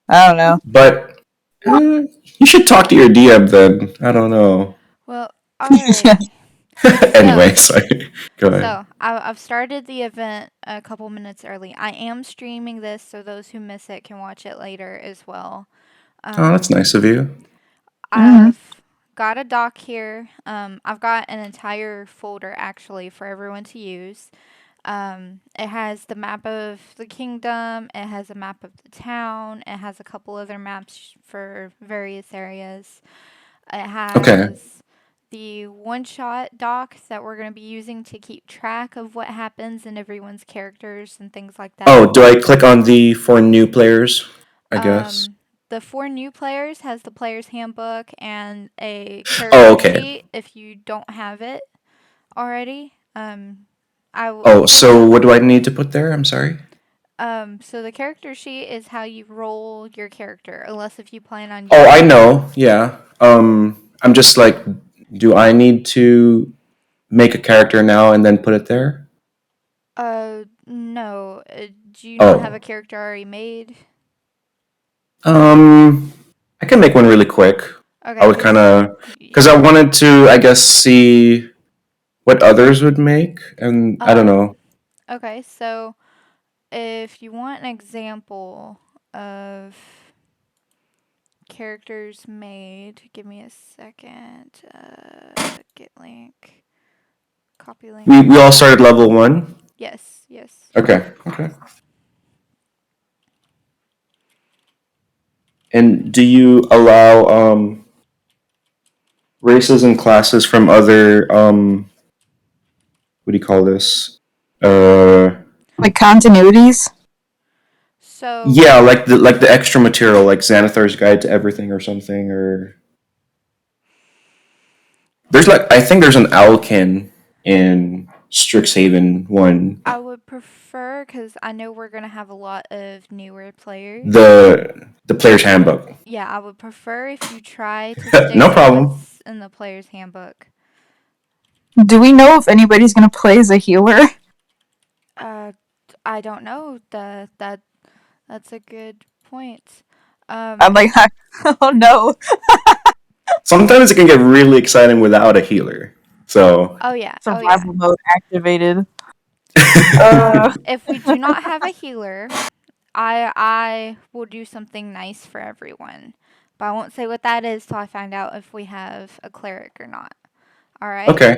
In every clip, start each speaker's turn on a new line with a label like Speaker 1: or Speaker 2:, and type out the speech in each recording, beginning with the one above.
Speaker 1: I don't know.
Speaker 2: But you should talk to your DM then. I don't know.
Speaker 3: Well, alrighty.
Speaker 2: Anyway,
Speaker 3: So,
Speaker 2: sorry. Go ahead.
Speaker 3: I've started the event a couple minutes early. I am streaming this so those who miss it can watch it later as well.
Speaker 2: Oh, that's
Speaker 3: Um,
Speaker 2: nice of you.
Speaker 1: Mm.
Speaker 3: I've got a doc here. I've got an entire folder actually for everyone to use. It has the map of the kingdom, it has a map of the town, it has a couple other maps for various areas. It
Speaker 2: Okay.
Speaker 3: has the one shot doc that we're going to be using to keep track of what happens in everyone's characters and things like that.
Speaker 2: Oh, do I click on the for new players? I guess.
Speaker 3: Um, the for new players has the player's handbook and a
Speaker 2: Oh,
Speaker 3: character
Speaker 2: okay.
Speaker 3: sheet if you don't have it already. I w-
Speaker 2: Oh, so what do I need to put there? I'm sorry.
Speaker 3: so the character sheet is how you roll your character, unless if you plan on
Speaker 2: Oh, I
Speaker 3: using.
Speaker 2: know. Yeah. I'm just like, do I need to make a character now and then put it there?
Speaker 3: No. Do you not have a
Speaker 2: Oh.
Speaker 3: character already made?
Speaker 2: Um, I can make one really quick. I
Speaker 3: Okay,
Speaker 2: would kind
Speaker 3: cause
Speaker 2: of, because I
Speaker 3: yeah.
Speaker 2: wanted to, I guess, see what others would make, and I don't know.
Speaker 3: Um. Okay, so if you want an example of characters made, give me a second. Get link, copy link.
Speaker 2: We all started level one.
Speaker 3: Yes, yes.
Speaker 2: Okay. Okay. And do you allow races and classes from other what do you call this? Uh,
Speaker 1: Like continuities.
Speaker 3: So
Speaker 2: yeah, like the extra material, like Xanathar's Guide to Everything or something. Or there's like I think there's an Owlkin in Strixhaven one.
Speaker 3: I would prefer, because I know we're gonna have a lot of newer players.
Speaker 2: The player's handbook.
Speaker 3: Yeah, I would prefer if you try to stick
Speaker 2: No
Speaker 3: to
Speaker 2: problem.
Speaker 3: what's in the player's handbook.
Speaker 1: Do we know if anybody's gonna play as a healer?
Speaker 3: Uh, I don't know. That's a good point.
Speaker 1: I'm
Speaker 3: Um,
Speaker 1: like, oh no,
Speaker 2: Sometimes it can get really exciting without a healer. So
Speaker 3: oh yeah, oh yeah.
Speaker 1: survival mode activated.
Speaker 3: If we do not have a healer, I will do something nice for everyone. But I won't say what that is till I find out if we have a cleric or not. All right.
Speaker 2: okay,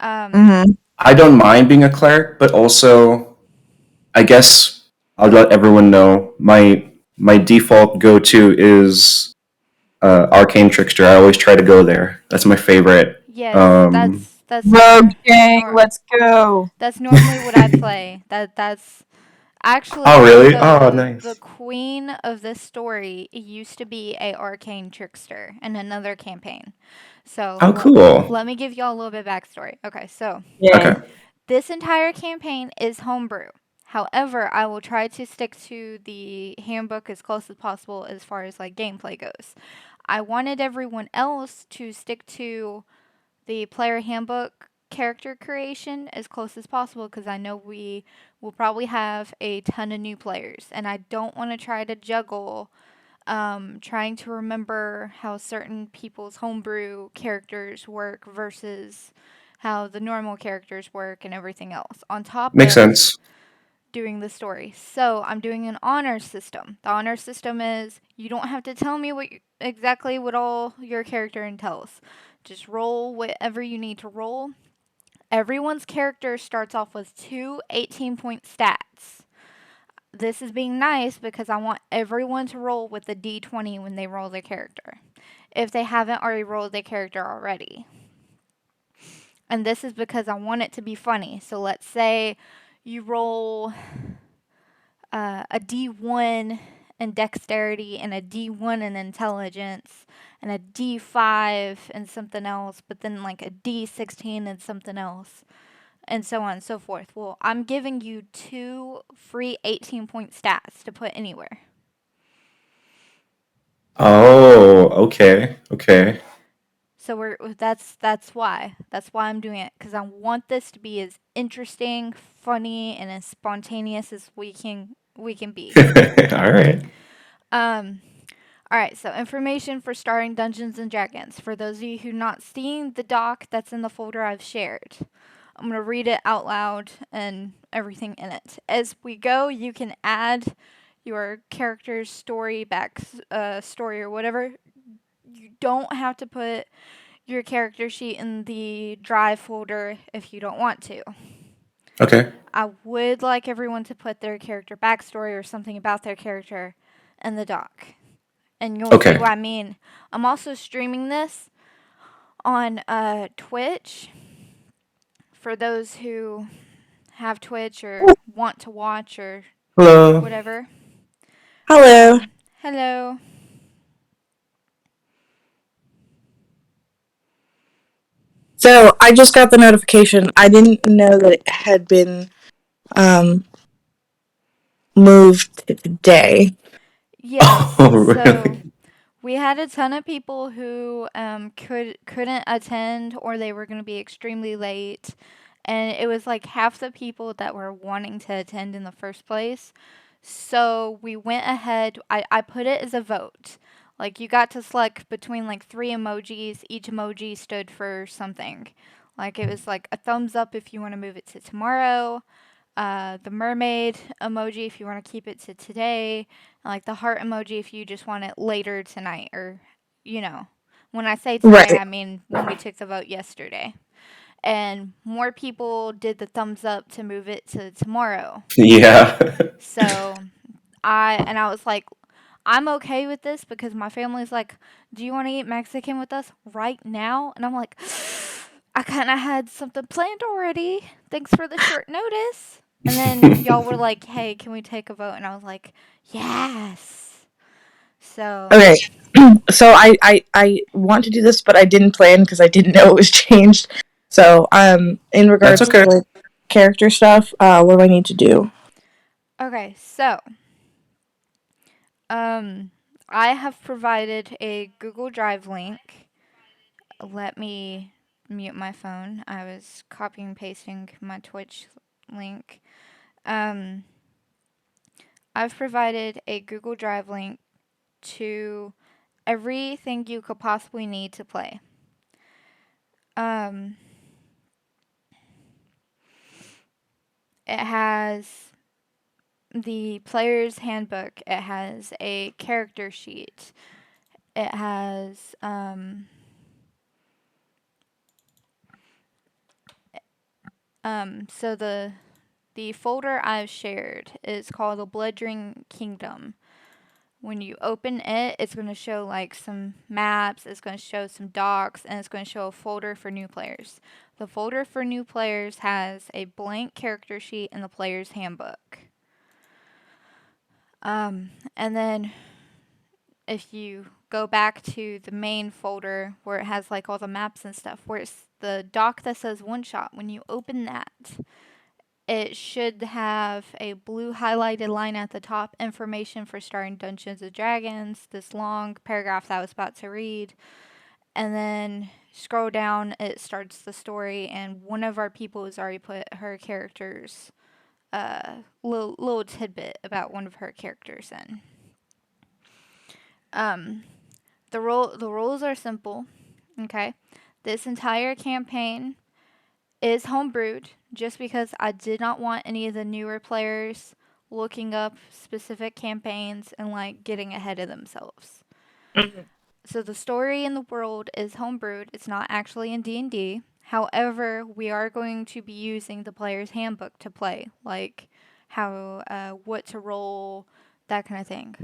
Speaker 3: Um.
Speaker 1: Mm-hmm.
Speaker 2: I don't mind being a cleric, but also I guess I'll let everyone know my default go to is Arcane Trickster. I always try to go there. That's my favorite.
Speaker 3: Yes,
Speaker 1: Rogue gang, let's go.
Speaker 3: that's normally what I play. That's
Speaker 2: Oh
Speaker 3: actually
Speaker 2: really? Oh
Speaker 3: the
Speaker 2: nice.
Speaker 3: queen of this story used to be a arcane trickster in another campaign. So
Speaker 2: Oh cool.
Speaker 3: let me give y'all a little bit of backstory. Okay, so
Speaker 1: Yay.
Speaker 2: Okay.
Speaker 3: this entire campaign is homebrew. However, I will try to stick to the handbook as close as possible as far as like gameplay goes. I wanted everyone else to stick to the player handbook character creation as close as possible because I know we will probably have a ton of new players and I don't want to try to juggle trying to remember how certain people's homebrew characters work versus how the normal characters work and everything else on top
Speaker 2: Makes
Speaker 3: of
Speaker 2: sense.
Speaker 3: doing the story. So I'm doing an honor system. The honor system is you don't have to tell me exactly what all your character entails. Just roll whatever you need to roll. Everyone's character starts off with two 18-point stats. This is being nice because I want everyone to roll with a d20 when they roll their character, if they haven't already rolled their character already. And this is because I want it to be funny. So let's say you roll a D1 in dexterity and a D1 in intelligence and a D5 and something else, but then like a D16 and something else, and so on and so forth. Well, I'm giving you two free 18-point stats to put anywhere.
Speaker 2: Oh, okay. Okay.
Speaker 3: So that's why I'm doing it because I want this to be as interesting, funny, and as spontaneous as we can be.
Speaker 2: All right.
Speaker 3: Um, Alright, so information for starting Dungeons and Dragons. For those of you who not seen the doc that's in the folder I've shared, I'm going to read it out loud and everything in it. As we go, you can add your character's story, story, or whatever. You don't have to put your character sheet in the drive folder if you don't want to.
Speaker 2: Okay.
Speaker 3: I would like everyone to put their character backstory or something about their character in the doc. And you'll see
Speaker 2: Okay.
Speaker 3: what I mean. I'm also streaming this on Twitch for those who have Twitch or want to watch or
Speaker 2: Hello.
Speaker 3: whatever.
Speaker 4: Hello.
Speaker 3: Hello.
Speaker 4: So I just got the notification. I didn't know that it had been moved to today.
Speaker 3: Yes.
Speaker 2: Oh,
Speaker 3: So
Speaker 2: really?
Speaker 3: we had a ton of people who couldn't attend or they were going to be extremely late. And it was like half the people that were wanting to attend in the first place. So we went ahead. I put it as a vote. Like you got to select between like 3 emojis. Each emoji stood for something. Like it was like a thumbs up if you want to move it to tomorrow. The mermaid emoji if you want to keep it to today. And like the heart emoji if you just want it later tonight or, you know. When I say today,
Speaker 4: Right.
Speaker 3: I mean when we took the vote yesterday. And more people did the thumbs up to move it to tomorrow.
Speaker 2: Yeah.
Speaker 3: So I was like, I'm okay with this because my family's like, do you want to eat Mexican with us right now? And I'm like, I kind of had something planned already. Thanks for the short notice. And then y'all were like, hey, can we take a vote? And I was like, yes. So,
Speaker 4: Okay. So I want to do this, but I didn't plan because I didn't know it was changed. So in
Speaker 2: That's
Speaker 4: regards
Speaker 2: okay.
Speaker 4: to like character stuff, what do I need to do?
Speaker 3: okay, so I have provided a Google Drive link. Let me mute my phone. I was copying and pasting my Twitch link. Um, I've provided a Google Drive link to everything you could possibly need to play. Um, it has the player's handbook. It has a character sheet. It has so the folder I've shared is called the Bloodring Kingdom. When you open it, it's going to show like some maps, it's going to show some docs, and it's going to show a folder for new players. The folder for new players has a blank character sheet and the player's handbook. And then if you go back to the main folder where it has like all the maps and stuff, where it's the doc that says one shot, when you open that, it should have a blue highlighted line at the top, information for starting Dungeons and Dragons, this long paragraph that I was about to read. And then scroll down, it starts the story, and one of our people has already put her character's little tidbit about one of her characters in. The rules are simple. Okay, this entire campaign is homebrewed just because I did not want any of the newer players looking up specific campaigns and like getting ahead of themselves.
Speaker 4: Mhm.
Speaker 3: So the story in the world is homebrewed. It's not actually in D&D. However, we are going to be using the player's handbook to play, like what to roll, that kind of thing.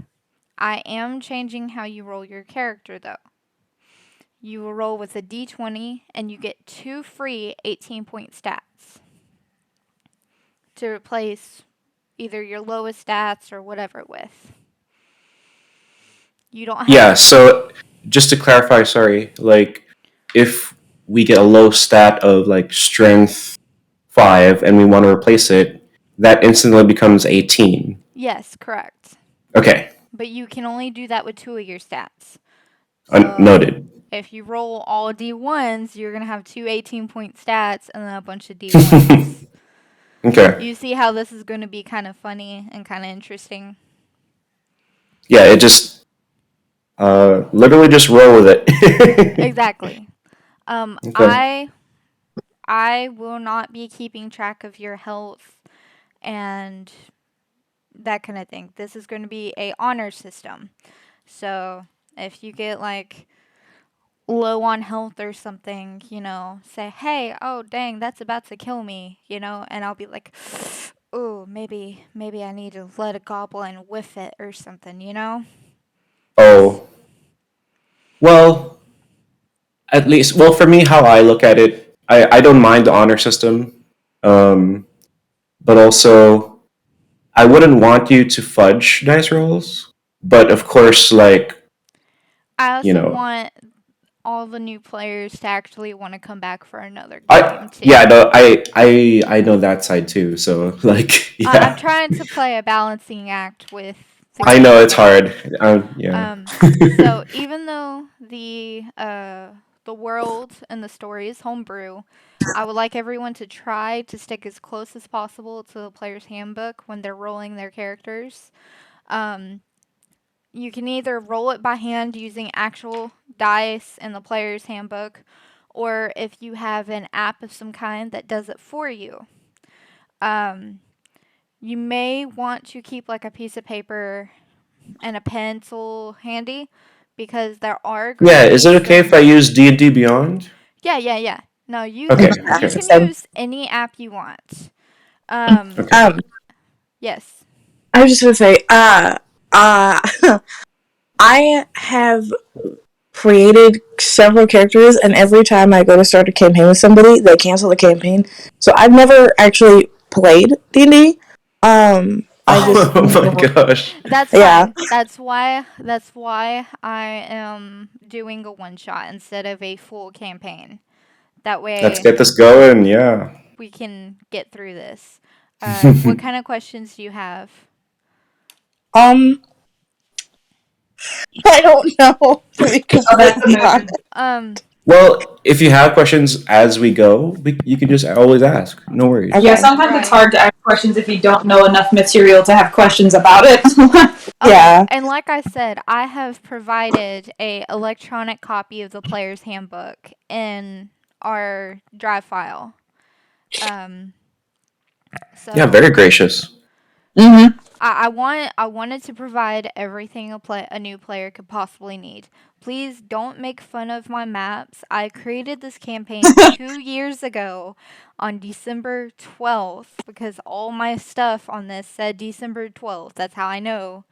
Speaker 3: I am changing how you roll your character though. You will roll with a d20 and you get 2 free 18-point stats to replace either your lowest stats or whatever with. You don't have
Speaker 2: Yeah,
Speaker 3: to.
Speaker 2: so just to clarify, sorry, like if we get a low stat of like strength 5 and we want to replace it, that instantly becomes 18.
Speaker 3: Yes, correct.
Speaker 2: Okay,
Speaker 3: But you can only do that with 2 of your stats. So
Speaker 2: noted.
Speaker 3: if you roll all D1s, you're going to have 2 18-point stats and then a bunch of D1s.
Speaker 2: Okay.
Speaker 3: You see how this is going to be kind of funny and kind of interesting?
Speaker 2: yeah, it just literally just roll with it.
Speaker 3: Exactly.
Speaker 2: Okay.
Speaker 3: I will not be keeping track of your health and that kind of thing. This is going to be a honor system. So if you get like low on health or something, say, hey, oh dang, that's about to kill me, and I'll be like, oh, maybe I need to let a goblin whiff it or something. Just
Speaker 2: Oh, well, at least, well, for me, how I look at it, I don't mind the honor system, um, but also I wouldn't want you to fudge dice rolls. But of course, like,
Speaker 3: I
Speaker 2: you
Speaker 3: also
Speaker 2: know,
Speaker 3: want all the new players to actually want to come back for another
Speaker 2: I
Speaker 3: game
Speaker 2: yeah,
Speaker 3: too.
Speaker 2: no, I know that side too. So like,
Speaker 3: I'm
Speaker 2: yeah,
Speaker 3: trying to play a balancing act with the
Speaker 2: I know
Speaker 3: game.
Speaker 2: it's hard. Yeah.
Speaker 3: So even though the world and the story is homebrew, I would like everyone to try to stick as close as possible to the player's handbook when they're rolling their characters. Um, you can either roll it by hand using actual dice in the player's handbook, or if you have an app of some kind that does it for you. Um, you may want to keep like a piece of paper and a pencil handy because there are going
Speaker 2: Yeah,
Speaker 3: to
Speaker 2: is
Speaker 3: be
Speaker 2: it okay if I
Speaker 3: some.
Speaker 2: use D&D Beyond?
Speaker 3: Yeah. No, use
Speaker 2: Okay,
Speaker 3: you
Speaker 2: okay,
Speaker 3: can
Speaker 4: So,
Speaker 3: use any app you want. Um,
Speaker 2: okay.
Speaker 3: yes.
Speaker 4: I was just gonna say, I have created several characters, and every time I go to start a campaign with somebody, they cancel the campaign. So I've never actually played D&D. I just
Speaker 2: Oh my gosh.
Speaker 3: That's
Speaker 4: yeah.
Speaker 3: fine. That's why I am doing a one shot instead of a full campaign. That
Speaker 2: Let's
Speaker 3: way
Speaker 2: get this going. Yeah.
Speaker 3: we can get through this. What kind of questions do you have?
Speaker 4: Um, I don't know. To be
Speaker 1: Oh, that's
Speaker 4: completely honest.
Speaker 1: amazing.
Speaker 3: Um,
Speaker 2: Well, if you have questions as we go, you can just always ask. No worries.
Speaker 1: Yeah,
Speaker 4: Okay.
Speaker 1: sometimes it's
Speaker 3: right.
Speaker 1: hard to ask questions if you don't know enough material to have questions about it.
Speaker 3: Oh,
Speaker 4: Yeah.
Speaker 3: and like I said, I have provided a electronic copy of the player's handbook in our drive file. Um,
Speaker 2: Yeah,
Speaker 3: so
Speaker 2: very gracious.
Speaker 4: Mm-hmm.
Speaker 3: I wanted to provide everything a new player could possibly need. Please don't make fun of my maps. I created this campaign 2 years ago on December 12th because all my stuff on this said December 12th. That's how I know.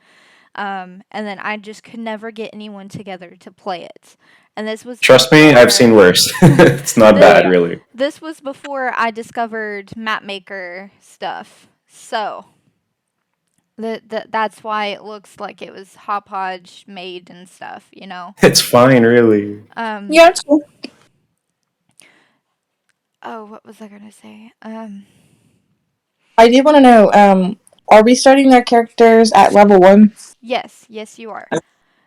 Speaker 3: And then I just could never get anyone together to play it. And this was
Speaker 2: Trust me, I've seen
Speaker 3: before
Speaker 2: worse. It's not
Speaker 3: this
Speaker 2: bad, really.
Speaker 3: this was before I discovered mapmaker stuff. So that's why it looks like it was Hopodge made and stuff.
Speaker 2: It's fine, really.
Speaker 3: Um,
Speaker 4: Yeah, it's cool.
Speaker 3: oh, what was I gonna say?
Speaker 4: I did want to know, are we starting their characters at level 1?
Speaker 3: Yes, you are.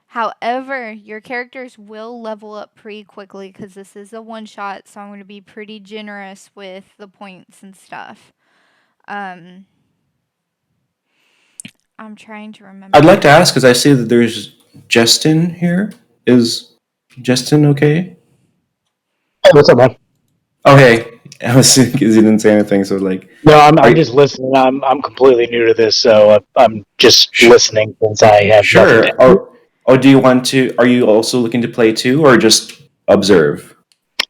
Speaker 3: However, your characters will level up pretty quickly because this is a one shot, so I'm going to be pretty generous with the points and stuff. Um, I'm trying to
Speaker 2: I'd like to
Speaker 3: remember.
Speaker 2: ask because I see that there's Justin here. Is Justin okay?
Speaker 5: Hey, what's up, man?
Speaker 2: Okay. I was because he didn't say anything, so like,
Speaker 5: No,
Speaker 2: are
Speaker 5: I'm
Speaker 2: you
Speaker 5: just listening. I'm completely new to this, so I'm just
Speaker 2: sh-
Speaker 5: listening since I have nothing to
Speaker 2: sure?
Speaker 5: do.
Speaker 2: Or do you want to? Are you also looking to play too, or just observe?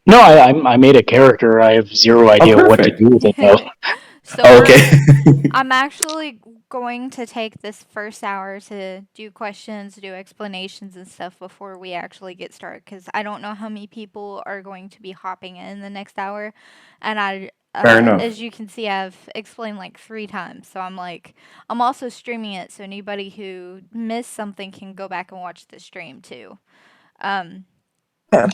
Speaker 5: No, I made a character. I have zero
Speaker 2: Oh,
Speaker 5: idea what to
Speaker 2: perfect.
Speaker 5: do with it though.
Speaker 3: So
Speaker 2: Oh,
Speaker 3: we're
Speaker 2: okay.
Speaker 3: I'm actually going to take this first hour to do questions, do explanations and stuff before we actually get started because I don't know how many people are going to be hopping in the next hour, and
Speaker 2: Fair enough.
Speaker 3: as you can see, I've explained like 3 times. So I'm also streaming it, so anybody who missed something can go back and watch the stream too. Um,
Speaker 4: Yeah.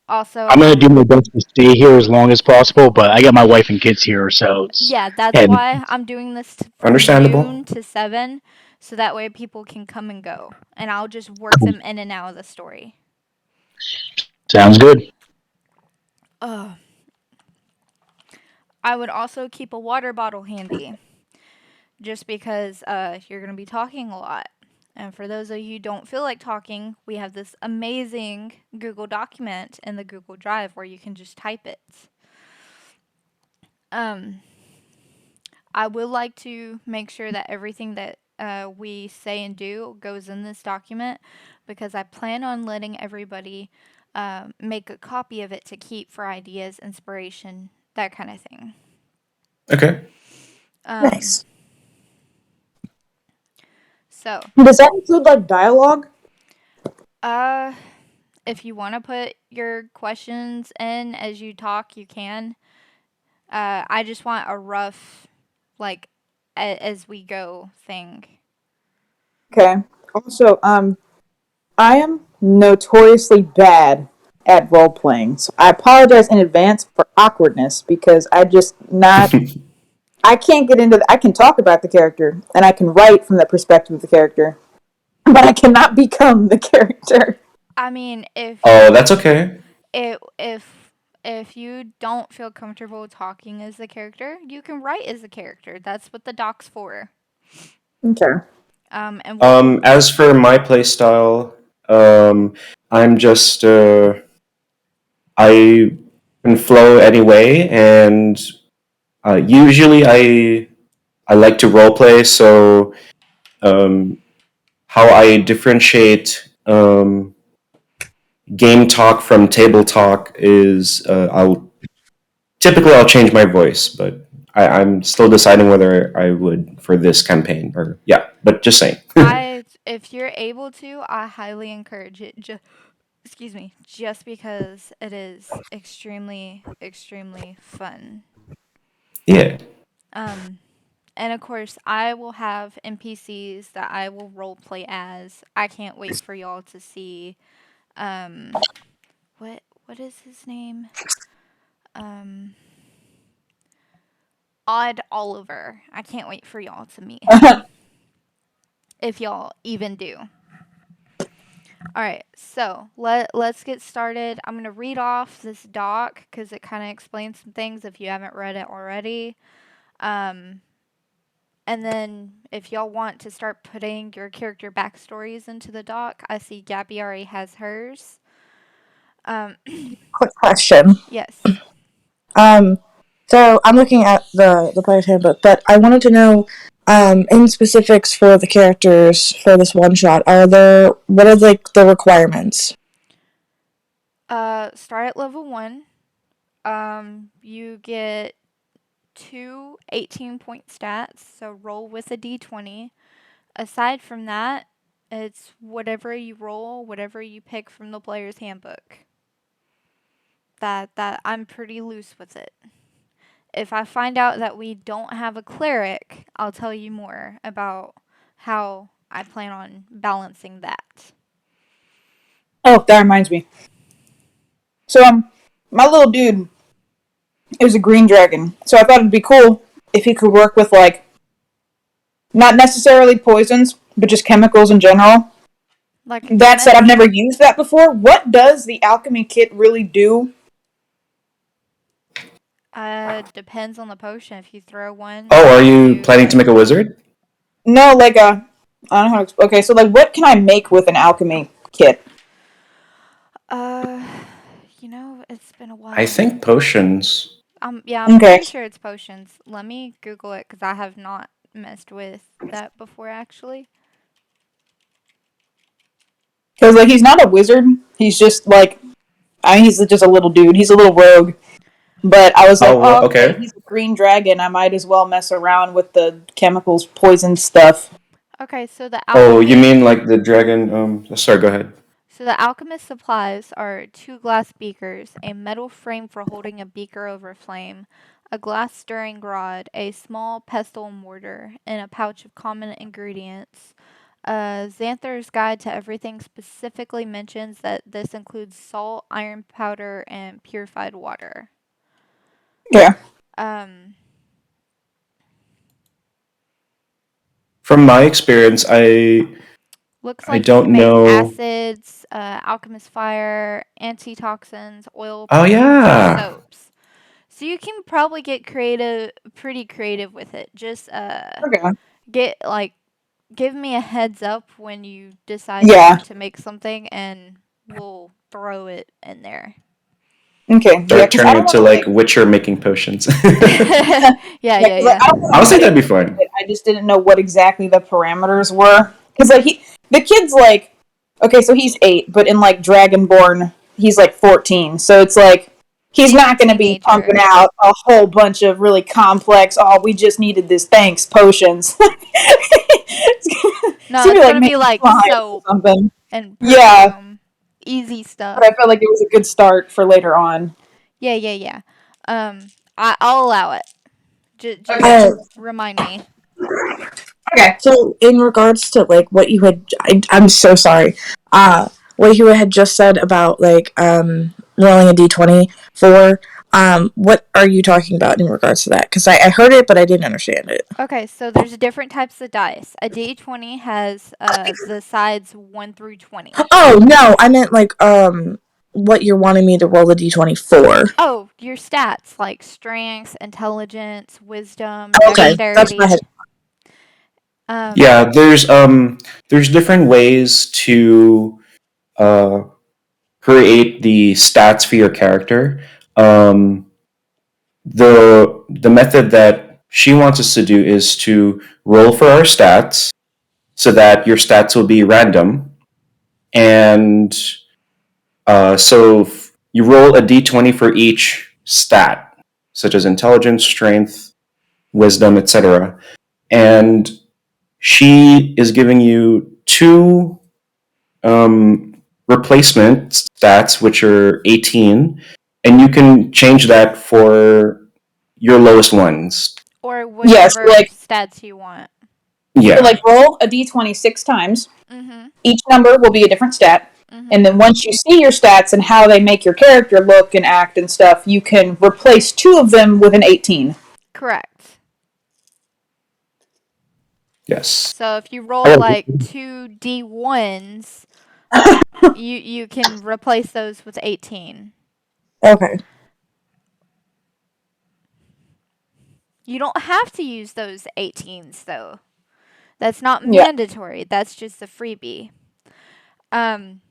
Speaker 3: also,
Speaker 5: I'm gonna do my best to stay here as long as possible, but I got my wife and kids here, so it's
Speaker 3: yeah, that's
Speaker 5: and
Speaker 3: why I'm doing this from
Speaker 2: Understandable.
Speaker 3: noon to 7, so that way people can come and go, and I'll just work them in and out of the story.
Speaker 5: sounds good.
Speaker 3: Ugh. I would also keep a water bottle handy, just because you're gonna be talking a lot, And for those of you who don't feel like talking, we have this amazing Google document in the Google Drive where you can just type it. I would like to make sure that everything that we say and do goes in this document because I plan on letting everybody make a copy of it to keep for ideas, inspiration, that kind of thing.
Speaker 2: Okay.
Speaker 4: Nice.
Speaker 3: So,
Speaker 4: Does that include like dialogue?
Speaker 3: if you want to put your questions in as you talk, you can. I just want a rough, like, as we go thing.
Speaker 1: Okay. Also, I am notoriously bad at role playing, so I apologize in advance for awkwardness because I just not. I can't get into. I can talk about the character and I can write from the perspective of the character, but I cannot become the character.
Speaker 3: I mean,
Speaker 2: Oh, that's okay.
Speaker 3: if you don't feel comfortable talking as the character, you can write as the character. That's what the doc's for.
Speaker 1: Okay.
Speaker 3: And we
Speaker 2: As for my playstyle, I'm just I can flow anyway, and usually I like to roleplay. So how I differentiate game talk from table talk is I'll change my voice, but I'm still deciding whether I would for this campaign or yeah. But just saying.
Speaker 3: if you're able to, I highly encourage it. Excuse me, just because it is extremely, extremely fun.
Speaker 2: Yeah.
Speaker 3: And of course, I will have NPCs that I will roleplay as. I can't wait for y'all to see. What is his name? Odd Oliver. I can't wait for y'all to meet him. If y'all even do. Alright, so let's get started. I'm going to read off this doc because it kind of explains some things if you haven't read it already. And then if y'all want to start putting your character backstories into the doc, I see Gabby already has hers.
Speaker 4: Quick question.
Speaker 3: Yes.
Speaker 4: So I'm looking at the player's handbook, but I wanted to know, in specifics for the characters for this one shot, what are like the requirements?
Speaker 3: Start at level 1. You get 2 18-point stats, so roll with a d20. Aside from that, it's whatever you roll, whatever you pick from the player's handbook. That I'm pretty loose with it. If I find out that we don't have a cleric, I'll tell you more about how I plan on balancing that.
Speaker 1: Oh, that reminds me. So, my little dude is a green dragon, so I thought it'd be cool if he could work with, like, not necessarily poisons, but just chemicals in general.
Speaker 3: Like a
Speaker 1: That said,
Speaker 3: chemist?
Speaker 1: I've never used that before. What does the alchemy kit really do?
Speaker 3: Depends on the potion. If you throw one,
Speaker 2: Oh, are you
Speaker 3: do
Speaker 2: planning to make a wizard?
Speaker 1: No, like a. I don't know how to. Okay, so, like, what can I make with an alchemy kit?
Speaker 3: Uh, it's been a
Speaker 2: I
Speaker 3: while.
Speaker 2: think potions.
Speaker 3: Yeah, I'm
Speaker 1: Okay.
Speaker 3: pretty sure it's potions. Let me Google it because I have not messed with that before, actually.
Speaker 1: Because, like, he's not a wizard. He's just, like. He's just a little dude. He's a little rogue. But I was like,
Speaker 2: Oh,
Speaker 1: oh, okay,
Speaker 2: okay.
Speaker 1: he's a green dragon. I might as well mess around with the chemicals, poison stuff.
Speaker 3: Okay, so
Speaker 2: Oh, you mean like the dragon? Sorry, go ahead.
Speaker 3: the alchemist supplies are 2 glass beakers, a metal frame for holding a beaker over flame, a glass stirring rod, a small pestle and mortar, and a pouch of common ingredients. Xanther's Guide to Everything specifically mentions that this includes salt, iron powder, and purified water.
Speaker 1: Yeah.
Speaker 2: From my experience,
Speaker 3: Looks
Speaker 2: I
Speaker 3: like you can
Speaker 2: don't
Speaker 3: make
Speaker 2: know.
Speaker 3: acids, alchemist fire, antitoxins, oil
Speaker 2: Oh
Speaker 3: potions, and
Speaker 2: yeah.
Speaker 3: soaps. So you can probably get pretty creative with it. Just
Speaker 1: Okay.
Speaker 3: get like give me a heads up when you decide you
Speaker 1: Yeah.
Speaker 3: want to make something, and we'll throw it in there.
Speaker 1: Okay. Yeah,
Speaker 2: Start
Speaker 1: because I
Speaker 2: turning
Speaker 1: don't want
Speaker 2: into
Speaker 1: to
Speaker 2: like Witcher making potions.
Speaker 3: Yeah,
Speaker 1: Yeah,
Speaker 3: yeah,
Speaker 1: 'cause, like,
Speaker 3: yeah.
Speaker 1: I don't want to
Speaker 2: Honestly,
Speaker 1: make
Speaker 2: that'd be fun.
Speaker 1: it. I just didn't know what exactly the parameters were. Because like the kid's like, okay, so he's 8, but in like Dragonborn, he's like 14. So it's like he's
Speaker 3: He's a
Speaker 1: not going to be
Speaker 3: teenager.
Speaker 1: pumping out a whole bunch of really complex. Oh, we just needed this. Thanks, potions. It's
Speaker 3: No,
Speaker 1: gonna
Speaker 3: it's
Speaker 1: be like
Speaker 3: gonna be
Speaker 1: making
Speaker 3: like
Speaker 1: slime or
Speaker 3: soap
Speaker 1: something.
Speaker 3: and
Speaker 1: Yeah,
Speaker 3: perfume. Easy
Speaker 1: but I
Speaker 3: stuff.
Speaker 1: felt like it was a good start for later on.
Speaker 3: Yeah, yeah, yeah. I'll allow it. Just
Speaker 1: Okay.
Speaker 3: remind me.
Speaker 1: Okay.
Speaker 4: So in regards to like what you had, I'm so sorry. What you had just said about like rolling a d20 for what are you talking about in regards to that? Because I heard it, but I didn't understand it.
Speaker 3: Okay, so there's different types of dice. A D20 has the sides 1 through 20.
Speaker 4: Oh no, I meant like what you're wanting me to roll a d20 for.
Speaker 3: Oh, your stats like strength, intelligence, wisdom,
Speaker 4: Okay, that's my
Speaker 3: dexterity.
Speaker 4: head.
Speaker 2: Yeah, there's different ways to uh, create the stats for your character. Um, the method that she wants us to do is to roll for our stats so that your stats will be random, and you roll a d20 for each stat, such as intelligence, strength, wisdom, etc. And she is giving you two replacement stats, which are 18, and you can change that for your lowest ones.
Speaker 3: Or
Speaker 1: Yes,
Speaker 3: whatever stats you want.
Speaker 1: so
Speaker 2: Yeah.
Speaker 1: like roll a d20 6 times.
Speaker 3: Mm-hmm.
Speaker 1: Each number will be a different stat. And
Speaker 3: Mm-hmm.
Speaker 1: then once you see your stats and how they make your character look and act and stuff, you can replace 2 of them with an 18.
Speaker 3: Correct.
Speaker 2: Yes.
Speaker 3: So if you roll like 2 D1s, you can replace those with 18.
Speaker 4: Okay.
Speaker 3: You don't have to use those 18s though. That's not
Speaker 1: Yeah.
Speaker 3: mandatory. That's just a freebie. Um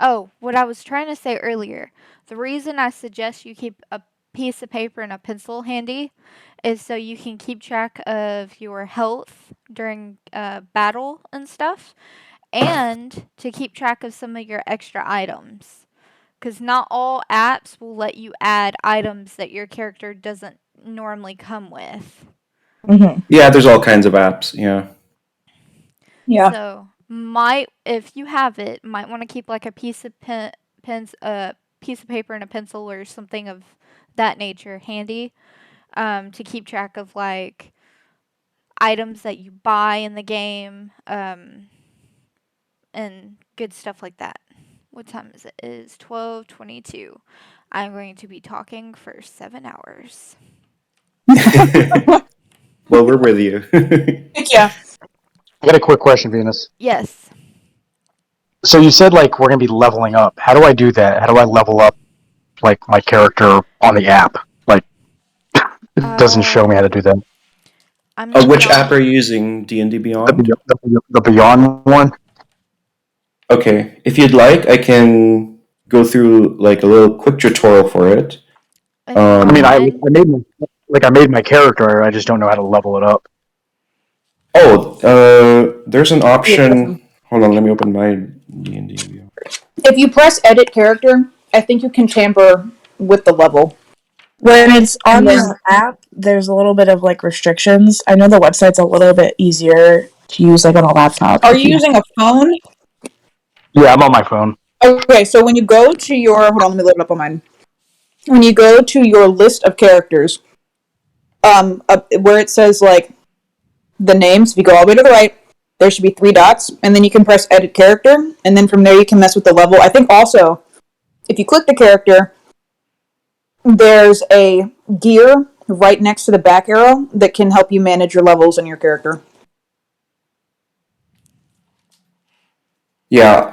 Speaker 3: Oh, what I was trying to say earlier. The reason I suggest you keep a piece of paper and a pencil handy is so you can keep track of your health during battle and stuff, and to keep track of some of your extra items. Because not all apps will let you add items that your character doesn't normally come with.
Speaker 4: Mm-hmm.
Speaker 2: Yeah, there's all kinds of apps. Yeah.
Speaker 1: Yeah.
Speaker 3: So if you have it, might want to keep like a piece of piece of paper and a pencil or something of that nature handy, to keep track of like items that you buy in the game, and good stuff like that. What time is it? It is 12:22. I'm going to be talking for 7 hours.
Speaker 2: Well, we're with you.
Speaker 1: Yeah.
Speaker 5: I got a quick question, Venus.
Speaker 3: Yes.
Speaker 5: So you said like we're gonna be leveling up. How do I do that? How do I level up like my character on the app? Like it doesn't show me how to do that.
Speaker 3: I'm going to be
Speaker 2: Which app
Speaker 3: on.
Speaker 2: are you using? D&D
Speaker 5: The,
Speaker 2: Beyond?
Speaker 5: the Beyond one.
Speaker 2: Okay. If you'd like, I can go through like a little quick tutorial for it.
Speaker 3: If you
Speaker 5: I mean, I
Speaker 3: can.
Speaker 5: made my character. I just don't know how to level it up.
Speaker 2: There's an
Speaker 1: Yeah.
Speaker 2: option. Hold on, let me open my D&D Beyond.
Speaker 1: If you press edit character, I think you can tamper with the level.
Speaker 4: When it's on
Speaker 1: And then,
Speaker 4: the app, there's a little bit of like restrictions. I know the website's a little bit easier to use like on a laptop.
Speaker 1: are you using a phone?
Speaker 5: Yeah, I'm on my phone.
Speaker 1: Okay, so when you go to your, hold on, let me load it up on mine. When you go to your list of characters, where it says like the names, if you go all the way to the right, there should be 3 dots, and then you can press edit character, and then from there you can mess with the level. I think also, if you click the character, there's a gear right next to the back arrow that can help you manage your levels in your character.
Speaker 2: Yeah,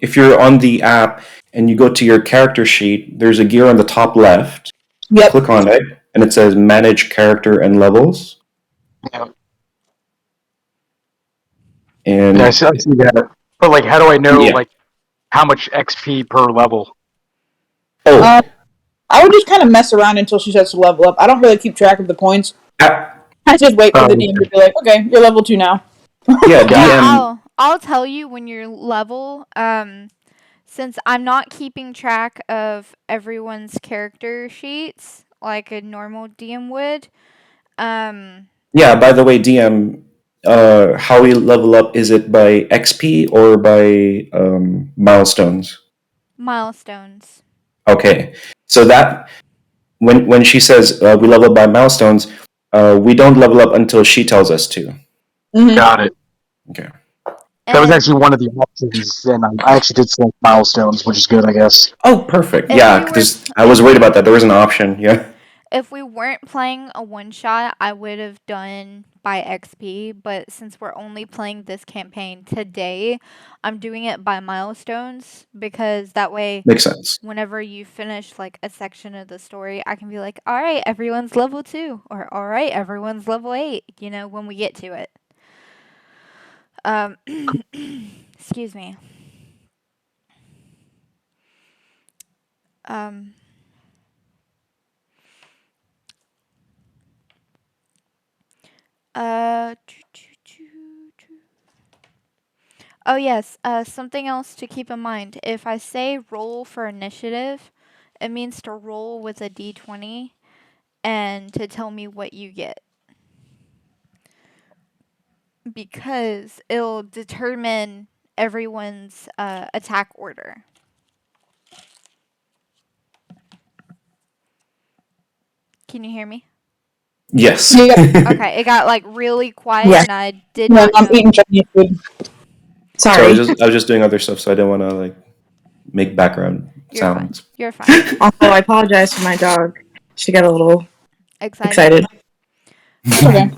Speaker 2: if you're on the app and you go to your character sheet, there's a gear on the top left.
Speaker 1: Yep.
Speaker 2: Click on it, and it says Manage Character and Levels.
Speaker 5: Yeah.
Speaker 2: And it says Manage Character and Levels.
Speaker 5: Yeah.
Speaker 2: And it says Manage Character and Levels. And
Speaker 5: Yeah, I see that. But like, how do I know
Speaker 2: yeah.
Speaker 5: like how much XP per level?
Speaker 2: Oh,
Speaker 1: Um, I would just kind of mess around until she starts to level up. I don't really keep track of the points.
Speaker 2: I,
Speaker 1: I just wait for the DM to
Speaker 5: Okay.
Speaker 1: be like, okay, you're level 2 now.
Speaker 2: yeah,
Speaker 5: Got
Speaker 3: Yeah,
Speaker 5: it.
Speaker 2: DM.
Speaker 3: I'll tell you when you're level. Since I'm not keeping track of everyone's character sheets like a normal DM would. Um,
Speaker 2: Yeah, by the way, DM, how we level up, is it by XP or by milestones?
Speaker 3: Milestones.
Speaker 2: Okay. So that when she says we level up by milestones, we don't level up until she tells us to.
Speaker 1: Mm-hmm.
Speaker 5: Got it.
Speaker 2: Okay.
Speaker 5: That was
Speaker 3: And
Speaker 5: actually one of the options, and I actually did select milestones, which is good, I guess.
Speaker 2: Oh, perfect.
Speaker 3: if
Speaker 2: Yeah,
Speaker 3: we were
Speaker 2: because I was worried about that. There was an option. Yeah.
Speaker 3: if we weren't playing a one shot, I would have done by XP, but since we're only playing this campaign today, I'm doing it by milestones because that way
Speaker 2: Makes sense.
Speaker 3: whenever you finish like a section of the story, I can be like, "All right, everyone's level 2," or "All right, everyone's level 8," when we get to it. Um excuse me. Um uh Oh yes, something else to keep in mind. If I say roll for initiative, it means to roll with a d20 and to tell me what you get. Because it'll determine everyone's attack order. Can you hear me?
Speaker 2: Yes.
Speaker 1: Yeah,
Speaker 3: Okay, it got like really quiet
Speaker 4: Yeah.
Speaker 3: and I did
Speaker 1: yeah,
Speaker 3: not
Speaker 1: I'm
Speaker 3: know.
Speaker 1: eating Chinese food.
Speaker 2: So
Speaker 4: Sorry.
Speaker 2: I was just doing other stuff, so I didn't want to like make background
Speaker 3: You're fine.
Speaker 2: sounds.
Speaker 3: You're fine.
Speaker 4: Also, I apologize for my dog. She got a little
Speaker 3: Excited?
Speaker 4: excited.
Speaker 3: Okay.
Speaker 1: Okay.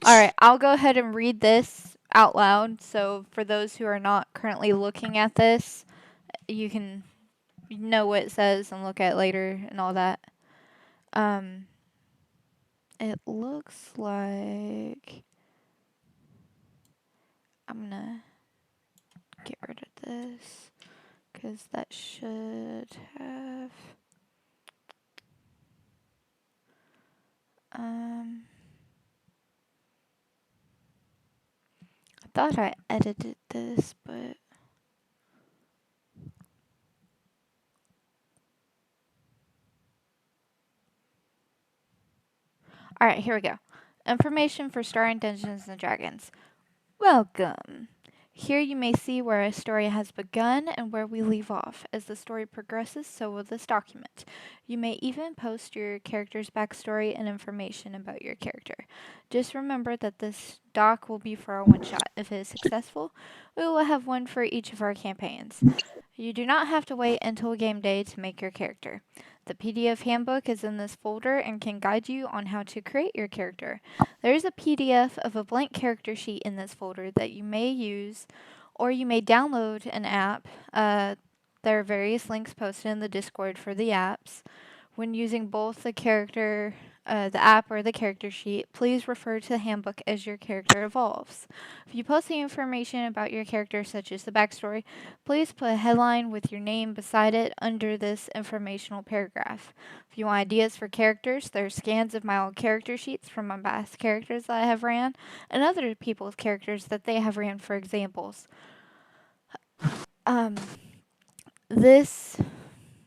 Speaker 3: All right, I'll go ahead and read this out loud. So, for those who are not currently looking at this, you can know what it says and look at it later and all that. Um, it looks like I'm gonna get rid of this because that should have. Um, I thought I edited this, but. Alright, here we go. Information for starting Dungeons and Dragons. Welcome. Here you may see where a story has begun and where we leave off. As the story progresses, so will this document. You may even post your character's backstory and information about your character. Just remember that this doc will be for a one shot. If it is successful, we will have one for each of our campaigns. You do not have to wait until game day to make your character. The PDF handbook is in this folder and can guide you on how to create your character. There is a PDF of a blank character sheet in this folder that you may use, or you may download an app. There are various links posted in the Discord for the apps. When using both the app or the character sheet, please refer to the handbook as your character evolves. If you post the information about your character, such as the backstory, please put a headline with your name beside it under this informational paragraph. If you want ideas for characters, there are scans of my old character sheets from my past characters that I have ran, and other people's characters that they have ran for examples. This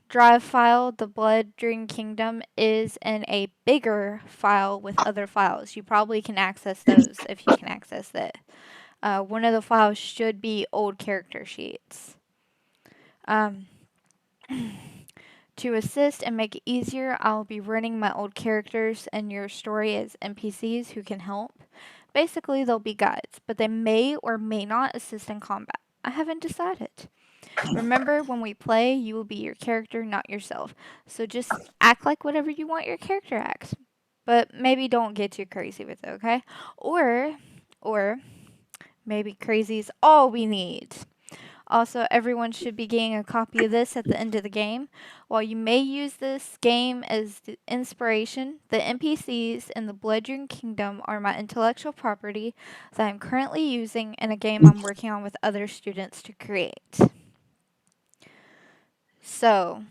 Speaker 3: drive file, the Blood Dream Kingdom, is in a bigger file with other files. You probably can access those if you can access that. One of the files should be old character sheets. To assist and make it easier, I'll be running my old characters and your story as NPCs who can help. Basically, they'll be guides, but they may or may not assist in combat. I haven't decided. Remember, when we play, you will be your character, not yourself. So just act like whatever you want your character acts. But maybe don't get too crazy with it, okay? Or maybe crazy is all we need. Also, everyone should be getting a copy of this at the end of the game. While you may use this game as the inspiration, the NPCs in the Bloodrune Kingdom are my intellectual property that I'm currently using in a game I'm working on with other students to create. So,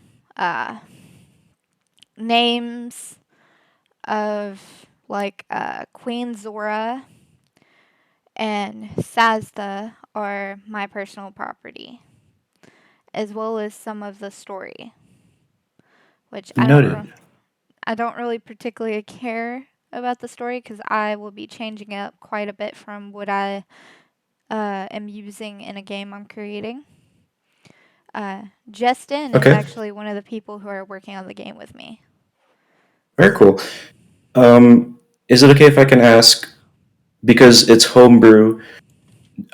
Speaker 3: names of like Queen Zora and Sazda are my personal property, as well as some of the story, which
Speaker 2: Noted.
Speaker 3: I don't really particularly care about the story because I will be changing it up quite a bit from what I am using in a game I'm creating. Justin is
Speaker 2: Okay.
Speaker 3: actually one of the people who are working on the game with me.
Speaker 2: Very cool. Is it okay if I can ask, because it's homebrew,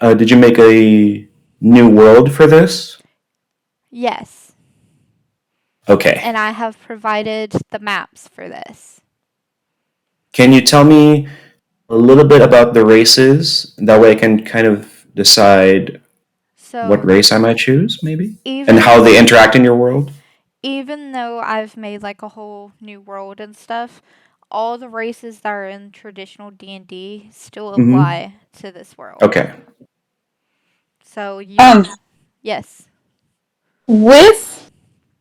Speaker 2: did you make a new world for this?
Speaker 3: Yes,
Speaker 2: Okay.
Speaker 3: and I have provided the maps for this.
Speaker 2: Can you tell me a little bit about the races? That way I can kind of decide what
Speaker 3: So
Speaker 2: race I might choose, maybe? And how
Speaker 3: even
Speaker 2: they interact in your world?
Speaker 3: even though I've made like a whole new world and stuff, all the races that are in traditional D&D still
Speaker 2: Mm-hmm.
Speaker 3: apply to this world.
Speaker 2: Okay.
Speaker 3: So you
Speaker 1: Um,
Speaker 3: can, yes.
Speaker 1: with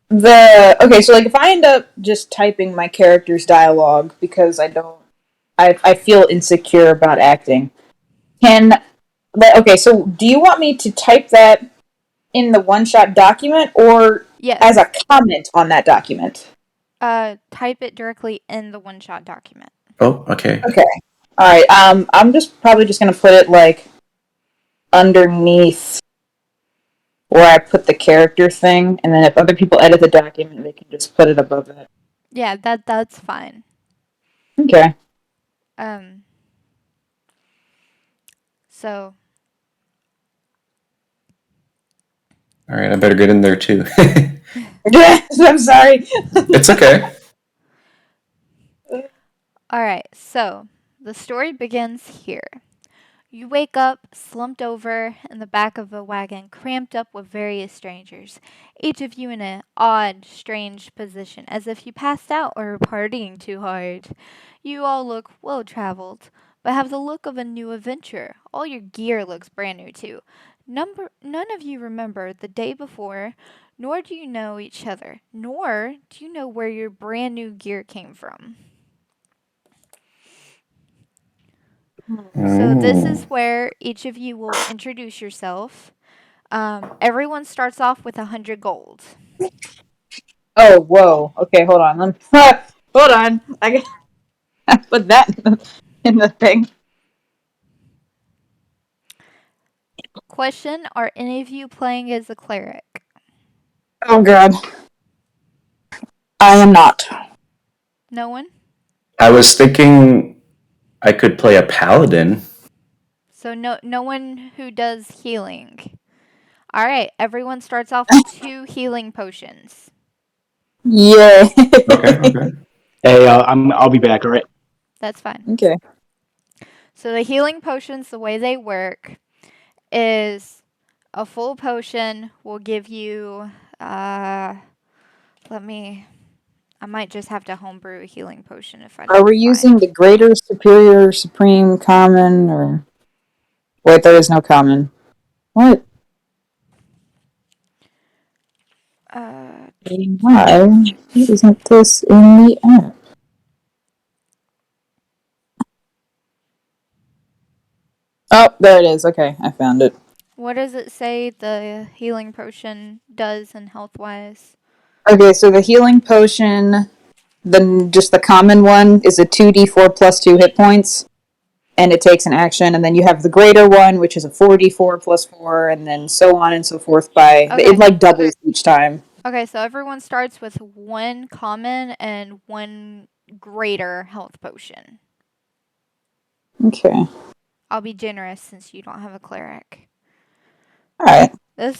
Speaker 1: the okay, so like if I end up just typing my character's dialogue because I feel insecure about acting. Can okay, so do you want me to type that in the one shot document or as
Speaker 3: Yes.
Speaker 1: a comment on that document?
Speaker 3: Type it directly in the one-shot document.
Speaker 2: Oh, okay.
Speaker 1: Okay. All right. I'm just probably just gonna put it like underneath where I put the character thing, and then if other people edit the document, they can just put it above it.
Speaker 3: Yeah, that's fine.
Speaker 1: Okay.
Speaker 3: Um, so
Speaker 2: All right, I better get in there too.
Speaker 1: I'm sorry.
Speaker 2: It's okay.
Speaker 3: all right. So the story begins here. You wake up, slumped over in the back of a wagon, cramped up with various strangers, each of you in an odd, strange position, as if you passed out or were partying too hard. You all look well traveled, but have the look of a new adventure. All your gear looks brand new, too. None of you remember the day before, nor do you know each other, nor do you know where your brand new gear came from. So this is
Speaker 2: Oh.
Speaker 3: where each of you will introduce yourself. Everyone starts off with 100 gold.
Speaker 1: Oh, whoa. Okay, hold on. Hold on. I put that in the thing.
Speaker 3: Question: are any of you playing as a cleric?
Speaker 1: Oh god. I am not.
Speaker 3: No one?
Speaker 2: I was thinking I could play a paladin.
Speaker 3: So no one who does healing. All right, everyone starts off with 2 healing potions.
Speaker 1: Yeah.
Speaker 2: Okay, okay.
Speaker 5: Hey, I'll be back. All right.
Speaker 3: That's fine.
Speaker 1: Okay.
Speaker 3: So the healing potions, the way they work is a full potion will give you let me I might just have to homebrew a healing potion if I
Speaker 1: Are
Speaker 3: don't
Speaker 1: we using
Speaker 3: find.
Speaker 1: the greater, superior, supreme, common, or wait? There is no common. What?
Speaker 3: Uh,
Speaker 1: Why isn't this in the app? Oh, there it is. Okay, I found it.
Speaker 3: what does it say the healing potion does in health wise?
Speaker 1: Okay, so the healing potion, just the common one, is a 2d4 plus 2 hit points, and it takes an action. And then you have the greater one, which is a 4d4 plus 4, and then so on and so forth. It
Speaker 3: Okay.
Speaker 1: like doubles each time.
Speaker 3: Okay, so everyone starts with 1 common and 1 greater health potion.
Speaker 1: Okay.
Speaker 3: I'll be generous since you don't have a cleric.
Speaker 1: All right.
Speaker 3: I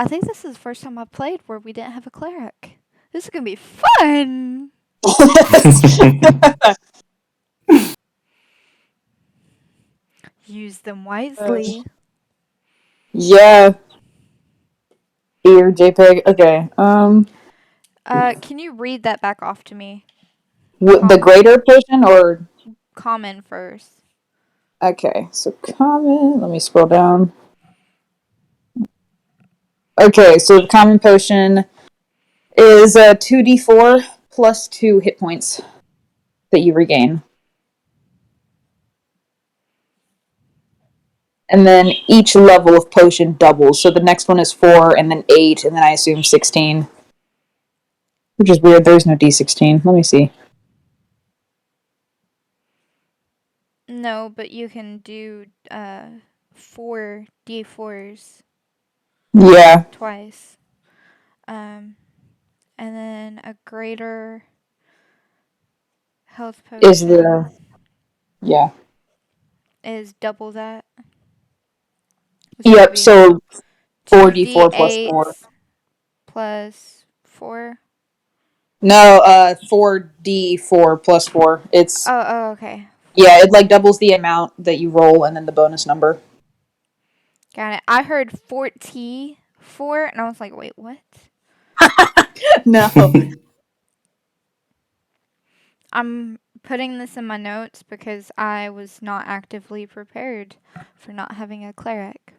Speaker 3: think this is the first time I played where we didn't have a cleric. This is gonna be fun. Use them wisely.
Speaker 1: Yeah. Ear JPEG. Okay.
Speaker 3: Can you read that back off to me?
Speaker 1: The greater potion or
Speaker 3: Common first.
Speaker 1: okay. So common. Let me scroll down. Okay, so the common potion is 2d4 plus 2 hit points that you regain. And then each level of potion doubles. So the next one is 4, and then 8, and then I assume 16. Which is weird. There's no d16. Let me see.
Speaker 3: No, but you can do 4 d4s
Speaker 1: Yeah.
Speaker 3: twice. And then a greater health potion
Speaker 1: Is the. Yeah.
Speaker 3: is double that. Which would
Speaker 1: Yep,
Speaker 3: be
Speaker 1: so 4d4 plus 4.
Speaker 3: 2d8s plus 4.
Speaker 1: No, 4d4 plus 4. It's.
Speaker 3: Oh, okay.
Speaker 1: Yeah, it like doubles the amount that you roll and then the bonus number.
Speaker 3: Got it. I heard 4t4, and I was like, wait, what?
Speaker 1: No.
Speaker 3: I'm putting this in my notes because I was not actively prepared for not having a cleric.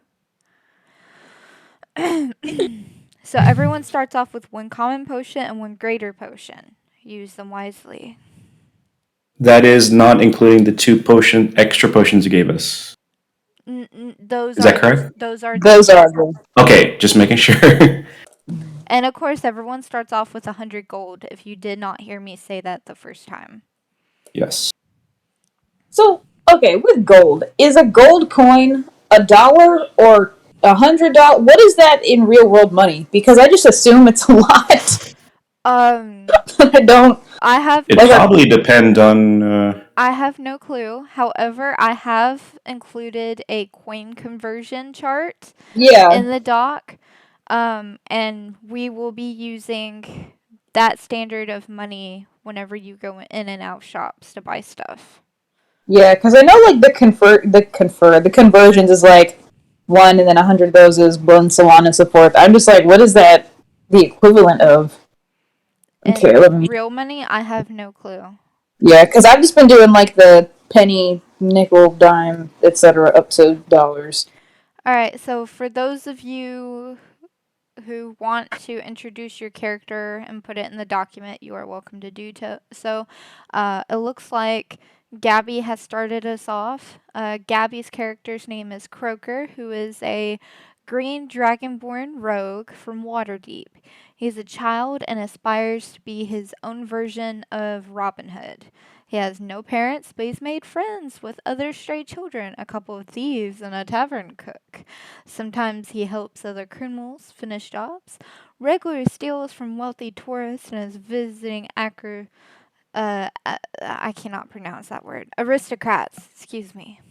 Speaker 3: So everyone starts off with 1 common potion and 1 greater potion. Use them wisely.
Speaker 2: That is not including the 2 extra potions you gave us.
Speaker 3: Those
Speaker 2: Is
Speaker 3: are
Speaker 2: that correct?
Speaker 3: those are
Speaker 1: Those are the.
Speaker 2: Okay, just making sure.
Speaker 3: And of course, everyone starts off with 100 gold. If you did not hear me say that the first time.
Speaker 2: Yes.
Speaker 1: So, okay, with gold, is a gold coin $1 or $100? What is that in real world money? Because I just assume it's a lot. I don't.
Speaker 3: I have
Speaker 2: It probably depend on.
Speaker 3: I have no clue. However, I have included a coin conversion chart
Speaker 1: Yeah.
Speaker 3: in the doc. And we will be using that standard of money whenever you go in and out shops to buy stuff.
Speaker 1: Yeah, because I know like the conversions is like 1 and then 100 of those is 1, so on and so forth. I'm just like, what is that the equivalent of? Okay,
Speaker 3: And
Speaker 1: let me.
Speaker 3: real money, I have no clue.
Speaker 1: Yeah, because I've just been doing like the penny, nickel, dime, etc. up to dollars.
Speaker 3: Alright, so for those of you who want to introduce your character and put it in the document, you are welcome to do so. It looks like Gabby has started us off. Gabby's character's name is Croaker, who is a green dragonborn rogue from Waterdeep. He's a child and aspires to be his own version of Robin Hood. He has no parents, but he's made friends with other stray children, a couple of thieves, and a tavern cook. Sometimes he helps other criminals finish jobs, regularly steals from wealthy tourists, and is visiting I cannot pronounce that word. Aristocrats, excuse me.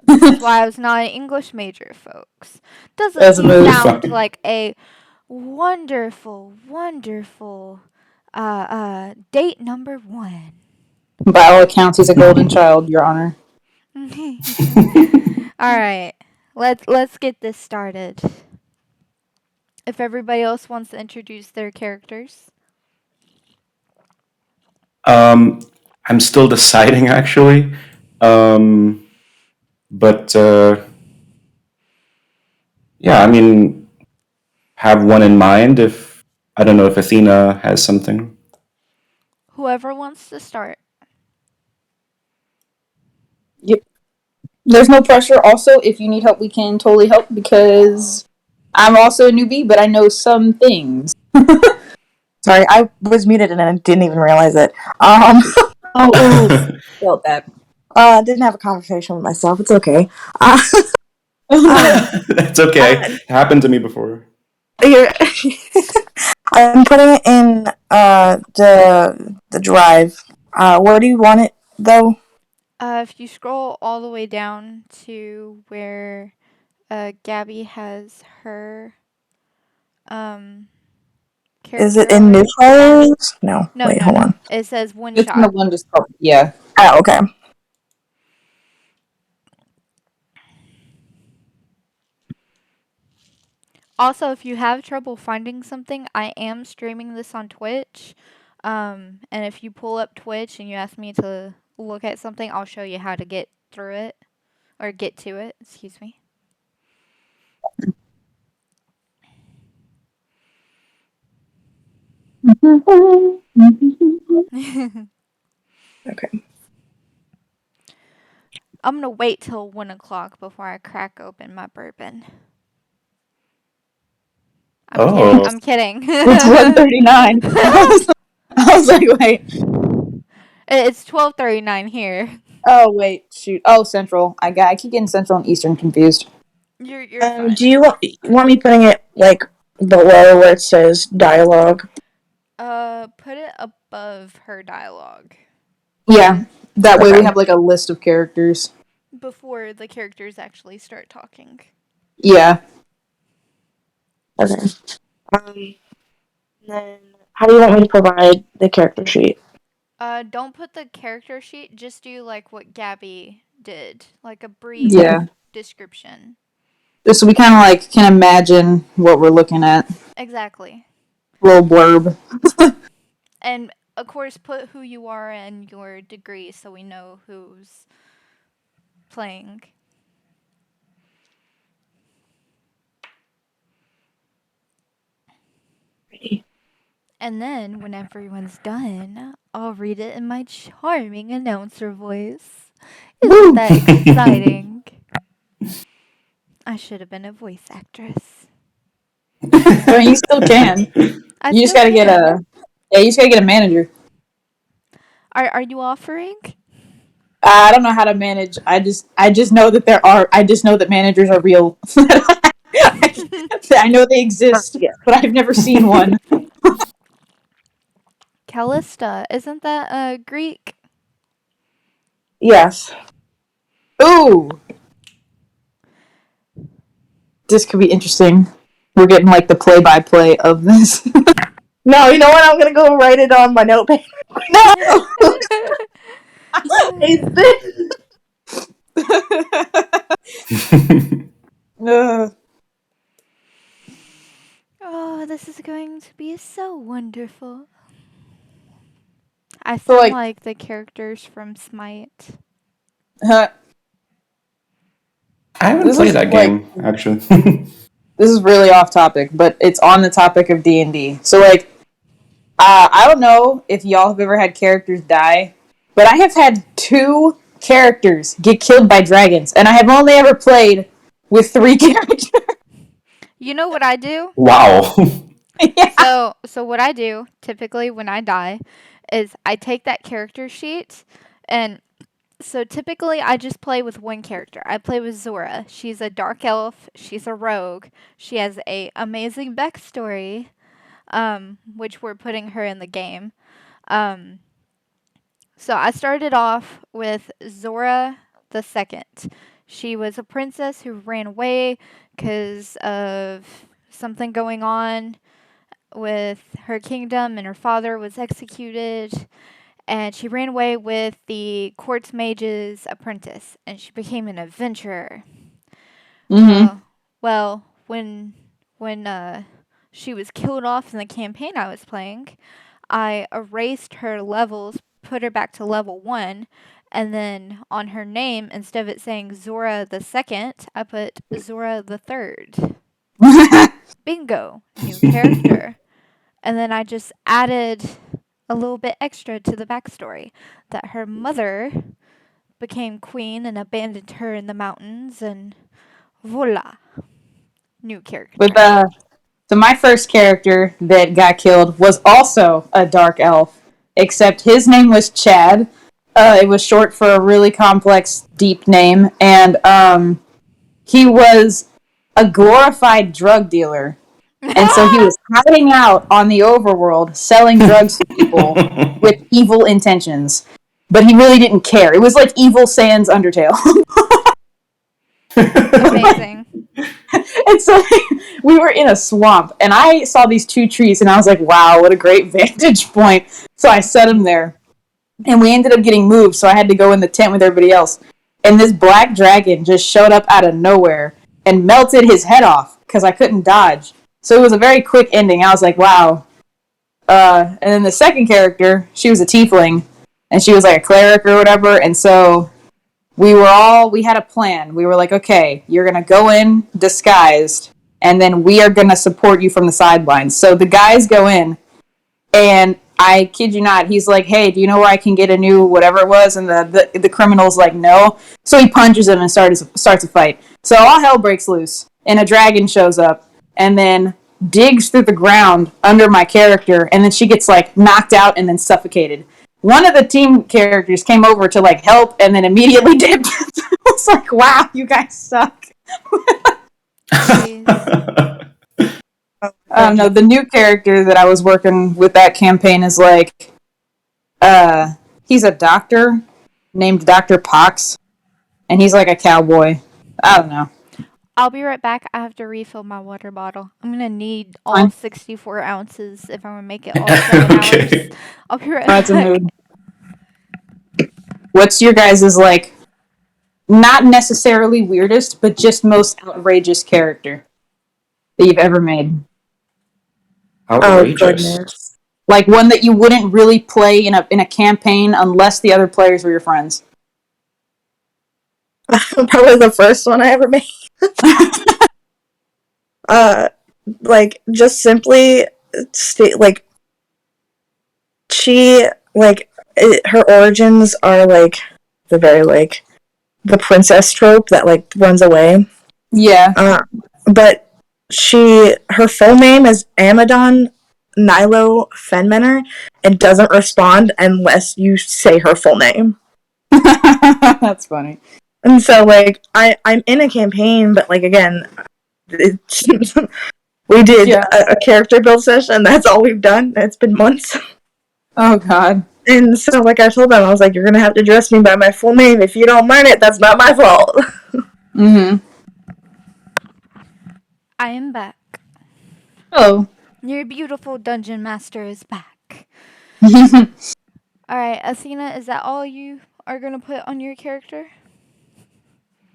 Speaker 3: This is why I was not an English major, folks. Doesn't
Speaker 1: As a
Speaker 3: he
Speaker 1: move.
Speaker 3: sound like a wonderful, wonderful date number 1?
Speaker 1: By all accounts, he's a golden child, Your Honor.
Speaker 3: All right, let's get this started. If everybody else wants to introduce their characters.
Speaker 2: I'm still deciding actually. But yeah, I mean, have one in mind if I don't know if Athena has something.
Speaker 3: Whoever wants to start.
Speaker 1: Yep. There's no pressure. Also, if you need help, we can totally help because I'm also a newbie, but I know some things.
Speaker 4: Sorry, I was muted and I didn't even realize it.
Speaker 1: Felt that.
Speaker 4: Didn't have a conversation with myself. It's okay.
Speaker 2: That's okay. It happened to me before.
Speaker 4: I'm putting it in the drive. Where do you want it though?
Speaker 3: If you scroll all the way down to where Gabby has her character
Speaker 4: Is it in new
Speaker 3: already.
Speaker 4: players? No.
Speaker 3: No,
Speaker 4: Wait,
Speaker 3: no,
Speaker 4: hold
Speaker 3: no.
Speaker 4: on.
Speaker 3: It says one
Speaker 1: Just in the
Speaker 3: shot.
Speaker 1: one just called. Yeah.
Speaker 4: Oh, okay.
Speaker 3: Also, if you have trouble finding something, I am streaming this on Twitch. And if you pull up Twitch and you ask me to look at something, I'll show you how to get through it or get to it. Excuse me.
Speaker 4: Okay.
Speaker 3: I'm gonna wait till 1 o'clock before I crack open my bourbon. I'm kidding.
Speaker 2: Oh.
Speaker 3: I'm kidding.
Speaker 1: It's 1:39. I was like, wait.
Speaker 3: It's 12:39 here.
Speaker 1: Oh wait, shoot. Oh, Central. I keep getting Central and Eastern confused.
Speaker 3: You're fine.
Speaker 4: Do you want me putting it like below where it says dialogue?
Speaker 3: Put it above her dialogue
Speaker 1: Yeah, that way we
Speaker 4: Okay.
Speaker 1: have like a list of characters.
Speaker 3: before the characters actually start talking.
Speaker 1: Yeah.
Speaker 4: Okay. Then how do you want me to provide the character sheet?
Speaker 3: Don't put the character sheet. Just do like what Gabby did, like a brief
Speaker 1: Yeah.
Speaker 3: description.
Speaker 1: Just so we kind of like can imagine what we're looking at.
Speaker 3: Exactly.
Speaker 1: Little blurb.
Speaker 3: And of course, put who you are and your degree so we know who's playing. And then, when everyone's done, I'll read it in my charming announcer voice. Isn't that exciting? I should have been a voice actress.
Speaker 1: I mean, you still can. You just gotta get a. Yeah, you just gotta get a manager.
Speaker 3: Are you offering?
Speaker 1: I don't know how to manage. I just know that there are. I just know that managers are real. I know they exist,
Speaker 4: Yeah.
Speaker 1: but I've never seen one.
Speaker 3: Callista, isn't that Greek?
Speaker 4: Yes.
Speaker 1: Ooh, this could be interesting. We're getting like the play-by-play of this.
Speaker 4: No, you know what? I'm gonna go write it on my notepad.
Speaker 1: No.
Speaker 4: It's this.
Speaker 3: Oh, this is going to be so wonderful. I
Speaker 1: So,
Speaker 3: sound
Speaker 1: like-
Speaker 3: like the characters from Smite.
Speaker 1: I
Speaker 2: haven't
Speaker 1: This
Speaker 2: played
Speaker 1: is
Speaker 2: that
Speaker 1: like-
Speaker 2: game, actually.
Speaker 1: This is really off topic, but it's on the topic of D&D. So, like, I don't know if y'all have ever had characters die, but I have had 2 characters get killed by dragons, and I have only ever played with 3 characters.
Speaker 3: You know what I do?
Speaker 2: Wow.
Speaker 1: Yeah.
Speaker 3: So what I do typically when I die is I take that character sheet, and so typically I just play with one character. I play with Zora. She's a dark elf. She's a rogue. She has a amazing backstory, which we're putting her in the game. So I started off with Zora the Second. She was a princess who ran away because of something going on with her kingdom, and her father was executed. And she ran away with the court mage's apprentice, and she became an adventurer.
Speaker 1: Mm-hmm.
Speaker 3: Well, when she was killed off in the campaign I was playing, I erased her levels, put her back to level 1, and then on her name, instead of it saying Zora the Second, I put Zora the Third. Bingo, new character. And then I just added a little bit extra to the backstory that her mother became queen and abandoned her in the mountains, and voila, new character.
Speaker 1: But so my first character that got killed was also a dark elf, except his name was Chad. It was short for a really complex, deep name, and he was a glorified drug dealer. And so he was hiding out on the overworld, selling drugs to people with evil intentions. But he really didn't care. It was like Evil Sans Undertale.
Speaker 3: Amazing.
Speaker 1: And so we were in a swamp, and I saw these 2 trees, and I was like, wow, what a great vantage point. So I set him there. And we ended up getting moved, so I had to go in the tent with everybody else. And this black dragon just showed up out of nowhere and melted his head off. because I couldn't dodge. So it was a very quick ending. I was like, wow. And then the second character, she was a tiefling, and she was like a cleric or whatever. And so we had a plan. We were like, okay, you're gonna go in disguised, and then we are gonna support you from the sidelines. So the guys go in, and I kid you not, he's like, hey, do you know where I can get a new whatever it was? And the criminal's like, no. So he punches him and starts a fight. So all hell breaks loose, and a dragon shows up, and then digs through the ground under my character, and then she gets like knocked out and then suffocated. One of the team characters came over to like help, and then immediately dipped. I was like, wow, you guys suck. No, the new character that I was working with that campaign is like, he's a doctor named Dr. Pox, and he's like a cowboy. I don't know.
Speaker 3: I'll be right back. I have to refill my water bottle. I'm gonna need all
Speaker 1: Fine.
Speaker 3: 64 ounces if I'm gonna make it all 7
Speaker 2: Okay.
Speaker 3: hours. I'll be right
Speaker 1: That's a
Speaker 3: back.
Speaker 1: mood. What's your guys' like, not necessarily weirdest, but just most outrageous character that you've ever made?
Speaker 2: Outrageous.
Speaker 4: Oh, goodness.
Speaker 1: Like one that you wouldn't really play in a campaign unless the other players were your friends.
Speaker 4: Probably the first one I ever made. Like, just simply, like, she, like, her origins are, like, the very, like, the princess trope that, like, runs away.
Speaker 1: Yeah.
Speaker 4: But her full name is Amadon Nilo Fenmenner and doesn't respond unless you say her full name.
Speaker 1: That's funny.
Speaker 4: And so, like, I'm in a campaign, but, like, again, we did a character build session. That's all we've done. It's been months.
Speaker 1: Oh, God.
Speaker 4: And so, like, I told them, I was like, you're going to have to address me by my full name. If you don't learn it, that's not my fault.
Speaker 1: Mm-hmm.
Speaker 3: I am back.
Speaker 1: Oh.
Speaker 3: Your beautiful dungeon master is back. Alright, Athena, is that all you are gonna put on your character?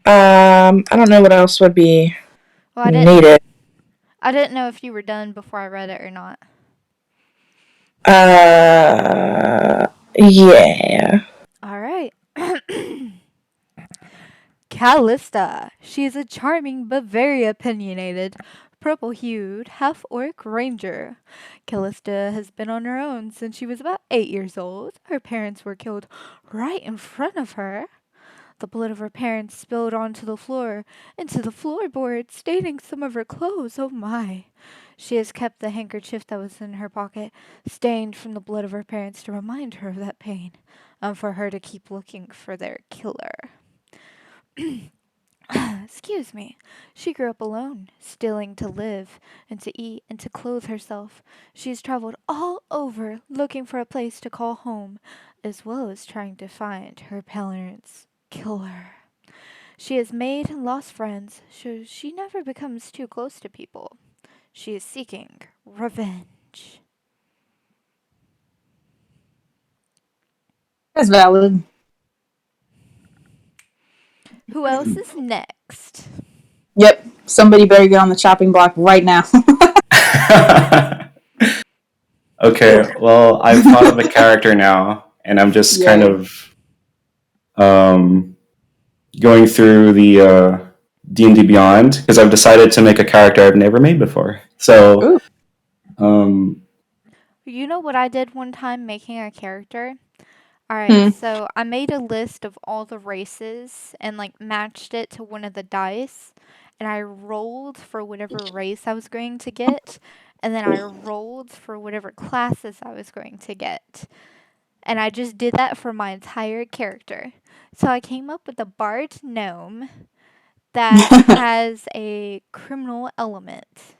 Speaker 4: I don't know what else would be needed.
Speaker 3: I didn't know if you were done before I read it or not.
Speaker 4: Yeah.
Speaker 3: Alright. Callista. She is a charming but very opinionated, purple-hued, half-orc ranger. Callista has been on her own since she was about 8 years old. Her parents were killed right in front of her. The blood of her parents spilled onto the floor, into the floorboard, staining some of her clothes. Oh my. She has kept the handkerchief that was in her pocket, stained from the blood of her parents to remind her of that pain, and for her to keep looking for their killer. Excuse me. She grew up alone, stealing to live and to eat and to clothe herself. She has traveled all over looking for a place to call home, as well as trying to find her parents' killer. She has made and lost friends, so she never becomes too close to people. She is seeking revenge.
Speaker 1: That's valid.
Speaker 3: Who else is next?
Speaker 1: Yep. Somebody better get on the chopping block right now.
Speaker 2: Okay, well, I've thought of a character now, and I'm just kind of going through the D&D Beyond, because I've decided to make a character I've never made before. So,
Speaker 3: You know what I did one time making a character? Alright, so I made a list of all the races and like matched it to one of the dice, and I rolled for whatever race I was going to get, and then I rolled for whatever classes I was going to get. And I just did that for my entire character. So I came up with a bard gnome that has a criminal element.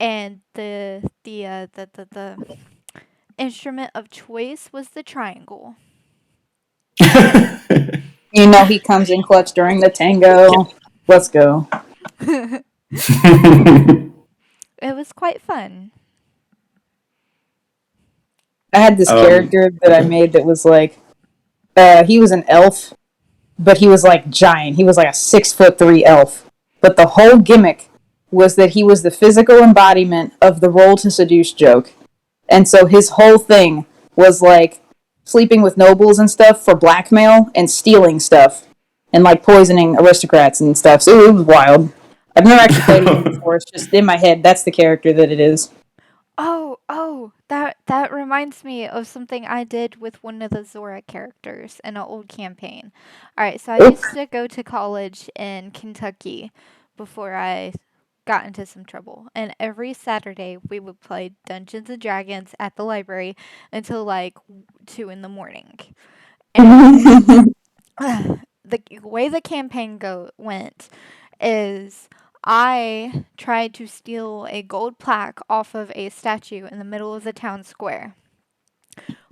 Speaker 3: And the instrument of choice was the triangle.
Speaker 1: You know he comes in clutch during the tango. Let's go.
Speaker 3: It was quite fun.
Speaker 1: I had this character that I made that was like, he was an elf, but he was like giant. He was like a 6'3" elf. but the whole gimmick was that he was the physical embodiment of the roll to seduce joke. And so his whole thing was like sleeping with nobles and stuff for blackmail and stealing stuff and like poisoning aristocrats and stuff. So it was wild. I've never actually played it before. It's just in my head. That's the character that it is.
Speaker 3: Oh, that reminds me of something I did with one of the Zora characters in an old campaign. All right, so I
Speaker 1: Oop.
Speaker 3: used to go to college in Kentucky before I got into some trouble. And every Saturday we would play Dungeons and Dragons at the library until like 2 in the morning. And the way the campaign went is I tried to steal a gold plaque off of a statue in the middle of the town square.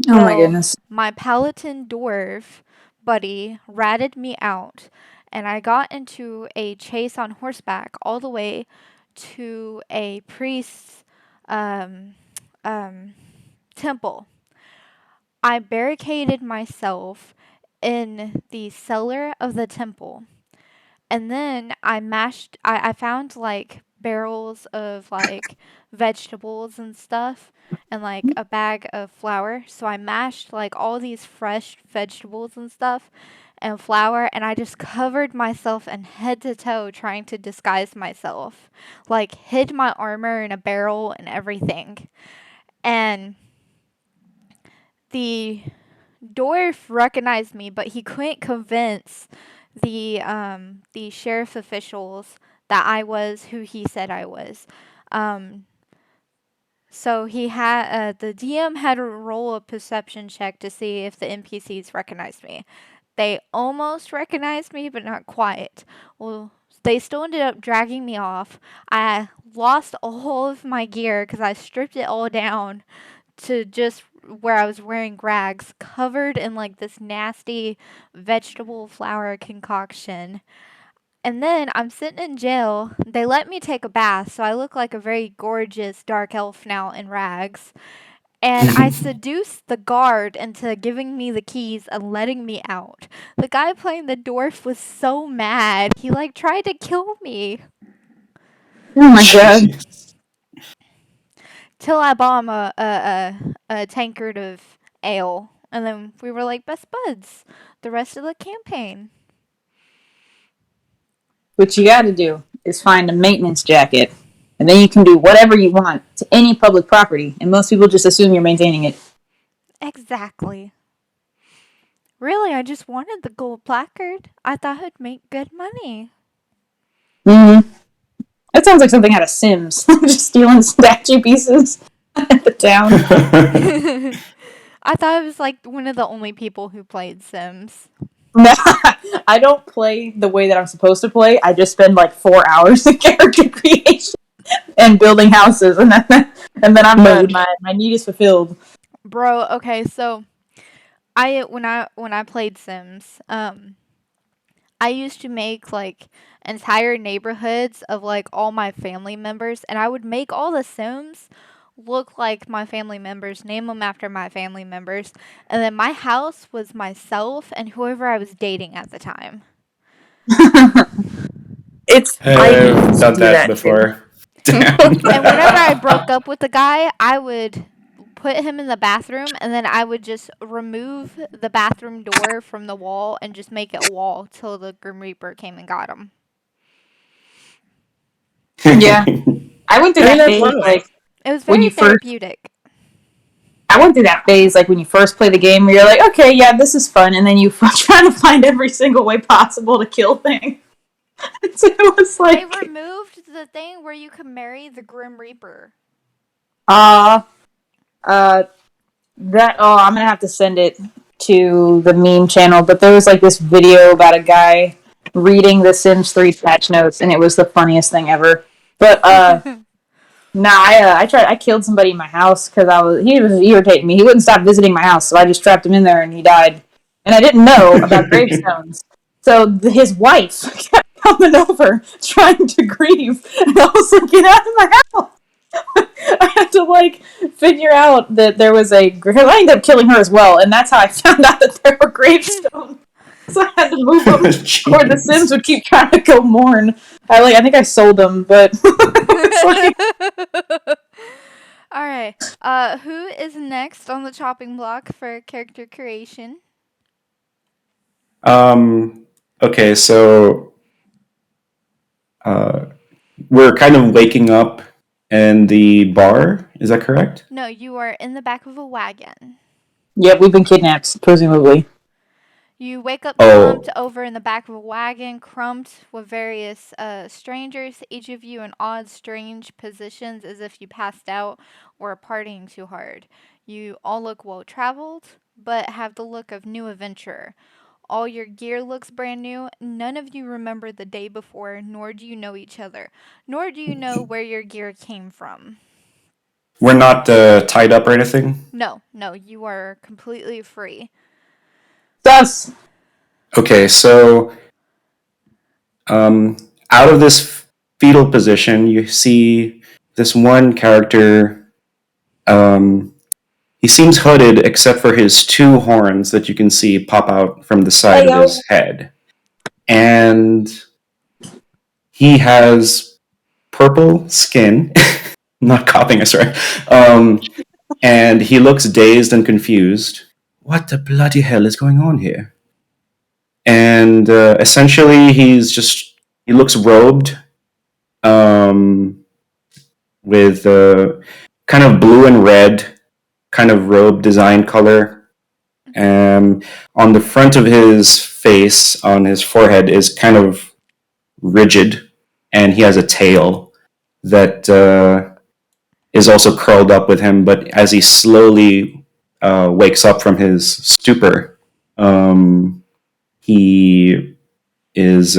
Speaker 1: Oh my
Speaker 3: Well,
Speaker 1: goodness.
Speaker 3: my Paladin dwarf buddy ratted me out, and I got into a chase on horseback all the way to a priest's um, temple. I barricaded myself in the cellar of the temple. And then I found like barrels of like vegetables and stuff and like a bag of flour. So I mashed like all these fresh vegetables and stuff and flour, and I just covered myself in head to toe trying to disguise myself. Like hid my armor in a barrel and everything. And the dwarf recognized me, but he couldn't convince the sheriff officials that I was who he said I was. Um, so he had the DM had to roll a perception check to see if the NPCs recognized me. They almost recognized me, but not quite. Well, they still ended up dragging me off. I lost all of my gear because I stripped it all down to just where I was wearing rags covered in like this nasty vegetable flour concoction. And then I'm sitting in jail. They let me take a bath, so I look like a very gorgeous dark elf now in rags. And I seduced the guard into giving me the keys and letting me out. The guy playing the dwarf was so mad. He like tried to kill me.
Speaker 1: Oh my god.
Speaker 2: Jeez.
Speaker 3: Till I bought him a tankard of ale. And then we were like best buds the rest of the campaign.
Speaker 1: What you gotta do is find a maintenance jacket. And then you can do whatever you want to any public property. And most people just assume you're maintaining it.
Speaker 3: Exactly. Really, I just wanted the gold placard. I thought it'd make good money.
Speaker 1: Mm-hmm. That sounds like something out of Sims. Just stealing statue pieces at the town.
Speaker 3: I thought it was like one of the only people who played Sims.
Speaker 1: No, I don't play the way that I'm supposed to play. I just spend like 4 hours in character creation and building houses, and then I'm done. My need is fulfilled.
Speaker 3: Bro, okay, so when I played Sims, I used to make like entire neighborhoods of like all my family members, and I would make all the Sims look like my family members, name them after my family members, and then my house was myself and whoever I was dating at the time.
Speaker 4: I
Speaker 2: I've
Speaker 4: used to
Speaker 2: done
Speaker 4: do
Speaker 2: that
Speaker 4: too.
Speaker 2: before.
Speaker 3: And whenever I broke up with the guy, I would put him in the bathroom, and then I would just remove the bathroom door from the wall and just make it a wall till the Grim Reaper came and got him.
Speaker 1: Yeah. I went through that
Speaker 4: that's
Speaker 1: phase
Speaker 4: fun.
Speaker 1: like
Speaker 3: It was
Speaker 1: when
Speaker 3: very
Speaker 1: you first.
Speaker 3: therapeutic.
Speaker 1: I went through that phase like when you first play the game, where you're like, okay, yeah, this is fun, and then you try to find every single way possible to kill things. So it was
Speaker 3: They
Speaker 1: like,
Speaker 3: removed the thing where you could marry the Grim Reaper.
Speaker 1: uh, that. Oh, I'm gonna have to send it to the meme channel. But there was like this video about a guy reading the Sims 3 patch notes, and it was the funniest thing ever. But nah, I killed somebody in my house because he was irritating me. He wouldn't stop visiting my house, so I just trapped him in there and he died. And I didn't know about gravestones, so his wife kept coming over trying to grieve, and I was like, "Get out of my house!" I had to like figure out that there was I ended up killing her as well, and that's how I found out that there were gravestones. So I had to move them, or the Sims would keep trying to go mourn. I think I sold them, but it's like
Speaker 3: All right. Who is next on the chopping block for character creation?
Speaker 2: Um, okay, so uh, we're kind of waking up in the bar. Is that correct?
Speaker 3: No, you are in the back of a wagon.
Speaker 1: yeah, we've been kidnapped, presumably.
Speaker 3: You wake up slumped
Speaker 2: Oh,
Speaker 3: over in the back of a wagon, crumped with various strangers, each of you in odd, strange positions as if you passed out or are partying too hard. You all look well traveled, but have the look of new adventurer. All your gear looks brand new. None of you remember the day before, nor do you know each other, nor do you know where your gear came from.
Speaker 2: we're not tied up or anything.
Speaker 3: No, no, you are completely free.
Speaker 1: Sus.
Speaker 2: Okay, so um, out of this fetal position, you see this one character. Um, he seems hooded except for his two horns that you can see pop out from the side of
Speaker 1: Heyo.
Speaker 2: his head. And he has purple skin. I'm not copying us, right? And he looks dazed and confused. What the bloody hell is going on here? And essentially, he looks robed um, with kind of blue and red kind of robe design color. On the front of his face, on his forehead, is kind of rigid, and he has a tail that is also curled up with him. But as he slowly wakes up from his stupor, he is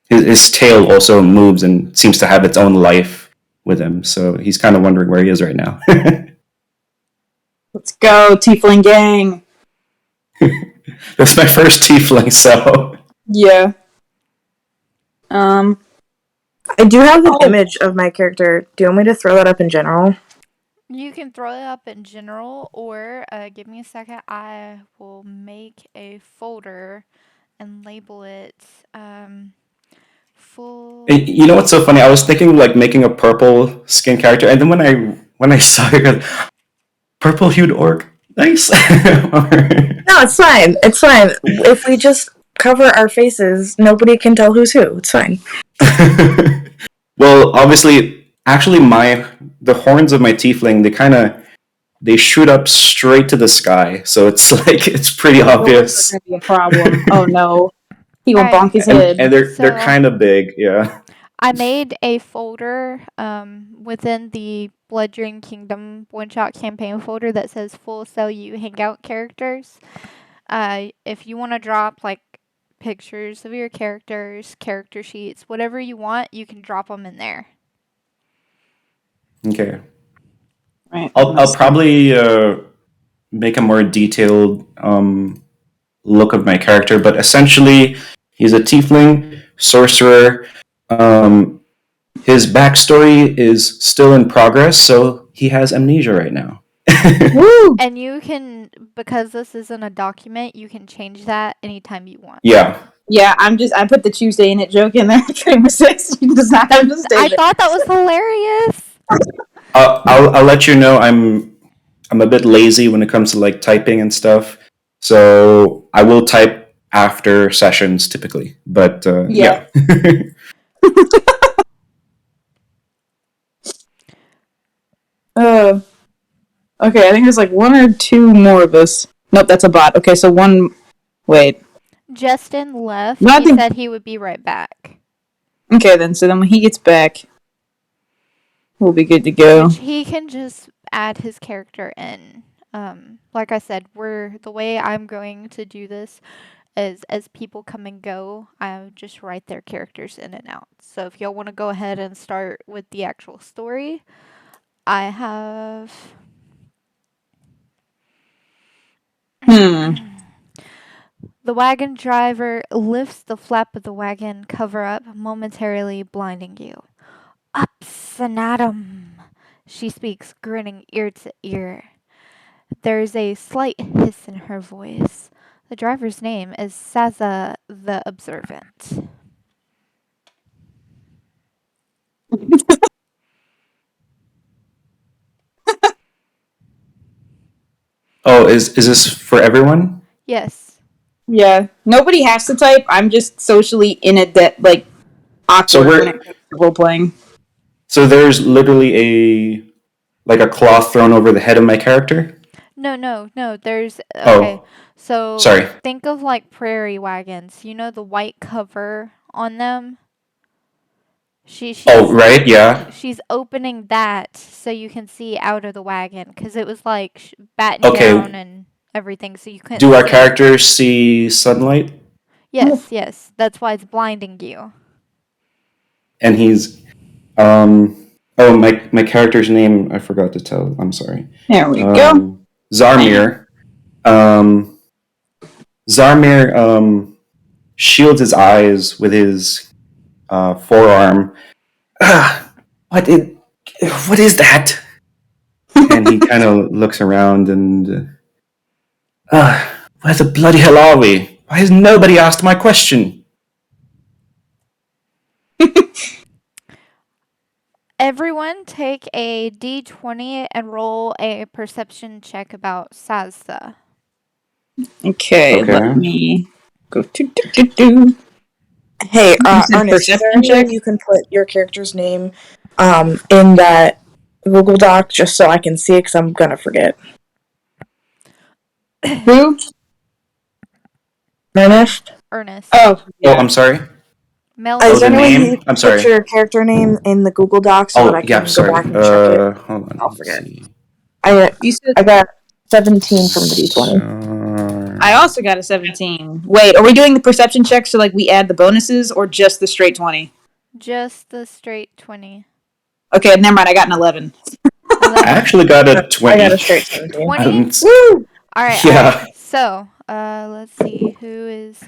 Speaker 2: his tail also moves and seems to have its own life with him. So he's kind of wondering where he is right now.
Speaker 1: Let's go, Tiefling gang.
Speaker 2: That's my first tiefling, so
Speaker 1: Yeah.
Speaker 4: I do have an
Speaker 1: Oh.
Speaker 4: image of my character. Do you want me to throw that up in general?
Speaker 3: You can throw it up in general, or give me a second. I will make a folder and label it full.
Speaker 2: you know what's so funny? I was thinking like making a purple skin character, and then when I saw it, purple hued orc, nice.
Speaker 4: No, it's fine. It's fine. If we just cover our faces, nobody can tell who's who. It's fine.
Speaker 2: Well, obviously, actually, the horns of my tiefling they shoot up straight to the sky, so it's like it's pretty obvious,
Speaker 1: Gonna be a problem. Oh no. He gonna
Speaker 3: Alright,
Speaker 1: bonk his
Speaker 2: and
Speaker 1: head.
Speaker 2: they're kind of big, yeah.
Speaker 3: I made a folder within the Blood Drain Kingdom one shot campaign folder that says full sell you hangout characters. If you want to drop like pictures of your characters, character sheets, whatever you want, you can drop them in there.
Speaker 2: Okay,
Speaker 1: Right.
Speaker 2: I'll probably make a more detailed look of my character, but essentially, he's a tiefling sorcerer. His backstory is still in progress, so he has amnesia right now.
Speaker 1: Woo!
Speaker 3: And you can, because this isn't a document, you can change that anytime you want.
Speaker 2: Yeah.
Speaker 1: Yeah, I put the Tuesday in it joke in there. Kramer says he does not have to stay
Speaker 3: I
Speaker 1: there.
Speaker 3: thought that was hilarious.
Speaker 2: I'll let you know. I'm a bit lazy when it comes to like typing and stuff, so I will type after sessions typically. But
Speaker 1: Yeah. Okay, I think there's like one or two more of us. Nope, that's a bot. Okay, so one. Wait.
Speaker 3: Justin left.
Speaker 1: No, I
Speaker 3: He
Speaker 1: think-
Speaker 3: said he would be right back.
Speaker 1: Okay, then. So then when he gets back, we'll be good to go.
Speaker 3: Which he can just add his character in. Like I said, the way I'm going to do this is as people come and go, I just write their characters in and out. So if y'all want to go ahead and start with the actual story, I have.
Speaker 1: Hmm.
Speaker 3: The wagon driver lifts the flap of the wagon cover up, momentarily blinding you. Upsanatum, she speaks, grinning ear to ear. There's a slight hiss in her voice. The driver's name is Saza the Observant.
Speaker 2: Oh, is this for everyone?
Speaker 3: Yes.
Speaker 1: Yeah, nobody has to type. I'm just socially in it that like
Speaker 2: So
Speaker 1: awkward when it
Speaker 2: we're
Speaker 1: comes to role playing.
Speaker 2: so there's literally a like a cloth thrown over the head of my character.
Speaker 3: No, no, no. There's okay.
Speaker 2: Oh,
Speaker 3: So
Speaker 2: sorry.
Speaker 3: think of like prairie wagons. You know the white cover on them? She
Speaker 2: Oh,
Speaker 3: she's
Speaker 2: right, yeah.
Speaker 3: she's opening that so you can see out of the wagon cuz it was like battened down
Speaker 2: Okay.
Speaker 3: and everything so you couldn't
Speaker 2: Do our
Speaker 3: see.
Speaker 2: characters see sunlight?
Speaker 3: Yes, yes. That's why it's blinding you.
Speaker 2: And he's oh, my character's name I forgot to tell. I'm sorry.
Speaker 1: There we go.
Speaker 2: Um Zarmir. Um Zarmir shields his eyes with his forearm. Ah, what is that? And he kind of looks around and where the bloody hell are we? Why has nobody asked my question?
Speaker 3: Everyone take a d20 and roll a perception check about Sazza.
Speaker 1: Okay, let
Speaker 2: Okay.
Speaker 1: me go to.
Speaker 4: Hey,
Speaker 1: You said
Speaker 4: Ernest, is there
Speaker 1: perception
Speaker 4: any way
Speaker 1: check?
Speaker 4: you can put your character's name in that Google Doc just so I can see it because I'm gonna forget?
Speaker 1: Who?
Speaker 4: Ernest?
Speaker 3: Ernest.
Speaker 1: Oh,
Speaker 2: Oh,
Speaker 1: yeah.
Speaker 2: I'm sorry.
Speaker 3: Male
Speaker 2: Oh,
Speaker 4: Is there
Speaker 2: the
Speaker 4: any way
Speaker 3: female?
Speaker 4: you
Speaker 2: name? I'm
Speaker 4: can put
Speaker 2: sorry.
Speaker 4: your character name in the Google Doc so that
Speaker 2: Oh,
Speaker 4: I
Speaker 2: yeah,
Speaker 4: can go
Speaker 2: sorry.
Speaker 4: back and check it?
Speaker 2: Hold on.
Speaker 4: I'll
Speaker 2: Let's
Speaker 4: forget.
Speaker 2: see.
Speaker 4: I
Speaker 1: You said.
Speaker 4: I got 17 from the D20.
Speaker 1: I also got a 17. Wait, are we doing the perception check so like we add the bonuses or just the straight 20?
Speaker 3: Just the straight 20.
Speaker 1: Okay, never mind. I got an 11.
Speaker 2: I
Speaker 3: 11?
Speaker 2: actually got a
Speaker 4: I got
Speaker 2: 20.
Speaker 4: a straight 17.
Speaker 3: 20?
Speaker 1: Woo!
Speaker 3: Alright, alright.
Speaker 2: Yeah.
Speaker 3: So, let's see who is.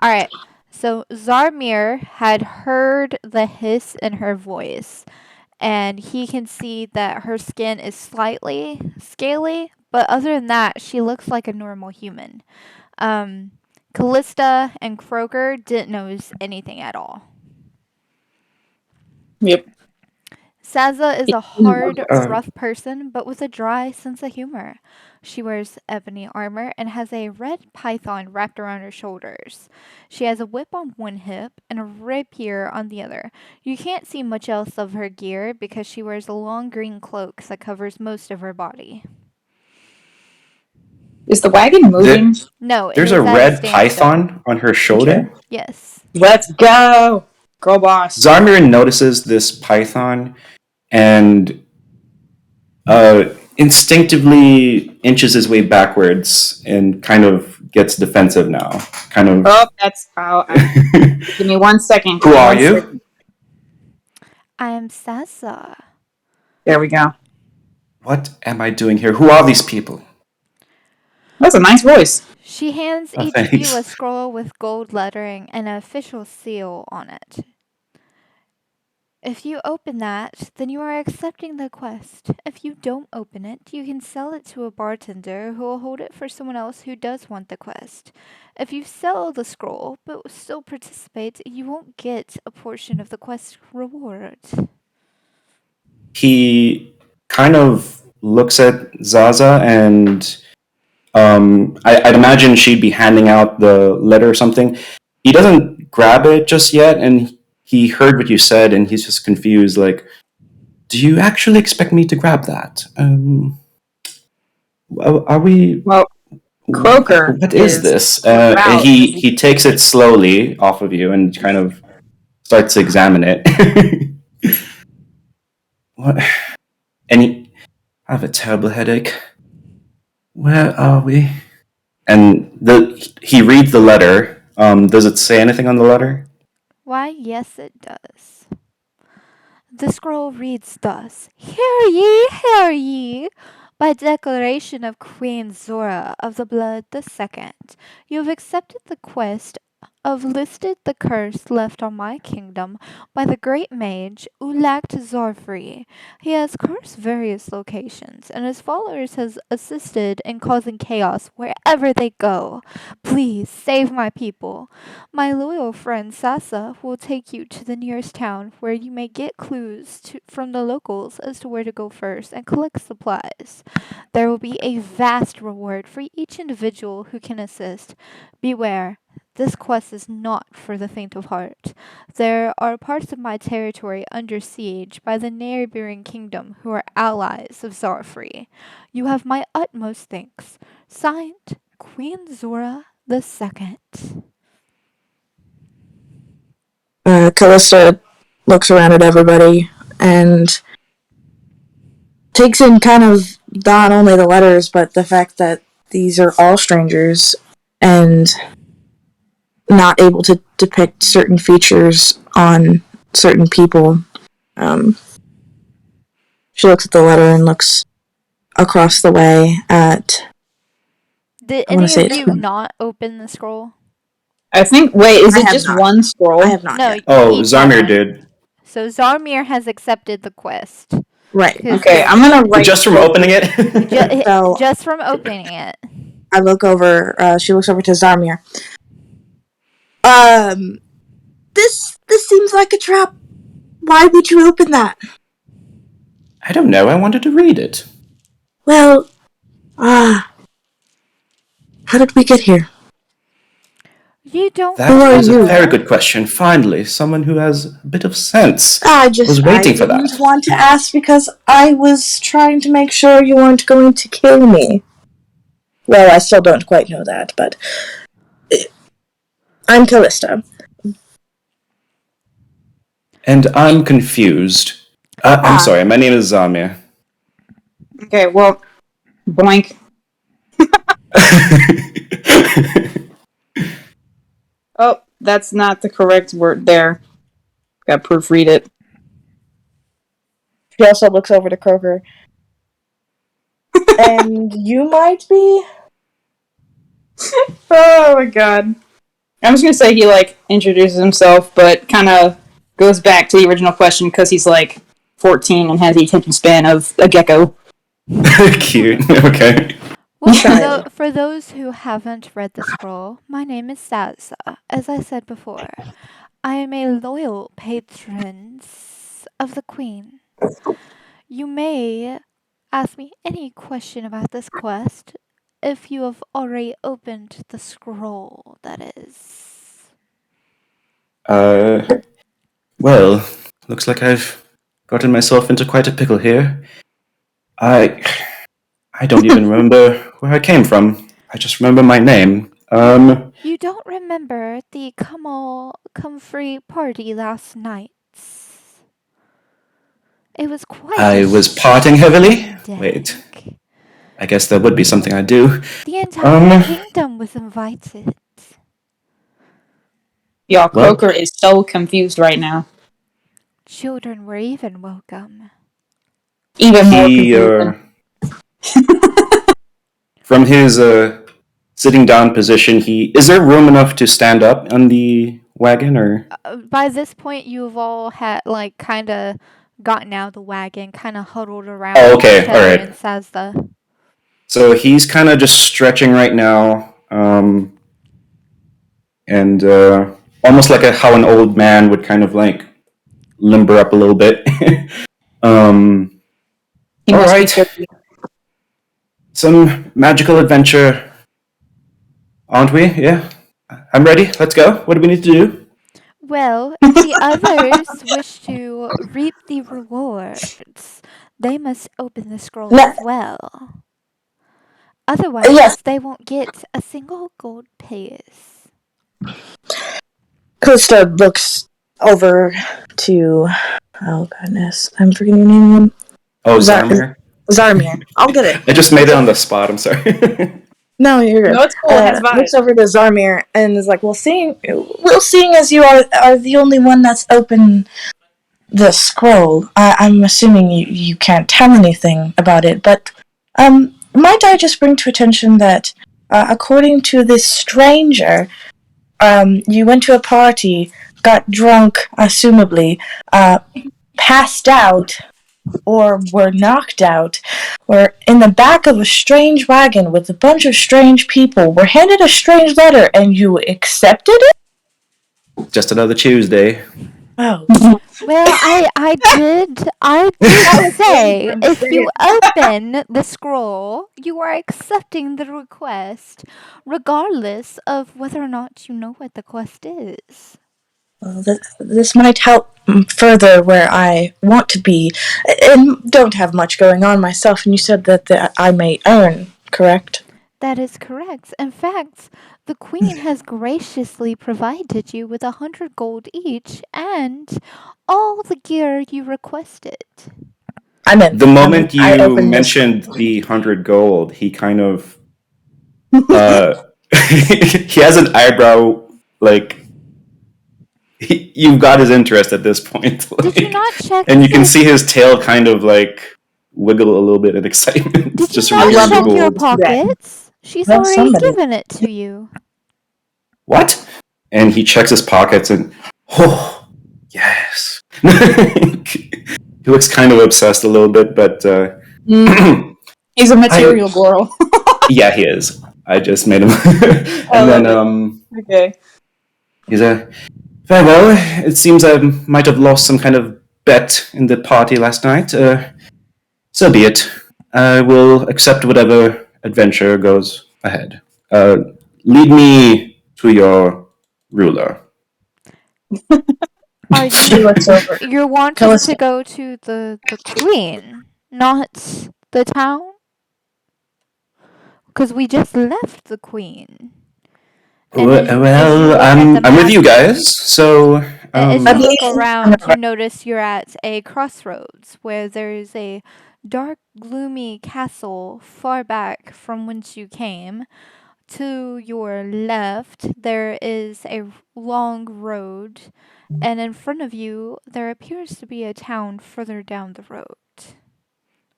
Speaker 3: Alright, so Zarmir had heard the hiss in her voice, and he can see that her skin is slightly scaly, but other than that, she looks like a normal human. Um, Callista and Croaker didn't notice anything at all.
Speaker 1: Yep.
Speaker 3: Saza is a hard,
Speaker 2: Uh,
Speaker 3: rough person, but with a dry sense of humor. She wears ebony armor and has a red python wrapped around her shoulders. She has a whip on one hip and a rapier on the other. You can't see much else of her gear because she wears a long green cloak that covers most of her body.
Speaker 1: Is the wagon moving?
Speaker 3: No, it
Speaker 2: there's a
Speaker 3: is at a
Speaker 2: red
Speaker 3: standstill.
Speaker 2: python on her
Speaker 1: Okay.
Speaker 2: shoulder.
Speaker 3: Yes.
Speaker 1: Let's go! Girl boss.
Speaker 2: Zarmir notices this python and instinctively inches his way backwards and kind of gets defensive now. Kind of.
Speaker 1: Oh, that's. Oh, give me 1 second.
Speaker 2: Who are
Speaker 1: 1
Speaker 2: you?
Speaker 1: second.
Speaker 3: I am Sasa.
Speaker 1: There we go.
Speaker 2: What am I doing here? Who are these people?
Speaker 1: That's a nice voice.
Speaker 3: She hands
Speaker 2: Oh,
Speaker 3: each of you a
Speaker 2: thanks.
Speaker 3: scroll with gold lettering and an official seal on it. If you open that, then you are accepting the quest. If you don't open it, you can sell it to a bartender who will hold it for someone else who does want the quest. If you sell the scroll but still participate, you won't get a portion of the quest reward.
Speaker 2: He kind of looks at Zaza and I'd imagine she'd be handing out the letter or something. He doesn't grab it just yet, and he heard what you said, and he's just confused. Like, do you actually expect me to grab that? Are we?
Speaker 1: Well, Croaker
Speaker 2: What is
Speaker 1: is
Speaker 2: this? And
Speaker 1: about.
Speaker 2: he takes it slowly off of you and kind of starts to examine it. What? And I have a terrible headache. Where are we? And he reads the letter. Does it say anything on the letter?
Speaker 3: Why, yes, it does. The scroll reads thus: Hear ye! By declaration of Queen Zora of the Blood the Second, you have accepted the quest I've listed the curse left on my kingdom by the great mage Ulakt Zorfri. He has cursed various locations, and his followers has assisted in causing chaos wherever they go. Please save my people. My loyal friend Sasa will take you to the nearest town where you may get clues from the locals as to where to go first and collect supplies. There will be a vast reward for each individual who can assist. Beware, this quest is not for the faint of heart. There are parts of my territory under siege by the neighboring kingdom who are allies of Zarfree. You have my utmost thanks. Signed, Queen Zora II.
Speaker 4: Callista looks around at everybody and takes in kind of not only the letters, but the fact that these are all strangers and not able to depict certain features on certain people. She looks at the letter and looks across the way at.
Speaker 3: Did
Speaker 4: I wanna
Speaker 3: any
Speaker 4: say
Speaker 3: of
Speaker 4: it's
Speaker 3: you
Speaker 4: one.
Speaker 3: not open the scroll?
Speaker 1: I think. Wait, is
Speaker 4: I
Speaker 1: it
Speaker 4: have
Speaker 1: just
Speaker 4: not.
Speaker 1: one scroll?
Speaker 4: I have not
Speaker 3: No,
Speaker 4: yet.
Speaker 3: you
Speaker 2: Oh,
Speaker 3: each
Speaker 2: Zarmir
Speaker 3: haven't.
Speaker 2: did.
Speaker 3: So Zarmir has accepted the quest.
Speaker 4: Right.
Speaker 3: 'Cause
Speaker 1: Okay, I'm gonna write.
Speaker 2: Just from opening it?
Speaker 4: So
Speaker 3: just from opening it.
Speaker 4: I look over. She looks over to Zarmir. This seems like a trap. Why would you open that?
Speaker 2: I don't know. I wanted to read it.
Speaker 4: Well, how did we get here?
Speaker 3: You don't
Speaker 2: That
Speaker 4: Who are
Speaker 2: is a
Speaker 4: you?
Speaker 2: very good question. Finally, someone who has a bit of sense.
Speaker 4: I
Speaker 2: was waiting for
Speaker 4: didn't
Speaker 2: that.
Speaker 4: want to ask because I was trying to make sure you weren't going to kill me. Well, I still don't quite know that, but I'm Callista.
Speaker 2: And I'm confused. I'm sorry, my name is Zamir.
Speaker 1: Okay, well, blank. Oh, that's not the correct word there. Got to proofread it.
Speaker 4: She also looks over to Croker. And you might be?
Speaker 1: Oh my god. I'm just gonna say he, introduces himself, but kind of goes back to the original question because he's, 14 and has the attention span of a gecko.
Speaker 2: Cute. Okay.
Speaker 3: Well, for those who haven't read the scroll, my name is Sasa. As I said before, I am a loyal patron of the Queen. You may ask me any question about this quest if you have already opened the scroll, that is.
Speaker 2: Well, looks like I've gotten myself into quite a pickle here. I don't even remember where I came from. I just remember my name.
Speaker 3: You don't remember the come free party last night? It was quite
Speaker 2: I was parting heavily? Wait. I guess that would be something I do.
Speaker 3: The entire kingdom was invited.
Speaker 1: Y'all, Croker is so confused right now.
Speaker 3: Children were even welcome.
Speaker 1: Even more confused.
Speaker 2: From his sitting down position, is there room enough to stand up on the wagon, or?
Speaker 3: By this point, you've all had kind of gotten out of the wagon, kind of huddled around each other and Sazda.
Speaker 2: So he's kind of just stretching right now, and almost like how an old man would kind of limber up a little bit. All right. Some magical adventure, aren't we? Yeah. I'm ready. Let's go. What do we need to do?
Speaker 3: Well, if the others wish to reap the rewards, they must open the scroll as well. Otherwise, they won't get a single gold piece.
Speaker 4: Costa looks over to. Oh, goodness. I'm forgetting your name.
Speaker 2: Oh, Zarmir?
Speaker 4: Zarmir. I'll get it.
Speaker 2: I just made it on the spot. I'm sorry.
Speaker 4: No, you're good.
Speaker 1: No, it's cool. It has vibes.
Speaker 4: Looks over to Zarmir and is like, well, seeing as you are the only one that's open the scroll, I'm assuming you can't tell anything about it, but might I just bring to attention that according to this stranger, you went to a party, got drunk, assumably, passed out, or were knocked out, were in the back of a strange wagon with a bunch of strange people, were handed a strange letter, and you accepted it?
Speaker 2: Just another Tuesday.
Speaker 4: Oh.
Speaker 3: Well, I did say if you open the scroll, you are accepting the request, regardless of whether or not you know what the quest is.
Speaker 4: Well, this might help further where I want to be, and don't have much going on myself, and you said that I may earn, correct?
Speaker 3: That is correct. In fact, the queen has graciously provided you with 100 gold each and all the gear you requested.
Speaker 4: I'm in.
Speaker 2: The moment
Speaker 4: I
Speaker 2: you
Speaker 4: opened
Speaker 2: mentioned the 100 gold, he kind of he has an eyebrow like you've got his interest at this point.
Speaker 3: Did you not check?
Speaker 2: And you can see his tail kind of like wiggle a little bit in excitement.
Speaker 3: Did
Speaker 2: Just
Speaker 3: you not
Speaker 2: really
Speaker 3: check your
Speaker 2: gold.
Speaker 3: pockets? She's
Speaker 4: Well,
Speaker 3: already
Speaker 4: somebody-
Speaker 3: given it to you.
Speaker 2: What? And he checks his pockets and oh yes. He looks kind of obsessed a little bit, but
Speaker 1: He's a material girl.
Speaker 2: yeah, he is. I just made him. And then
Speaker 1: Okay.
Speaker 2: he's a very well. It seems I might have lost some kind of bet in the party last night. So be it. I will accept whatever adventure goes ahead. Lead me to your ruler.
Speaker 3: Are
Speaker 4: She
Speaker 3: you
Speaker 4: looks over.
Speaker 3: you're wanting
Speaker 4: Callista.
Speaker 3: to go to the queen, not the town? Because we just left the queen. And as you
Speaker 2: Well,
Speaker 3: look at
Speaker 2: I'm
Speaker 3: the
Speaker 2: with
Speaker 3: map-
Speaker 2: you guys. So
Speaker 3: As
Speaker 4: I
Speaker 3: you look
Speaker 4: believe-
Speaker 3: around, you notice you're at a crossroads where there's a dark, gloomy castle far back from whence you came. To your left, there is a long road, and in front of you, there appears to be a town further down the road.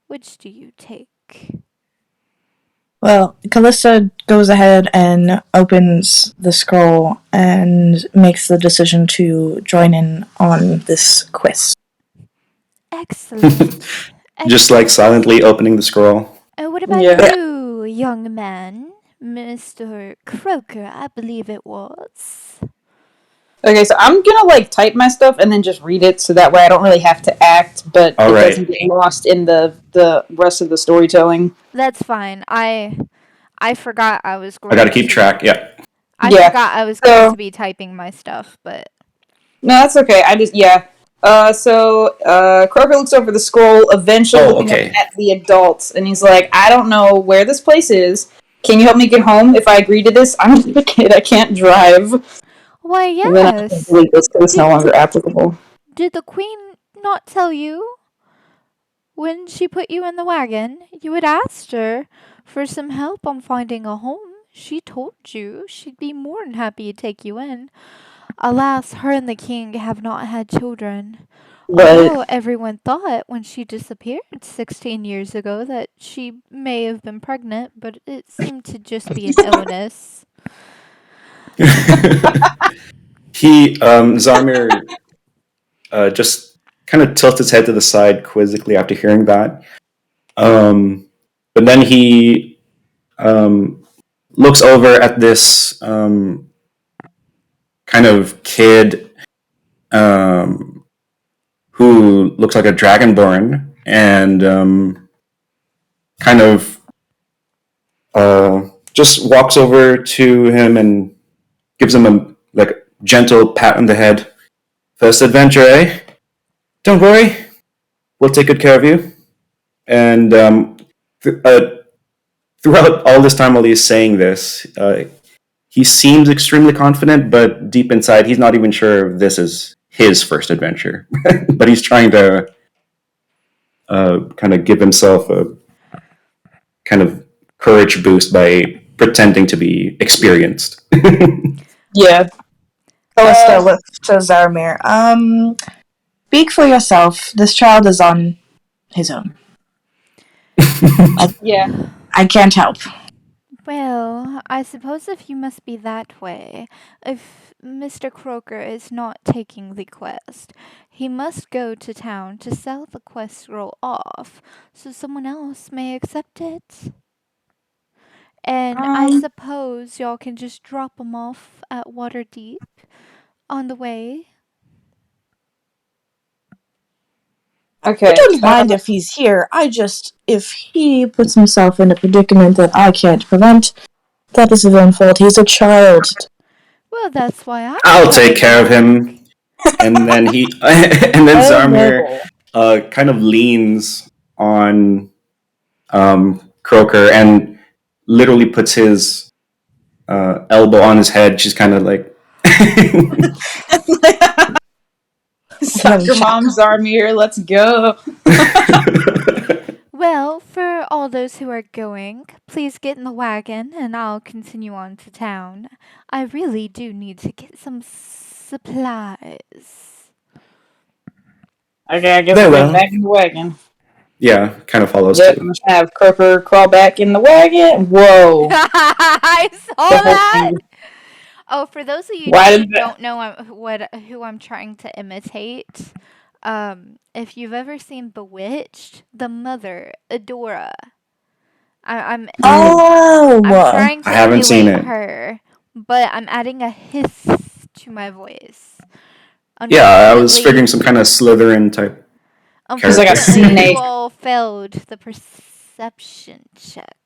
Speaker 3: Which do you take?
Speaker 4: Well, Callista goes ahead and opens the scroll and makes the decision to join in on this quest.
Speaker 3: Excellent.
Speaker 2: just like
Speaker 3: Excellent.
Speaker 2: silently opening the scroll.
Speaker 3: What about
Speaker 1: Yeah.
Speaker 3: you, young man? Mr. Croker, I believe it was.
Speaker 1: Okay, so I'm gonna like type my stuff and then just read it, so that way I don't really have to act, but
Speaker 2: All
Speaker 1: it
Speaker 2: right.
Speaker 1: doesn't get lost in the rest of the storytelling.
Speaker 3: That's fine. I forgot I was going
Speaker 2: I got to keep track. Yeah.
Speaker 3: I
Speaker 1: Yeah,
Speaker 3: forgot I was
Speaker 1: so-
Speaker 3: going to be typing my stuff, but
Speaker 1: No, that's okay. I just Croker looks over the scroll, eventually
Speaker 2: Oh,
Speaker 1: looking
Speaker 2: okay.
Speaker 1: up at the adults, and he's like, I don't know where this place is. Can you help me get home if I agree to this? I'm just a kid, I can't drive.
Speaker 3: why
Speaker 1: And then I can
Speaker 3: yes.
Speaker 1: delete this because it's no longer applicable.
Speaker 3: Did the queen not tell you when she put you in the wagon? You had asked her for some help on finding a home. She told you she'd be more than happy to take you in. Alas, her and the king have not had children. Although everyone thought when she disappeared 16 years ago that she may have been pregnant, but it seemed to just be an illness.
Speaker 2: Zarmir just kind of tilts his head to the side quizzically after hearing that. But then he looks over at this kind of kid who looks like a dragonborn and kind of just walks over to him and gives him a like gentle pat on the head. First adventure, eh? Don't worry, we'll take good care of you. And throughout all this time while he's saying this, he seems extremely confident, but deep inside, he's not even sure if this is his first adventure. But he's trying to kind of give himself a kind of courage boost by pretending to be experienced.
Speaker 1: Yeah.
Speaker 4: Callista looks to Zarmir. Speak for yourself. This child is on his own.
Speaker 1: Yeah.
Speaker 4: I can't help.
Speaker 3: Well, I suppose if you must be that way, if Mr. Croaker is not taking the quest, he must go to town to sell the quest scroll off so someone else may accept it. And I
Speaker 1: Um.
Speaker 3: suppose y'all can just drop him off at Waterdeep on the way.
Speaker 4: I
Speaker 1: Okay.
Speaker 4: don't mind if he's here. If he puts himself in a predicament that I can't prevent, that is his own fault. He's a child.
Speaker 3: Well, that's why I
Speaker 2: I'll
Speaker 3: brought
Speaker 2: take
Speaker 3: him
Speaker 2: care of
Speaker 3: back.
Speaker 2: him. And then and then
Speaker 1: Oh,
Speaker 2: Zarmir
Speaker 1: noble.
Speaker 2: kind of leans on Croker and literally puts his elbow on his head. She's kind of like,
Speaker 4: Then
Speaker 1: Soccer mom's army here. Let's go.
Speaker 3: Well, for all those who are going, please get in the wagon and I'll continue on to town. I really do need to get some supplies.
Speaker 1: Okay, I guess
Speaker 2: very
Speaker 1: we'll get
Speaker 2: well.
Speaker 1: back in the wagon.
Speaker 2: Yeah, kind of follows
Speaker 1: Yep, I'm
Speaker 2: too.
Speaker 1: just gonna have Croker crawl back in the wagon. Whoa.
Speaker 3: I saw
Speaker 1: The whole
Speaker 3: that.
Speaker 1: thing.
Speaker 3: Oh, for those of you
Speaker 1: Why
Speaker 3: who
Speaker 1: did that?
Speaker 3: don't know who I'm trying to imitate, if you've ever seen Bewitched, the mother, Adora, I, I'm
Speaker 2: Mm,
Speaker 3: I'm
Speaker 4: oh,
Speaker 3: trying
Speaker 2: I
Speaker 3: to
Speaker 2: haven't seen
Speaker 3: emulate
Speaker 2: it.
Speaker 3: her, but I'm adding a hiss to my voice.
Speaker 2: Yeah, I was figuring
Speaker 3: Unfortunately,
Speaker 2: some kind of Slytherin type
Speaker 1: He's like a
Speaker 2: character.
Speaker 3: you
Speaker 1: snake.
Speaker 3: all failed the perception check.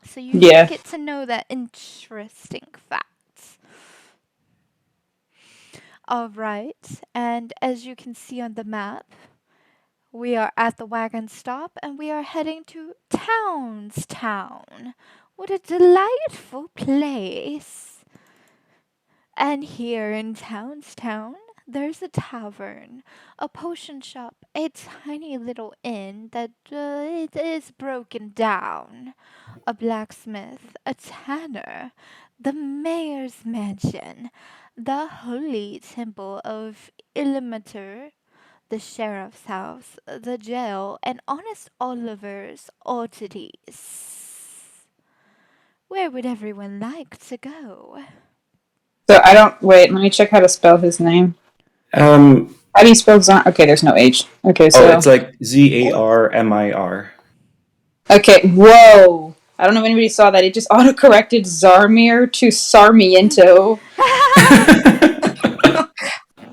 Speaker 3: So you don't
Speaker 1: Yeah.
Speaker 3: get to know that interesting fact. Alright, and as you can see on the map, we are at the wagon stop and we are heading to Townstown. What a delightful place! And here in Townstown, there's a tavern, a potion shop, a tiny little inn that it is broken down, a blacksmith, a tanner, the mayor's mansion, the holy temple of Illimater, the sheriff's house, the jail, and honest Oliver's oddities. Where would everyone like to go?
Speaker 1: So I don't wait. Let me check how to spell his name.
Speaker 2: um,
Speaker 1: How do you spell Zon? Okay, there's no H. Okay,
Speaker 2: oh, it's
Speaker 1: so
Speaker 2: like Zarmir.
Speaker 1: okay. Whoa. I don't know if anybody saw that. It just autocorrected Zarmir to Sarmiento.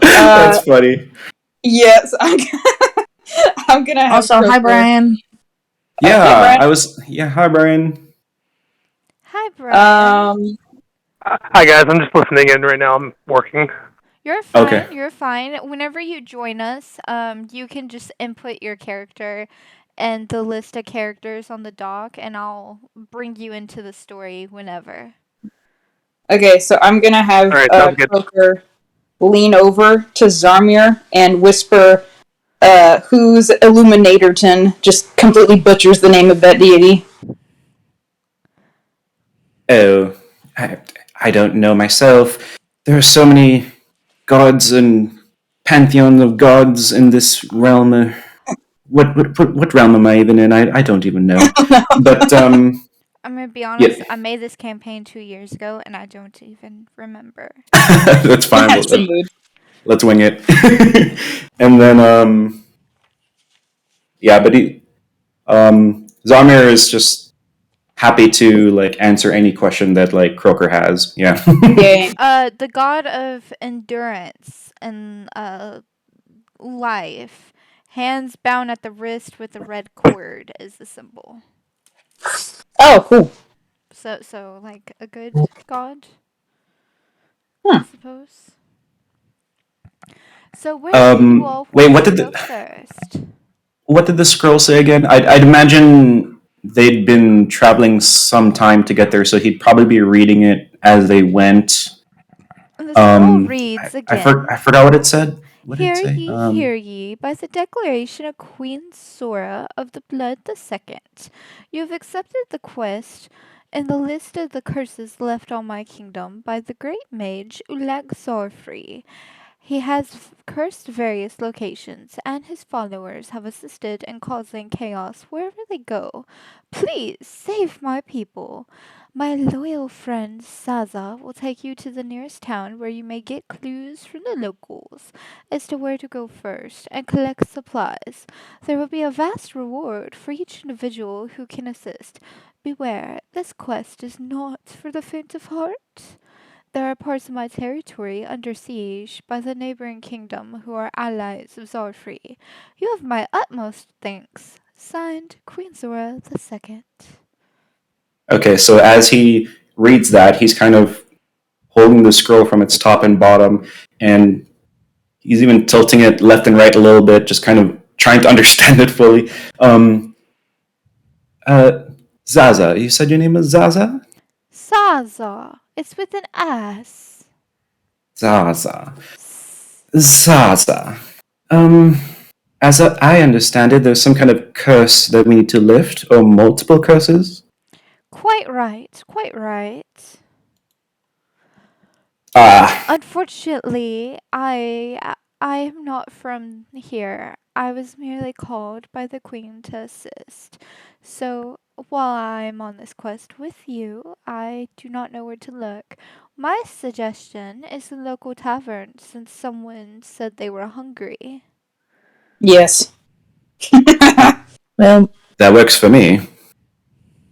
Speaker 2: That's
Speaker 1: Uh,
Speaker 2: funny.
Speaker 1: yes. I'm gonna have
Speaker 4: also, hi,
Speaker 1: Croker.
Speaker 4: Brian.
Speaker 1: Oh, hey,
Speaker 2: Yeah,
Speaker 1: Brian.
Speaker 2: I was. Yeah, hi, Brian.
Speaker 3: Hi, Brian.
Speaker 1: Um.
Speaker 6: Hi guys, I'm just listening in right now. I'm working.
Speaker 3: You're
Speaker 2: Okay.
Speaker 3: fine. You're fine. Whenever you join us, you can just input your character and the list of characters on the dock, and I'll bring you into the story whenever.
Speaker 1: Okay, so I'm gonna
Speaker 6: All
Speaker 1: have
Speaker 6: right, sounds good.
Speaker 1: Croker lean over to Zarmir and whisper, "Who's Illuminatorton?" Just completely butchers the name of that deity.
Speaker 2: Oh, I, I don't know myself. There are so many gods and pantheon of gods in this realm. What realm am I even in? I don't even know. But
Speaker 3: I'm gonna be honest.
Speaker 2: yeah,
Speaker 3: I made this campaign 2 years ago, and I don't even remember.
Speaker 2: that's fine.
Speaker 1: That's the mood.
Speaker 2: Let's wing it. And then yeah, but Zamir is just happy to like answer any question that like Croker has. Yeah.
Speaker 1: Yeah.
Speaker 3: The god of endurance and life, hands bound at the wrist with a red cord is the symbol.
Speaker 1: Oh, cool.
Speaker 3: So like a good god, I
Speaker 1: Huh.
Speaker 3: suppose. So where do you all
Speaker 2: Wait,
Speaker 3: want to go first?
Speaker 2: what did the scroll say again? I'd imagine they'd been traveling some time to get there, so he'd probably be reading it as they went.
Speaker 3: The scroll reads again.
Speaker 2: I forgot what it said. What did it say?
Speaker 3: Hear ye, by the declaration of Queen Sora of the Blood the Second, you have accepted the quest in the list of the curses left on my kingdom by the great mage Ulag Zorfree. He has cursed various locations, and his followers have assisted in causing chaos wherever they go. Please save my people. My loyal friend Saza will take you to the nearest town where you may get clues from the locals as to where to go first and collect supplies. There will be a vast reward for each individual who can assist. Beware, this quest is not for the faint of heart. There are parts of my territory under siege by the neighboring kingdom who are allies of Zarfree. You have my utmost thanks. Signed, Queen Zora II.
Speaker 2: Okay, so as he reads that, he's kind of holding the scroll from its top and bottom, and he's even tilting it left and right a little bit, just kind of trying to understand it fully. Um, uh, Zaza, you said your name is Zaza?
Speaker 3: Saza. It's with an S.
Speaker 2: Zaza.
Speaker 3: S-
Speaker 2: Zaza. As I understand it, there's some kind of curse that we need to lift, or multiple curses.
Speaker 3: Quite right, quite right.
Speaker 2: Ah,
Speaker 3: Unfortunately, I am not from here. I was merely called by the Queen to assist. So, while I'm on this quest with you, I do not know where to look. My suggestion is the local tavern, since someone said they were hungry.
Speaker 1: Yes.
Speaker 4: Well,
Speaker 2: that works for me.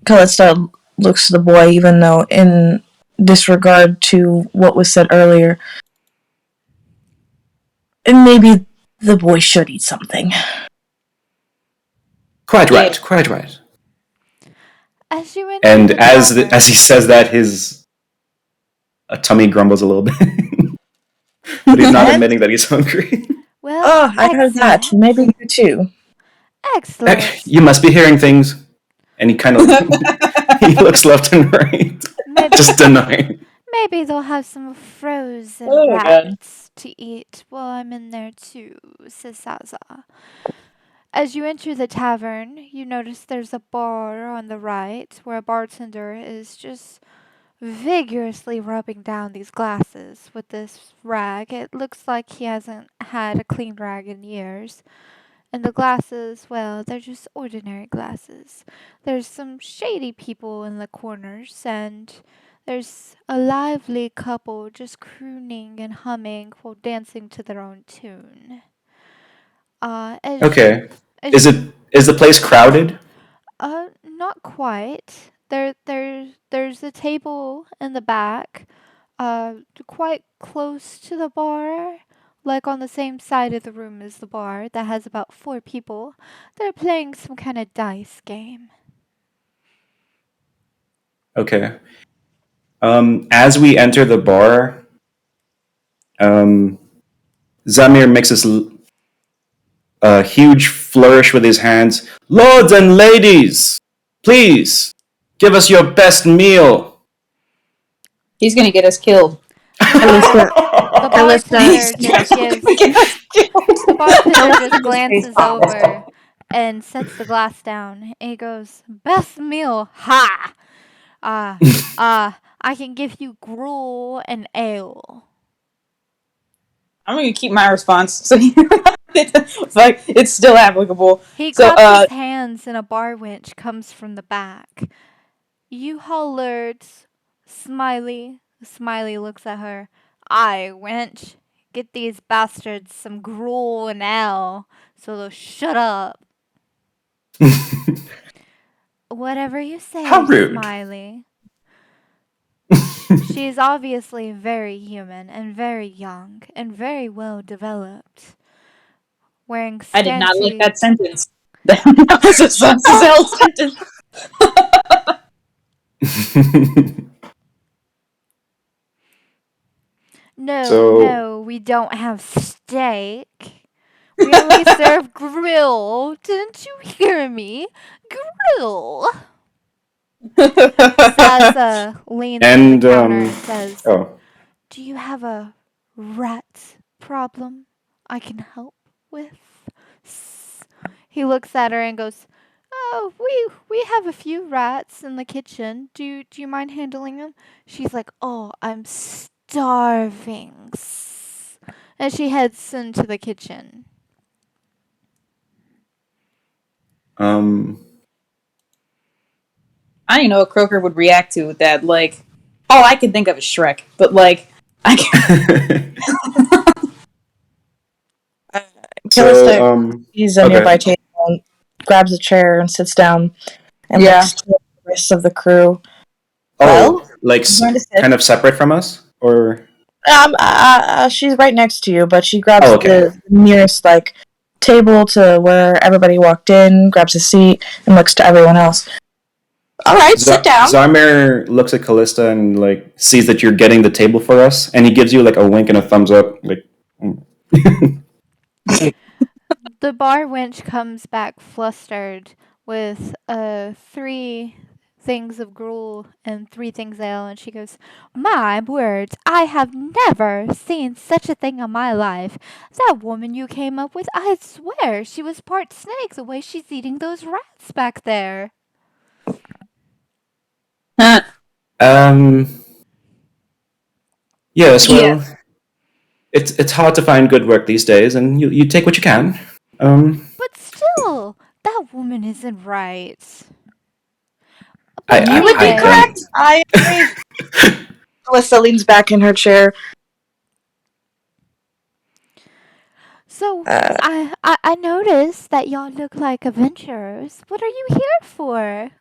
Speaker 4: Callista looks to the boy, even though in disregard to what was said earlier, and maybe the boy should eat something.
Speaker 2: Quite
Speaker 1: Yeah.
Speaker 2: right, quite right.
Speaker 3: As you enter
Speaker 2: And
Speaker 3: the
Speaker 2: as he
Speaker 3: tavern,
Speaker 2: says that, his tummy grumbles a little bit, but he's not
Speaker 4: And
Speaker 2: admitting that he's hungry.
Speaker 3: well,
Speaker 4: oh, I heard that.
Speaker 3: excellent,
Speaker 4: Maybe you too.
Speaker 3: excellent.
Speaker 2: You must be hearing things. And he kind of he looks left and right,
Speaker 3: Maybe
Speaker 2: just denying.
Speaker 3: Maybe they'll have some frozen
Speaker 1: Oh my god.
Speaker 3: rats to eat while I'm in there too, says Zaza. As you enter the tavern, you notice there's a bar on the right where a bartender is just vigorously rubbing down these glasses with this rag. It looks like he hasn't had a clean rag in years. And the glasses, well, they're just ordinary glasses. There's some shady people in the corners, and there's a lively couple just crooning and humming while dancing to their own tune. Uh, as
Speaker 2: Okay,
Speaker 3: as
Speaker 2: is
Speaker 3: you,
Speaker 2: it is the place crowded?
Speaker 3: not quite. There's a table in the back, quite close to the bar, like on the same side of the room as the bar, that has about four people. They're playing some kind of dice game.
Speaker 2: Okay. As we enter the bar, um, Zamir makes a huge flourish with his hands. Lords and ladies, please give us your best meal.
Speaker 1: He's gonna get us killed.
Speaker 3: The bar
Speaker 4: Callista,
Speaker 3: the
Speaker 4: Callista,
Speaker 3: bartender just gives
Speaker 1: Get us killed.
Speaker 3: the bartender just
Speaker 4: Callista face
Speaker 3: glances
Speaker 4: palms.
Speaker 3: over and sets the glass down. And he goes, "Best meal, ha! I can give you gruel and ale."
Speaker 1: I'm gonna keep my response so it's like it's still applicable.
Speaker 3: He
Speaker 1: So
Speaker 3: claps his hands and a bar winch comes from the back. You hollered, Smiley. Smiley looks at her. Aye, wench. Get these bastards some gruel and ale so they'll shut up. Whatever you
Speaker 2: How
Speaker 3: say,
Speaker 2: rude.
Speaker 3: Smiley. She is obviously very human and very young and very well developed. Wearing
Speaker 1: I did not like
Speaker 3: scanty.
Speaker 1: that sentence. That was a Cell sentence.
Speaker 3: No,
Speaker 2: So,
Speaker 3: no, we don't have steak. We only serve grill. Didn't you hear me? Grill. Zaza leans to the
Speaker 2: and
Speaker 3: counter and says,
Speaker 2: oh,
Speaker 3: "Do you have a rat problem I can help with?" He looks at her and goes, "Oh, we have a few rats in the kitchen. Do you mind handling them?" She's like, "Oh, I'm starving." And she heads into the kitchen.
Speaker 2: Um,
Speaker 1: I don't even know what Croaker would react to with that. Like, all I can think of is Shrek, but like, I can.
Speaker 2: so,
Speaker 4: Callista sees a nearby
Speaker 2: okay.
Speaker 4: table and grabs a chair and sits down and
Speaker 1: Yeah.
Speaker 4: looks to the rest of the crew.
Speaker 2: Oh,
Speaker 4: Well,
Speaker 2: like
Speaker 4: I'm going to sit.
Speaker 2: kind of separate from us, or
Speaker 4: She's right next to you, but she grabs
Speaker 2: oh, okay.
Speaker 4: the nearest like table to where everybody walked in, grabs a seat, and looks to everyone else. All right, sit down.
Speaker 2: Zarmir looks at Callista and like sees that you're getting the table for us, and he gives you like a wink and a thumbs up, like.
Speaker 3: The bar wench comes back flustered with 3 things of gruel and 3 things of ale, and she goes, "My words, I have never seen such a thing in my life. That woman you came up with, I swear she was part snake the way she's eating those rats back there."
Speaker 2: um. Yes.
Speaker 1: Yeah.
Speaker 2: Well, it's hard to find good work these days, and you take what you can.
Speaker 3: But still, that woman isn't right.
Speaker 2: I
Speaker 3: But
Speaker 4: You
Speaker 2: I,
Speaker 4: would be
Speaker 2: I
Speaker 3: anyway,
Speaker 4: correct.
Speaker 2: don't.
Speaker 4: I agree. Callista leans back in her chair.
Speaker 3: so
Speaker 4: Uh,
Speaker 3: I noticed that y'all look like adventurers. What are you here for?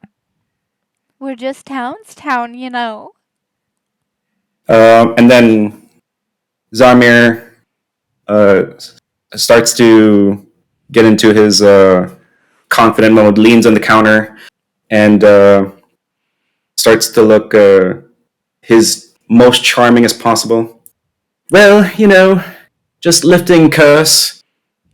Speaker 3: We're just town, you know.
Speaker 2: And then Zarmir uh, starts to get into his confident mode, leans on the counter, and starts to look his most charming as possible. Well, just lifting curse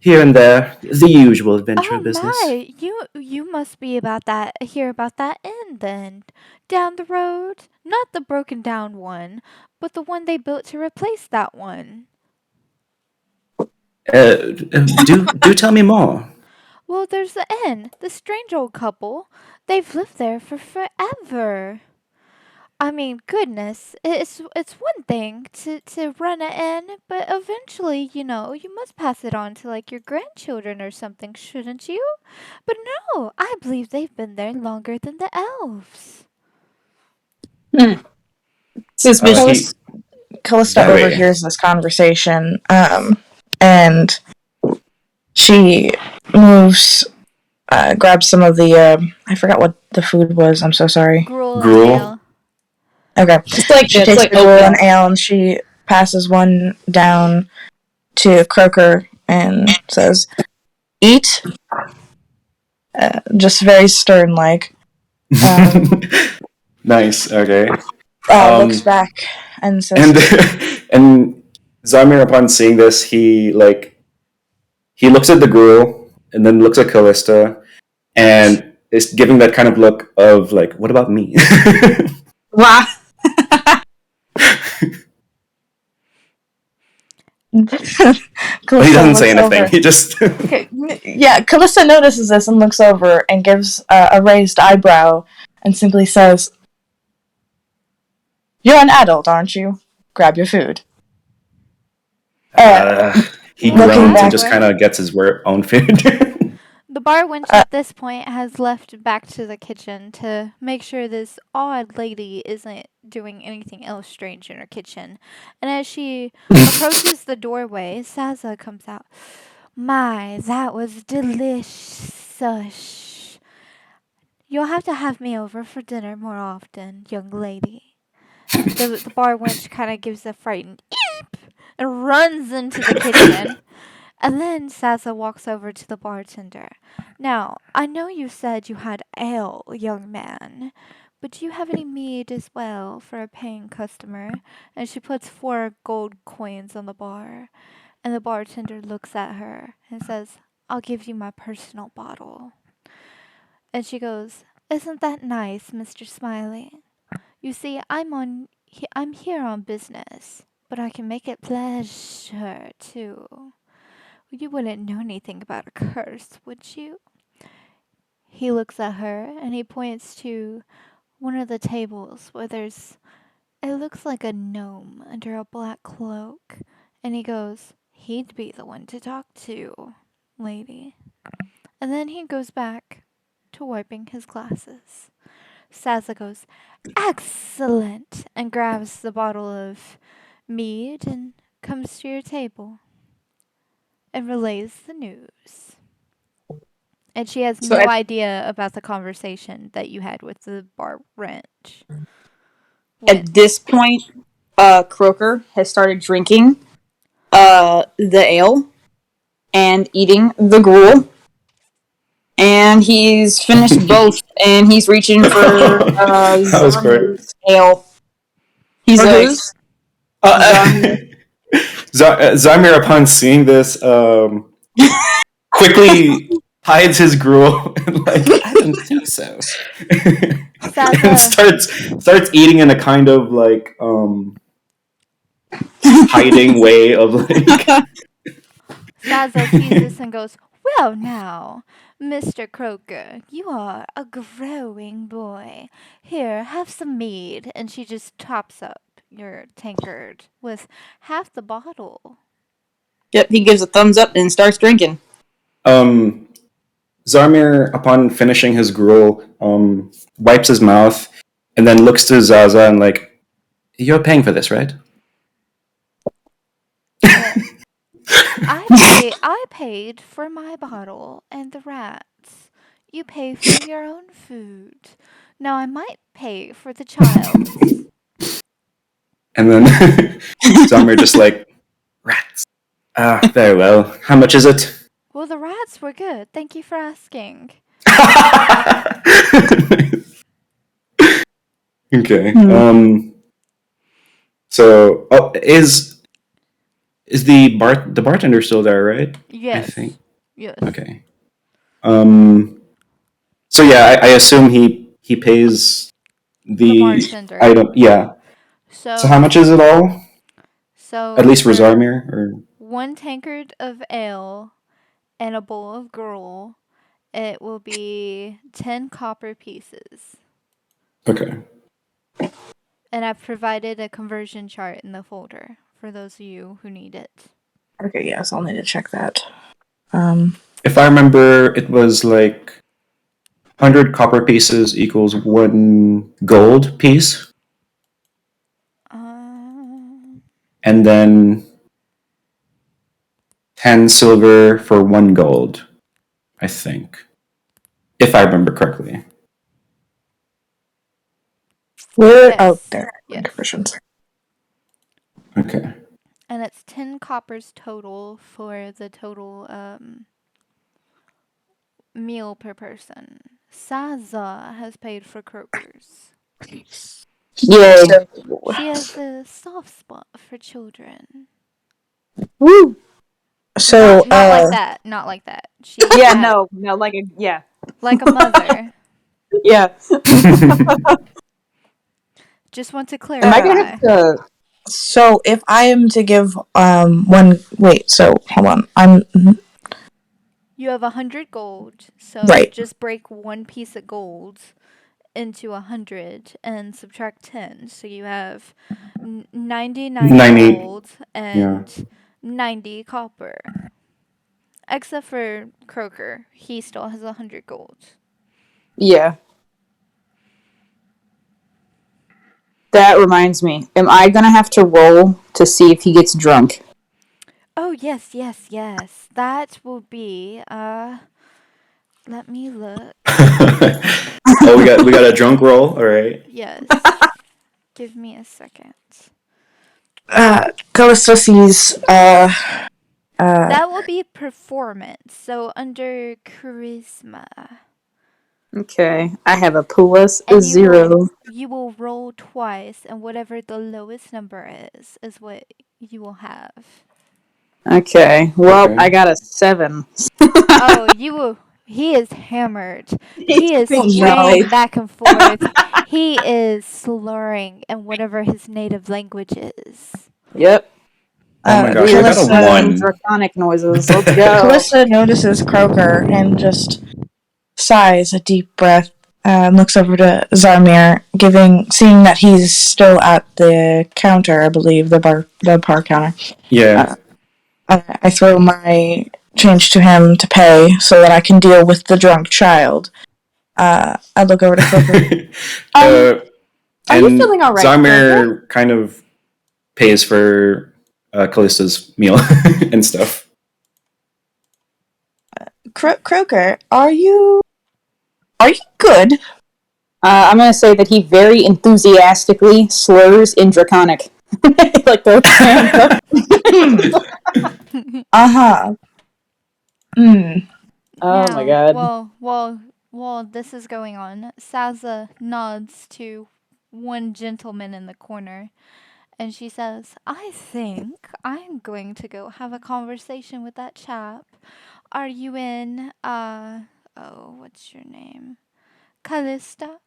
Speaker 2: here and there, the usual adventure
Speaker 3: Oh
Speaker 2: business.
Speaker 3: my, you must be about that hear about that inn then. Down the road. Not the broken down one, but the one they built to replace that one.
Speaker 2: Do tell me more.
Speaker 3: Well, there's the inn, the strange old couple. They've lived there for forever. I mean, goodness, it's one thing to run an inn, but eventually, you must pass it on to like your grandchildren or something, shouldn't you? But no, I believe they've been there longer than the elves.
Speaker 1: Suspicious.
Speaker 2: He
Speaker 4: Callista, Callista
Speaker 2: very.
Speaker 4: overhears this conversation, and she moves, grabs some of the. I forgot what the food was. I'm so sorry.
Speaker 3: Gruel and
Speaker 2: Gruel.
Speaker 3: ale.
Speaker 4: Okay.
Speaker 1: It's
Speaker 4: She takes
Speaker 1: like
Speaker 4: the gruel and
Speaker 1: oatmeal.
Speaker 4: ale and she passes one down to Croaker and says, "Eat." Just very stern like.
Speaker 2: Nice. Okay.
Speaker 4: Looks
Speaker 2: Um,
Speaker 4: back and says,
Speaker 2: and and Zamir, upon seeing this, he looks at the gruel and then looks at Callista and is giving that kind of look of like, what about me?
Speaker 1: Wow.
Speaker 2: But he
Speaker 4: Callista
Speaker 2: doesn't say
Speaker 4: looks
Speaker 2: anything.
Speaker 4: over.
Speaker 2: He just
Speaker 4: Okay, yeah, Callista notices this and looks over and gives a raised eyebrow and simply says, "You're an adult, aren't you? Grab your food." Uh,
Speaker 2: he
Speaker 3: Well,
Speaker 4: looking
Speaker 2: groans and
Speaker 4: back,
Speaker 2: just kind of gets his own food.
Speaker 3: the bar wench
Speaker 4: uh,
Speaker 3: at this point has left back to the kitchen to make sure this odd lady isn't doing anything else strange in her kitchen. And as she approaches the doorway, Saza comes out. My, that was delicious. You'll have to have me over for dinner more often, young lady. The bar wench kind of gives a frightened eep and runs into the kitchen. And then Sasa walks over to the bartender. Now, I know you said you had ale, young man, but do you have any mead as well for a paying customer? And she puts 4 gold coins on the bar. And the bartender looks at her and says, "I'll give you my personal bottle." And she goes, "Isn't that nice, Mr. Smiley? You see, I'm here on business, but I can make it pleasure too. You wouldn't know anything about a curse, would you?" He looks at her and he points to one of the tables where it looks like a gnome under a black cloak. And he goes, He'd be the one to talk to, lady. And then he goes back to wiping his glasses. Sazza goes, excellent, and grabs the bottle of mead and comes to your table and relays the news. And she has
Speaker 1: So
Speaker 3: no idea about the conversation that you had with the bar wrench.
Speaker 1: at this point, Croker has started drinking the ale and eating the gruel. And he's finished both, and he's reaching for
Speaker 2: That was great.
Speaker 1: Zarmir's ale. He's
Speaker 4: For
Speaker 1: like,
Speaker 4: whose?
Speaker 1: Zarmir.
Speaker 2: Zarmir, upon seeing this, quickly hides his gruel and I didn't think so. And
Speaker 3: Sazza,
Speaker 2: starts eating in a kind of hiding way of
Speaker 3: Sazza sees this and goes, well now, Mr. Croker, you are a growing boy. Here, have some mead. And she just tops up your tankard with half the bottle.
Speaker 1: Yep, he gives a thumbs up and starts drinking.
Speaker 2: Zarmir, upon finishing his gruel, wipes his mouth and then looks to Zaza and you're paying for this, right?
Speaker 3: I paid for my bottle and the rats. You pay for your own food. Now I might pay for the child's.
Speaker 2: And then Zarmir just rats. Very well. How much is it?
Speaker 3: Well, the rats were good. Thank you for asking.
Speaker 2: Okay. So, is the bartender still there, right?
Speaker 3: Yes.
Speaker 2: I think.
Speaker 3: Yes.
Speaker 2: Okay. So yeah, I assume he pays the
Speaker 3: bartender.
Speaker 2: item. Yeah. So how much is it all?
Speaker 3: So
Speaker 2: At least for Zarmir, or
Speaker 3: 1 tankard of ale and a bowl of gruel, it will be 10 copper pieces.
Speaker 2: okay.
Speaker 3: And I've provided a conversion chart in the folder for those of you who need it.
Speaker 4: Okay, yes, I'll need to check that.
Speaker 2: If I remember, it was 100 copper pieces equals 1 gold piece, and then 10 silver for 1 gold, I think. If I remember correctly.
Speaker 4: Where?
Speaker 3: Yes.
Speaker 4: Oh, there.
Speaker 3: Yes.
Speaker 4: Conversions.
Speaker 2: Okay.
Speaker 3: And it's 10 coppers total for the total meal per person. Sazza has paid for Croker's.
Speaker 1: Yay.
Speaker 3: She has a soft spot for children.
Speaker 1: Woo!
Speaker 4: So,
Speaker 3: not like that. Not like that. She
Speaker 1: Yeah,
Speaker 3: had,
Speaker 1: no, like
Speaker 3: like a mother.
Speaker 1: yeah.
Speaker 3: Just want to
Speaker 1: Am I gonna
Speaker 3: clarify.
Speaker 1: have to?
Speaker 4: So if I am to give one, wait. So hold on.
Speaker 3: You have 100 gold, so
Speaker 4: Right.
Speaker 3: just break 1 piece of gold into 100 and subtract 10. So you have 99
Speaker 2: 90.
Speaker 3: gold and 90 copper. Except for Croker, he still has 100 gold.
Speaker 1: Yeah. That reminds me. Am I gonna have to roll to see if he gets drunk?
Speaker 3: Oh yes. That will be let me look.
Speaker 2: Oh, we got a drunk roll. All right.
Speaker 3: Yes. Give me a second.
Speaker 4: Callisto sees
Speaker 3: That will be performance. So under charisma.
Speaker 1: Okay, I have a plus
Speaker 3: And
Speaker 1: zero.
Speaker 3: you will roll twice, and whatever the lowest number is what you will have.
Speaker 1: Okay, well,
Speaker 2: Okay.
Speaker 1: I got a 7.
Speaker 3: Oh, he is hammered. He is swaying back and forth. He is slurring in whatever his native language is.
Speaker 1: Yep.
Speaker 2: Oh my gosh, I got a 1.
Speaker 1: Draconic noises. Let's go.
Speaker 4: Calista notices Croker and just sighs a deep breath and looks over to Zarmir, seeing that he's still at the counter, I believe, the bar counter.
Speaker 2: Yeah.
Speaker 4: I throw my change to him to pay so that I can deal with the drunk child. I look over to Croker.
Speaker 1: Are you
Speaker 2: and
Speaker 1: feeling all right,
Speaker 2: Zarmir kind of pays for Callista's meal and stuff.
Speaker 4: Croker, are you good?
Speaker 1: I'm gonna say that he very enthusiastically slurs in Draconic. Like the
Speaker 4: Uh-huh.
Speaker 1: Oh my
Speaker 3: Now,
Speaker 1: god.
Speaker 3: while this is going on, Saza nods to one gentleman in the corner, and she says, "I think I'm going to go have a conversation with that chap. Are you in? What's your name? Callista?"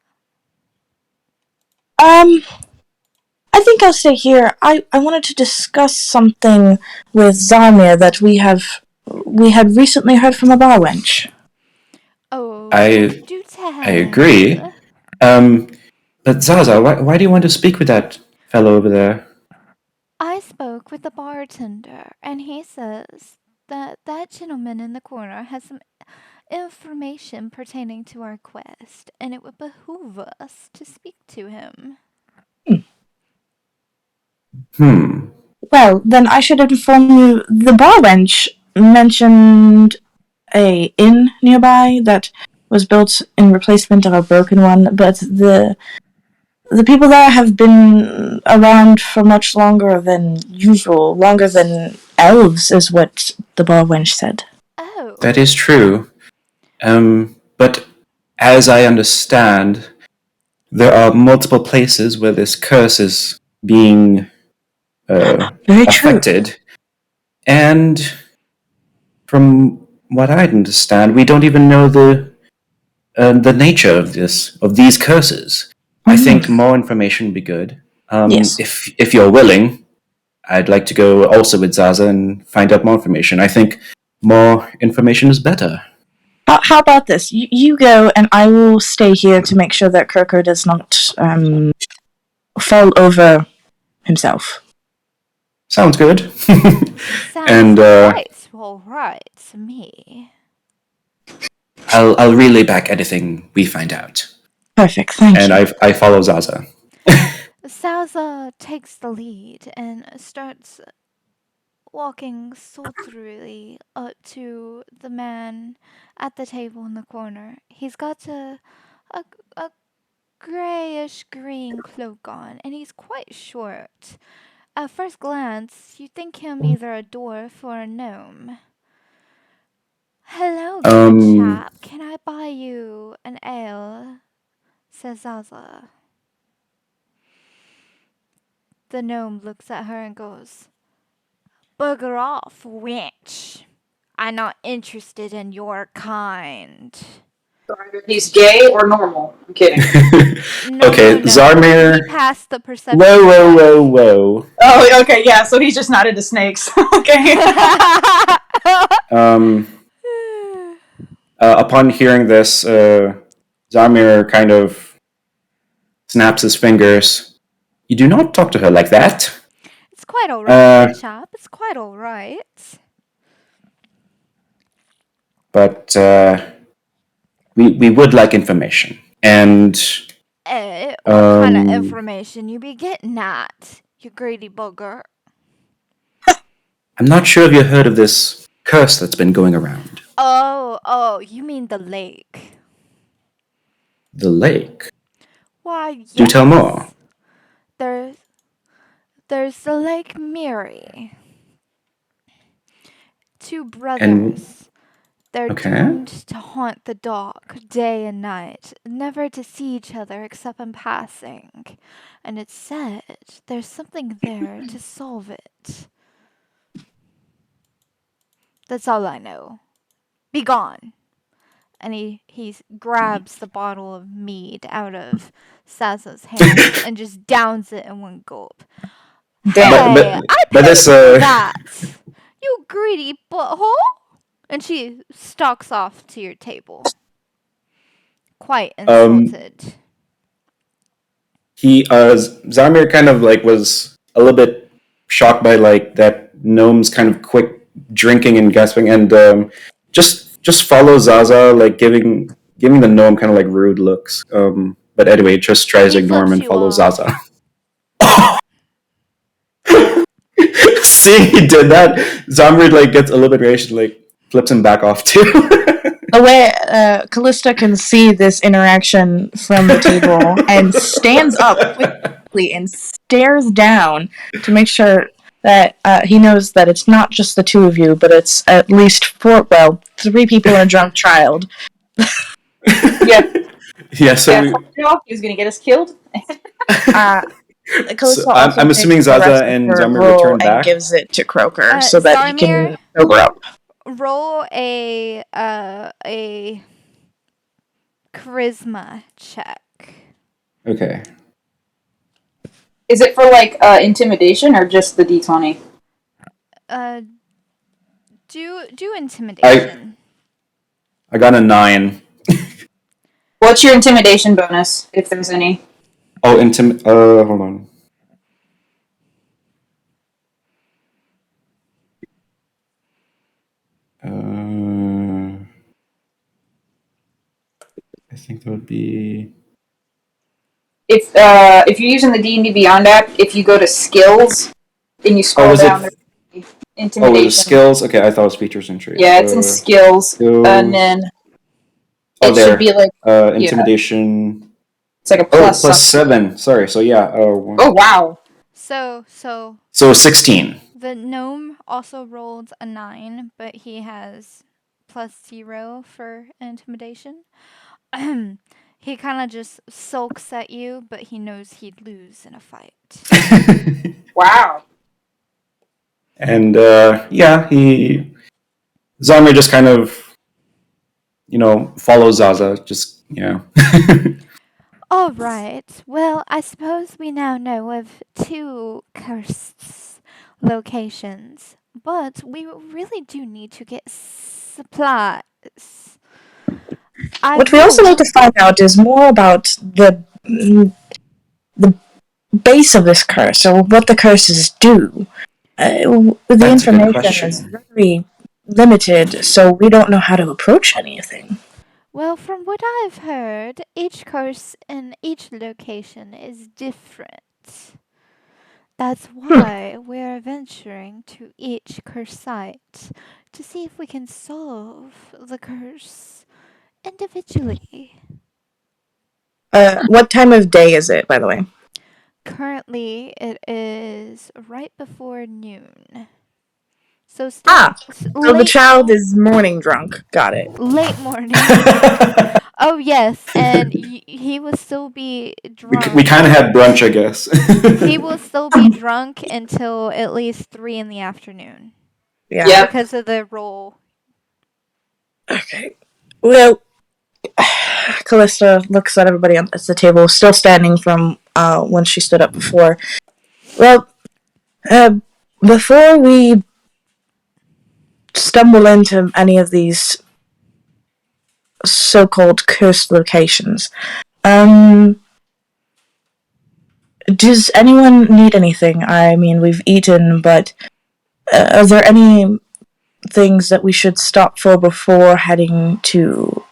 Speaker 4: I think I'll stay here. I wanted to discuss something with Zarmir that we had recently heard from a bar wench.
Speaker 3: Oh,
Speaker 2: I
Speaker 3: do tell.
Speaker 2: agree. But Zaza, why do you want to speak with that fellow over there?
Speaker 3: I spoke with the bartender, and he says that that gentleman in the corner has some information pertaining to our quest, and it would behoove us to speak to him.
Speaker 4: Well, then I should inform you. The bar wench mentioned a inn nearby that was built in replacement of a broken one, but the people there have been around for much longer than usual, longer than elves, is what the bar wench said.
Speaker 3: Oh.
Speaker 2: That is true. But as I understand, there are multiple places where this curse is being
Speaker 4: Very true.
Speaker 2: affected. And from what I understand, we don't even know the nature of these curses. I think more information would be good.
Speaker 4: Yes.
Speaker 2: If you're willing, I'd like to go also with Zaza and find out more information. I think more information is better.
Speaker 4: How about this? You go, and I will stay here to make sure that Kirker does not fall over himself.
Speaker 2: Sounds good.
Speaker 3: Sounds
Speaker 2: and
Speaker 3: quite all right to me.
Speaker 2: I'll relay back anything we find out.
Speaker 4: Perfect, thank
Speaker 2: And
Speaker 4: you.
Speaker 2: I follow Zaza.
Speaker 3: Salza takes the lead and starts walking sultrily up to the man at the table in the corner. He's got a grayish green cloak on, and he's quite short. At first glance, you think him either a dwarf or a gnome. "Hello, good chap. Can I buy you an ale?" says Zaza. The gnome looks at her and goes, "Bugger off, wench. I'm not interested in your kind."
Speaker 1: So either he's gay or normal. I'm kidding.
Speaker 3: No,
Speaker 2: Okay,
Speaker 3: no, no.
Speaker 2: Zarmir.
Speaker 3: He passed the perception
Speaker 2: Whoa.
Speaker 1: Oh, okay, yeah. So he's just not into snakes. Okay.
Speaker 2: Upon hearing this, Zarmir kind of snaps his fingers. You do not talk to her like that.
Speaker 3: It's quite alright, good chap. It's quite alright.
Speaker 2: But we would like information. And
Speaker 3: What kind of information you be getting at, you greedy bugger?
Speaker 2: I'm not sure if you heard of this curse that's been going around.
Speaker 3: Oh, you mean the lake.
Speaker 2: The lake?
Speaker 3: Why, yes.
Speaker 2: Do tell more.
Speaker 3: There's the Lake Miri. Two brothers.
Speaker 2: And
Speaker 3: they're
Speaker 2: okay.
Speaker 3: doomed to haunt the dock day and night, never to see each other except in passing. And it's said there's something there to solve it. That's all I know. Be gone. And he grabs the bottle of mead out of Saza's hand and just downs it in one gulp.
Speaker 1: Damn.
Speaker 3: Hey, I paid for that. You greedy butthole. And she stalks off to your table. Quite insulted.
Speaker 2: Zarmir kind of like was a little bit shocked by like that gnome's kind of quick drinking and gasping, and just follow Zaza, like giving the gnome kind of like rude looks. But anyway, just tries to
Speaker 3: He
Speaker 2: ignore him
Speaker 3: flips
Speaker 2: and
Speaker 3: you
Speaker 2: follow
Speaker 3: off.
Speaker 2: Zaza. See, he did that. Zamrid like gets a little bit raged, like flips him back off too.
Speaker 4: The way Callista can see this interaction from the table and stands up quickly and stares down to make sure that he knows that it's not just the two of you, but it's at least three people and a drunk child.
Speaker 1: Yeah.
Speaker 2: Yeah, so
Speaker 1: He was gonna get us killed.
Speaker 2: so
Speaker 4: Callista also
Speaker 2: I'm
Speaker 4: takes
Speaker 2: assuming
Speaker 4: the
Speaker 2: Zaza
Speaker 4: rest of
Speaker 2: and
Speaker 4: her
Speaker 2: Zamrid
Speaker 4: roll
Speaker 2: return
Speaker 4: and
Speaker 2: back.
Speaker 4: gives it to Croaker so that he can
Speaker 3: Zarmir,
Speaker 4: sober up.
Speaker 3: roll a charisma check.
Speaker 2: Okay.
Speaker 1: Is it for like intimidation or just the D20?
Speaker 3: Do intimidation.
Speaker 2: I got a 9.
Speaker 1: What's your intimidation bonus, if there's any?
Speaker 2: Oh, hold on. I think that would be.
Speaker 1: If you're using the D&D Beyond app, if you go to skills, then you scroll
Speaker 2: was
Speaker 1: down.
Speaker 2: it?
Speaker 1: There's
Speaker 2: Oh,
Speaker 1: intimidation.
Speaker 2: it was skills. Okay, I thought it was features and traits.
Speaker 1: Yeah, it's in skills, and then it should be like
Speaker 2: intimidation.
Speaker 1: it's like a
Speaker 2: plus
Speaker 1: plus.
Speaker 2: 7. Sorry. So yeah.
Speaker 1: Oh wow.
Speaker 3: So
Speaker 2: 16.
Speaker 3: the gnome also rolled a 9, but he has +0 for intimidation. He kind of just sulks at you, but he knows he'd lose in a fight.
Speaker 1: Wow.
Speaker 2: And yeah, Zamir just kind of follows Zaza. Just
Speaker 3: All right. Well, I suppose we now know of 2 cursed locations, but we really do need to get supplies.
Speaker 4: What we also need to find out is more about the base of this curse, or what the curses do. The
Speaker 2: That's a good
Speaker 4: information is
Speaker 2: question.
Speaker 4: very limited, so we don't know how to approach anything.
Speaker 3: Well, from what I've heard, each curse in each location is different. That's why we're venturing to each curse site to see if we can solve the curse individually.
Speaker 4: What time of day is it, by the way?
Speaker 3: Currently, it is right before noon. So still
Speaker 4: So the child is morning drunk. Got it.
Speaker 3: late morning. Oh yes, and he will still be drunk.
Speaker 2: We kind of had brunch, I guess.
Speaker 3: He will still be drunk until at least 3 in the afternoon.
Speaker 4: Yeah.
Speaker 1: Yep.
Speaker 3: Because of the roll.
Speaker 4: Okay. Well, Callista looks at everybody at the table, still standing from when she stood up before. Well, before we stumble into any of these so-called cursed locations, does anyone need anything? I mean, we've eaten, but are there any things that we should stop for before heading to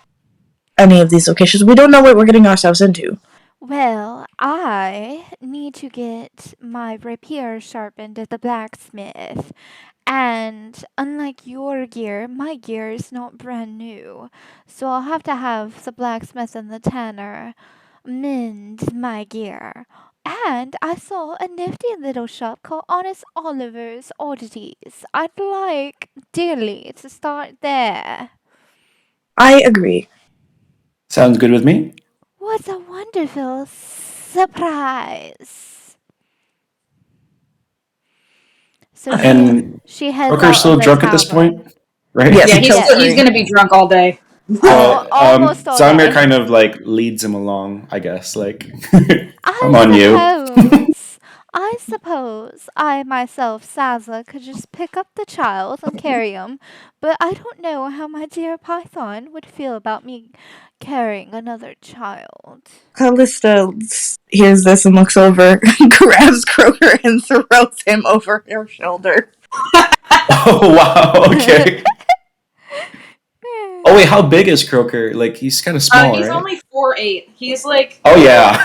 Speaker 4: any of these locations? We don't know what we're getting ourselves into.
Speaker 3: Well, I need to get my rapier sharpened at the blacksmith. And unlike your gear, my gear is not brand new. So I'll have to have the blacksmith and the tanner mend my gear. And I saw a nifty little shop called Honest Oliver's Oddities. I'd like dearly to start there.
Speaker 4: I agree.
Speaker 2: Sounds good with me.
Speaker 3: What a wonderful surprise! So she heads
Speaker 2: Booker's
Speaker 3: out
Speaker 2: still
Speaker 3: of the
Speaker 2: drunk at this
Speaker 3: tavern.
Speaker 2: point, right?
Speaker 4: Yes,
Speaker 1: Yeah,
Speaker 4: he killed
Speaker 1: he's
Speaker 4: three.
Speaker 1: gonna be drunk all day.
Speaker 3: Almost all
Speaker 2: Zamir
Speaker 3: day.
Speaker 2: kind of like leads him along, I guess. Like, come
Speaker 3: I
Speaker 2: on, you.
Speaker 3: suppose I myself, Saza, could just pick up the child and carry him, but I don't know how my dear Python would feel about me carrying another child.
Speaker 4: Callista hears this and looks over, grabs Croaker, and throws him over her shoulder.
Speaker 2: Oh wow. Okay. Oh wait, how big is Croaker? Like he's kind of small,
Speaker 1: He's
Speaker 2: right?
Speaker 1: only 4'8". He's like
Speaker 2: Oh yeah.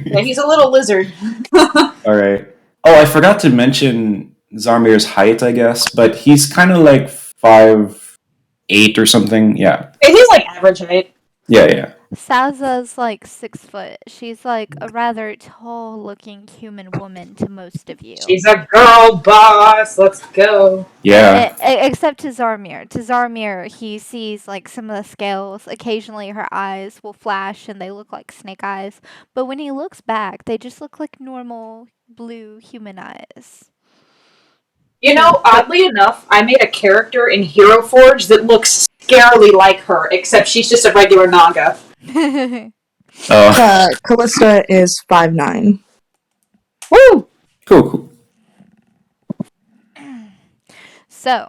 Speaker 1: yeah, he's a little lizard.
Speaker 2: All right. Oh, I forgot to mention Zarmir's height, I guess, but he's kind of like 5'8" or something. Yeah.
Speaker 1: He's like average height.
Speaker 2: Yeah.
Speaker 3: Salza's like 6 foot. She's like a rather tall looking human woman to most of you.
Speaker 1: She's a girl boss. Let's go.
Speaker 2: Yeah.
Speaker 3: Except to Zarmir. To Zarmir, he sees like some of the scales. Occasionally, her eyes will flash and they look like snake eyes. But when he looks back, they just look like normal blue human eyes.
Speaker 1: You know, oddly enough, I made a character in Hero Forge that looks scarily like her, except she's just a regular Naga.
Speaker 2: Oh,
Speaker 4: Callista is 5'9".
Speaker 1: Woo!
Speaker 2: cool.
Speaker 3: So,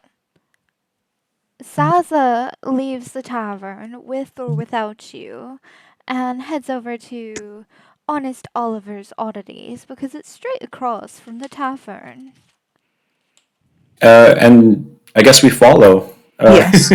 Speaker 3: Saza leaves the tavern with or without you and heads over to Honest Oliver's Oddities because it's straight across from the tavern.
Speaker 2: And I guess we follow.
Speaker 4: Yes.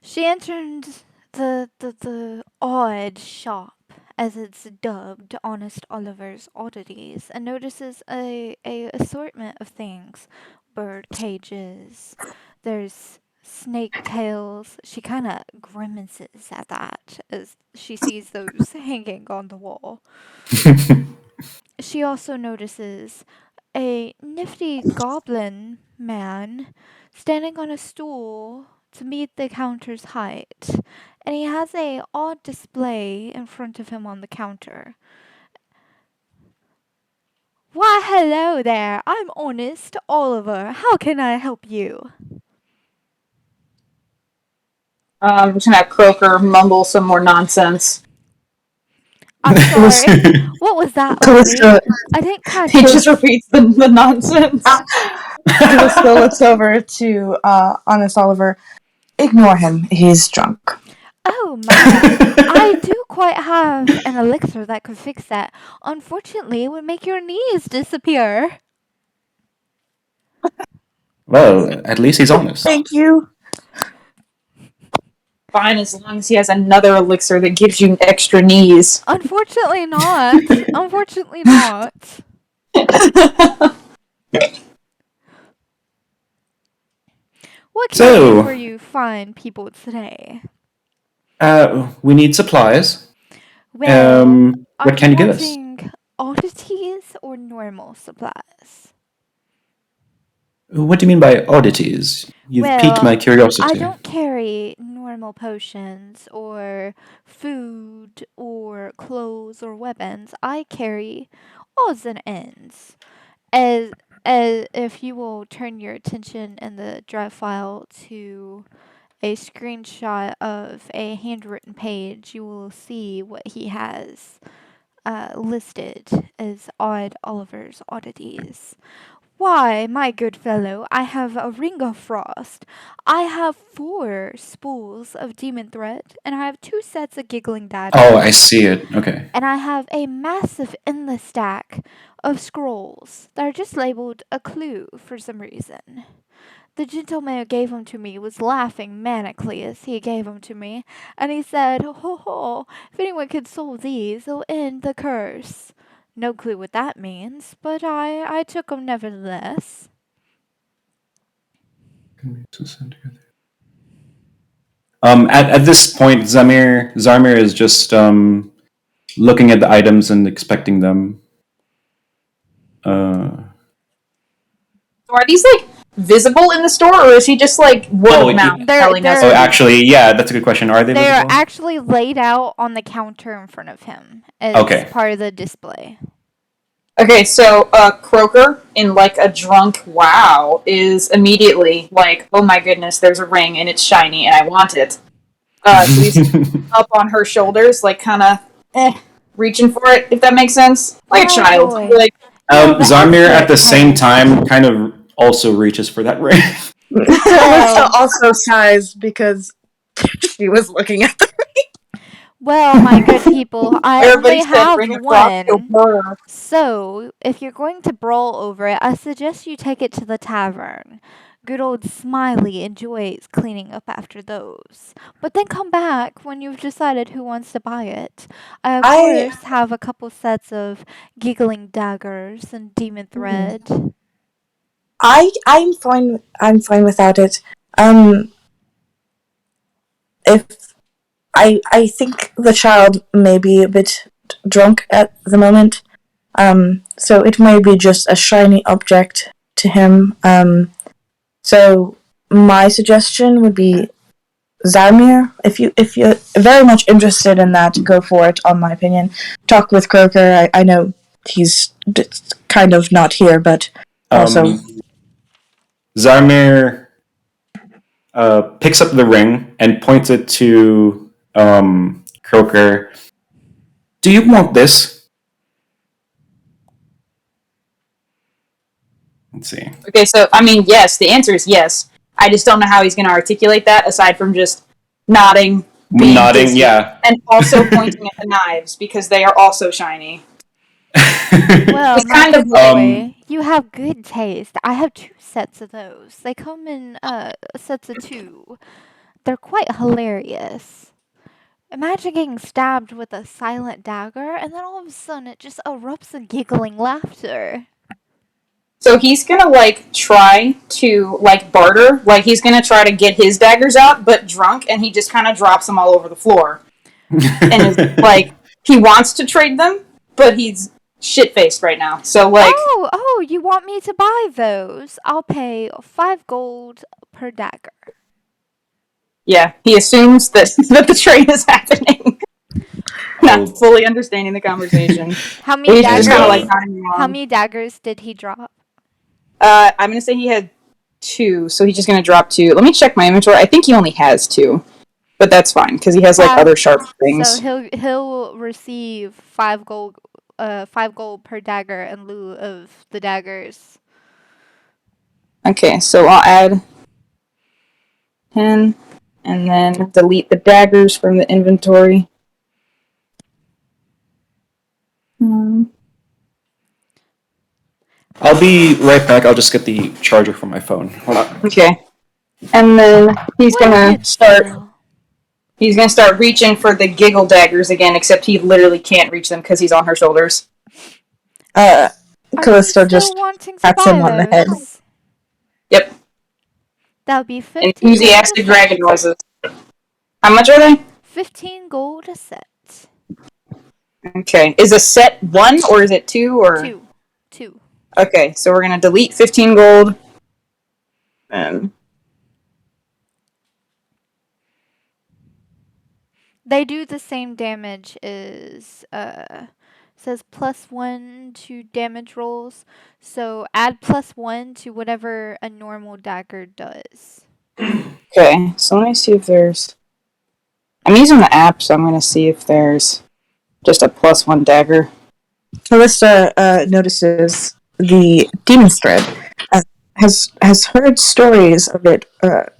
Speaker 3: She entered the odd shop, as it's dubbed, Honest Oliver's Oddities, and notices a assortment of things. Bird cages, there's snake tails. She kind of grimaces at that as she sees those hanging on the wall. She also notices a nifty goblin man standing on a stool to meet the counter's height, and he has a odd display in front of him on the counter. Why, hello there. I'm Honest Oliver. How can I help you?
Speaker 1: I'm just gonna have Croaker mumble some more nonsense.
Speaker 3: I'm sorry. What was that,
Speaker 4: Callista,
Speaker 3: Lottie? I didn't catch
Speaker 1: He
Speaker 3: it.
Speaker 1: just repeats the nonsense.
Speaker 4: Callista looks over to Honest Oliver. Ignore him. He's drunk.
Speaker 3: Oh my, I do quite have an elixir that could fix that. Unfortunately, it would make your knees disappear.
Speaker 2: Well, at least he's honest.
Speaker 4: Thank you.
Speaker 1: Fine, as long as he has another elixir that gives you extra knees.
Speaker 3: Unfortunately not. Unfortunately not. What can I do
Speaker 2: So-
Speaker 3: for you fine people today?
Speaker 2: We need supplies.
Speaker 3: Well, are
Speaker 2: What can you give us?
Speaker 3: wanting oddities or normal supplies?
Speaker 2: What do you mean by oddities? You've piqued my
Speaker 3: Well,
Speaker 2: curiosity.
Speaker 3: I don't carry normal potions or food or clothes or weapons. I carry odds and ends. As if you will turn your attention in the drive file to a screenshot of a handwritten page, you will see what he has listed as Oliver's oddities. Why, my good fellow, I have a ring of frost. I have 4 spools of demon thread, and I have 2 sets of giggling daggers.
Speaker 2: Oh, I see it. Okay.
Speaker 3: And I have a massive endless stack of scrolls that are just labeled a clue for some reason. The gentleman who gave them to me was laughing manically as he gave them to me, and he said, "Ho ho, if anyone could solve these, it'll end the curse." No clue what that means, but I took them nevertheless.
Speaker 2: At this point, Zarmir is just looking at the items and expecting them.
Speaker 1: So are these like visible in the store, or is he just like word of mouth telling us?
Speaker 2: Oh, actually, yeah, that's a good question. Are they
Speaker 3: They are
Speaker 2: visible?
Speaker 3: actually laid out on the counter in front of him as
Speaker 2: Okay.
Speaker 3: part of the display.
Speaker 1: Okay, so Croaker, in like a drunk wow, is immediately like, "Oh my goodness, there's a ring and it's shiny and I want it." So he's up on her shoulders, like kind of reaching for it, if that makes sense, like a
Speaker 3: Oh,
Speaker 1: child.
Speaker 3: boy.
Speaker 1: Like,
Speaker 3: No, the
Speaker 2: Zarmir at
Speaker 3: outfit
Speaker 2: the same
Speaker 3: has-
Speaker 2: time kind of also reaches for that ring.
Speaker 4: Callista also sighs because she was looking at the
Speaker 3: Well, my good people, I
Speaker 1: Everybody
Speaker 3: only
Speaker 1: said
Speaker 3: have
Speaker 1: bring a cross to
Speaker 3: one.
Speaker 1: her.
Speaker 3: So, if you're going to brawl over it, I suggest you take it to the tavern. Good old Smiley enjoys cleaning up after those. But then come back when you've decided who wants to buy it. I, of
Speaker 4: I
Speaker 3: course, have a couple sets of giggling daggers and demon thread.
Speaker 4: I'm fine. I'm fine without it. Um, if I think the child may be a bit drunk at the moment. So it may be just a shiny object to him. So my suggestion would be Zarmir. If you're very much interested in that, go for it. On my opinion, talk with Croker. I know he's kind of not here, but also
Speaker 2: Zarmir picks up the ring and points it to Croker. Do you want this? Let's see.
Speaker 1: Okay, so I mean, yes. The answer is yes. I just don't know how he's going to articulate that aside from just nodding, being
Speaker 2: Nodding,
Speaker 1: dizzy,
Speaker 2: yeah.
Speaker 1: and also pointing at the knives because they are also shiny.
Speaker 3: Well,
Speaker 1: It's
Speaker 3: my
Speaker 1: kind of
Speaker 3: good
Speaker 1: like
Speaker 3: boy, you have good taste. I have two sets of those. They come in sets of two. They're quite hilarious. Imagine getting stabbed with a silent dagger, and then all of a sudden it just erupts in giggling laughter.
Speaker 1: so he's gonna like try to like barter, like he's gonna try to get his daggers out, but drunk, and he just kind of drops them all over the floor, and is like he wants to trade them, but he's shit faced right now. So like,
Speaker 3: Oh, you want me to buy those? I'll pay 5 gold per dagger.
Speaker 1: yeah, he assumes that that the trade is happening, not
Speaker 2: Oh,
Speaker 1: fully understanding the conversation.
Speaker 3: How many
Speaker 1: He's just kind of
Speaker 3: daggers?
Speaker 1: like nodding
Speaker 3: How
Speaker 1: along.
Speaker 3: many daggers did he drop?
Speaker 1: I'm gonna say he had 2, so he's just gonna drop 2. Let me check my inventory. I think he only has 2, but that's fine because he has like
Speaker 3: Five.
Speaker 1: other sharp
Speaker 3: So
Speaker 1: things.
Speaker 3: he'll receive 5 gold, 5 gold per dagger in lieu of the daggers.
Speaker 1: Okay, so I'll add 10 and then delete the daggers from the inventory.
Speaker 2: I'll be right back. I'll just get the charger from my phone. Hold on.
Speaker 1: Okay, and then he's
Speaker 3: What a
Speaker 1: gonna
Speaker 3: good
Speaker 1: start.
Speaker 3: fellow.
Speaker 1: He's gonna start reaching for the giggle daggers again, except he literally can't reach them because he's on her shoulders.
Speaker 3: Are you
Speaker 4: Callisto
Speaker 3: still
Speaker 4: just
Speaker 3: wanting to
Speaker 4: pats him
Speaker 3: buy
Speaker 4: on the head.
Speaker 3: those?
Speaker 1: Yep,
Speaker 3: That would be 15 gold a
Speaker 1: enthusiastic dragon
Speaker 3: set.
Speaker 1: noises. How much are they?
Speaker 3: 15 gold a set.
Speaker 1: Okay, is a set 1 or is it 2 or?
Speaker 3: 2. 2.
Speaker 1: Okay, so we're gonna delete 15 gold. And
Speaker 3: They do the same damage as says +1 to damage rolls. So add +1 to whatever a normal dagger does.
Speaker 1: okay, so let me see if there's. I'm using the app, so I'm gonna see if there's just a +1 dagger.
Speaker 4: Callista notices the demon's thread. Has heard stories of it,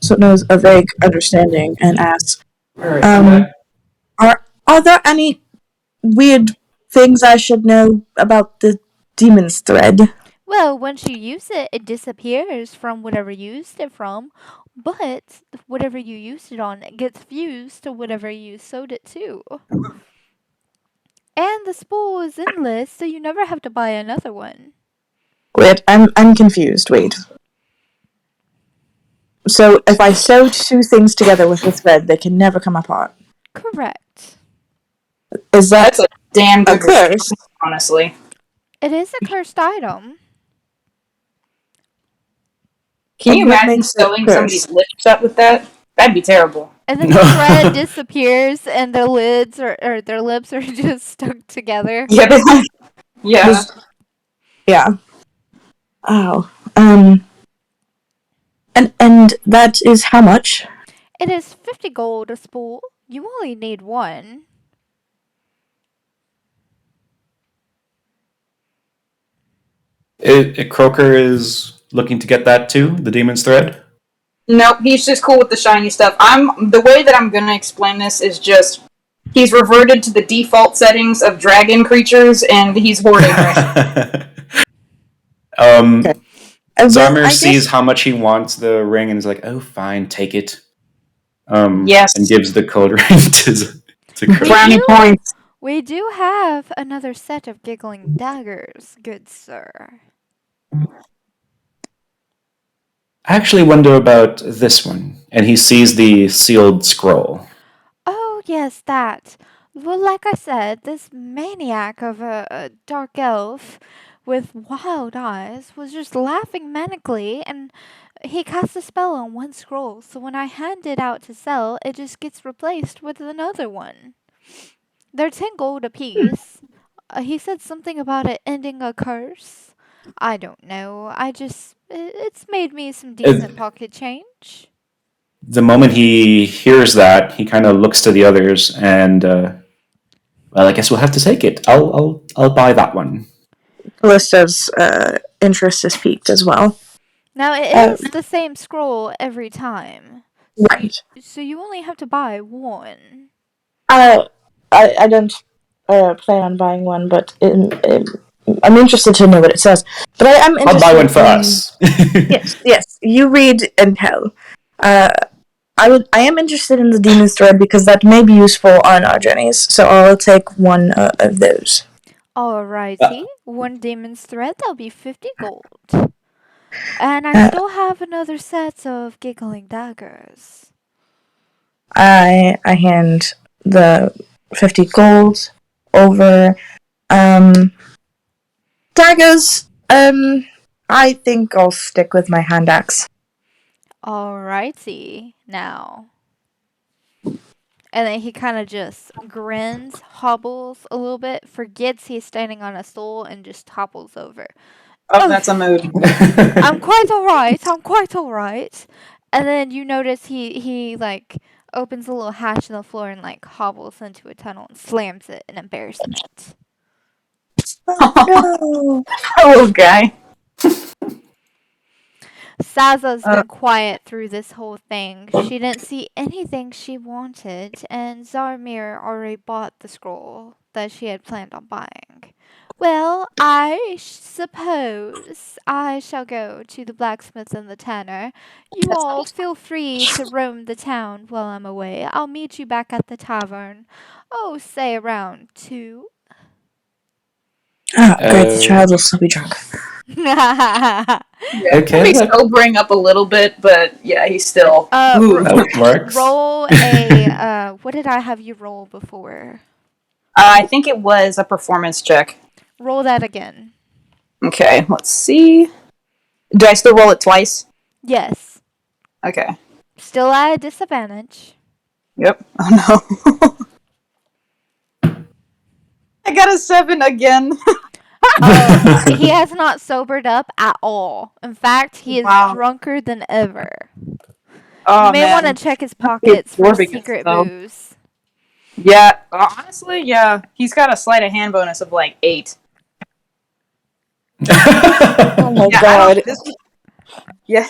Speaker 4: so knows a vague understanding, and asks, "Are there any weird things I should know about the demon's thread?"
Speaker 3: Well, once you use it, it disappears from whatever you used it from, but whatever you used it on gets fused to whatever you sewed it to. And the spool is endless, so you never have to buy another one.
Speaker 4: Wait, I'm confused. Wait. So if I sew two things together with the thread, they can never come apart.
Speaker 3: Correct.
Speaker 4: Is that
Speaker 1: That's a damn
Speaker 4: a
Speaker 1: good
Speaker 4: curse?
Speaker 1: response, honestly.
Speaker 3: It is a cursed item.
Speaker 1: Can you
Speaker 4: And what
Speaker 1: imagine
Speaker 4: makes it
Speaker 1: sewing
Speaker 4: cursed?
Speaker 1: somebody's lips shut with that? That'd be terrible.
Speaker 3: And then the thread disappears, and their lids or their lips are just stuck together.
Speaker 1: Yeah, yeah.
Speaker 4: Yeah. Oh. And that is how much?
Speaker 3: It is 50 gold a spool. You only need one.
Speaker 2: Croker is looking to get that too, the demon's thread.
Speaker 1: Nope, he's just cool with the shiny stuff. The way that I'm gonna explain this is just He's reverted to the default settings of dragon creatures, and he's hoarding right
Speaker 2: um, Zarmir
Speaker 4: I
Speaker 2: sees
Speaker 4: guess
Speaker 2: how much he wants the ring and is like, "Oh, fine, take it."
Speaker 1: Yes.
Speaker 2: And gives the cold ring to Crow.
Speaker 1: Brownie points.
Speaker 3: We do have another set of giggling daggers, good sir.
Speaker 2: I actually wonder about this one. And he sees the sealed scroll.
Speaker 3: Oh, yes, that. Well, like I said, this maniac of a dark elf with wild eyes was just laughing manically, and he cast a spell on one scroll, so when I hand it out to sell, it just gets replaced with another one. They're 10 gold apiece. He said something about it ending a curse. I don't know. It's made me some decent pocket change.
Speaker 2: The moment he hears that, he kind of looks to the others and, well, I guess we'll have to take it. I'll buy that one.
Speaker 4: Callista's interest is piqued as well.
Speaker 3: Now, it is the same scroll every time.
Speaker 4: Right.
Speaker 3: So you only have to buy one.
Speaker 4: I don't plan on buying one, but I'm interested to know what it says. But I'm interested.
Speaker 2: I'll buy one for us.
Speaker 4: Yes. You read and tell. I am interested in the demon's thread because that may be useful on our journeys. So I'll take one of those.
Speaker 3: Alrighty. One demon's thread, that'll be 50 gold. And I still have another set of giggling daggers.
Speaker 4: I hand the 50 gold over. Daggers. I think I'll stick with my hand axe.
Speaker 3: Alrighty. Now. And then he kind of just grins, hobbles a little bit, forgets he's standing on a stool, and just topples over.
Speaker 1: Oh, that's a mood.
Speaker 3: I'm quite alright. And then you notice he like opens a little hatch in the floor and like hobbles into a tunnel and slams it in embarrassment.
Speaker 4: No.
Speaker 1: Poor little guy.
Speaker 3: Saza's been quiet through this whole thing. She didn't see anything she wanted, and Zarmir already bought the scroll that she had planned on buying. Well, I suppose I shall go to the blacksmith and the tanner. You all feel free to roam the town while I'm away. I'll meet you back at the tavern. Oh, say around 2.
Speaker 4: Great, the child will still be drunk.
Speaker 2: Okay,
Speaker 1: He's sobering up a little bit, but yeah, he's still moved.
Speaker 2: works.
Speaker 3: Roll a what did I have you roll before?
Speaker 1: I think it was a performance check.
Speaker 3: Roll that again.
Speaker 1: Okay, let's see. Do I still roll it twice?
Speaker 3: Yes.
Speaker 1: Okay.
Speaker 3: Still at a disadvantage.
Speaker 1: Yep. Oh no. I got a 7 again.
Speaker 3: He has not sobered up at all. In fact, he is drunker than ever.
Speaker 1: Oh,
Speaker 3: you may want to check his pockets for secret booze.
Speaker 1: Yeah, honestly, yeah. He's got a sleight of hand bonus of like 8.
Speaker 4: Oh my god.
Speaker 1: Yeah.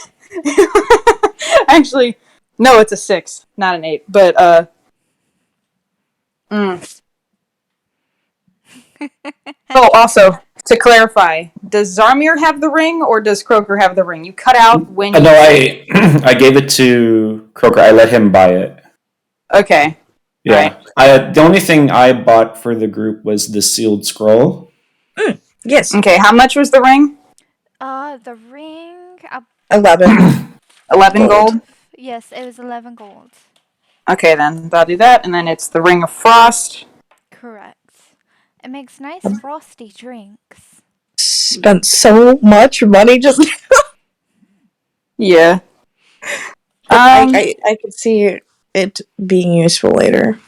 Speaker 1: Actually, no, it's a 6, not an 8. But, Oh, also, to clarify, does Zarmir have the ring or does Croker have the ring? You cut out when you...
Speaker 2: No, I gave it to Croker. I let him buy it.
Speaker 1: Okay.
Speaker 2: Yeah. Right. The only thing I bought for the group was the sealed scroll.
Speaker 4: Yes.
Speaker 1: Okay, how much was the ring?
Speaker 3: The ring...
Speaker 4: 11.
Speaker 1: 11 gold?
Speaker 3: Yes, it was 11 gold.
Speaker 1: Okay, then. I'll do that, and then it's the Ring of Frost.
Speaker 3: Correct. It makes nice frosty drinks.
Speaker 4: Spent so much money just...
Speaker 1: Yeah.
Speaker 4: I could see it being useful later.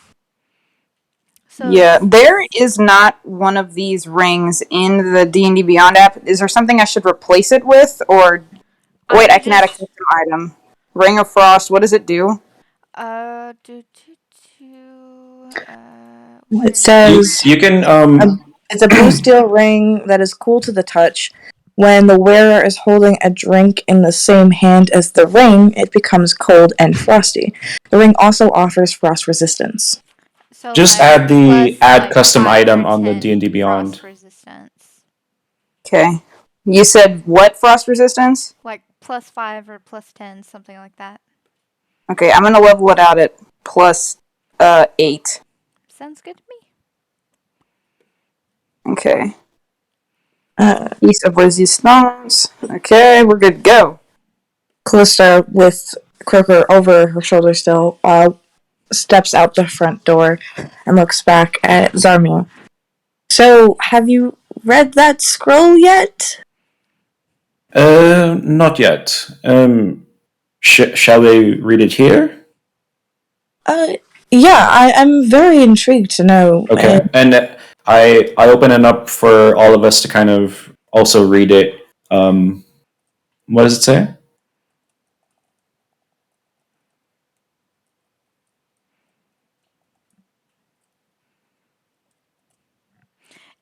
Speaker 3: So
Speaker 1: yeah, there is not one of these rings in the D&D Beyond app. Is there something I should replace it with? Or... Wait, I can add a custom item. Ring of Frost, what does it do?
Speaker 4: It says...
Speaker 2: You can,
Speaker 4: It's a blue steel ring that is cool to the touch. When the wearer is holding a drink in the same hand as the ring, it becomes cold and frosty. The ring also offers frost resistance.
Speaker 3: So
Speaker 2: Just
Speaker 3: like
Speaker 2: add the
Speaker 3: plus
Speaker 2: add
Speaker 3: like
Speaker 2: custom
Speaker 3: 5 or
Speaker 2: item on the
Speaker 3: 10
Speaker 2: D&D Beyond.
Speaker 3: frost resistance.
Speaker 1: Okay. You said what frost resistance?
Speaker 3: Like plus 5 or plus 10, something like that.
Speaker 1: Okay, I'm gonna level it out at plus 8.
Speaker 3: Sounds good to me.
Speaker 1: Okay.
Speaker 4: Uh,
Speaker 1: Piece of resistance. Okay, we're good to go.
Speaker 4: Callista, with Croaker over her shoulder still, steps out the front door and looks back at Zarmir. So, have you read that scroll yet?
Speaker 2: Not yet. Shall we read it here?
Speaker 4: Uh, yeah, I'm very intrigued to know.
Speaker 2: Okay, and I open it up for all of us to kind of also read it. What does it say?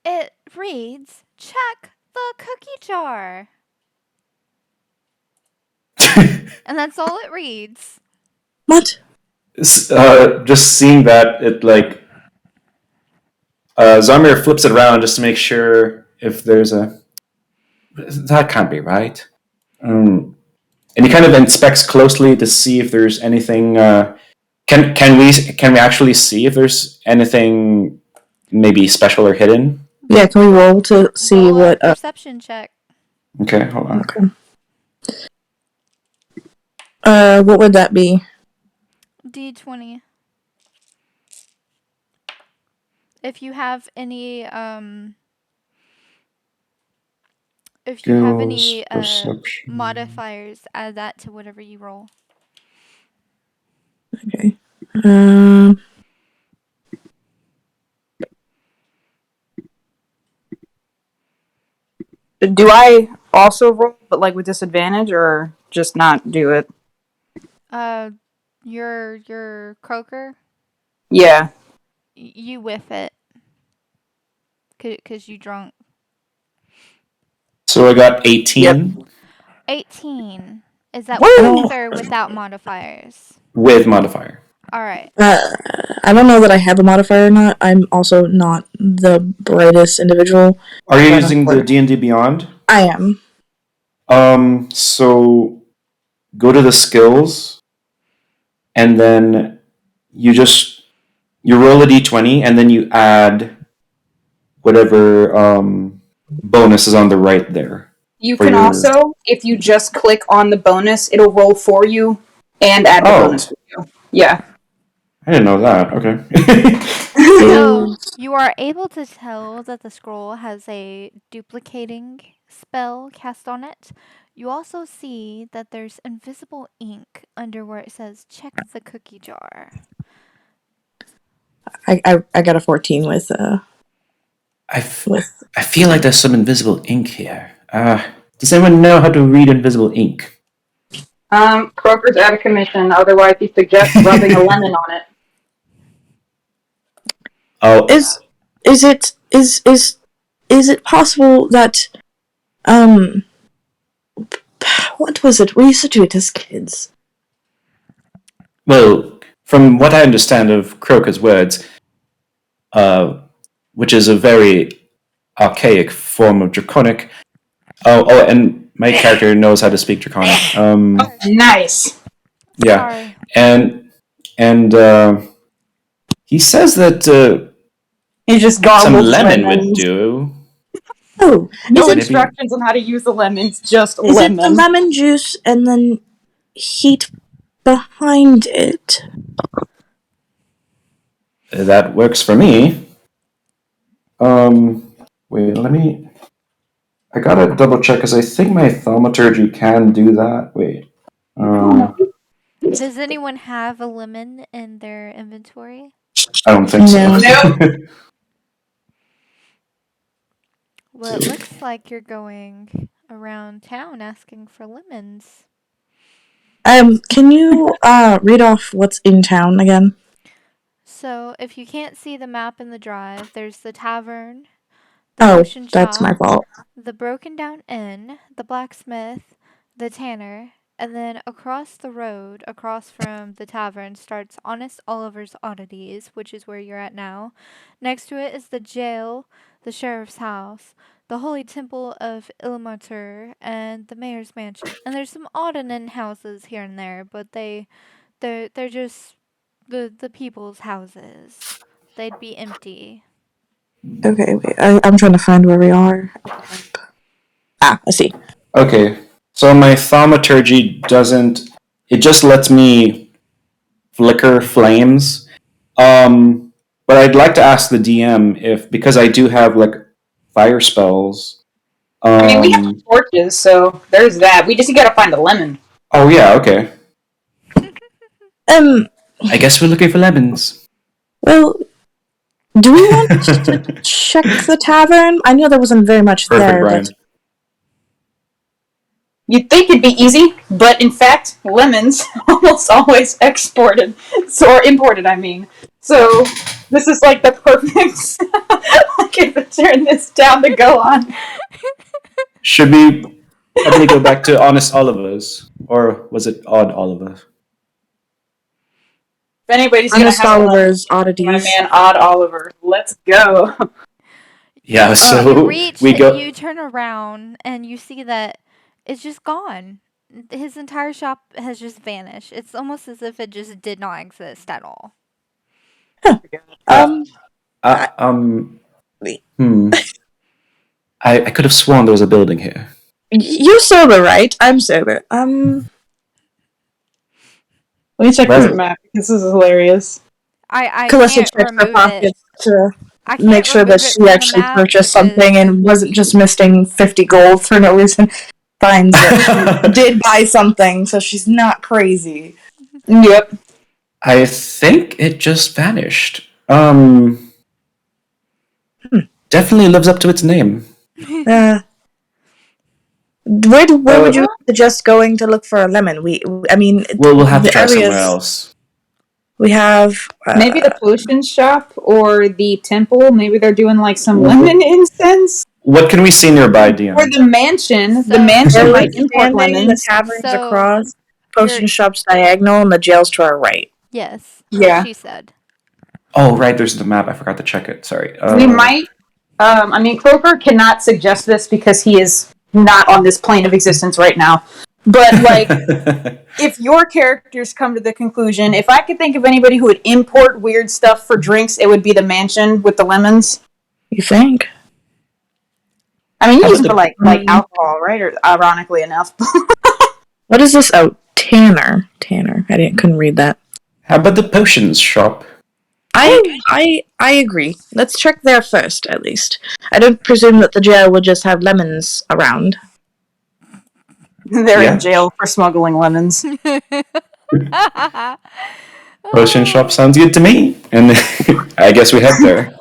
Speaker 3: It reads, check the cookie jar. And that's all it reads.
Speaker 4: What?
Speaker 2: Just seeing that, it like Zarmir flips it around just to make sure if there's a that can't be right. And he kind of inspects closely to see if there's anything. Can we actually see if there's anything maybe special or hidden?
Speaker 4: Yeah, can we roll to see
Speaker 3: Roll a
Speaker 4: what?
Speaker 3: perception check.
Speaker 2: Okay, hold on.
Speaker 4: Okay. What would that be?
Speaker 3: D20. If you have any
Speaker 2: Skills, perception.
Speaker 3: modifiers, add that to whatever you roll.
Speaker 4: Okay.
Speaker 1: Do I also roll, but like with disadvantage, or just not do it?
Speaker 3: Your croaker,
Speaker 1: Yeah.
Speaker 3: you whiff it. Cause you drunk.
Speaker 2: So I got 18.
Speaker 1: Yep.
Speaker 3: 18. Is that
Speaker 1: Woo!
Speaker 3: with or without modifiers?
Speaker 2: With modifier.
Speaker 3: Alright.
Speaker 4: I don't know that I have a modifier or not. I'm also not the brightest individual.
Speaker 2: Are you using the D&D Beyond?
Speaker 4: I am.
Speaker 2: So go to the skills, and then you roll a d20, and then you add whatever bonus is on the right there.
Speaker 1: You
Speaker 2: for
Speaker 1: can
Speaker 2: your-
Speaker 1: also, if you just click on the bonus, it'll roll for you and add the bonus for you. Yeah.
Speaker 2: I didn't know that. Okay.
Speaker 3: So, you are able to tell that the scroll has a duplicating spell cast on it. You also see that there's invisible ink under where it says, check the cookie jar.
Speaker 4: I got a 14 with
Speaker 2: I feel like there's some invisible ink here. Does anyone know how to read invisible ink?
Speaker 1: Croker's out of commission. Otherwise, he suggests rubbing a lemon on it.
Speaker 2: Oh,
Speaker 4: is it possible that what was it? We used to do it as kids.
Speaker 2: well, from what I understand of Croker's words, which is a very archaic form of Draconic. And my character knows how to speak Draconic.
Speaker 1: Nice.
Speaker 2: Yeah,
Speaker 3: Sorry.
Speaker 2: and he says that
Speaker 1: He just
Speaker 2: some
Speaker 1: garbles
Speaker 2: lemon would
Speaker 1: lemons.
Speaker 2: do.
Speaker 4: Oh,
Speaker 1: No
Speaker 4: is it,
Speaker 1: instructions on how to use the lemons, just
Speaker 4: is it the
Speaker 1: lemon.
Speaker 4: lemon juice and then heat behind it?
Speaker 2: That works for me. Wait, let me. I gotta double check because I think my thaumaturgy can do that. Wait.
Speaker 3: Does anyone have a lemon in their inventory?
Speaker 2: I don't think so.
Speaker 3: Well, it looks like you're going around town asking for lemons.
Speaker 4: Can you read off what's in town again?
Speaker 3: So, if you can't see the map in the drive, there's the tavern, the potion
Speaker 4: That's
Speaker 3: shop,
Speaker 4: my fault.
Speaker 3: the broken down inn, the blacksmith, the tanner, And then across the road, across from the tavern, starts Honest Oliver's Oddities, which is where you're at now. Next to it is the jail, the sheriff's house, the Holy Temple of Ilmater, and the mayor's mansion. And there's some Oddinan houses here and there, but they're just the people's houses. They'd be empty.
Speaker 4: Okay, wait. I'm trying to find where we are. Ah, I see.
Speaker 2: Okay, so my thaumaturgy doesn't. It just lets me flicker flames. But I'd like to ask the DM if, because I do have like fire spells.
Speaker 1: I mean, we have torches, so there's that. We just gotta find a lemon.
Speaker 2: Oh yeah, okay.
Speaker 4: Um,
Speaker 2: I guess we're looking for lemons.
Speaker 4: well, do we want to check the tavern? I know there wasn't very much
Speaker 2: Perfect,
Speaker 4: there,
Speaker 2: Brian.
Speaker 4: but
Speaker 1: You'd think it'd be easy, but in fact, lemons almost always exported, or imported, I mean. So this is like the perfect. I can turn this down to go on.
Speaker 2: Should we probably go back to Honest Oliver's? Or was it Odd Oliver?
Speaker 1: If anybody's gonna
Speaker 4: Honest
Speaker 1: have a lemon,
Speaker 4: Oliver's
Speaker 1: my
Speaker 4: Oddities.
Speaker 1: man Odd Oliver. Let's go.
Speaker 2: Yeah,
Speaker 3: You
Speaker 2: so
Speaker 3: reach,
Speaker 2: we go.
Speaker 3: you turn around, and you see that it's just gone. His entire shop has just vanished. It's almost as if it just did not exist at all.
Speaker 4: Um,
Speaker 2: Hmm. I could have sworn there was a building here.
Speaker 4: you're sober, right? I'm sober.
Speaker 1: Let me check
Speaker 2: Right.
Speaker 1: this map. This is hilarious.
Speaker 3: I
Speaker 4: Calissa
Speaker 3: can't
Speaker 4: checks her
Speaker 3: remove it.
Speaker 4: pockets to
Speaker 3: I can't
Speaker 4: make sure that
Speaker 3: remove it
Speaker 4: she
Speaker 3: from the
Speaker 4: actually
Speaker 3: map
Speaker 4: purchased
Speaker 3: because-
Speaker 4: something and wasn't just misting 50 gold for no reason. Finds that she did buy something, so she's not crazy.
Speaker 1: Yep.
Speaker 2: I think it just vanished. Definitely lives up to its name.
Speaker 4: Where would you suggest going to look for a lemon? I mean,
Speaker 2: Well, we'll have to
Speaker 4: the
Speaker 2: try somewhere
Speaker 4: areas-
Speaker 2: else.
Speaker 4: We have
Speaker 1: Maybe the potion shop or the temple. Maybe they're doing like some lemon incense.
Speaker 2: What can we see nearby,
Speaker 1: Or
Speaker 2: DM?
Speaker 1: the mansion.
Speaker 3: So-
Speaker 1: the mansion
Speaker 4: We're
Speaker 1: might import
Speaker 4: standing, the
Speaker 1: lemons.
Speaker 4: tavern's
Speaker 3: So,
Speaker 4: across, potion
Speaker 3: you're-
Speaker 4: shop's diagonal, and the jail's to our right.
Speaker 3: Yes.
Speaker 1: Yeah.
Speaker 3: She said.
Speaker 2: Oh, right, there's the map. I forgot to check it. Sorry.
Speaker 1: We might. I mean, Croker cannot suggest this because he is not on this plane of existence right now. But like, if your characters come to the conclusion, if I could think of anybody who would import weird stuff for drinks, it would be the mansion with the lemons.
Speaker 4: You think?
Speaker 1: I mean, you
Speaker 2: How
Speaker 1: use
Speaker 2: about
Speaker 1: them for like alcohol, right? Or ironically enough.
Speaker 4: What is this? Oh, Tanner. Couldn't read that.
Speaker 2: How about the potions shop?
Speaker 4: I agree. Let's check there first, at least. I don't presume that the jail would just have lemons around.
Speaker 1: They're
Speaker 2: Yeah.
Speaker 1: in jail for smuggling lemons.
Speaker 2: Potion shop sounds good to me. And I guess we head there.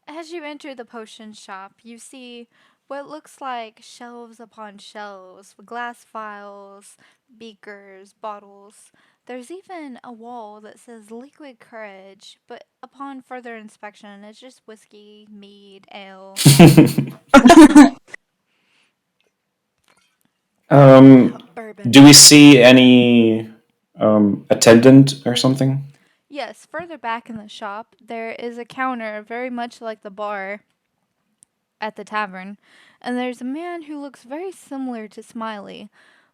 Speaker 3: As you enter the potion shop, you see what looks like shelves upon shelves, with glass vials, beakers, bottles. There's even a wall that says liquid courage, but upon further inspection, it's just whiskey, mead, ale. Bourbon.
Speaker 2: Do we see any attendant or something?
Speaker 3: Yes, further back in the shop, there is a counter very much like the bar at the tavern, and there's a man who looks very similar to Smiley,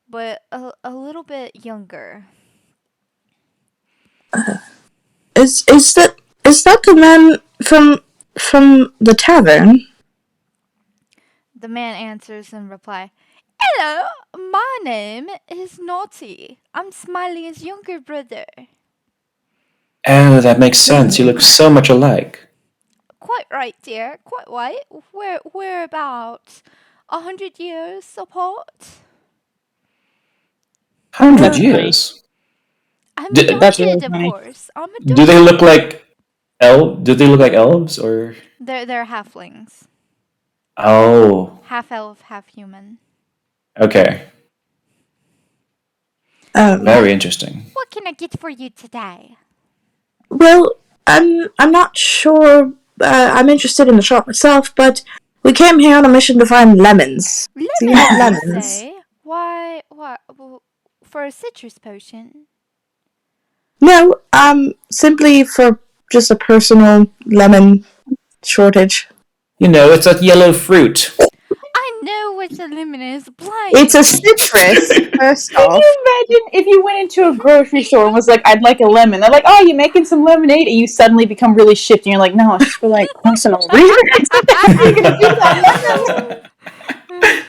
Speaker 3: but a little bit younger.
Speaker 4: Is that the man from the tavern?
Speaker 3: The man answers in reply, "Hello, my name is Naughty. I'm Smiley's younger brother."
Speaker 2: Oh, that makes sense. You look so much alike.
Speaker 3: Quite right, dear. Quite right. We're about 100 years apart.
Speaker 2: 100 years.
Speaker 3: I'm
Speaker 1: That's
Speaker 3: adopted,
Speaker 1: really
Speaker 3: of
Speaker 1: funny.
Speaker 3: course. I'm
Speaker 2: Do
Speaker 3: adopted.
Speaker 2: they look like Do they look like elves or?
Speaker 3: They're halflings.
Speaker 2: Oh,
Speaker 3: Half elf, half human.
Speaker 2: okay. Very interesting.
Speaker 3: What can I get for you today?
Speaker 4: Well, I'm not sure. I'm interested in the shop myself, but we came here on a mission to find lemons. Do you have
Speaker 3: Lemons,
Speaker 4: lemons?
Speaker 3: say? Why, for a citrus potion?
Speaker 4: No, simply for just a personal lemon shortage.
Speaker 2: You know, it's a yellow fruit.
Speaker 3: I know what a lemon is. Blind
Speaker 4: It's a
Speaker 3: me.
Speaker 4: citrus, first
Speaker 1: Can
Speaker 4: off.
Speaker 1: you imagine if you went into a grocery store and was like, "I'd like a lemon"? They're like, "Oh, you making some lemonade?" And you suddenly become really shifty. You're like, "No, it's just for like personal reasons." How are you gonna do that lemon?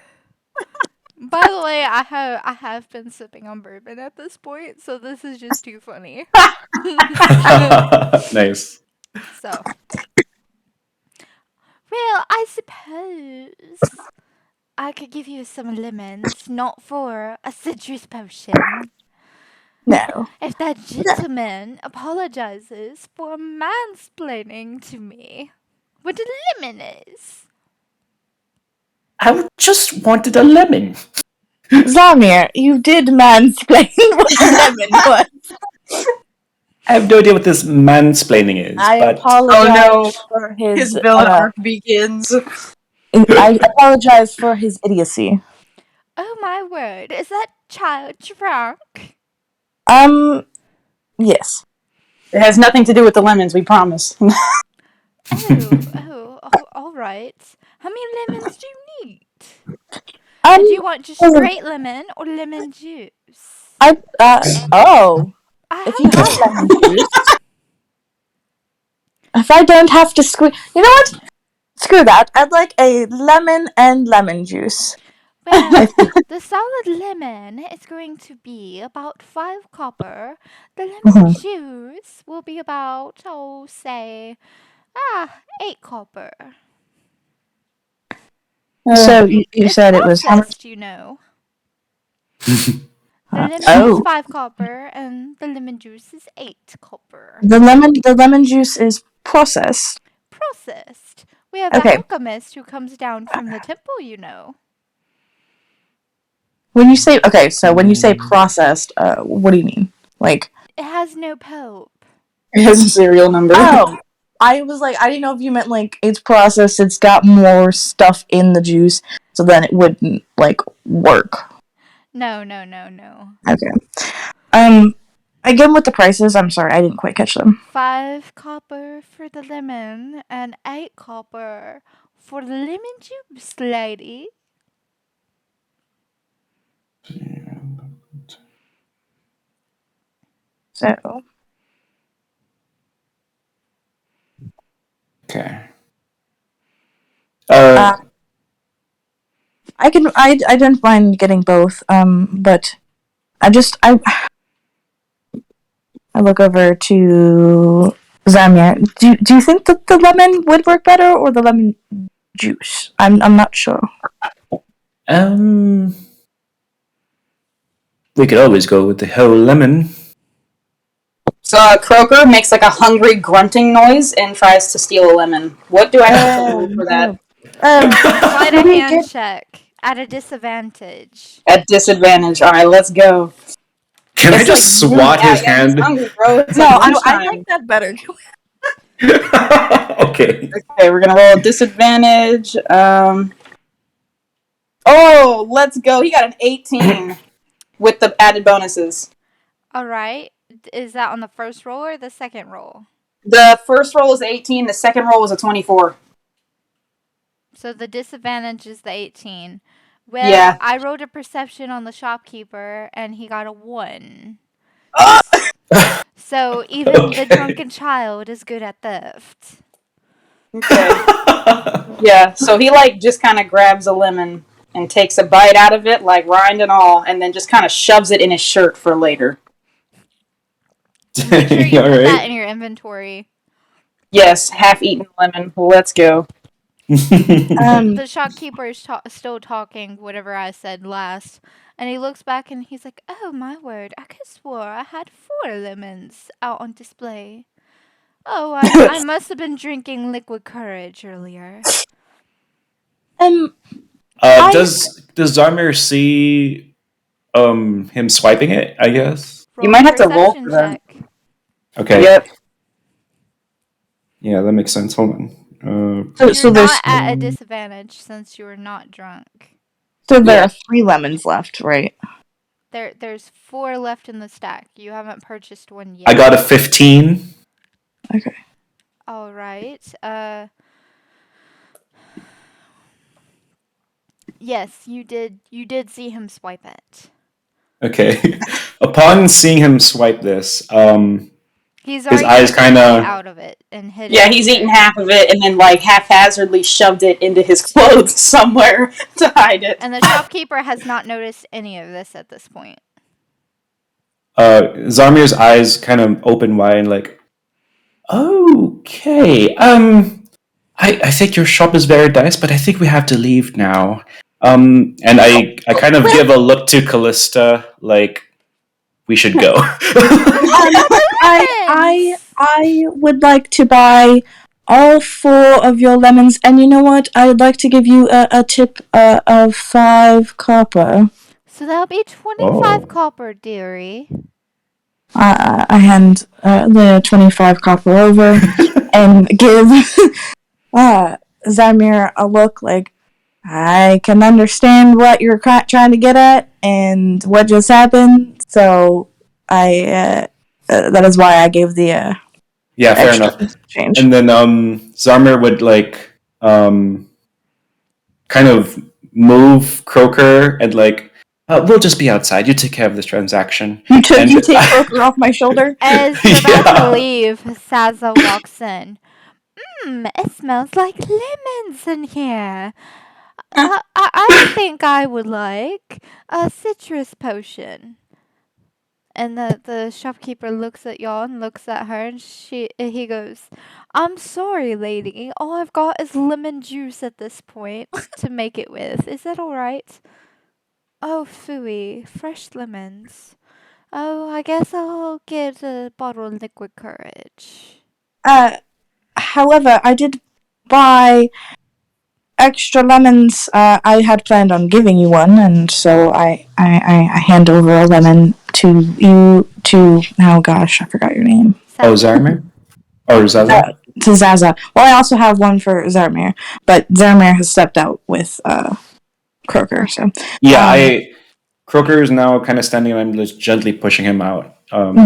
Speaker 3: By the way, I have been sipping on bourbon at this point, so this is just too funny.
Speaker 2: Nice.
Speaker 3: So, well, I suppose I could give you some lemons, not for a citrus potion.
Speaker 4: No.
Speaker 3: If that gentleman apologizes for mansplaining to me what a lemon is.
Speaker 2: I just wanted a lemon.
Speaker 4: Zamir, you did mansplain what a lemon was.
Speaker 2: I have no idea what this mansplaining is,
Speaker 4: I
Speaker 2: but
Speaker 4: apologize for
Speaker 1: His
Speaker 4: his.
Speaker 1: villain arc begins.
Speaker 4: I apologize for his idiocy.
Speaker 3: Oh my word, is that child drunk?
Speaker 4: Yes.
Speaker 1: It has nothing to do with the lemons, we promise.
Speaker 3: Oh, all right. How many lemons do you need? And do you want just
Speaker 4: um,
Speaker 3: straight lemon or lemon juice?
Speaker 4: Oh.
Speaker 3: I
Speaker 4: If you have
Speaker 3: have
Speaker 4: lemon juice. If I don't have to squeeze. You know what? Screw that. I'd like a lemon and lemon juice.
Speaker 3: Well, the solid lemon is going to be about 5 copper. The lemon juice will be about, oh, say, 8 copper.
Speaker 4: So you
Speaker 3: It's
Speaker 4: said it was how much?
Speaker 3: processed, you know. The lemon is 5 copper and the lemon juice is 8 copper.
Speaker 4: The lemon juice is processed.
Speaker 3: Processed. We have
Speaker 4: Okay.
Speaker 3: an alchemist who comes down from the temple, you know.
Speaker 4: When you say processed, what do you mean? Like,
Speaker 3: It has no pulp.
Speaker 1: It has a serial number.
Speaker 4: oh, I was like, I didn't know if you meant like it's processed. It's got more stuff in the juice, so then it wouldn't like work.
Speaker 3: No.
Speaker 4: Okay. Again with the prices, I'm sorry, I didn't quite catch them.
Speaker 3: 5 copper for the lemon and 8 copper for the lemon juice, lady.
Speaker 4: So,
Speaker 2: okay.
Speaker 4: I don't mind getting both. But I look over to Zamir. Do you think that the lemon would work better or the lemon juice? I'm not sure.
Speaker 2: We could always go with the whole lemon.
Speaker 1: So Croaker makes like a hungry grunting noise and tries to steal a lemon. What do I have to roll for that?
Speaker 3: Sleight of hand check at a disadvantage.
Speaker 1: At disadvantage. All right, let's go.
Speaker 2: Can I
Speaker 1: It's
Speaker 2: just
Speaker 1: like,
Speaker 2: swat his
Speaker 1: he's
Speaker 2: hand?
Speaker 1: hungry, bro. It's
Speaker 4: No,
Speaker 1: like
Speaker 4: I
Speaker 1: lunchtime.
Speaker 4: like that better.
Speaker 2: Okay.
Speaker 1: Okay, we're gonna roll a disadvantage. Oh, let's go. He got an 18 with the added bonuses.
Speaker 3: Alright. Is that on the first roll or the second roll?
Speaker 1: The first roll was 18. The second roll was a 24.
Speaker 3: So the disadvantage is the 18. Well,
Speaker 1: Yeah.
Speaker 3: I rolled a perception on the shopkeeper and he got a 1. So even the drunken child is good at theft.
Speaker 1: Okay. Yeah. So he like just kind of grabs a lemon and takes a bite out of it, like rind and all, and then just kind of shoves it in his shirt for later.
Speaker 3: Make sure you put that
Speaker 2: Alright.
Speaker 3: in your inventory.
Speaker 1: Yes, half-eaten lemon. Let's go.
Speaker 3: The shopkeeper is still talking whatever I said last. And he looks back and he's like, oh my word, I could swore I had 4 lemons out on display. Oh, I must have been drinking liquid courage earlier.
Speaker 2: Does Zarmir see him swiping it, I guess?
Speaker 1: You might have to roll for that.
Speaker 2: Okay.
Speaker 1: Yep.
Speaker 2: Yeah, that makes sense. Hold on.
Speaker 3: You're not at a disadvantage since you're not drunk.
Speaker 4: So there are 3 lemons left, right?
Speaker 3: There's 4 left in the stack. You haven't purchased one yet.
Speaker 2: I got a 15.
Speaker 4: Okay.
Speaker 3: All right. Yes, you did. You did see him swipe it.
Speaker 2: Okay. Upon seeing him swipe this,
Speaker 3: He's
Speaker 2: his
Speaker 3: already
Speaker 2: eyes
Speaker 3: taken a bite
Speaker 2: kind of.
Speaker 3: out of it and hid it.
Speaker 1: Yeah, he's eaten half of it and then like haphazardly shoved it into his clothes somewhere to hide it.
Speaker 3: And the shopkeeper has not noticed any of this at this point.
Speaker 2: Zarmir's eyes kind of open wide, like, okay, I think your shop is very nice, but I think we have to leave now. And I kind of give a look to Callista, like, we should go.
Speaker 4: I would like to buy all 4 of your lemons, and you know what? I would like to give you a tip of 5 copper.
Speaker 3: So that'll be 25
Speaker 2: Oh.
Speaker 3: copper, dearie.
Speaker 4: I hand the 25 copper over and give Zamir a look like, I can understand what you're trying to get at and what just happened, so that is why I gave the
Speaker 2: Yeah, fair
Speaker 4: extra
Speaker 2: enough.
Speaker 4: change.
Speaker 2: And then Zarmir would like kind of move Croker and like, we'll just be outside. You take care of this transaction.
Speaker 4: You take Croker off my shoulder?
Speaker 3: As you're about to leave, Saza walks in. It smells like lemons in here. I think I would like a citrus potion. And the shopkeeper looks at y'all and looks at her, and he goes, I'm sorry, lady. All I've got is lemon juice at this point to make it with. Is that alright? Oh, phooey. Fresh lemons. Oh, I guess I'll get a bottle of liquid courage.
Speaker 4: However, I did buy extra lemons. I had planned on giving you one, and so I hand over a lemon to you. Oh gosh, I forgot your name.
Speaker 2: Oh, Zarmir? Or Zaza?
Speaker 4: To Zaza. Well, I also have one for Zarmir, but Zarmir has stepped out with Croker. So
Speaker 2: yeah, Croker is now kind of standing, and I'm just gently pushing him out.
Speaker 4: I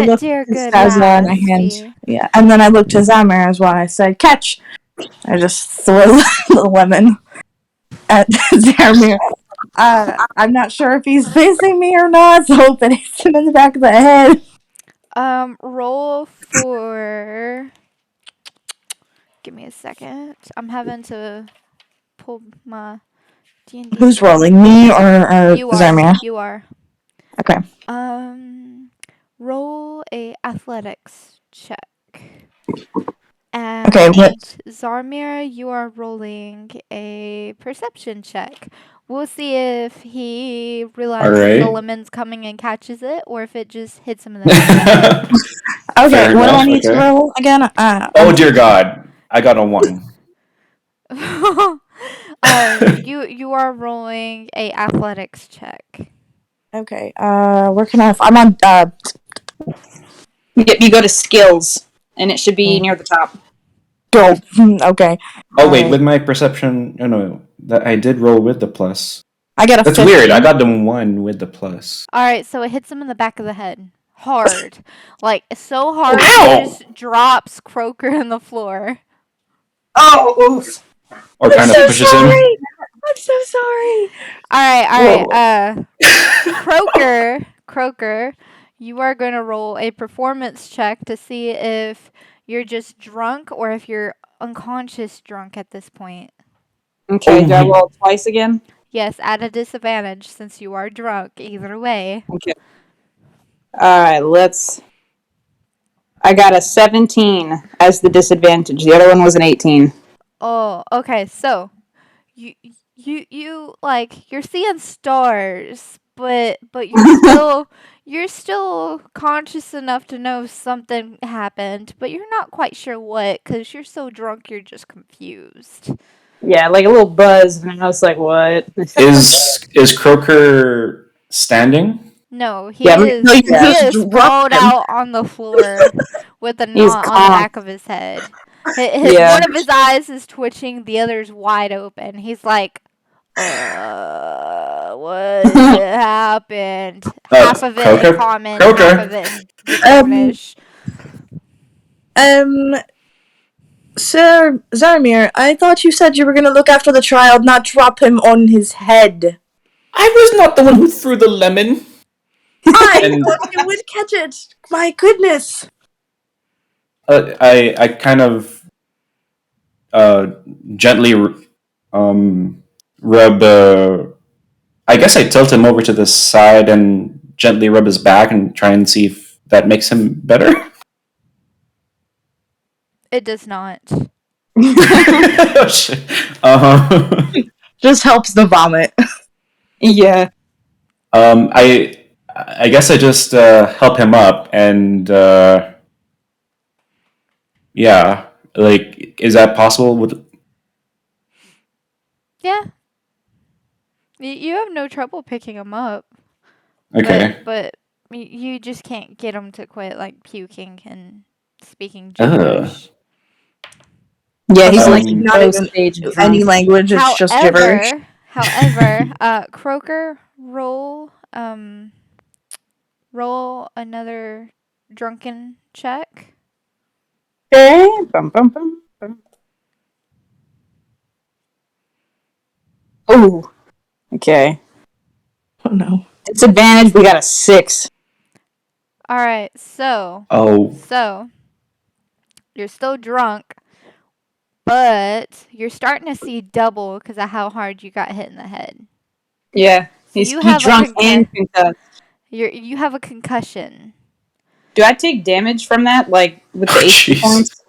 Speaker 4: look to Zaza and I hand, and then I look to Zamir as well. I said, "Catch!" I just throw the lemon at Zamir. I'm not sure if he's facing me or not, so hope it hits him in the back of the head.
Speaker 3: Roll for. Give me a second. I'm having to pull my D&D.
Speaker 4: Who's rolling, me or
Speaker 3: you
Speaker 4: Zamir?
Speaker 3: You are.
Speaker 4: Okay.
Speaker 3: Roll a athletics check. And
Speaker 4: okay.
Speaker 3: Zarmir, you are rolling a perception check. We'll see if he realizes the lemon's coming and catches it, or if it just hits him in the head.
Speaker 4: Okay, what do I need to roll again?
Speaker 2: Oh dear God, I got a 1.
Speaker 3: You are rolling a athletics check.
Speaker 4: Okay. Where can I'm on.
Speaker 1: You go to skills, and it should be near the top.
Speaker 4: Go. Okay.
Speaker 2: Oh wait, with my perception, no, that I did roll with the plus.
Speaker 4: I got a.
Speaker 2: That's
Speaker 4: 15.
Speaker 2: weird. I got the 1 with the plus.
Speaker 3: All right, so it hits him in the back of the head, hard, like so hard, it just drops Croker on the floor.
Speaker 1: Oh, oof!
Speaker 2: Or kind of pushes him.
Speaker 4: I'm so sorry.
Speaker 3: All right. Croker, you are going to roll a performance check to see if you're just drunk or if you're unconscious drunk at this point.
Speaker 1: Okay, do I roll twice again?
Speaker 3: Yes, at a disadvantage since you are drunk. Either way.
Speaker 1: Okay. Alright, I got a 17 as the disadvantage. The other one was an 18.
Speaker 3: Oh, okay. So, you like, you're seeing stars, but you're still conscious enough to know something happened, but you're not quite sure what, because you're so drunk you're just confused.
Speaker 1: Yeah, like a little buzz, and I was like, what?
Speaker 2: Is Croker standing?
Speaker 3: No, he is sprawled out on the floor with a knot on the back of his head. One of his eyes is twitching, the other's wide open. He's like, What happened? Half of it in
Speaker 2: Croaker?
Speaker 3: common, half
Speaker 2: Croaker.
Speaker 3: of it in Draconish.
Speaker 4: Um, Sir Zarmir, I thought you said you were gonna look after the child, not drop him on his head.
Speaker 7: I was not the one who threw the lemon.
Speaker 4: I
Speaker 7: And
Speaker 4: thought you would catch it. My goodness.
Speaker 2: I kind of gently rub. I guess I tilt him over to the side and gently rub his back and try and see if that makes him better.
Speaker 3: It does not.
Speaker 2: Oh, shit.
Speaker 4: Just helps the vomit.
Speaker 1: Yeah.
Speaker 2: I guess I just help him up and yeah, like is that possible? With
Speaker 3: Yeah. You have no trouble picking him up.
Speaker 2: okay.
Speaker 3: But you just can't get him to quit like puking and speaking
Speaker 2: Uh,
Speaker 3: gibberish.
Speaker 1: Yeah, he's
Speaker 4: So,
Speaker 1: like
Speaker 4: like,
Speaker 2: um,
Speaker 4: not
Speaker 1: low
Speaker 4: even
Speaker 1: stage
Speaker 4: any
Speaker 1: drunk.
Speaker 4: language, it's just gibberish.
Speaker 3: However, Croaker, roll another drunken check.
Speaker 1: Okay. Bum, bum, bum, bum. Oh. Okay.
Speaker 4: Oh no.
Speaker 1: Disadvantage. We got a 6.
Speaker 3: All right, so
Speaker 2: oh,
Speaker 3: you're still drunk, but you're starting to see double because of how hard you got hit in the head.
Speaker 1: Yeah.
Speaker 3: So you
Speaker 1: He
Speaker 3: have a
Speaker 1: drunk and concussed.
Speaker 3: you have a concussion.
Speaker 1: Do I take damage from that, like with the
Speaker 2: oh,
Speaker 1: HP
Speaker 2: jeez.
Speaker 1: points?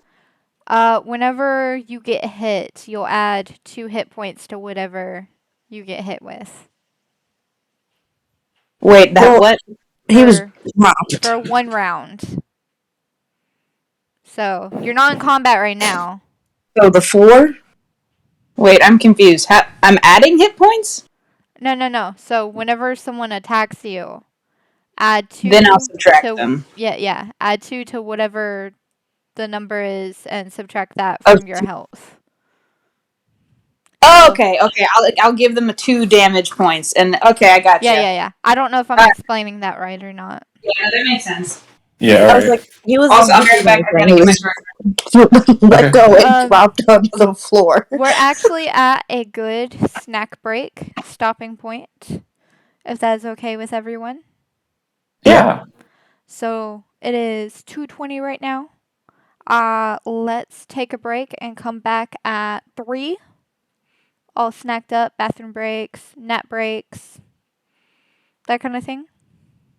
Speaker 3: Whenever you get hit, you'll add 2 hit points to whatever you get hit with.
Speaker 1: Wait, that
Speaker 4: Well,
Speaker 1: what?
Speaker 4: he was
Speaker 3: For
Speaker 4: dropped.
Speaker 3: 1 round. So you're not in combat right now.
Speaker 4: So the 4?
Speaker 1: Wait, I'm confused. I'm adding hit points?
Speaker 3: No. So whenever someone attacks you, add
Speaker 1: Then I'll
Speaker 3: 2
Speaker 1: subtract
Speaker 3: to
Speaker 1: them.
Speaker 3: yeah. Add 2 to whatever the number is and subtract that
Speaker 1: Oh,
Speaker 3: from your health.
Speaker 1: oh,
Speaker 3: So
Speaker 1: okay. I'll give them a 2 damage points, and okay, I gotcha.
Speaker 3: yeah. I don't know if I'm explaining that right or not.
Speaker 1: Yeah, that makes sense.
Speaker 2: Yeah, all
Speaker 4: I was
Speaker 2: right.
Speaker 4: like, he was
Speaker 1: Also, I'll be right back. I gotta
Speaker 4: he
Speaker 1: get my
Speaker 4: was
Speaker 1: drink.
Speaker 4: let
Speaker 2: Okay.
Speaker 4: go and dropped onto the floor.
Speaker 3: We're actually at a good snack break stopping point, if that is okay with everyone.
Speaker 2: Yeah.
Speaker 3: So it is 2:20 right now. Let's take a break and come back at 3. All snacked up, bathroom breaks, nap breaks, that kind of thing.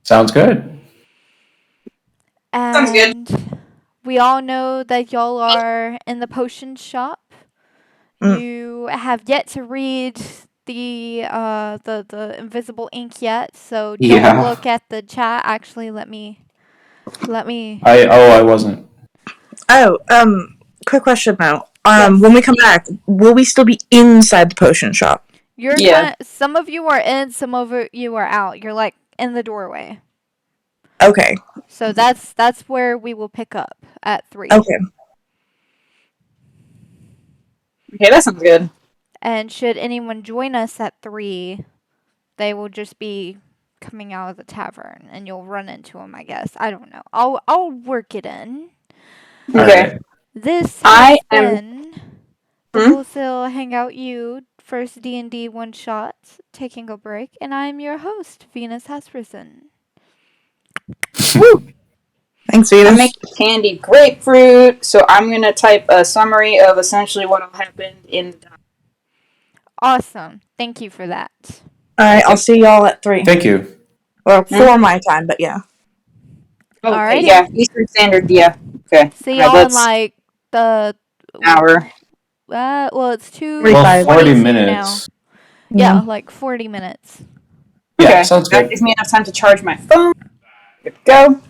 Speaker 2: Sounds good.
Speaker 1: Sounds good.
Speaker 3: And we all know that y'all are in the potion shop.
Speaker 4: Mm.
Speaker 3: You have yet to read the invisible ink yet, so don't
Speaker 2: Yeah.
Speaker 3: look at the chat. Actually, let me
Speaker 2: I wasn't.
Speaker 4: Oh, quick question now.
Speaker 3: Yes.
Speaker 4: When we come back, will we still be inside the potion shop?
Speaker 3: You're
Speaker 1: Yeah.
Speaker 3: some of you are in, some of you are out. You're like in the doorway.
Speaker 4: Okay.
Speaker 3: So that's where we will pick up at 3.
Speaker 4: Okay.
Speaker 1: Okay, that sounds good.
Speaker 3: And should anyone join us at 3, they will just be coming out of the tavern and you'll run into them, I guess. I don't know. I'll work it in.
Speaker 2: All
Speaker 1: Okay.
Speaker 2: right.
Speaker 3: This
Speaker 1: I
Speaker 3: has
Speaker 1: am.
Speaker 3: been the
Speaker 1: Hmm?
Speaker 3: Wholesale Hangout U first D&D one shot, taking a break, and I'm your host, Venus Hesperson.
Speaker 1: Woo!
Speaker 4: Thanks,
Speaker 1: I'm
Speaker 4: Venus.
Speaker 1: making candied grapefruit, so I'm gonna type a summary of essentially what all happened in the document.
Speaker 3: Awesome. Thank you for that.
Speaker 4: All right, I'll see y'all at 3.
Speaker 2: Thank you.
Speaker 4: Well, 4 my time, but yeah.
Speaker 1: Okay,
Speaker 3: Alrighty.
Speaker 1: yeah, Eastern Standard, yeah. Okay.
Speaker 3: See
Speaker 1: Alright,
Speaker 3: y'all in
Speaker 1: let's
Speaker 3: like the
Speaker 1: hour.
Speaker 3: well, it's
Speaker 4: 45.
Speaker 2: 40
Speaker 3: 2:22 now.
Speaker 2: minutes.
Speaker 3: Yeah, like 40 minutes.
Speaker 2: Yeah,
Speaker 1: Okay.
Speaker 2: sounds
Speaker 1: That
Speaker 2: good.
Speaker 1: gives me enough time to charge my phone. Good to go.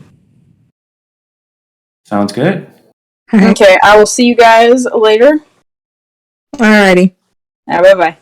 Speaker 2: Sounds good.
Speaker 1: Okay, I will see you guys later.
Speaker 4: Alrighty.
Speaker 1: Bye bye.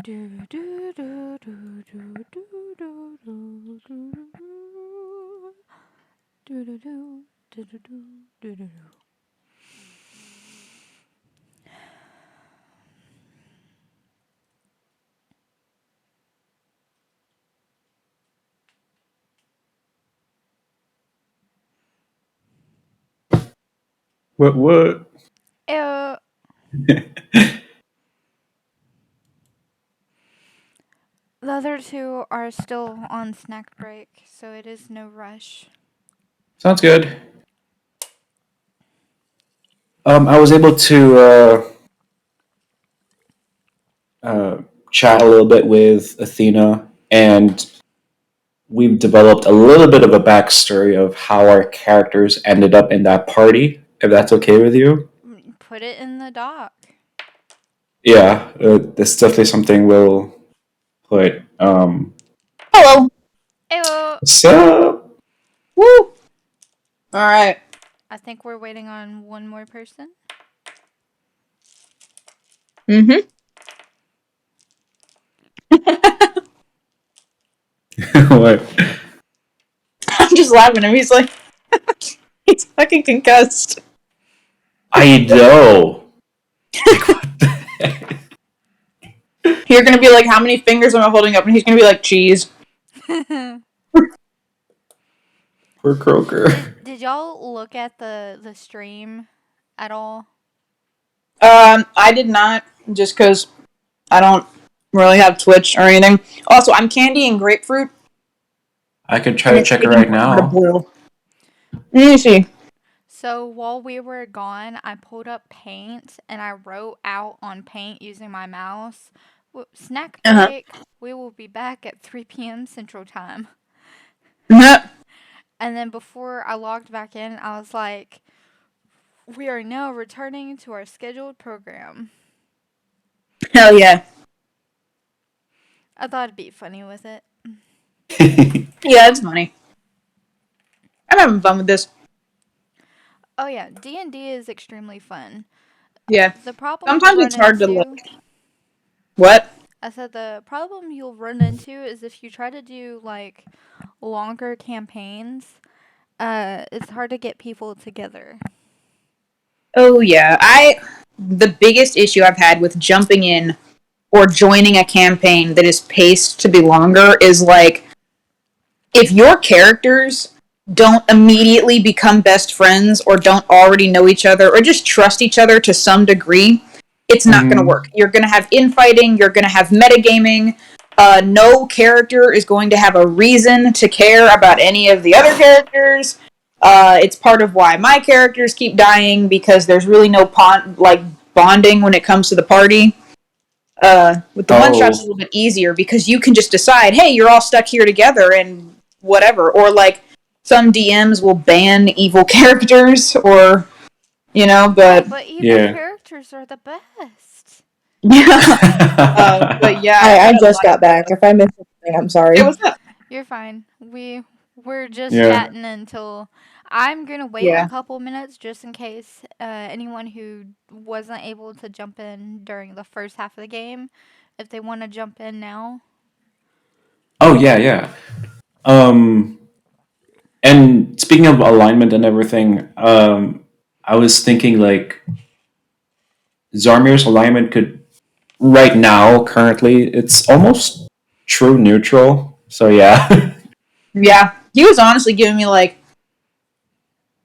Speaker 3: Do, do, do, do, do, do, do, do, do, do, do, do, do, do, do, do.
Speaker 2: What?
Speaker 3: Ew. The other two are still on snack break, so it is no rush.
Speaker 2: Sounds good. I was able to chat a little bit with Athena, and we've developed a little bit of a backstory of how our characters ended up in that party. If that's okay with you?
Speaker 3: Put it in the doc.
Speaker 2: Yeah, that's definitely something we'll put.
Speaker 1: Hello.
Speaker 3: Ew.
Speaker 2: What's up?
Speaker 1: Woo. All right.
Speaker 3: I think we're waiting on one more person.
Speaker 1: Mm-hmm.
Speaker 2: What?
Speaker 1: I'm just laughing at him. He's like, he's fucking concussed.
Speaker 2: I know. Like, what the heck?
Speaker 1: You're gonna be like, how many fingers am I holding up? And he's gonna be like, cheese.
Speaker 2: Poor Croaker.
Speaker 3: Did y'all look at the stream at all?
Speaker 1: I did not, just because I don't really have Twitch or anything. Also, I'm candying grapefruit,
Speaker 2: I could try
Speaker 1: and
Speaker 2: to
Speaker 1: it's
Speaker 2: check it
Speaker 1: taking
Speaker 2: right
Speaker 1: forever to
Speaker 2: now.
Speaker 1: boil. Let me see.
Speaker 3: So while we were gone, I pulled up paint and I wrote out on paint using my mouse. Snack
Speaker 1: Uh-huh.
Speaker 3: break. We will be back at 3 p.m. Central Time.
Speaker 1: Uh-huh.
Speaker 3: And then before I logged back in, I was like, we are now returning to our scheduled program.
Speaker 1: Hell yeah.
Speaker 3: I thought it'd be funny with it.
Speaker 1: Yeah, it's funny. I'm having fun with this.
Speaker 3: Oh yeah, D&D is extremely fun.
Speaker 1: Yeah.
Speaker 3: The problem you'll
Speaker 1: Sometimes
Speaker 3: run
Speaker 1: it's hard to
Speaker 3: into...
Speaker 1: like. What?
Speaker 3: I said the problem you'll run into is if you try to do like longer campaigns, it's hard to get people together.
Speaker 1: Oh yeah. The biggest issue I've had with jumping in or joining a campaign that is paced to be longer is like if your characters don't immediately become best friends or don't already know each other or just trust each other to some degree, it's not going to work. You're going to have infighting, you're going to have metagaming. No character is going to have a reason to care about any of the other characters. It's part of why my characters keep dying because there's really no bonding when it comes to the party. With the one shots, it's a little bit easier because you can just decide, hey, you're all stuck here together and whatever. Or like some DMs will ban evil characters, or but
Speaker 3: But evil characters are the best.
Speaker 1: yeah. But yeah,
Speaker 4: I just got back. If I missed anything, I'm sorry.
Speaker 1: Hey, what's up?
Speaker 3: You're fine. We're just chatting until I'm gonna wait a couple minutes just in case anyone who wasn't able to jump in during the first half of the game, if they want to jump in now.
Speaker 2: Oh yeah. And speaking of alignment and everything, I was thinking like Zarmir's alignment could right now currently it's almost true neutral. So yeah.
Speaker 1: Yeah, he was honestly giving me like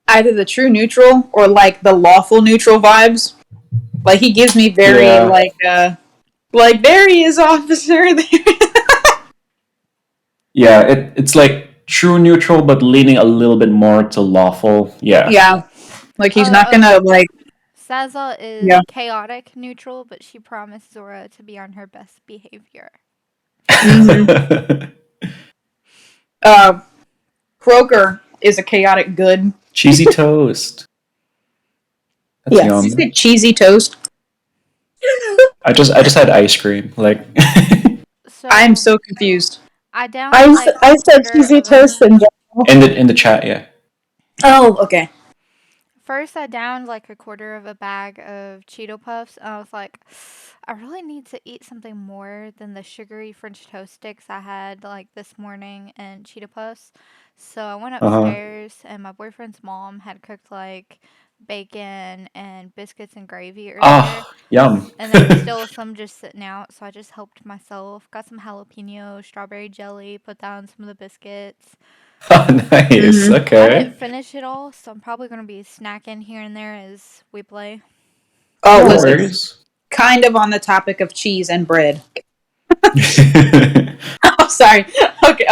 Speaker 1: either the true neutral or like the lawful neutral vibes. Like he gives me very like there he is, officer.
Speaker 2: Yeah, it's like true neutral, but leaning a little bit more to lawful. Yeah.
Speaker 1: Yeah, like he's not gonna like.
Speaker 3: Saza is chaotic neutral, but she promised Zora to be on her best behavior.
Speaker 1: Mm-hmm. Croaker is a chaotic good.
Speaker 2: Cheesy toast. That's
Speaker 1: Yes.
Speaker 2: yum.
Speaker 1: Did you say cheesy toast?
Speaker 2: I just had ice cream. Like
Speaker 1: I'm so confused.
Speaker 3: I downloaded.
Speaker 4: I said cheesy toast in general.
Speaker 2: In the chat, yeah.
Speaker 1: Oh, okay.
Speaker 3: First, I downed like a quarter of a bag of Cheeto Puffs, and I was like, I really need to eat something more than the sugary French toast sticks I had like this morning and Cheeto Puffs. So I went
Speaker 2: Uh-huh.
Speaker 3: upstairs, and my boyfriend's mom had cooked like bacon and biscuits and gravy earlier.
Speaker 2: Ah, yum.
Speaker 3: And there was still some just sitting out, so I just helped myself. Got some jalapeno, strawberry jelly, put that on some of the biscuits.
Speaker 2: Oh, nice.
Speaker 1: Mm-hmm.
Speaker 3: I didn't
Speaker 2: Okay.
Speaker 3: finish it all, so I'm probably going to be snacking here and there as we play.
Speaker 1: Oh,
Speaker 2: No
Speaker 1: listen.
Speaker 2: worries.
Speaker 1: Kind of on the topic of cheese and bread. Oh, sorry. Okay.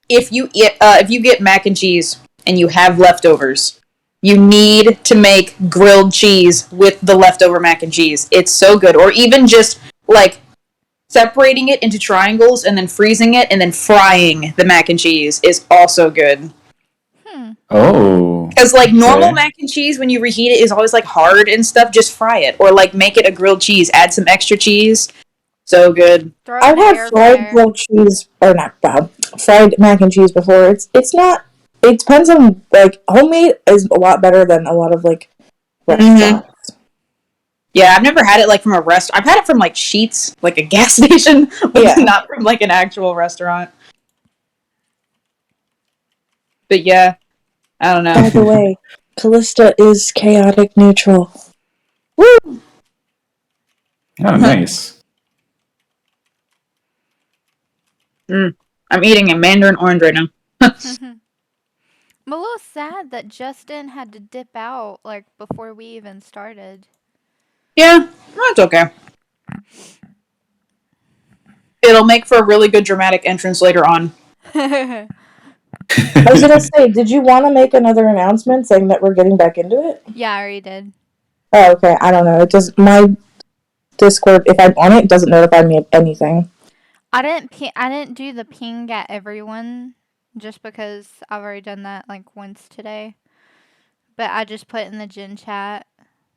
Speaker 1: If you get mac and cheese and you have leftovers, you need to make grilled cheese with the leftover mac and cheese. It's so good. Or even just like separating it into triangles and then freezing it and then frying the mac and cheese is also good.
Speaker 2: Oh,
Speaker 1: Because like normal
Speaker 2: okay.
Speaker 1: mac and cheese, when you reheat it, is always like hard and stuff. Just fry it, or like make it a grilled cheese. Add some extra cheese. So good.
Speaker 3: Throw it in
Speaker 4: I've
Speaker 3: the
Speaker 4: had
Speaker 3: air
Speaker 4: fried
Speaker 3: fryer.
Speaker 4: grilled cheese, or not fried mac and cheese before. It's not. It depends on like homemade is a lot better than a lot of like
Speaker 1: Mm-hmm.
Speaker 4: restaurants.
Speaker 1: Yeah, I've never had it like from a restaurant. I've had it from like Sheets, like a gas station, but
Speaker 4: Yeah.
Speaker 1: not from like an actual restaurant. But yeah, I don't
Speaker 4: By the
Speaker 1: know.
Speaker 4: way, Callista is chaotic neutral.
Speaker 1: Woo!
Speaker 2: Oh, nice.
Speaker 1: I'm eating a mandarin orange right now.
Speaker 3: I'm a little sad that Justin had to dip out like before we even started.
Speaker 1: Yeah, that's okay. It'll make for a really good dramatic entrance later on.
Speaker 4: I was gonna say, did you want to make another announcement saying that we're getting back into it?
Speaker 3: Yeah, I already did.
Speaker 4: Oh, okay. I don't know. It does. My Discord, if I'm on it, doesn't notify me of anything.
Speaker 3: I didn't do the ping at everyone just because I've already done that like once today. But I just put in the gin chat,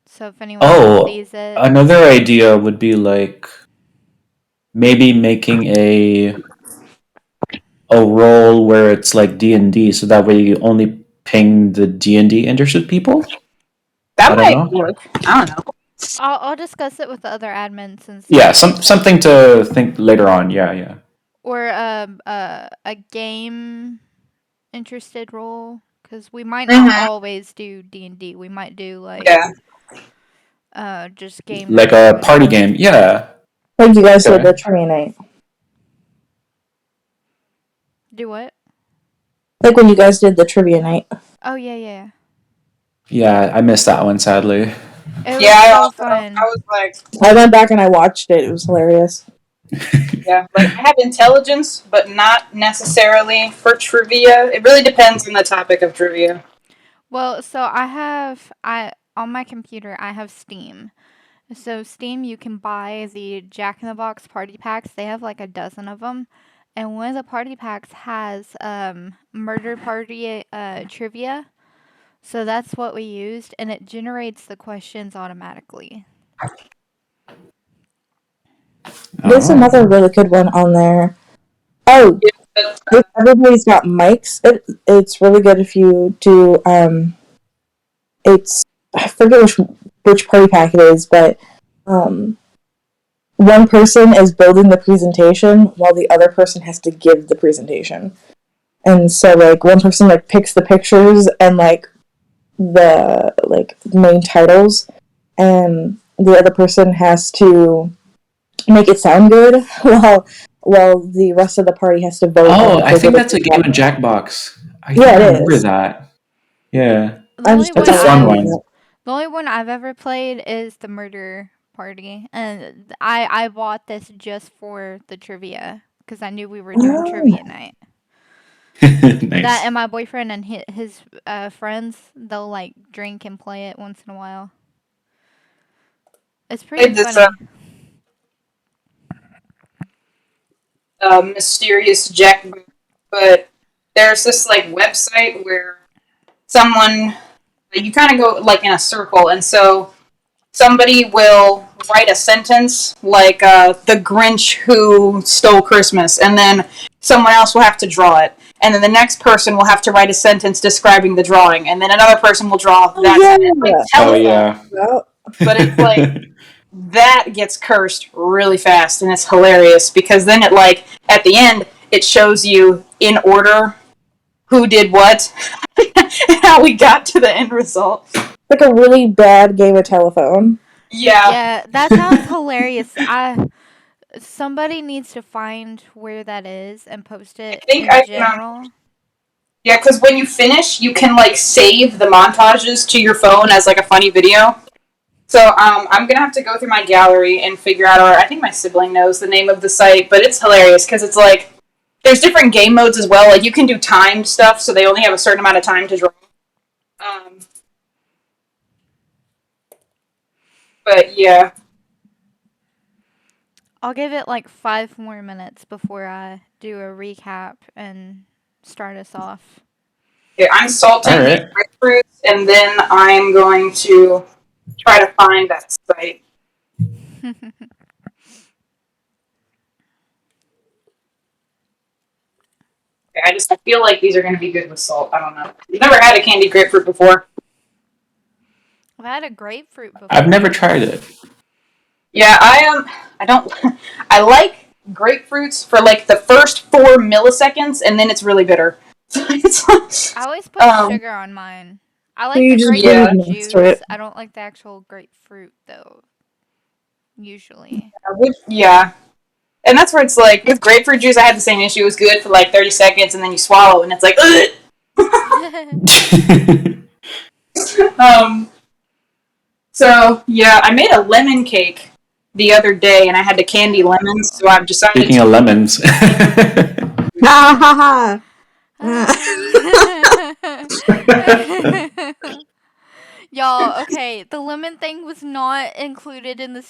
Speaker 3: so if anyone else
Speaker 2: Oh,
Speaker 3: sees it.
Speaker 2: another idea would be like maybe making a role where it's like D&D, so that way you only ping the D&D interested people.
Speaker 1: That
Speaker 2: I don't
Speaker 1: might
Speaker 2: know.
Speaker 1: work. I don't know.
Speaker 3: I'll discuss it with the other admins and see
Speaker 2: Yeah,
Speaker 3: what they say.
Speaker 2: something to think later on. Yeah, yeah.
Speaker 3: Or a game interested role, because we might not
Speaker 1: Mm-hmm.
Speaker 3: always do D&D. We might do like
Speaker 1: Yeah.
Speaker 3: just game
Speaker 2: Like
Speaker 3: nights or
Speaker 2: a party
Speaker 3: whatever.
Speaker 2: game. Yeah.
Speaker 4: Like you guys did
Speaker 2: Okay.
Speaker 4: the trivia night.
Speaker 3: Do what?
Speaker 4: Like when you guys did the trivia night.
Speaker 3: Oh yeah.
Speaker 2: Yeah, I missed that one sadly.
Speaker 3: It
Speaker 1: Yeah,
Speaker 3: was
Speaker 1: I
Speaker 3: so
Speaker 1: also, I
Speaker 3: fun.
Speaker 1: was like,
Speaker 4: I went back and I watched it. It was hilarious.
Speaker 1: yeah, like I have intelligence, but not necessarily for trivia. It really depends on the topic of trivia.
Speaker 3: Well, so I on my computer I have Steam. So Steam, you can buy the Jack in the Box party packs. They have like a dozen of them, and one of the party packs has murder party trivia. So that's what we used, and it generates the questions automatically.
Speaker 4: There's
Speaker 2: Oh.
Speaker 4: another really good one on there. Oh,
Speaker 1: Yeah,
Speaker 4: if everybody's got mics, it's really good if you do. It's I forget which party pack it is, but one person is building the presentation while the other person has to give the presentation. And so like one person like picks the pictures and like the like main titles, and the other person has to make it sound good while the rest of the party has to vote on
Speaker 2: Oh,
Speaker 4: if
Speaker 2: I
Speaker 4: they're
Speaker 2: think
Speaker 4: good
Speaker 2: that's
Speaker 4: at
Speaker 2: a
Speaker 4: the
Speaker 2: game in
Speaker 4: job.
Speaker 2: Jackbox. I
Speaker 4: Yeah,
Speaker 2: think I
Speaker 4: it
Speaker 2: remember
Speaker 4: is.
Speaker 2: that. Yeah.
Speaker 3: The
Speaker 4: I'm
Speaker 3: only
Speaker 4: just
Speaker 2: That's a
Speaker 3: one
Speaker 2: fun
Speaker 3: I've
Speaker 2: one.
Speaker 3: the only one I've ever played is the murder party, and I bought this just for the trivia because I knew we were doing
Speaker 4: Oh,
Speaker 3: trivia night. That
Speaker 2: Nice.
Speaker 3: and my boyfriend and his friends, they'll like drink and play it once in a while. It's pretty
Speaker 1: played this
Speaker 3: funny.
Speaker 1: mysterious Jack, but there's this like website where someone you kind of go like in a circle, and so somebody will write a sentence like the Grinch who stole Christmas, and then someone else will have to draw it, and then the next person will have to write a sentence describing the drawing, and then another person will draw that sentence. Like
Speaker 2: Oh
Speaker 1: telephone.
Speaker 2: yeah.
Speaker 4: Well,
Speaker 1: But it's like that gets cursed really fast, and it's hilarious because then it like at the end it shows you in order who did what and how we got to the end result.
Speaker 4: like a really bad game of telephone.
Speaker 1: Yeah.
Speaker 3: Yeah, that sounds hilarious. Somebody needs to find where that is and post it
Speaker 1: think
Speaker 3: in
Speaker 1: I
Speaker 3: general.
Speaker 1: Yeah, because when you finish, you can like save the montages to your phone as like a funny video. So I'm gonna have to go through my gallery and figure out. Or I think my sibling knows the name of the site, but it's hilarious because it's like there's different game modes as well. Like you can do timed stuff, so they only have a certain amount of time to draw. But yeah,
Speaker 3: I'll give it like 5 more minutes before I do a recap and start us off.
Speaker 1: okay, I'm salting
Speaker 2: All
Speaker 1: these
Speaker 2: right.
Speaker 1: grapefruits, and then I'm going to try to find that site. Okay, I feel like these are going to be good with salt. I don't know. I've never had a candied grapefruit before.
Speaker 3: I've had a grapefruit before.
Speaker 2: I've never tried it.
Speaker 1: Yeah, I don't. I like grapefruits for like the first 4 milliseconds, and then it's really bitter. It's like,
Speaker 3: I always put sugar on mine. I like
Speaker 4: you
Speaker 3: the
Speaker 4: just
Speaker 1: Yeah.
Speaker 3: grapefruit
Speaker 4: blend
Speaker 3: juice.
Speaker 4: through it.
Speaker 3: I don't like the actual grapefruit though. Usually.
Speaker 1: yeah, and that's where it's like with grapefruit juice. I had the same issue. It was good for like 30 seconds, and then you swallow, and it's like, ugh! So yeah, I made a lemon cake the other day, and I had to candy lemons. So I've decided.
Speaker 2: Speaking of lemons.
Speaker 4: Ha ha ha.
Speaker 3: Y'all, okay, the lemon thing was not included in the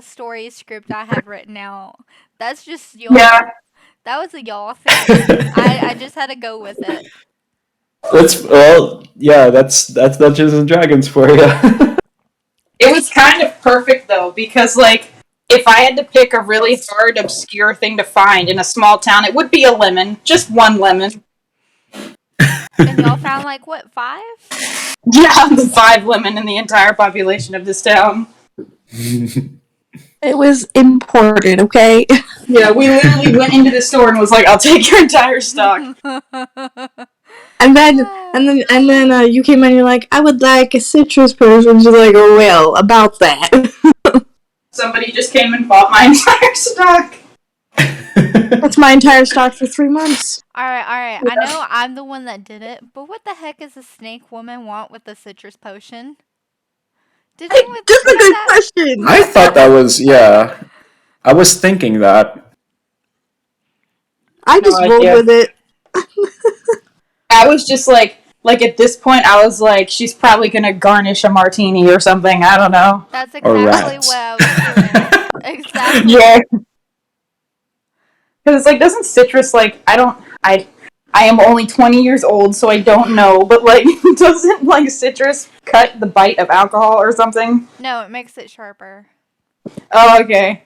Speaker 3: story script I have written out. That's just y'all.
Speaker 1: Yeah.
Speaker 3: That was a y'all thing. I just had to go with it.
Speaker 2: That's Dungeons and Dragons for you.
Speaker 1: It was kind of perfect though, because like if I had to pick a really hard, obscure thing to find in a small town, it would be a lemon, just one lemon.
Speaker 3: And y'all found like what, 5?
Speaker 1: Yeah, the 5 lemon in the entire population of this town.
Speaker 4: It was imported, okay?
Speaker 1: Yeah, we literally went into the store and was like, "I'll take your entire stock."
Speaker 4: And then you came in and you're like, I would like a citrus person. She's like, oh, well, about that.
Speaker 1: Somebody just came and bought my entire stock.
Speaker 4: That's my entire stock for 3 months.
Speaker 3: Alright. I know I'm the one that did it, but what the heck does a snake woman want with a citrus potion? Did anyone
Speaker 4: Just a
Speaker 3: think
Speaker 4: good
Speaker 3: that?
Speaker 4: question.
Speaker 2: I thought that was, yeah. I was thinking that.
Speaker 4: I just
Speaker 1: No
Speaker 4: rolled
Speaker 1: idea.
Speaker 4: with it.
Speaker 1: I was just like at this point, I was like, she's probably gonna garnish a martini or something. I don't know.
Speaker 3: That's
Speaker 2: Or
Speaker 3: exactly
Speaker 2: rats.
Speaker 3: what I was doing. Exactly.
Speaker 1: Yeah. Because it's like, doesn't citrus like I am only 20 years old, so I don't know, but like, doesn't like citrus cut the bite of alcohol or something?
Speaker 3: No, it makes it sharper.
Speaker 1: Oh, okay.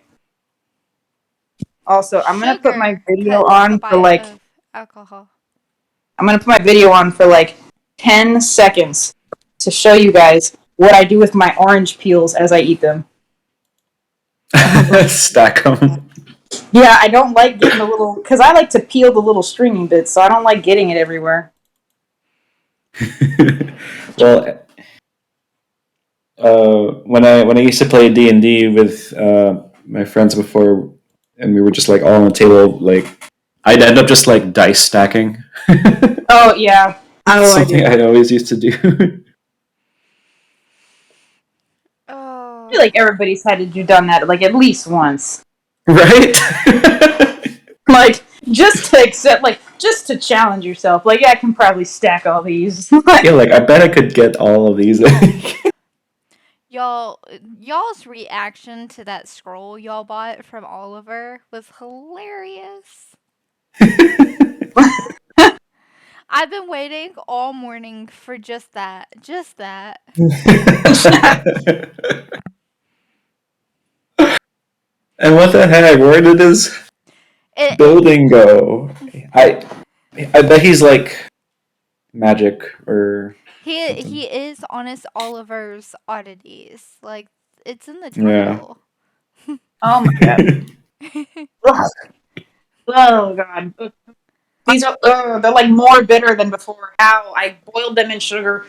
Speaker 1: Also, I'm gonna put my
Speaker 3: Sugar
Speaker 1: video
Speaker 3: cuts the
Speaker 1: on for
Speaker 3: bite
Speaker 1: like
Speaker 3: of alcohol.
Speaker 1: I'm gonna put my video on for like 10 seconds to show you guys what I do with my orange peels as I eat them.
Speaker 2: Stack them.
Speaker 1: Yeah, I don't like getting the little, because I like to peel the little stringy bits, so I don't like getting it everywhere.
Speaker 2: Well, when I used to play D&D with my friends before, and we were just like all on the table, like I'd end up just like dice stacking.
Speaker 1: Oh, yeah.
Speaker 2: Something I'd always used to do.
Speaker 3: Oh.
Speaker 1: I feel like everybody's had to do done that like at least once.
Speaker 2: Right?
Speaker 1: Like, just to accept, like, just to challenge yourself. Like, yeah, I can probably stack all these.
Speaker 2: Yeah, like I bet I could get all of these.
Speaker 3: Y'all's reaction to that scroll y'all bought from Oliver was hilarious. I've been waiting all morning for just that. Just that.
Speaker 2: And what the heck? Where did his
Speaker 3: It
Speaker 2: building go? I bet he's like magic or something.
Speaker 3: He is Honest Oliver's Oddities. Like, it's in the
Speaker 2: Yeah.
Speaker 3: title.
Speaker 1: Oh my god. Ugh. Oh god. These are they're like more bitter than before. How I boiled them in sugar.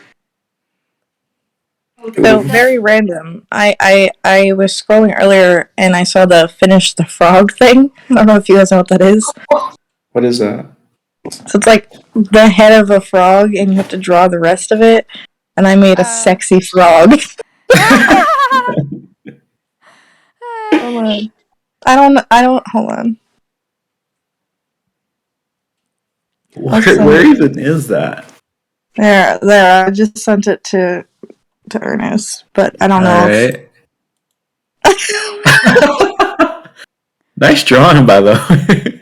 Speaker 4: So
Speaker 2: Oof.
Speaker 3: The
Speaker 4: very random. I was scrolling earlier and I saw the finish the frog thing. I don't know if you guys know what that is.
Speaker 2: What is that?
Speaker 4: So it's like the head of a frog and you have to draw the rest of it. And I made a
Speaker 3: uh
Speaker 4: sexy frog. Hold on. I don't hold on. I'll send
Speaker 2: Where
Speaker 4: it.
Speaker 2: even is that?
Speaker 4: There. I just sent it to Ernest, but I don't
Speaker 2: All
Speaker 4: know if
Speaker 2: right. Nice drawing, by the way.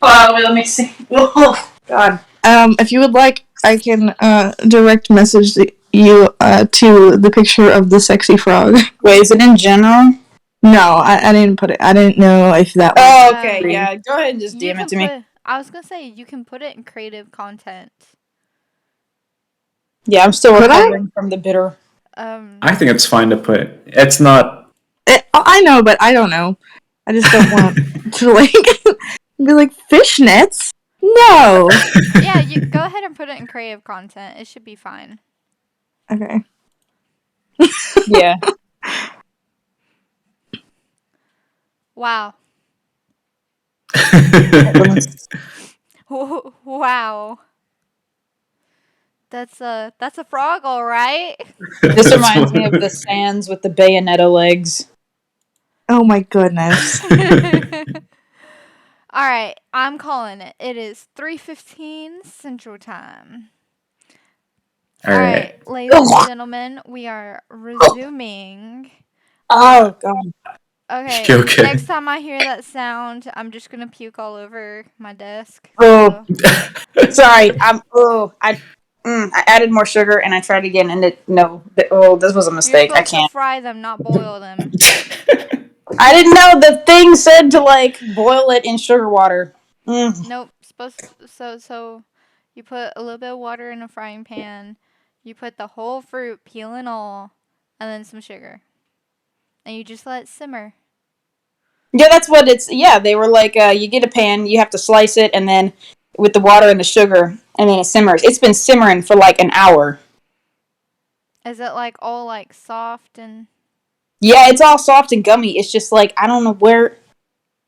Speaker 1: Oh, let me see. Oh god.
Speaker 4: if you would like, I can direct message you to the picture of the sexy frog.
Speaker 1: Wait, is it in general?
Speaker 4: No, I didn't put it. I didn't know if that was.
Speaker 1: Oh, okay,
Speaker 3: um
Speaker 1: yeah. Go ahead and just
Speaker 3: you
Speaker 1: DM it
Speaker 3: can
Speaker 1: to me.
Speaker 3: put I was gonna say you can put it in creative content.
Speaker 1: Yeah, I'm still
Speaker 4: Could I?
Speaker 1: recovering from the bitter.
Speaker 2: I think it's fine to put. It's not.
Speaker 4: I know, but I don't know. I just don't want to like be like fishnets. No.
Speaker 3: Yeah, you go ahead and put it in creative content. It should be fine.
Speaker 4: Okay.
Speaker 1: Yeah.
Speaker 3: Wow.
Speaker 1: Let me
Speaker 3: Wow. That's a frog, all right.
Speaker 1: This
Speaker 2: That's
Speaker 1: reminds
Speaker 2: what.
Speaker 1: me of the sands with the bayonetta legs.
Speaker 4: Oh my goodness.
Speaker 3: All right, I'm calling it. It is 3:15 Central Time.
Speaker 2: All
Speaker 3: All right,
Speaker 2: right.
Speaker 3: ladies and gentlemen, we are resuming. Uh,
Speaker 1: Oh god.
Speaker 3: okay, next
Speaker 2: Okay.
Speaker 3: time I hear that sound, I'm just gonna puke all over my desk.
Speaker 1: Oh,
Speaker 3: So
Speaker 1: sorry. I added more sugar and I tried again and this was a
Speaker 3: you're
Speaker 1: mistake. I
Speaker 3: supposed to
Speaker 1: can't.
Speaker 3: fry them, not boil them.
Speaker 1: I didn't know the thing said to like boil it in sugar water. Mm.
Speaker 3: Nope. So you put a little bit of water in a frying pan. You put the whole fruit, peel and all, and then some sugar, and you just let it simmer.
Speaker 1: Yeah, that's what it's. Yeah, they were like, you get a pan, you have to slice it, and then with the water and the sugar, and then it simmers. It's been simmering for like an hour.
Speaker 3: Is it like all like soft and?
Speaker 1: Yeah, it's all soft and gummy. It's just like I don't know where.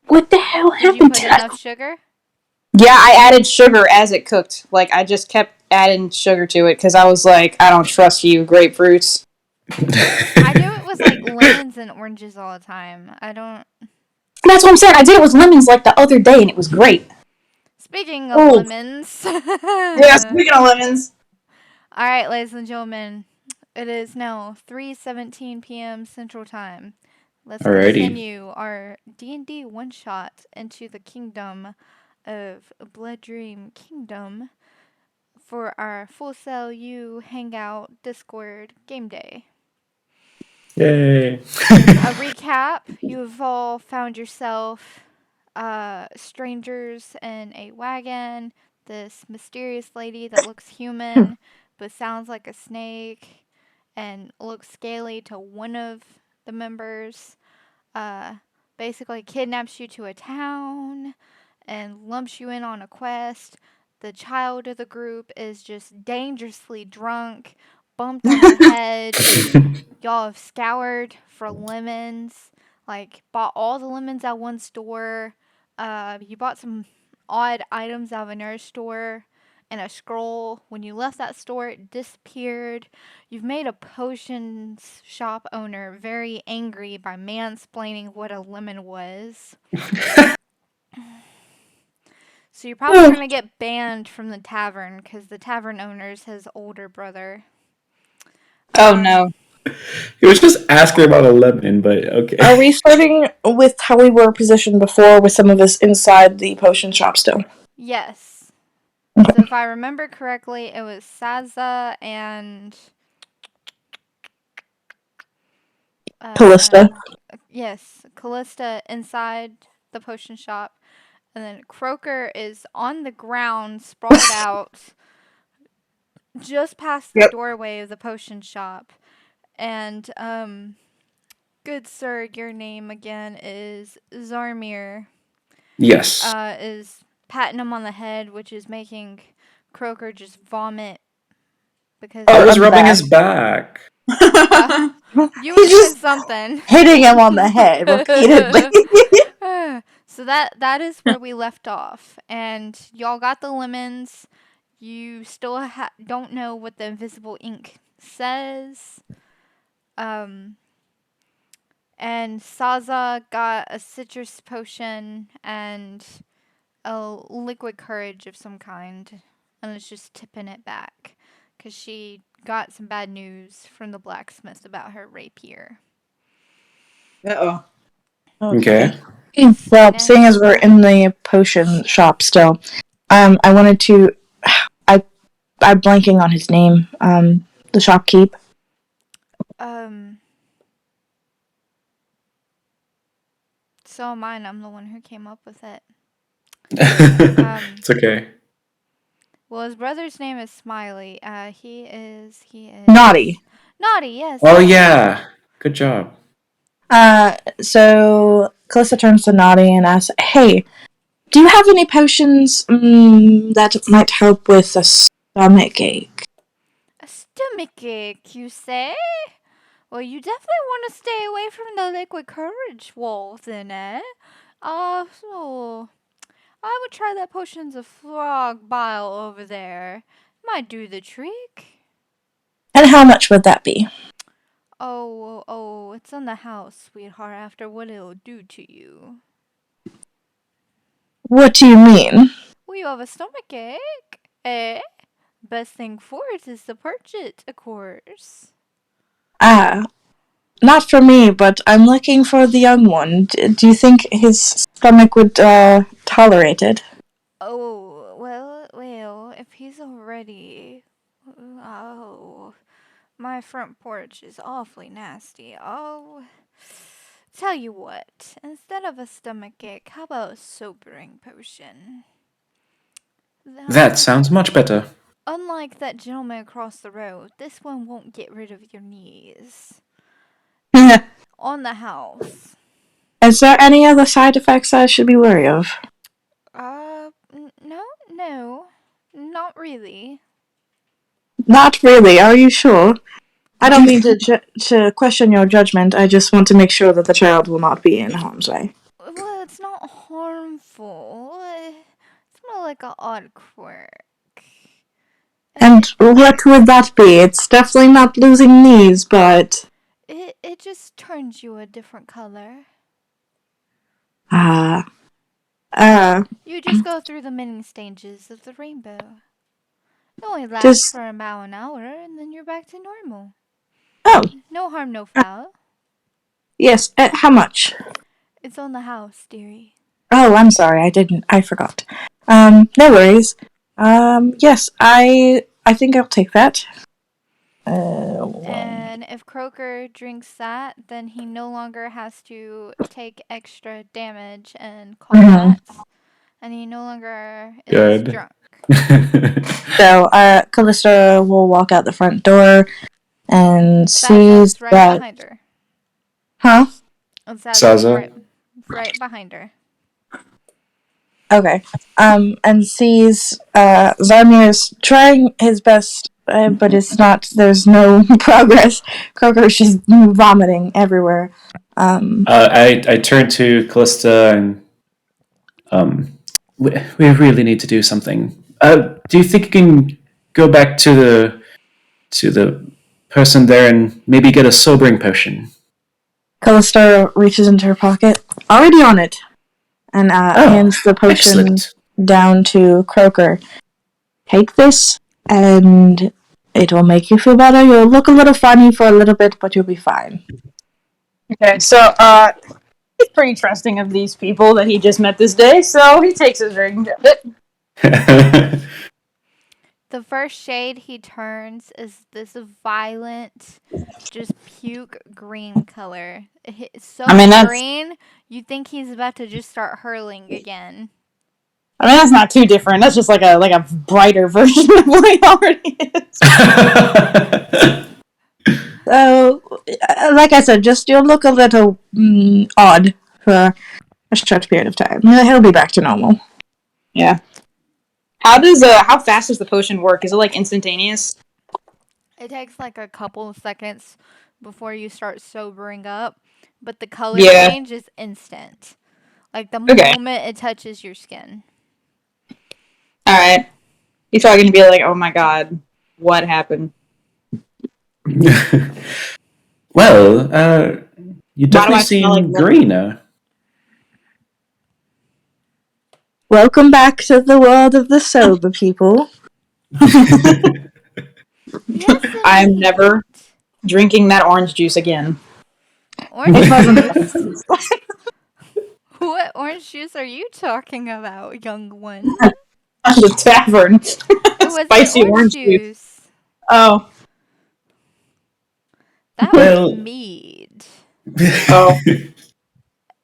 Speaker 1: What the hell
Speaker 3: Did you
Speaker 1: happened
Speaker 3: put
Speaker 1: to that?
Speaker 3: enough sugar?
Speaker 1: Yeah, I added sugar as it cooked. Like I just kept adding sugar to it because I was like, I don't trust you, grapefruits.
Speaker 3: I do it with like lemons and oranges all the time. I don't.
Speaker 1: And that's what I'm saying. I did it with lemons like the other day, and it was great.
Speaker 3: Speaking of
Speaker 1: Oh,
Speaker 3: lemons.
Speaker 1: yeah. Speaking of lemons,
Speaker 3: All right, ladies and gentlemen, it is now 3:17 p.m. Central Time. Let's
Speaker 2: Alrighty.
Speaker 3: continue our D&D one shot into the kingdom of Blood Dream Kingdom for our Full Sail U Hangout Discord game day.
Speaker 2: Yay.
Speaker 3: As a recap, you've all found yourself strangers in a wagon, this mysterious lady that looks human but sounds like a snake and looks scaly to one of the members, uh, basically kidnaps you to a town and lumps you in on a quest. The child of the group is just dangerously drunk, bumped on the head. Y'all have scoured for lemons, like bought all the lemons at one store. You bought some odd items out of another store and a scroll. When you left that store, it disappeared. You've made a potions shop owner very angry by mansplaining what a lemon was. So you're probably going to get banned from the tavern because the tavern owner's his older brother.
Speaker 1: oh
Speaker 3: Um,
Speaker 1: no.
Speaker 2: He was just asking about a lemon, but
Speaker 4: Are
Speaker 2: okay.
Speaker 4: we starting with how we were positioned before with some of us inside the potion shop still?
Speaker 3: yes.
Speaker 4: Okay.
Speaker 3: So if I remember correctly, it was Saza and
Speaker 4: Callista.
Speaker 3: yes, Callista inside the potion shop, And then Croaker is on the ground, sprawled out, just past the
Speaker 1: Yep.
Speaker 3: doorway of the potion shop. And, good sir, your name again is Zarmir.
Speaker 2: Yes.
Speaker 3: Is patting him on the head, which is making Croaker just vomit because
Speaker 2: I
Speaker 1: Oh,
Speaker 2: was
Speaker 1: on the
Speaker 2: rubbing
Speaker 1: back.
Speaker 2: his back.
Speaker 3: you were
Speaker 4: He's
Speaker 3: doing
Speaker 4: just
Speaker 3: something.
Speaker 4: hitting him on the head repeatedly.
Speaker 3: So that is where we left off, and y'all got the lemons. You still don't know what the invisible ink says. And Saza got a citrus potion and a liquid courage of some kind, and is just tipping it back because she got some bad news from the blacksmith about her rapier.
Speaker 1: Uh-oh.
Speaker 4: Okay.
Speaker 2: Okay.
Speaker 4: Well, seeing as
Speaker 3: Next
Speaker 4: we're
Speaker 3: up,
Speaker 4: in the potion shop still, I wanted to. I'm blanking on his name. The shopkeep.
Speaker 3: so am I, and I'm the one who came up with it.
Speaker 2: It's okay.
Speaker 3: Well, his brother's name is Smiley. He is
Speaker 4: Naughty.
Speaker 3: Naughty. Yes.
Speaker 2: Oh
Speaker 3: Yes.
Speaker 2: yeah. Good job.
Speaker 4: So Calista turns to Naughty and asks, "Hey, do you have any potions that might help with a stomach ache?"
Speaker 3: A stomach ache, you say? Well, you definitely want to stay away from the liquid courage wall, then, eh? So I would try that potions of frog bile over there. Might do the trick.
Speaker 4: And how much would that be?
Speaker 3: Oh, it's in the house, sweetheart, after what it'll do to you.
Speaker 4: What do you mean?
Speaker 3: Well, you have a stomach ache, eh? Best thing for it is to purge it, of course.
Speaker 4: Not for me, but I'm looking for the young one. Do you think his stomach would tolerate it?
Speaker 3: Oh, well, if he's already. Oh, my front porch is awfully nasty. Oh, tell you what, instead of a stomach ache, how about a sobering potion?
Speaker 2: That sounds much better.
Speaker 3: Unlike that gentleman across the road, this one won't get rid of your knees. On the house.
Speaker 4: Is there any other side effects I should be wary of?
Speaker 3: No, not really.
Speaker 4: Not really. Are you sure? I don't mean to question your judgment. I just want to make sure that the child will not be in harm's way.
Speaker 3: Well, it's not harmful. It's more like an odd quirk.
Speaker 4: And what would that be? It's definitely not losing knees, but
Speaker 3: It just turns you a different color. You just go through the many stages of the rainbow. It only lasts
Speaker 4: just
Speaker 3: for about an hour, and then you're back to normal.
Speaker 4: oh
Speaker 3: No harm, no foul.
Speaker 4: yes. How much?
Speaker 3: It's on the house, dearie.
Speaker 4: Oh, I'm sorry. I forgot. No worries. Yes, I think I'll take that.
Speaker 3: And if Croaker drinks that, then he no longer has to take extra damage and combats, and he no longer is
Speaker 2: Good.
Speaker 3: drunk.
Speaker 4: So, Callista will walk out the front door and sees
Speaker 3: Saza's right
Speaker 4: that.
Speaker 3: behind her.
Speaker 4: Huh?
Speaker 3: And Saza's
Speaker 2: Saza.
Speaker 3: right behind her.
Speaker 4: Okay. And sees Zarmir's trying his best, but it's not. There's no progress. Croker's just vomiting everywhere.
Speaker 2: I turned to Callista and we really need to do something. Do you think you can go back to the person there and maybe get a sobering potion?
Speaker 4: Callista reaches into her pocket, already on it, and hands the potion
Speaker 2: Excellent.
Speaker 4: down to Croker. Take this, and it will make you feel better. You'll look a little funny for a little bit, but you'll be fine.
Speaker 1: Okay, so he's pretty trusting of these people that he just met this day, so he takes his drink.
Speaker 3: The first shade he turns is this violent, just puke green color. It's so
Speaker 1: I mean, that's
Speaker 3: green, you think he's about to just start hurling again.
Speaker 1: I mean, that's not too different. That's just like a brighter version of what he already is.
Speaker 4: So, like I said, just you'll look a little odd for a short period of time. He'll be back to normal.
Speaker 1: Yeah. How fast does the potion work? Is it like instantaneous?
Speaker 3: It takes like a couple of seconds before you start sobering up, but the color
Speaker 1: Yeah.
Speaker 3: change is instant. Like the
Speaker 1: Okay.
Speaker 3: moment it touches your skin.
Speaker 1: All right. You're probably gonna be like, "Oh my god, what happened?"
Speaker 2: Well, you
Speaker 1: Why do
Speaker 2: definitely
Speaker 1: I smell like
Speaker 2: seem green.
Speaker 4: Welcome back to the world of the sober people.
Speaker 3: Yes,
Speaker 1: I'm
Speaker 3: indeed.
Speaker 1: never drinking that orange juice again.
Speaker 3: Orange
Speaker 1: It wasn't
Speaker 3: juice?
Speaker 1: juice.
Speaker 3: What orange juice are you talking about, young one?
Speaker 1: The tavern.
Speaker 3: It wasn't
Speaker 1: Spicy
Speaker 3: orange
Speaker 1: orange juice.
Speaker 3: juice.
Speaker 1: Oh.
Speaker 3: That was
Speaker 2: Well,
Speaker 3: mead.
Speaker 1: Oh.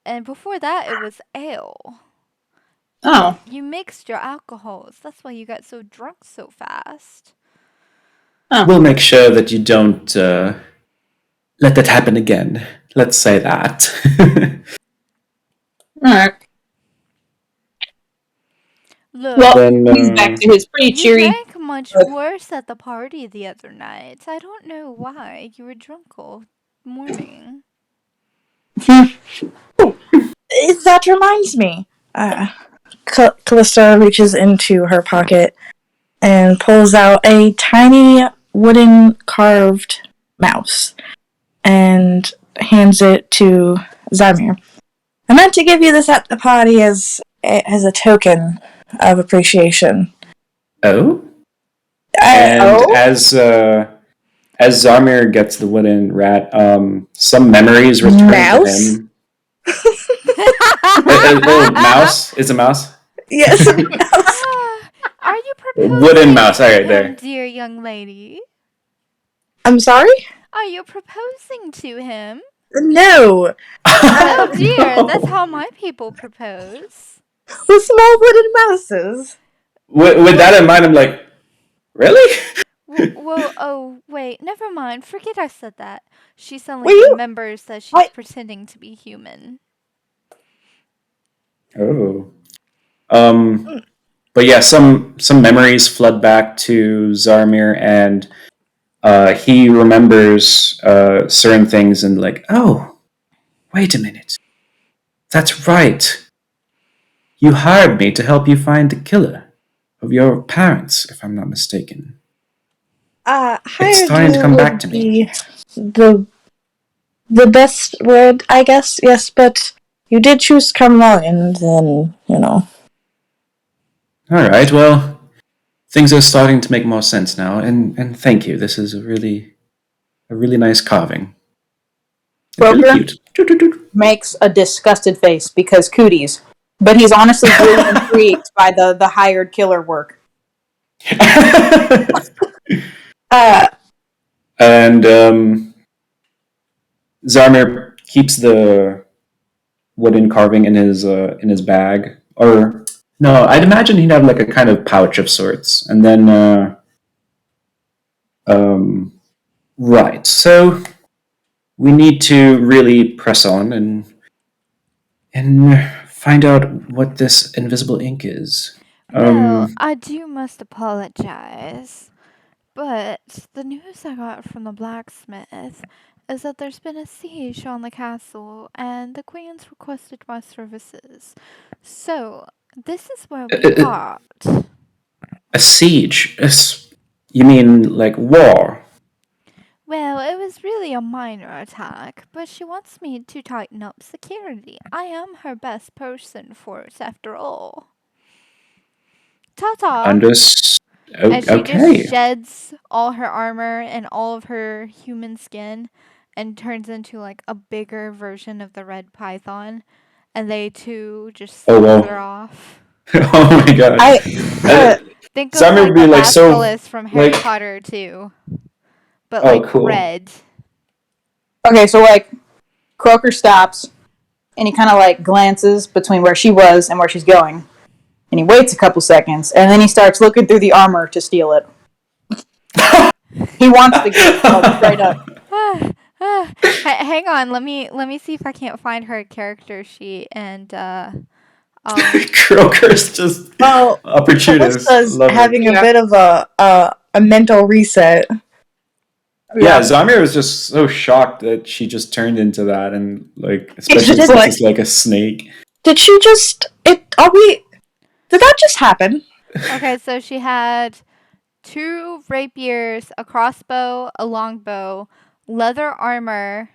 Speaker 3: And before that, it was ale.
Speaker 1: Oh.
Speaker 3: You mixed your alcohols. That's why you got so drunk so fast.
Speaker 2: we'll make sure that you don't let that happen again. Let's say that.
Speaker 1: All right.
Speaker 3: Look,
Speaker 1: Well,
Speaker 2: Then,
Speaker 1: he's back to his pretty
Speaker 3: you
Speaker 1: cheery.
Speaker 3: drank much worse at the party the other night. I don't know why. You were drunk all morning.
Speaker 4: That reminds me. Callista reaches into her pocket and pulls out a tiny wooden carved mouse and hands it to Zamir. I meant to give you this at the party as a token of appreciation.
Speaker 2: oh, and
Speaker 1: Oh.
Speaker 2: as Zarmir gets the wooden rat, some memories return
Speaker 4: Mouse?
Speaker 2: to him. Oh, mouse? It's a mouse?
Speaker 4: Yes.
Speaker 3: Are you proposing
Speaker 2: Wooden mouse,
Speaker 3: to
Speaker 2: alright,
Speaker 3: him,
Speaker 2: there.
Speaker 3: dear young lady?
Speaker 4: I'm sorry?
Speaker 3: Are you proposing to him?
Speaker 4: No.
Speaker 3: Oh dear, that's how my people propose.
Speaker 4: With small wooden mouses.
Speaker 2: With that in mind, I'm like, really?
Speaker 3: Well, oh, wait, never mind. Forget I said that. She suddenly
Speaker 4: Were you-
Speaker 3: remembers that she's
Speaker 4: What?
Speaker 3: pretending to be human.
Speaker 2: Oh. But yeah, some memories flood back to Zarmir, and he remembers certain things, and like, oh, wait a minute, that's right. You hired me to help you find the killer of your parents, if I'm not mistaken. It's
Speaker 4: Hired
Speaker 2: starting to
Speaker 4: you
Speaker 2: come back
Speaker 4: would
Speaker 2: to me.
Speaker 4: be the best word, I guess. Yes, but you did choose to come along, and then
Speaker 2: All right, well, things are starting to make more sense now, and thank you. This is a really nice carving. It's really
Speaker 1: Broker
Speaker 2: cute.
Speaker 1: makes a disgusted face because cooties. But he's honestly really intrigued by the hired killer work.
Speaker 2: And Zarmir keeps the wooden carving in his bag, or no, I'd imagine he'd have like a kind of pouch of sorts, and then right. So we need to really press on and find out what this invisible ink is.
Speaker 3: Well, I must apologize. But the news I got from the blacksmith is that there's been a siege on the castle and the queen's requested my services. So, this is where we part.
Speaker 2: A siege? You mean like war?
Speaker 3: Well, it was really a minor attack, but she wants me to tighten up security. I am her best person for it, after all. Ta-ta! And she just
Speaker 2: Okay.
Speaker 3: sheds all her armor and all of her human skin and turns into like a bigger version of the red python. And they too just slither off.
Speaker 2: Oh my god.
Speaker 3: Think of
Speaker 2: Zarmir
Speaker 3: like
Speaker 2: would be
Speaker 3: the
Speaker 2: like so
Speaker 3: basilisk from Harry
Speaker 2: like
Speaker 3: Potter too. But
Speaker 2: oh
Speaker 3: like
Speaker 2: cool.
Speaker 3: red.
Speaker 1: Okay, so like Croaker stops and he kind of like glances between where she was and where she's going. And he waits a couple seconds, and then he starts looking through the armor to steal it. He wants the gift, like, straight up.
Speaker 3: Hang on, let me see if I can't find her character sheet and
Speaker 2: Croker's just
Speaker 4: Well,
Speaker 2: opportunist.
Speaker 4: Callista's
Speaker 2: Love
Speaker 4: having
Speaker 2: it.
Speaker 4: a bit of a mental reset.
Speaker 2: Yeah, Zamir was just so shocked that she just turned into that, and like, especially
Speaker 4: just
Speaker 2: since
Speaker 4: like-
Speaker 2: it's like a snake.
Speaker 4: Did she just? Did that just happen?
Speaker 3: Okay, so she had 2 rapiers, a crossbow, a longbow, leather armor,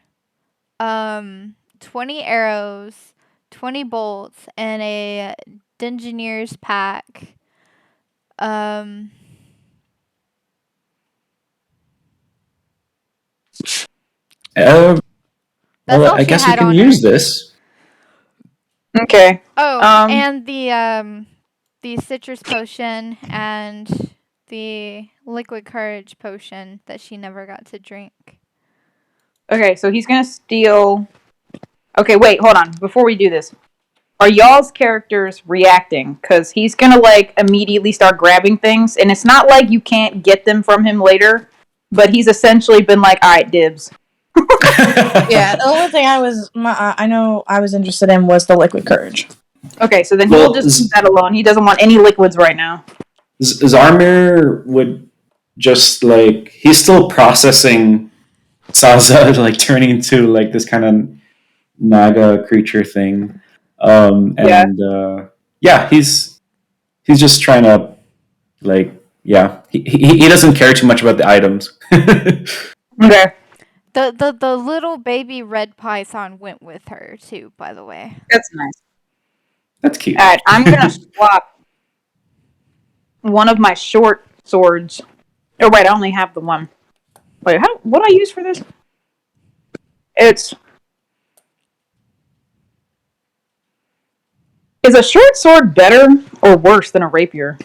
Speaker 3: 20 arrows, 20 bolts, and a Dungeoneer's pack.
Speaker 2: Well,
Speaker 3: all
Speaker 2: I
Speaker 3: she
Speaker 2: guess we
Speaker 3: had
Speaker 2: can
Speaker 3: on
Speaker 2: use
Speaker 3: her.
Speaker 2: this.
Speaker 1: Okay.
Speaker 3: Oh, and the citrus potion and the liquid courage potion that she never got to drink.
Speaker 1: Okay, so he's gonna steal. Okay, wait, hold on. Before we do this, are y'all's characters reacting? Because he's gonna like immediately start grabbing things, and it's not like you can't get them from him later. But he's essentially been like, "All right, dibs."
Speaker 4: Yeah, the only thing I know I was interested in was the liquid courage.
Speaker 1: Okay, so then
Speaker 2: Well,
Speaker 1: he'll just leave that alone. He doesn't want any liquids right now.
Speaker 2: Zarmir would just like, he's still processing Sansa like turning into like this kind of naga creature thing, yeah, he's just trying to like, yeah, he doesn't care too much about the items.
Speaker 1: Okay,
Speaker 3: The little baby red python went with her too, by the way.
Speaker 1: that's nice.
Speaker 2: That's cute.
Speaker 1: All right, I'm gonna swap one of my short swords. Oh wait, I only have the one. Wait, what do I use for this? Is a short sword better or worse than a rapier?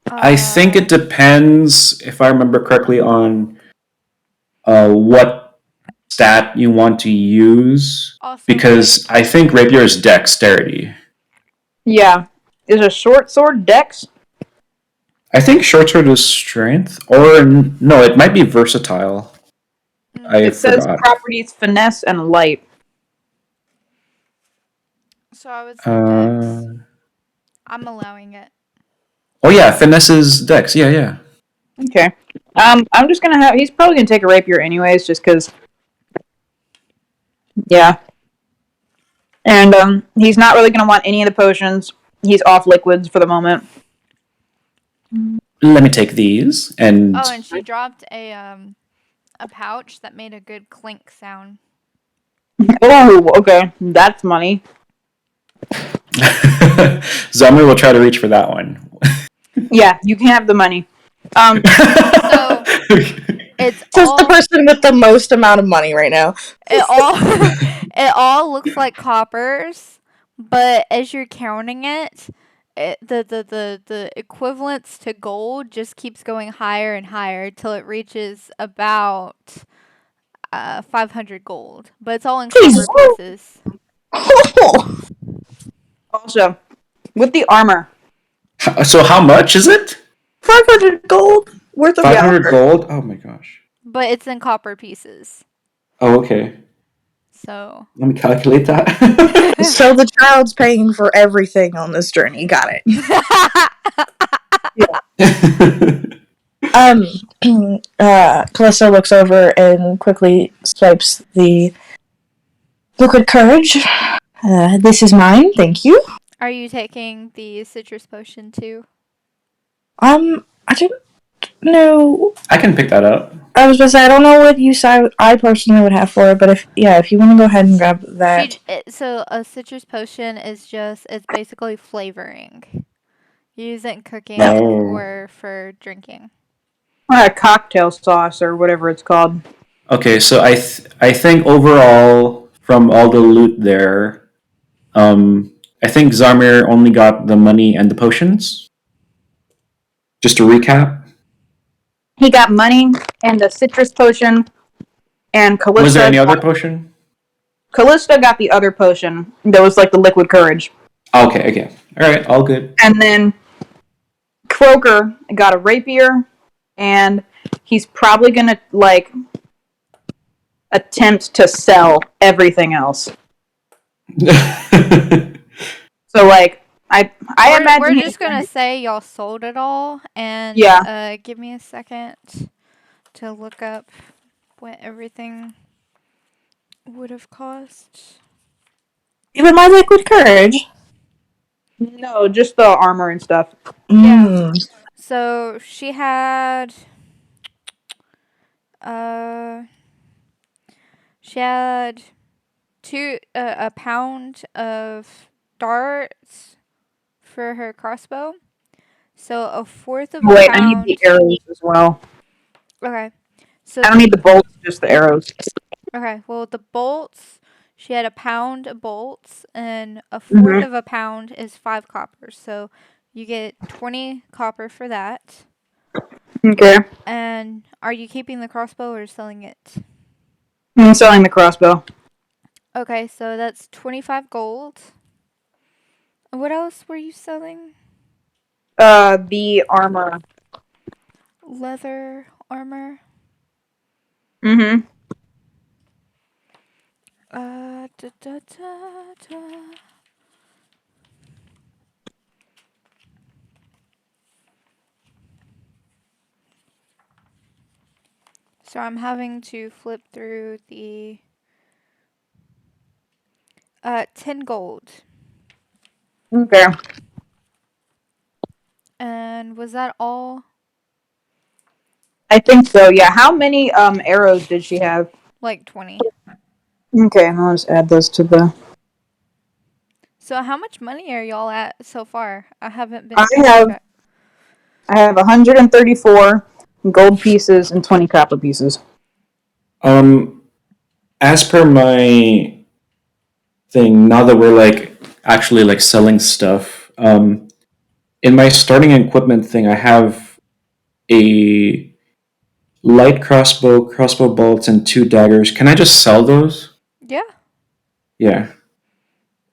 Speaker 2: I think it depends, if I remember correctly, on what stat you want to use.
Speaker 3: Also,
Speaker 2: Because I think rapier is dexterity.
Speaker 1: Yeah. Is a short sword dex?
Speaker 2: I think short sword is strength, or no, it might be versatile.
Speaker 1: It says properties finesse and light.
Speaker 3: So I would say dex. I'm allowing it.
Speaker 2: Oh yeah, finesse is dex. Yeah.
Speaker 1: Okay. I'm just gonna have. He's probably gonna take a rapier anyways, just because. Yeah. And he's not really gonna want any of the potions. He's off liquids for the moment.
Speaker 2: Let me take these and.
Speaker 3: Oh, and she dropped a pouch that made a good clink sound.
Speaker 1: Oh, okay. That's money.
Speaker 2: Zamir will try to reach for that one.
Speaker 1: Yeah, you can have the money.
Speaker 3: So it's
Speaker 4: Just the person with the most amount of money right now.
Speaker 3: It all looks like coppers, but as you're counting it, the equivalence to gold just keeps going higher and higher till it reaches about 500 gold. But it's all in copper pieces.
Speaker 1: Also, with the armor.
Speaker 2: So how much is it?
Speaker 4: 500 gold worth of
Speaker 2: 500 gold? Oh my gosh.
Speaker 3: But it's in copper pieces.
Speaker 2: Oh, okay.
Speaker 3: So
Speaker 2: let me calculate that.
Speaker 4: So the child's paying for everything on this journey. Got it. Calista looks over and quickly swipes the liquid courage. This is mine, thank you.
Speaker 3: Are you taking the citrus potion too?
Speaker 4: I don't know.
Speaker 2: I can pick that up.
Speaker 4: I was gonna say I don't know what use I personally would have for it, but if you want to go ahead and grab that.
Speaker 3: So a citrus potion is it's basically flavoring. You use it in cooking or for drinking.
Speaker 1: Or a cocktail sauce or whatever it's called.
Speaker 2: Okay, so I think overall from all the loot there, I think Zarmir only got the money and the potions. Just to recap.
Speaker 1: He got money and the citrus potion, and Callista.
Speaker 2: Was there any other potion?
Speaker 1: Callista got the other potion that was like the liquid courage.
Speaker 2: Okay. All right, all good.
Speaker 1: And then Croaker got a rapier, and he's probably gonna like attempt to sell everything else. So like I imagine
Speaker 3: we're
Speaker 1: he's
Speaker 3: just gonna say y'all sold it all, and
Speaker 1: yeah.
Speaker 3: give me a second to look up what everything would have cost.
Speaker 4: Even my liquid courage.
Speaker 1: No, just the armor and stuff.
Speaker 3: Yeah. So she had uh she had a pound of darts for her crossbow. So a fourth of a
Speaker 1: Wait, I need the
Speaker 3: pound.
Speaker 1: arrows as well.
Speaker 3: Okay. So
Speaker 1: I don't need the bolts, just the arrows.
Speaker 3: okay, well the bolts, she had a pound of bolts, and a fourth
Speaker 1: Mm-hmm.
Speaker 3: of a pound is 5 copper. So you get 20 copper for that.
Speaker 1: Okay.
Speaker 3: And are you keeping the crossbow or selling it?
Speaker 1: I'm selling the crossbow.
Speaker 3: Okay, so that's 25 gold. What else were you selling?
Speaker 1: The armor.
Speaker 3: Leather armor.
Speaker 1: Mm-hmm.
Speaker 3: Da, da, da, da. So I'm having to flip through the 10 gold.
Speaker 1: Okay.
Speaker 3: And was that all?
Speaker 1: I think so, yeah. How many arrows did she have?
Speaker 3: Like 20.
Speaker 1: Okay, and I'll just add those to the
Speaker 3: So how much money are y'all at so far? I haven't been
Speaker 1: I
Speaker 3: keeping
Speaker 1: have
Speaker 3: track.
Speaker 1: 134 gold pieces and 20 copper pieces.
Speaker 2: As per my thing, now that we're like actually like selling stuff, in my starting equipment thing, I have a light crossbow, crossbow bolts, and 2 daggers. Can I just sell those?
Speaker 3: Yeah.
Speaker 2: Yeah.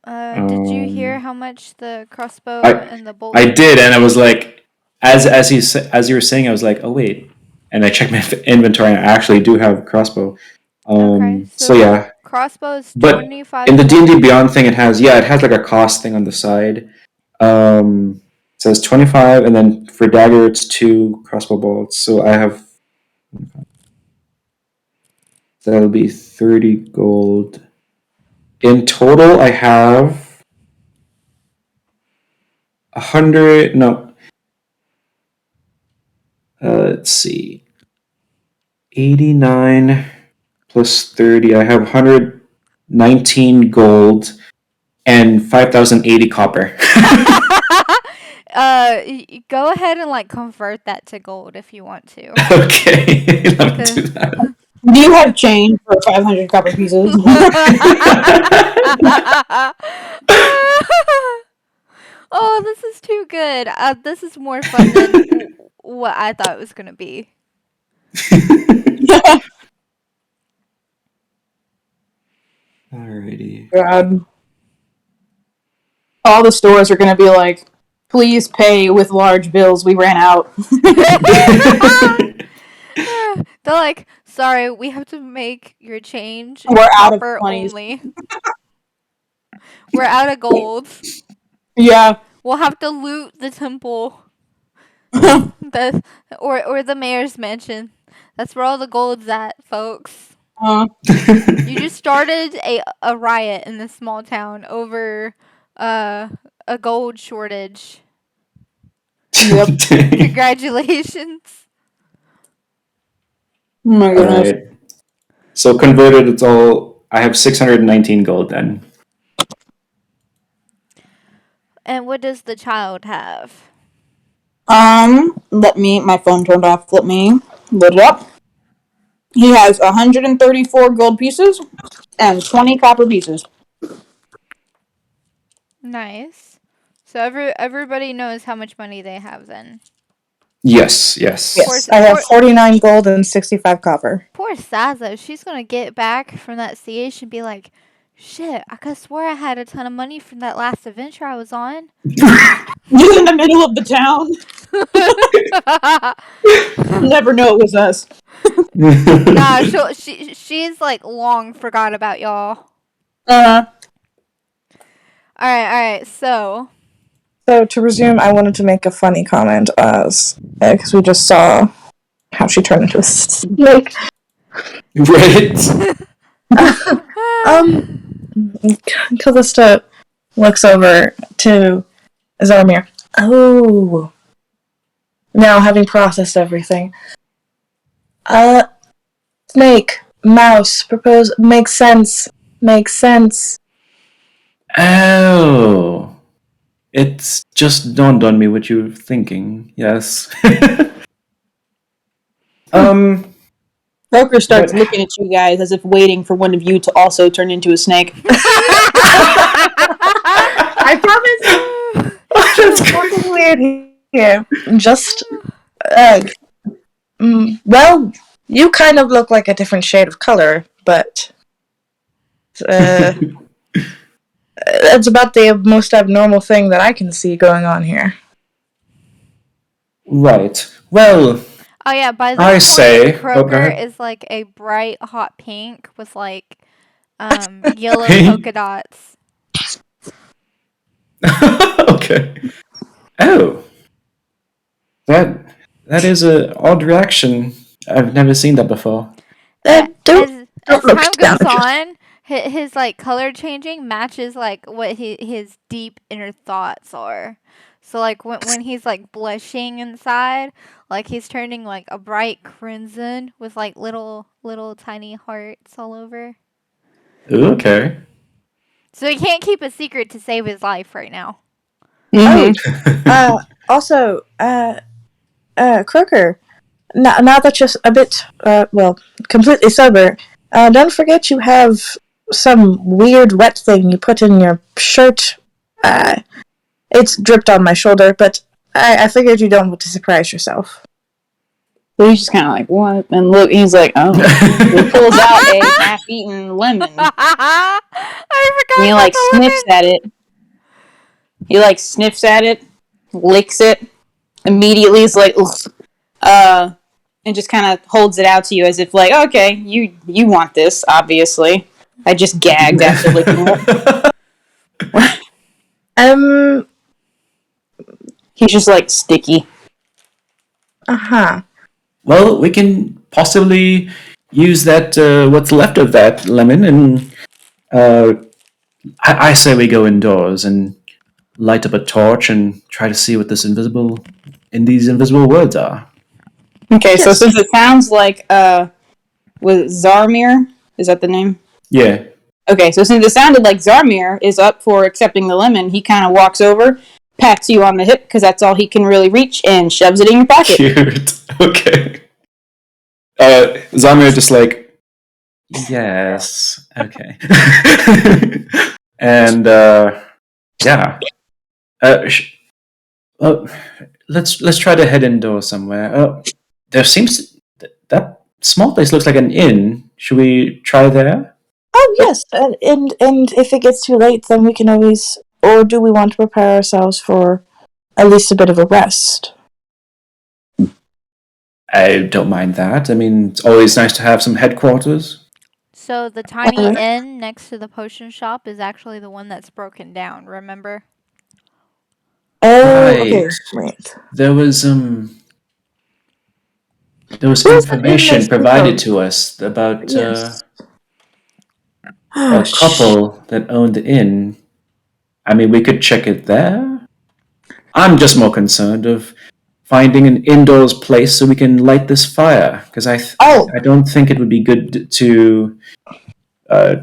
Speaker 3: Did you hear
Speaker 2: Um,
Speaker 3: how much the crossbow
Speaker 2: I
Speaker 3: and the bolts
Speaker 2: I
Speaker 3: were?
Speaker 2: did, and I was like, as you were saying, I was like, oh wait, and I checked my inventory, and I actually do have a crossbow.
Speaker 3: Okay, so
Speaker 2: So
Speaker 3: the
Speaker 2: yeah,
Speaker 3: crossbow is
Speaker 2: but in
Speaker 3: 25
Speaker 2: the D and D
Speaker 3: gold.
Speaker 2: Beyond thing, it has like a cost thing on the side. It says 25, and then for dagger it's 2 crossbow bolts. So I have that'll be 30 gold in total. I have 100. No, let's see, 89 plus 30. I have 119 gold and 5,080 copper.
Speaker 3: Go ahead and like convert that to gold if you want to.
Speaker 2: Okay, let me do
Speaker 3: 'Cause
Speaker 2: that.
Speaker 1: Do you have change for 500 copper pieces?
Speaker 3: Oh, this is too good. This is more fun than what I thought it was gonna be.
Speaker 2: Alrighty.
Speaker 1: God. All the stores are going to be like, please pay with large bills. We ran out.
Speaker 3: They're like, sorry, we have to make your change
Speaker 1: We're out of
Speaker 3: copper
Speaker 1: 20s.
Speaker 3: only. We're out of gold.
Speaker 1: Yeah.
Speaker 3: We'll have to loot the temple. The or the mayor's mansion. That's where all the gold's at, folks. You just started a riot in this small town over a gold shortage.
Speaker 1: Yep.
Speaker 3: Congratulations.
Speaker 1: Oh my
Speaker 2: All
Speaker 1: goodness.
Speaker 2: right. So converted, it's all. I have 619 gold then.
Speaker 3: And what does the child have?
Speaker 1: My phone turned off. Let me load it up. He has 134 gold pieces and 20 copper pieces.
Speaker 3: Nice. So everybody knows how much money they have then.
Speaker 2: Yes, yes.
Speaker 4: Yes, I have 49 gold and 65 copper.
Speaker 3: Poor Saza. She's gonna get back from that siege and be like, Shit, I could swear I had a ton of money from that last adventure I was on.
Speaker 1: You in the middle of the town. Never know it was us.
Speaker 3: Nah, she's like long forgot about y'all.
Speaker 1: Uh,
Speaker 3: Alright, so
Speaker 4: So to resume, I wanted to make a funny comment because we just saw how she turned into a snake.
Speaker 2: Right.
Speaker 4: Callista looks over to Zarmir. Oh, now having processed everything, snake, mouse, propose makes sense. Makes sense.
Speaker 2: Oh. It's just dawned on me what you were thinking. Yes.
Speaker 1: Croker starts
Speaker 2: But-
Speaker 1: looking at you guys as if waiting for one of you to also turn into a snake.
Speaker 4: I promise.
Speaker 2: That's
Speaker 4: Nothing weird here. Just, well, you kind of look like a different shade of color, but that's about the most abnormal thing that I can see going on here.
Speaker 2: Right. Well,
Speaker 3: Oh yeah, by
Speaker 2: I
Speaker 3: this
Speaker 2: say-
Speaker 3: point,
Speaker 2: oh, go
Speaker 3: Croaker
Speaker 2: ahead.
Speaker 3: is like a bright hot pink with like yellow
Speaker 2: Pink?
Speaker 3: polka dots.
Speaker 2: okay. Oh. That is a odd reaction. I've never seen that before.
Speaker 4: Don't
Speaker 3: As
Speaker 4: look
Speaker 3: time
Speaker 4: down
Speaker 3: goes
Speaker 4: at
Speaker 3: on, his like color changing matches like what his deep inner thoughts are. So like when he's like blushing inside, like he's turning like a bright crimson with like little tiny hearts all over.
Speaker 2: Okay.
Speaker 3: So he can't keep a secret to save his life right now.
Speaker 1: Mm-hmm.
Speaker 4: Also, Croker, now that you're a bit, completely sober, don't forget you have some weird wet thing you put in your shirt. It's dripped on my shoulder, but I figured you don't want to surprise yourself.
Speaker 1: So he's just kind of like, what? And look, he's like, oh. He pulls out a half-eaten lemon.
Speaker 3: I forgot
Speaker 1: And he
Speaker 3: about
Speaker 1: like
Speaker 3: the
Speaker 1: sniffs
Speaker 3: lemon.
Speaker 1: at it. He like sniffs at it, licks it, immediately is like, ugh. And just kind of holds it out to you as if like, okay, you want this, obviously. I just gagged after licking it. He's just like sticky.
Speaker 2: Well, we can possibly use that, what's left of that lemon, and I say we go indoors and light up a torch and try to see what these invisible words are.
Speaker 1: Okay, so
Speaker 4: Yes.
Speaker 1: since it sounds like was it Zarmir? Is that the name?
Speaker 2: Yeah.
Speaker 1: Okay, so since it sounded like Zarmir is up for accepting the lemon, he kind of walks over, pats you on the hip because that's all he can really reach, and shoves it in your pocket.
Speaker 2: Cute. Okay. Zamir just like, yes. Okay. And yeah. Let's try to head indoors somewhere. There seems that small place looks like an inn. Should we try there?
Speaker 4: Oh yes, and if it gets too late, then we can always. Or do we want to prepare ourselves for at least a bit of a rest?
Speaker 2: I don't mind that. I mean, it's always nice to have some headquarters.
Speaker 3: So the tiny
Speaker 4: Alright.
Speaker 3: inn next to the potion shop is actually the one that's broken down, remember?
Speaker 4: Oh,
Speaker 2: Right.
Speaker 4: okay, right.
Speaker 2: There was
Speaker 4: Who's the inn
Speaker 2: information
Speaker 4: they speak
Speaker 2: provided
Speaker 4: of?
Speaker 2: to us about
Speaker 4: Yes.
Speaker 2: a couple that owned the inn. I mean, we could check it there. I'm just more concerned of finding an indoors place so we can light this fire, because I don't think it would be good to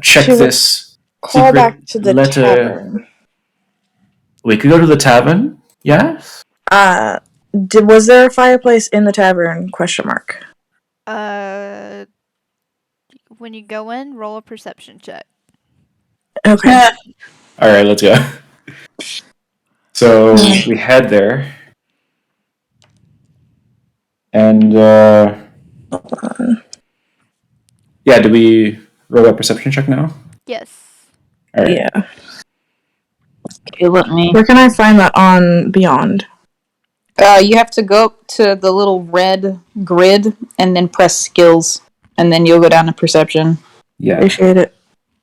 Speaker 2: check
Speaker 4: To
Speaker 2: this
Speaker 4: call
Speaker 2: secret
Speaker 4: back to the
Speaker 2: letter.
Speaker 4: tavern.
Speaker 2: We could go to the tavern. Yes.
Speaker 4: Was there a fireplace in the tavern? Question mark.
Speaker 3: When you go in, roll a perception check.
Speaker 4: Okay.
Speaker 2: All right, let's go. So we head there, and yeah, do we roll a perception check now?
Speaker 3: Yes.
Speaker 2: All right.
Speaker 4: Yeah.
Speaker 1: Okay, let me.
Speaker 4: Where can I find that on Beyond?
Speaker 1: You have to go up to the little red grid and then press skills, and then you'll go down to perception.
Speaker 2: Yeah.
Speaker 4: Appreciate it.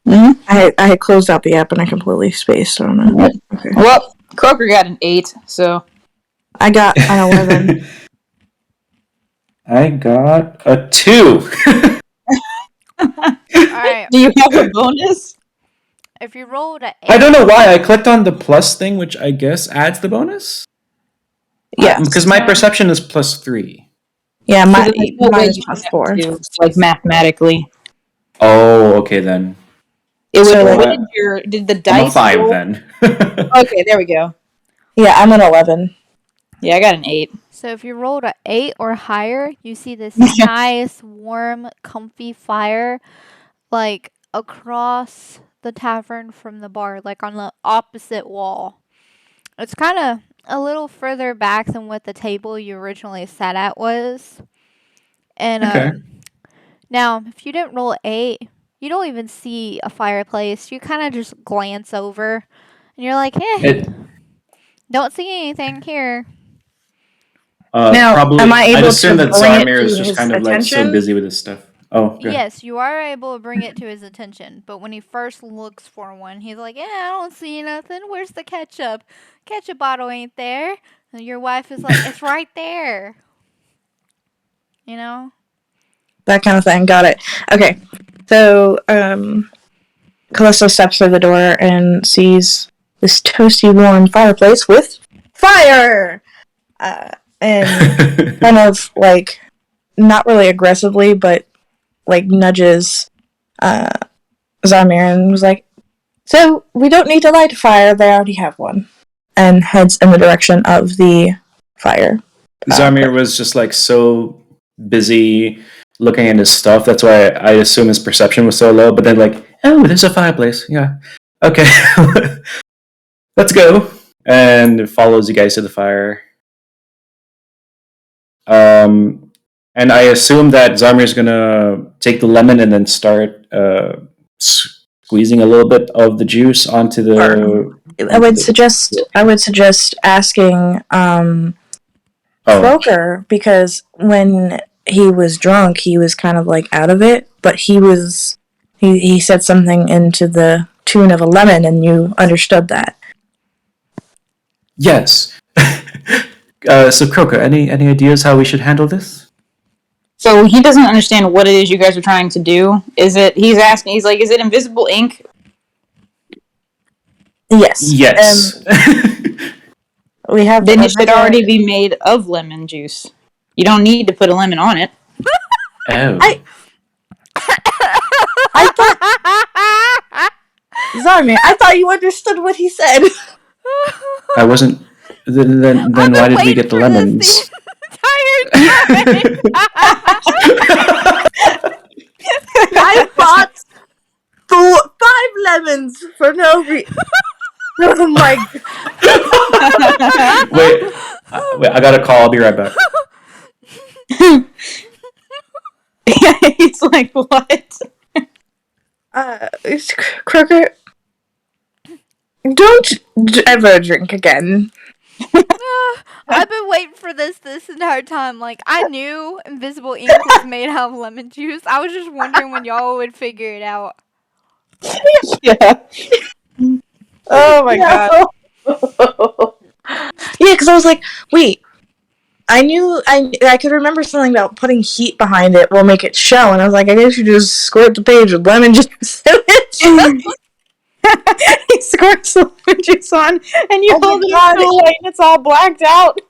Speaker 1: Mm-hmm.
Speaker 4: I had closed out the app and I completely spaced on it. Okay.
Speaker 1: Well, Croaker got an 8, so
Speaker 4: I got an 11.
Speaker 2: I got a 2.
Speaker 3: Alright.
Speaker 1: do you have a bonus?
Speaker 3: If you rolled a 8.
Speaker 2: I don't know why I clicked on the plus thing, which I guess adds the bonus.
Speaker 4: Yes.
Speaker 2: Because my perception is +3.
Speaker 4: Yeah,
Speaker 1: So
Speaker 4: mine
Speaker 1: there's no way
Speaker 4: is
Speaker 1: you
Speaker 4: plus
Speaker 1: have
Speaker 4: 4.
Speaker 1: to, like mathematically.
Speaker 2: Oh, okay then.
Speaker 1: It would.
Speaker 4: So, like-
Speaker 1: what did the
Speaker 2: I'm
Speaker 1: dice
Speaker 2: a 5
Speaker 1: roll?
Speaker 2: then.
Speaker 1: Okay, there we go.
Speaker 4: Yeah, I'm an 11.
Speaker 1: Yeah, I got an 8.
Speaker 3: So if you rolled a 8 or higher, you see this nice, warm, comfy fire, like across the tavern from the bar, like on the opposite wall. It's kind of a little further back than what the table you originally sat at was. And
Speaker 2: Okay.
Speaker 3: now, if you didn't roll 8, you don't even see a fireplace. You kind of just glance over, and you're like, don't see anything here.
Speaker 4: Now,
Speaker 2: Probably,
Speaker 4: am I able
Speaker 2: I'd assume
Speaker 4: to
Speaker 2: that
Speaker 4: bring it
Speaker 2: Zarmir is
Speaker 4: to
Speaker 2: just
Speaker 4: his
Speaker 2: kind of like so
Speaker 4: attention?
Speaker 2: busy with his stuff. Oh, good.
Speaker 3: Yes, you are able to bring it to his attention, but when he first looks for one, he's like, "Yeah, I don't see nothing. Where's the ketchup? Ketchup bottle ain't there." And your wife is like, "It's right there." You know?
Speaker 4: That kind of thing. Got it. Okay. So, Callisto steps through the door and sees this toasty, warm fireplace with fire! And kind of, like, not really aggressively, but, like, nudges Zarmir and was like, "So, we don't need to light a fire, they already have one." And heads in the direction of the fire.
Speaker 2: Zarmir was just like so busy looking at his stuff. That's why I assume his perception was so low. But then, like, oh, there's a fireplace. Yeah. Okay. Let's go. And it follows you guys to the fire. And I assume that Zarmir's gonna take the lemon and then start squeezing a little bit of the juice onto the.
Speaker 4: I would suggest asking Croker, because when he was drunk, he was kind of like out of it, but he said something into the tune of a lemon, and you understood that.
Speaker 2: Yes. So Croker, any ideas how we should handle this?
Speaker 1: So he doesn't understand what it is you guys are trying to do. He's asking, he's like, is it invisible ink?
Speaker 4: Yes.
Speaker 2: Yes.
Speaker 4: We have.
Speaker 1: Then it should already be made of lemon juice. You don't need to put a lemon on it.
Speaker 2: Oh.
Speaker 4: I thought, Zarmir, I thought you understood what he said.
Speaker 2: I wasn't. Then why did we get the lemons?
Speaker 4: I bought 5 lemons for no reason. Oh my god.
Speaker 2: Wait, I got a call. I'll be right back.
Speaker 1: He's like, what?
Speaker 4: Croker, don't ever drink again.
Speaker 3: I've been waiting for this entire time. Like, I knew invisible ink was made out of lemon juice. I was just wondering when y'all would figure it out.
Speaker 1: Yeah. Oh my god.
Speaker 4: Yeah, because I was like, wait. I knew I could remember something about putting heat behind it will make it show, and I was like, I guess you just squirt the page with lemon juice.
Speaker 1: He squirts lemon juice on, and you hold it up to the light, and it's all blacked out.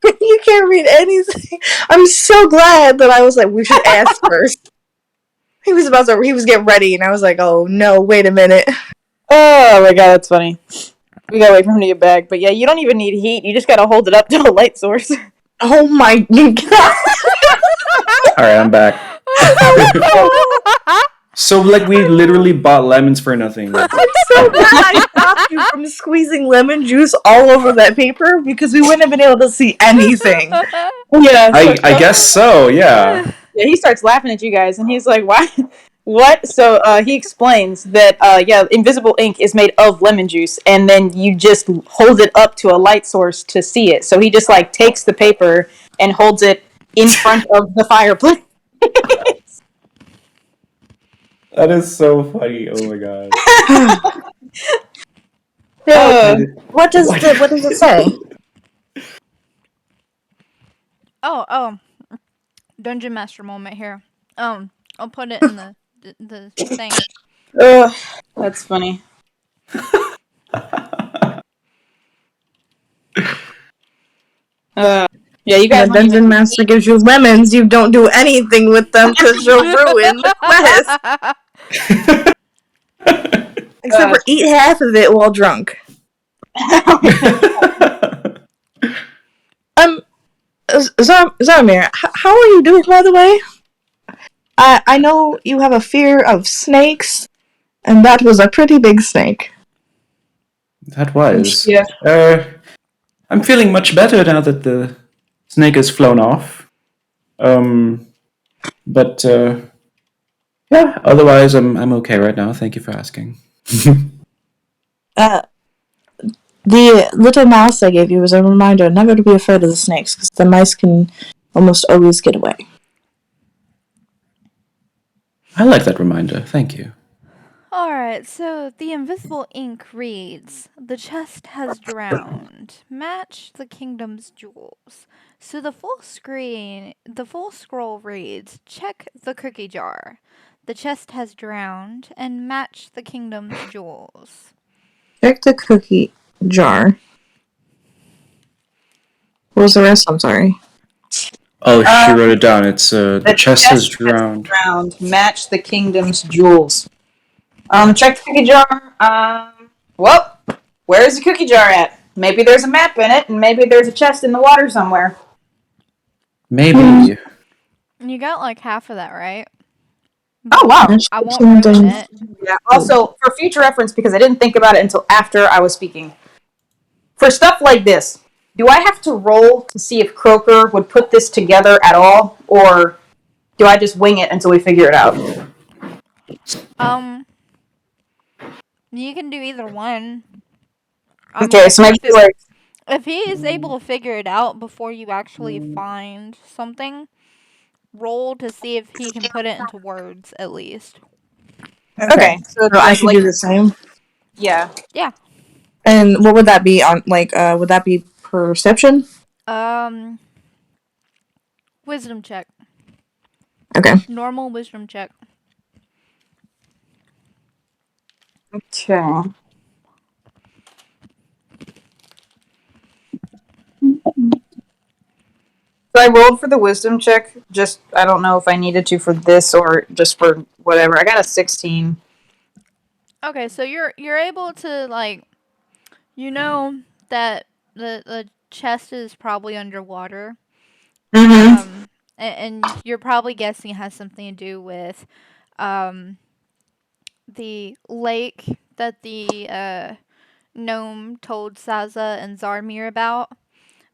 Speaker 4: You can't read anything. I'm so glad that I was like, we should ask first. He was getting ready, and I was like, oh no, wait a minute.
Speaker 1: Oh my god, that's funny. We gotta wait for him to get back. But yeah, you don't even need heat. You just gotta hold it up to a light source.
Speaker 4: Oh my god.
Speaker 2: Alright, I'm back. So, like, we literally bought lemons for nothing.
Speaker 4: I'm so glad I stopped you from squeezing lemon juice all over that paper, because we wouldn't have been able to see anything.
Speaker 1: Yeah.
Speaker 2: I guess so, yeah.
Speaker 1: Yeah, he starts laughing at you guys, and he's like, "Why? What? So he explains that invisible ink is made of lemon juice, and then you just hold it up to a light source to see it. So he just like takes the paper and holds it in front of the fireplace.
Speaker 2: That is so funny. Oh my god.
Speaker 4: What does it say?
Speaker 3: Oh, Dungeon Master moment here. I'll put it in the thing.
Speaker 1: That's funny. Yeah, you guys.
Speaker 4: The dungeon master gives you lemons. You don't do anything with them because you'll ruin the quest. Except for eat half of it while drunk. Zarmir, how are you doing, by the way? I know you have a fear of snakes, and that was a pretty big snake.
Speaker 2: That was.
Speaker 1: Yeah.
Speaker 2: I'm feeling much better now that the snake has flown off. But yeah, otherwise I'm okay right now. Thank you for asking.
Speaker 4: The little mouse I gave you was a reminder never to be afraid of the snakes, because the mice can almost always get away.
Speaker 2: I like that reminder. Thank you.
Speaker 3: Alright, so the invisible ink reads, "The chest has drowned. Match the kingdom's jewels." So the full scroll reads, "Check the cookie jar. The chest has drowned, and match the kingdom's jewels."
Speaker 4: Check the cookie jar. What was the rest? I'm sorry.
Speaker 2: Oh, she wrote it down. It's the chest has drowned.
Speaker 1: Match the kingdom's jewels. Check the cookie jar. Well, where's the cookie jar at? Maybe there's a map in it, and maybe there's a chest in the water somewhere.
Speaker 2: Maybe.
Speaker 3: You got like half of that, right?
Speaker 1: Oh, wow.
Speaker 3: I won't ruin it.
Speaker 1: Yeah. Also, for future reference, because I didn't think about it until after I was speaking. For stuff like this, do I have to roll to see if Croker would put this together at all, or do I just wing it until we figure it out?
Speaker 3: You can do either one.
Speaker 1: Okay, so maybe like
Speaker 3: if he is able to figure it out before you actually find something, roll to see if he can put it into words at least.
Speaker 1: Okay,
Speaker 4: so I should do the same.
Speaker 1: Yeah.
Speaker 3: Yeah.
Speaker 4: And what would that be on? Like, would that be perception?
Speaker 3: Wisdom check.
Speaker 4: Okay.
Speaker 3: Normal wisdom check.
Speaker 1: Okay. So I rolled for the wisdom check. Just I don't know if I needed to for this or just for whatever. I got a 16.
Speaker 3: Okay, so you're able to like, you know that the chest is probably underwater.
Speaker 1: Mm-hmm.
Speaker 3: And you're probably guessing it has something to do with the lake that the gnome told Saza and Zarmir about.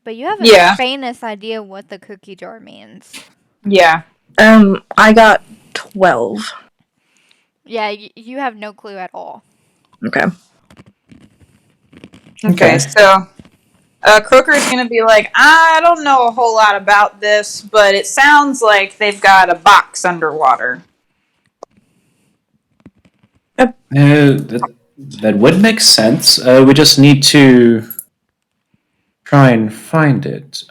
Speaker 3: But you have a faintest idea what the cookie jar means.
Speaker 1: Yeah.
Speaker 4: I got 12.
Speaker 3: Yeah, you have no clue at all.
Speaker 1: Okay, so Croker is going to be like, I don't know a whole lot about this, but it sounds like they've got a box underwater.
Speaker 2: That would make sense. We just need to try and find it.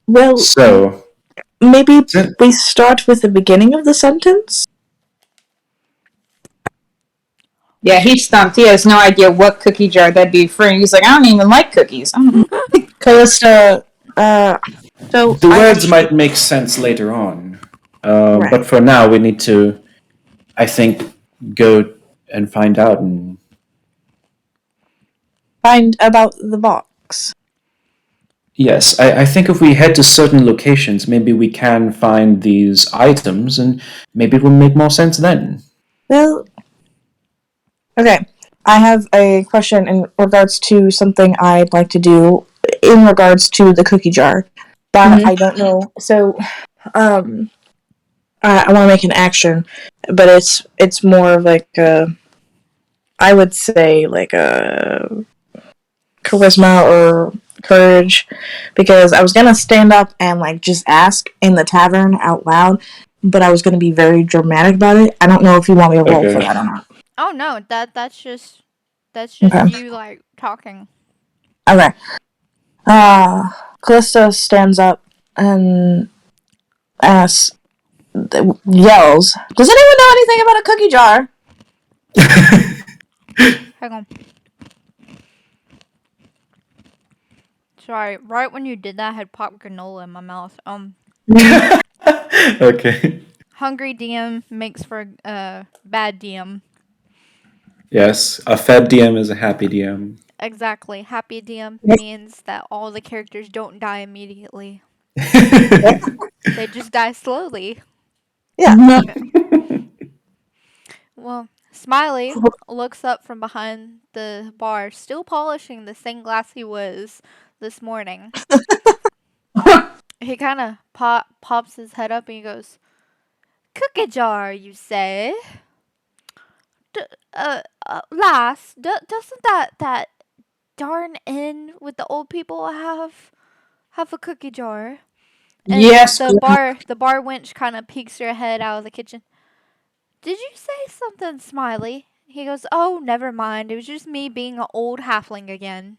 Speaker 4: Well,
Speaker 2: so
Speaker 4: maybe we start with the beginning of the sentence?
Speaker 1: Yeah, he's stumped. He has no idea what cookie jar that'd be for. He's like, I don't even like cookies.
Speaker 4: Callista, so
Speaker 2: the words might make sense later on.
Speaker 4: Right.
Speaker 2: But for now, we need to, I think, go and find out. And
Speaker 4: find about the box.
Speaker 2: yes, I think if we head to certain locations, maybe we can find these items, and maybe it will make more sense then.
Speaker 4: Well, okay. I have a question in regards to something I'd like to do in regards to the cookie jar, but I don't know. So, I want to make an action, but it's more of like I would say like a charisma or courage, because I was gonna stand up and like just ask in the tavern out loud, but I was gonna be very dramatic about it. I don't know if you want me to roll for
Speaker 2: Okay.
Speaker 4: that or not.
Speaker 3: Oh no, that's just
Speaker 4: Okay.
Speaker 3: you like talking.
Speaker 4: Okay. Callista stands up and asks, yells, "Does anyone know anything about a cookie jar?"
Speaker 3: Hang on. Sorry, right when you did that, I had popped granola in my mouth.
Speaker 2: Okay.
Speaker 3: Hungry DM makes for a bad DM.
Speaker 2: Yes, a fed DM is a happy DM.
Speaker 3: Exactly. Happy DM means that all the characters don't die immediately. They just die slowly.
Speaker 4: Yeah.
Speaker 3: Well, Smiley looks up from behind the bar, still polishing the same glass he was this morning. He kind of pops his head up and he goes, "Cookie jar, you say? Lass, doesn't that darn inn with the old people have a cookie jar?" And
Speaker 1: Yes,
Speaker 3: the bar wench kind of peeks her head out of the kitchen. "Did you say something, Smiley?" He goes, "Oh, never mind. It was just me being an old halfling again."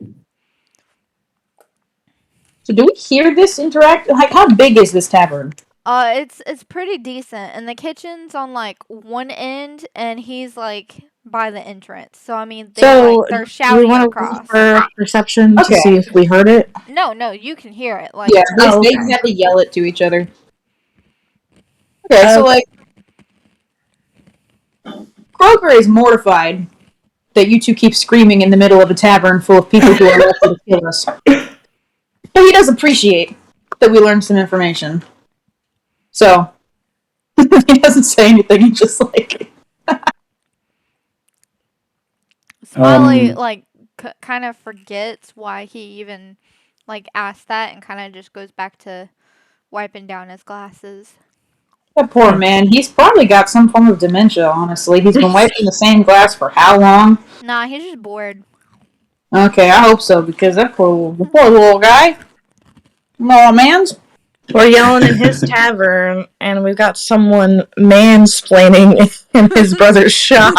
Speaker 1: so do we hear this interact? Like, how big is this tavern?
Speaker 3: It's pretty decent, and the kitchen's on like one end, and he's like by the entrance. So I mean,
Speaker 4: So,
Speaker 3: they're
Speaker 4: do we
Speaker 3: shouting
Speaker 4: want to roll
Speaker 3: across.
Speaker 4: for perception to
Speaker 1: Okay.
Speaker 4: see if we heard it?
Speaker 3: No, you can hear it.
Speaker 1: Yeah,
Speaker 3: Like,
Speaker 1: they
Speaker 4: okay.
Speaker 1: have to yell it to each other. Okay, so like Croker is mortified that you two keep screaming in the middle of a tavern full of people who are likely to kill us. But he does appreciate that we learned some information. So he doesn't say anything. He just like
Speaker 3: Smiley like kind of forgets why he even like asked that, and kind of just goes back to wiping down his glasses.
Speaker 1: that poor man. He's probably got some form of dementia. Honestly, he's been wiping the same glass for how long?
Speaker 3: Nah, he's just bored.
Speaker 1: Okay, I hope so because the poor little guy. Oh man's.
Speaker 4: We're yelling in his tavern, and we've got someone mansplaining in his brother's shop.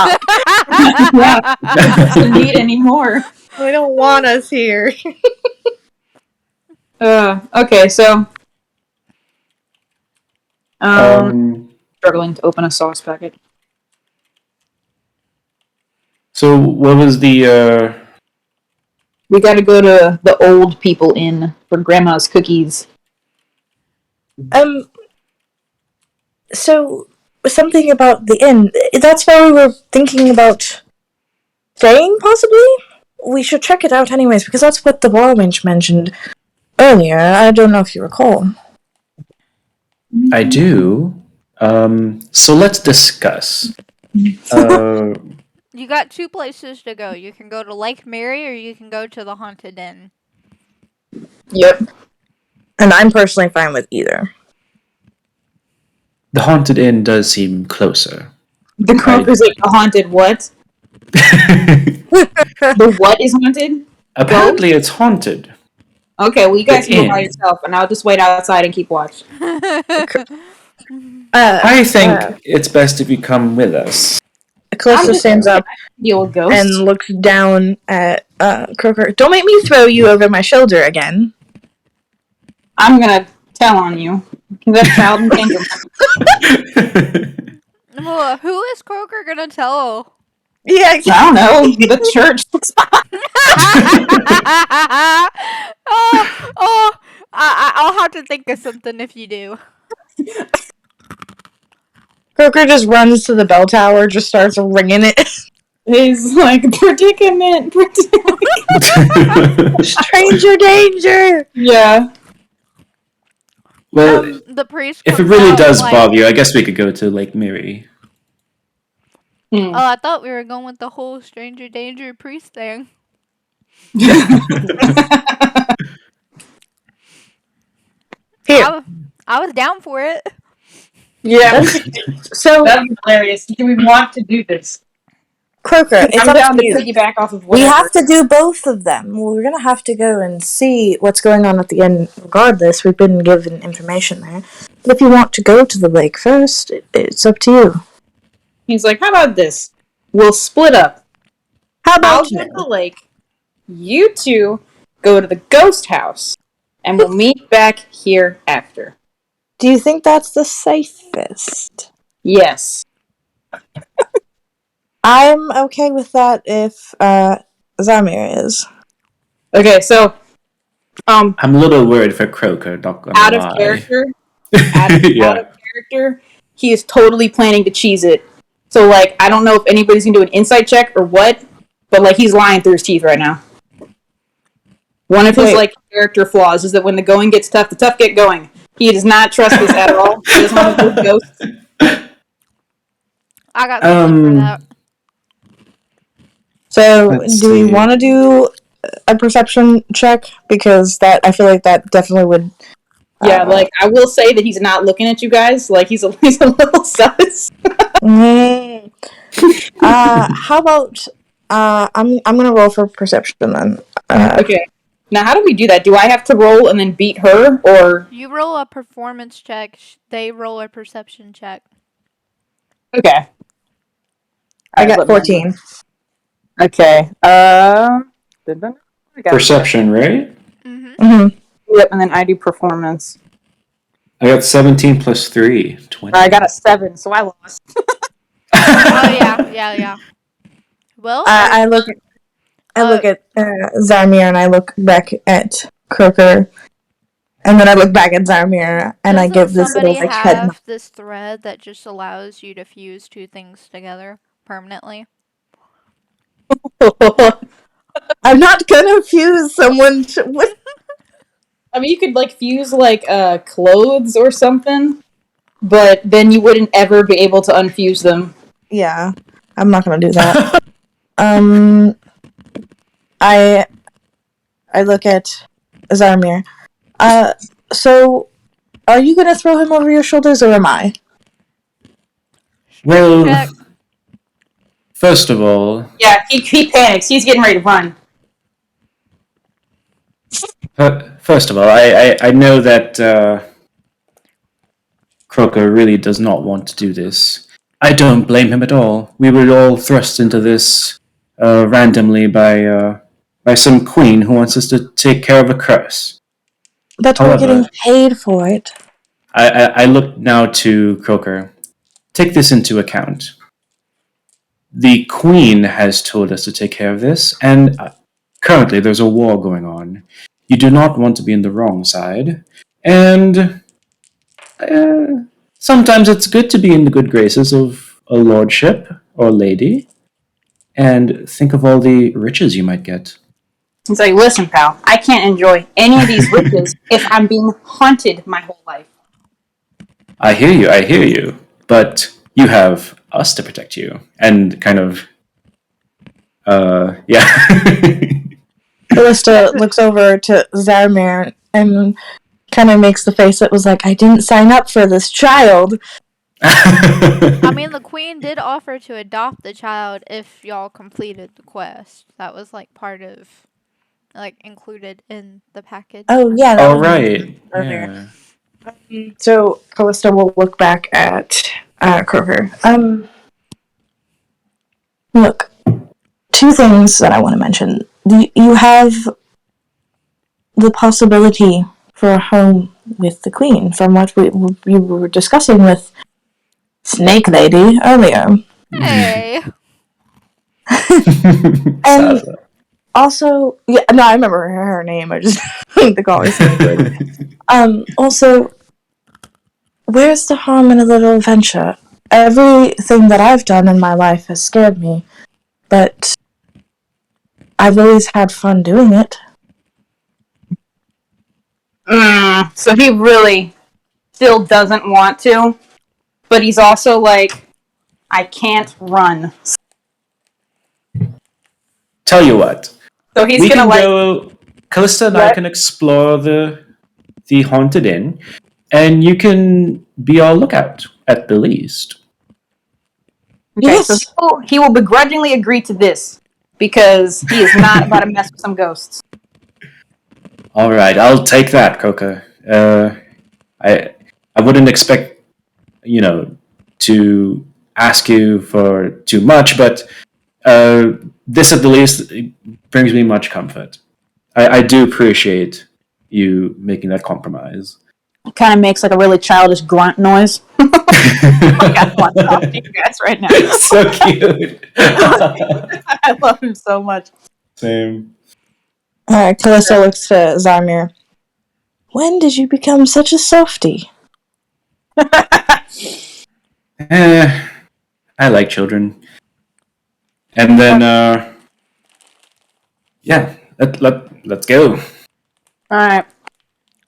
Speaker 1: Yeah, doesn't need any more.
Speaker 4: They don't want us here.
Speaker 1: Okay, so
Speaker 2: um,
Speaker 1: struggling to open a sauce packet.
Speaker 2: so what was the
Speaker 1: We got to go to the old people inn for grandma's cookies.
Speaker 4: So something about the inn. That's where we were thinking about staying, possibly? We should check it out anyways, because that's what the Warwinch mentioned earlier. I don't know if you recall.
Speaker 2: I do. So let's discuss.
Speaker 3: You got two places to go. You can go to Lake Mary, or you can go to the Haunted Inn.
Speaker 1: Yep.
Speaker 4: And I'm personally fine with either.
Speaker 2: The Haunted Inn does seem closer.
Speaker 1: The Croker's like a haunted what? The what is haunted?
Speaker 2: Apparently, it's haunted.
Speaker 1: Okay, well you guys
Speaker 2: The
Speaker 1: can go by
Speaker 2: inn.
Speaker 1: yourself, and I'll just wait outside and keep watch.
Speaker 2: I think it's best if you come with us.
Speaker 4: Callista stands up
Speaker 1: Deal with ghosts.
Speaker 4: and looks down at Croker. Don't make me throw you over my shoulder again.
Speaker 1: I'm gonna tell on you. That child endangerment.
Speaker 3: Well, who is Croker gonna tell?
Speaker 4: Yeah,
Speaker 1: I don't know. The church.
Speaker 3: I'll have to think of something if you do.
Speaker 4: Croker just runs to the bell tower, just starts ringing it.
Speaker 1: Is like predicament.
Speaker 4: Stranger danger!
Speaker 1: Yeah.
Speaker 2: Well,
Speaker 3: The priest.
Speaker 2: if it
Speaker 3: comes
Speaker 2: really
Speaker 3: out,
Speaker 2: does
Speaker 3: like,
Speaker 2: bother you, I guess we could go to Lake Mary.
Speaker 3: Oh, I thought we were going with the whole stranger danger priest thing.
Speaker 4: Here.
Speaker 3: I was down for it.
Speaker 1: Yeah.
Speaker 4: So,
Speaker 1: That'd be hilarious. Do we want to do this?
Speaker 4: Croker, it's
Speaker 1: I'm
Speaker 4: up
Speaker 1: down
Speaker 4: to
Speaker 1: to
Speaker 4: you.
Speaker 1: piggyback off of
Speaker 4: We
Speaker 1: whatever.
Speaker 4: have to do both of them. Well, we're gonna have to go and see what's going on at the end. Regardless, we've been given information there. But if you want to go to the lake first, it's up to you.
Speaker 1: He's like, how about this? We'll split up.
Speaker 4: How
Speaker 1: I'll
Speaker 4: about
Speaker 1: go to
Speaker 4: no?
Speaker 1: the lake. You two go to the ghost house. And we'll meet back here after.
Speaker 4: Do you think that's the safest?
Speaker 1: Yes.
Speaker 4: I'm okay with that if Zamir is.
Speaker 1: Okay, so
Speaker 2: I'm a little worried for Croker, not gonna
Speaker 1: out of
Speaker 2: lie.
Speaker 1: character, out of
Speaker 2: Yeah.
Speaker 1: character, he is totally planning to cheese it. So like, I don't know if anybody's gonna do an insight check or what, but like he's lying through his teeth right now. One of his
Speaker 4: Wait.
Speaker 1: like character flaws is that when the going gets tough, the tough get going. He does not trust this at all. He doesn't want to move ghosts.
Speaker 3: I got something for that.
Speaker 4: So,
Speaker 2: Let's
Speaker 4: do we
Speaker 2: see.
Speaker 4: want to do a perception check? Because that I feel like that definitely would.
Speaker 1: Yeah, like I will say that he's not looking at you guys. Like he's a little sus.
Speaker 4: How about I'm gonna roll for perception then.
Speaker 1: Okay. Now, how do we do that? Do I have to roll and then beat her, or
Speaker 3: You roll a performance check. They roll a perception check.
Speaker 1: okay?
Speaker 4: I
Speaker 1: Alright,
Speaker 4: got 14.
Speaker 1: Okay. I got
Speaker 2: Perception, right?
Speaker 4: Mm-hmm.
Speaker 1: Yep, and then I do performance.
Speaker 2: I got 17 plus 3. 20.
Speaker 1: I got a 7, so I lost.
Speaker 3: Oh yeah. Well,
Speaker 4: I look at Zarmir and I look back at Croker, and then I look back at Zarmir and I
Speaker 3: doesn't
Speaker 4: give this
Speaker 3: somebody
Speaker 4: little like head nod.
Speaker 3: have this thread that just allows you to fuse two things together permanently?
Speaker 4: I'm not gonna fuse someone. What?
Speaker 1: I mean, you could like fuse like clothes or something, but then you wouldn't ever be able to unfuse them.
Speaker 4: Yeah, I'm not gonna do that. I look at Zarmir. So are you gonna throw him over your shoulders or am I?
Speaker 2: Well,
Speaker 3: Check.
Speaker 2: first of all,
Speaker 1: Yeah, he panics. He's getting ready to run.
Speaker 2: I know that Croker really does not want to do this. I don't blame him at all. We were all thrust into this randomly by some queen who wants us to take care of a curse.
Speaker 4: But we're getting paid for it.
Speaker 2: I look now to Croker. Take this into account. The queen has told us to take care of this, and currently there's a war going on. You do not want to be in the wrong side, and sometimes it's good to be in the good graces of a lordship or lady, and think of all the riches you might get.
Speaker 1: He's like, listen, pal, I can't enjoy any of these riches if I'm being haunted my whole life.
Speaker 2: I hear you, but you have us to protect you, and kind of, yeah.
Speaker 4: Callista looks over to Zarmir and kind of makes the face that was like, I didn't sign up for this child.
Speaker 3: I mean, the queen did offer to adopt the child if y'all completed the quest. That was like part of, like, included in the package.
Speaker 4: Oh, yeah. That
Speaker 2: All
Speaker 4: was
Speaker 2: right.
Speaker 4: earlier. Yeah. So Callista will look back at Croker. Look, two things that I want to mention. You have the possibility for a home with the queen, from what we were discussing with Snake Lady earlier.
Speaker 3: Hey!
Speaker 4: And also, yeah, no, I remember her name. I just think to call her Snake Lady. Also, where's the harm in a little adventure? Everything that I've done in my life has scared me, but I've always had fun doing it.
Speaker 1: So he really still doesn't want to, but he's also like, I can't run.
Speaker 2: Tell you what.
Speaker 1: So he's
Speaker 2: we
Speaker 1: gonna
Speaker 2: can
Speaker 1: like
Speaker 2: go. Callista and I
Speaker 1: what?
Speaker 2: can explore the haunted inn, and you can be our lookout. at the least.
Speaker 1: Okay, so
Speaker 4: Yes.
Speaker 1: he will begrudgingly agree to this because he is not about to mess with some ghosts.
Speaker 2: All right, I'll take that, Coca. I wouldn't expect to ask you for too much, but this at the least brings me much comfort. I do appreciate you making that compromise.
Speaker 1: It kind of makes like a really childish grunt noise. I want to talk to you guys right now.
Speaker 2: So cute.
Speaker 1: I love him so much.
Speaker 2: Same.
Speaker 4: Alright, Callisto looks to Zarmir. When did you become such a softie?
Speaker 2: I like children. And then, yeah, let's go.
Speaker 1: All right.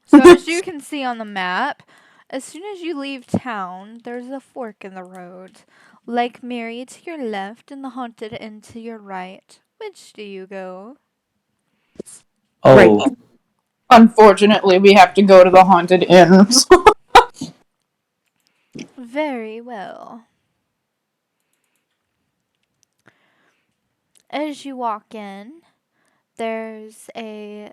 Speaker 3: So as you can see on the map, as soon as you leave town, there's a fork in the road. Lake Mary to your left and the Haunted Inn to your right. Which do you go?
Speaker 1: Right.
Speaker 2: Oh,
Speaker 1: Unfortunately, we have to go to the Haunted Inn.
Speaker 3: Very well. As you walk in, there's a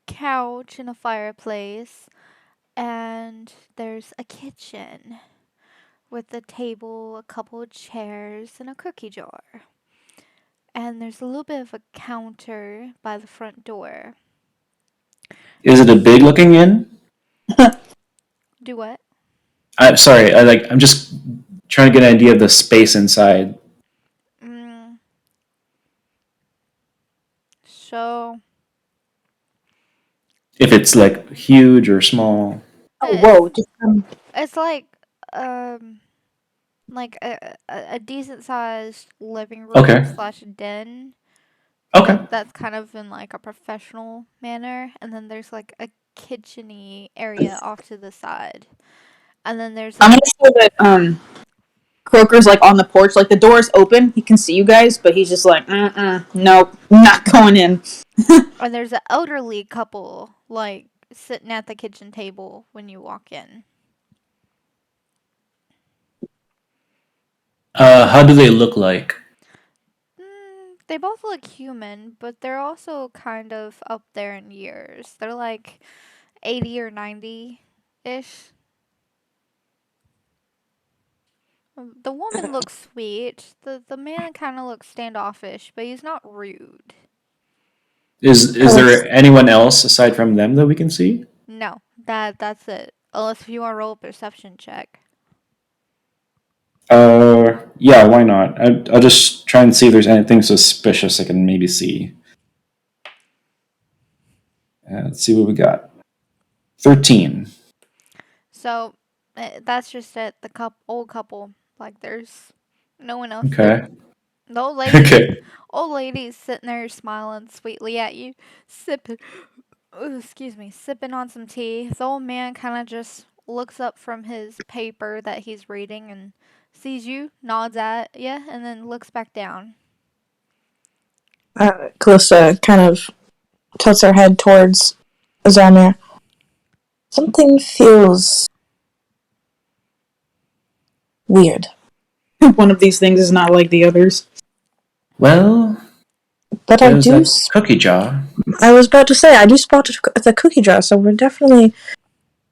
Speaker 3: couch and a fireplace, and there's a kitchen with a table, a couple of chairs, and a cookie jar. And there's a little bit of a counter by the front door.
Speaker 2: is it a big looking inn?
Speaker 3: Do what?
Speaker 2: I'm sorry. I'm just trying to get an idea of the space inside.
Speaker 3: Mm, so
Speaker 2: If it's like huge or small.
Speaker 1: Oh,
Speaker 3: it's
Speaker 1: whoa.
Speaker 3: it's um like a decent sized living room
Speaker 2: Okay.
Speaker 3: slash den.
Speaker 2: Okay.
Speaker 3: That's kind of in like a professional manner, and then there's like a kitcheny area off to the side, and then there's
Speaker 1: I'm
Speaker 3: like
Speaker 1: gonna say that Croker's like on the porch, like the door's open, he can see you guys, but he's just like, nope, not going in.
Speaker 3: and there's an elderly couple like sitting at the kitchen table when you walk in.
Speaker 2: How do they look like?
Speaker 3: They both look human, but they're also kind of up there in years. They're like 80 or 90 ish. The woman looks sweet. The man kind of looks standoffish, but he's not rude.
Speaker 2: Is there anyone else aside from them that we can see?
Speaker 3: No, that's it. Unless if you want to roll a perception check.
Speaker 2: Yeah, why not? I'll just try and see if there's anything suspicious I can maybe see. Let's see what we got. 13.
Speaker 3: So that's just it. The old couple. Like there's no one else
Speaker 2: Okay.
Speaker 3: there. The old lady,
Speaker 2: Okay.
Speaker 3: old lady's sitting there smiling sweetly at you, sipping. Excuse me, sipping on some tea. The old man kind of just looks up from his paper that he's reading and sees you, nods at you, and then looks back down.
Speaker 4: Callisto kind of tilts her head towards Zarmir. Something feels weird.
Speaker 1: One of these things is not like the others.
Speaker 2: Well,
Speaker 4: But I
Speaker 2: there's
Speaker 4: do.
Speaker 2: that cookie jar.
Speaker 4: I was about to say, I do spot the cookie jar, so we're definitely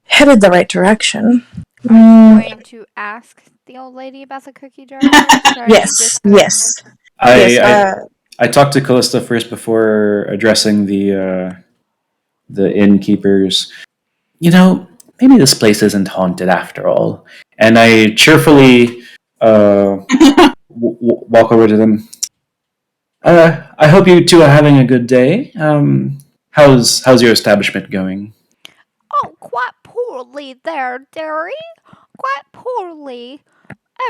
Speaker 4: headed the right direction.
Speaker 3: Going to ask the old lady about the cookie jar first, or are you
Speaker 4: Yes,
Speaker 3: just going?
Speaker 4: yes,
Speaker 2: I,
Speaker 4: yes.
Speaker 2: I talked to Callista first before addressing the innkeepers. You know, maybe this place isn't haunted after all. And I cheerfully walk over to them. I hope you two are having a good day. How's your establishment going?
Speaker 3: Oh, quite poorly there, dearie. Quite poorly.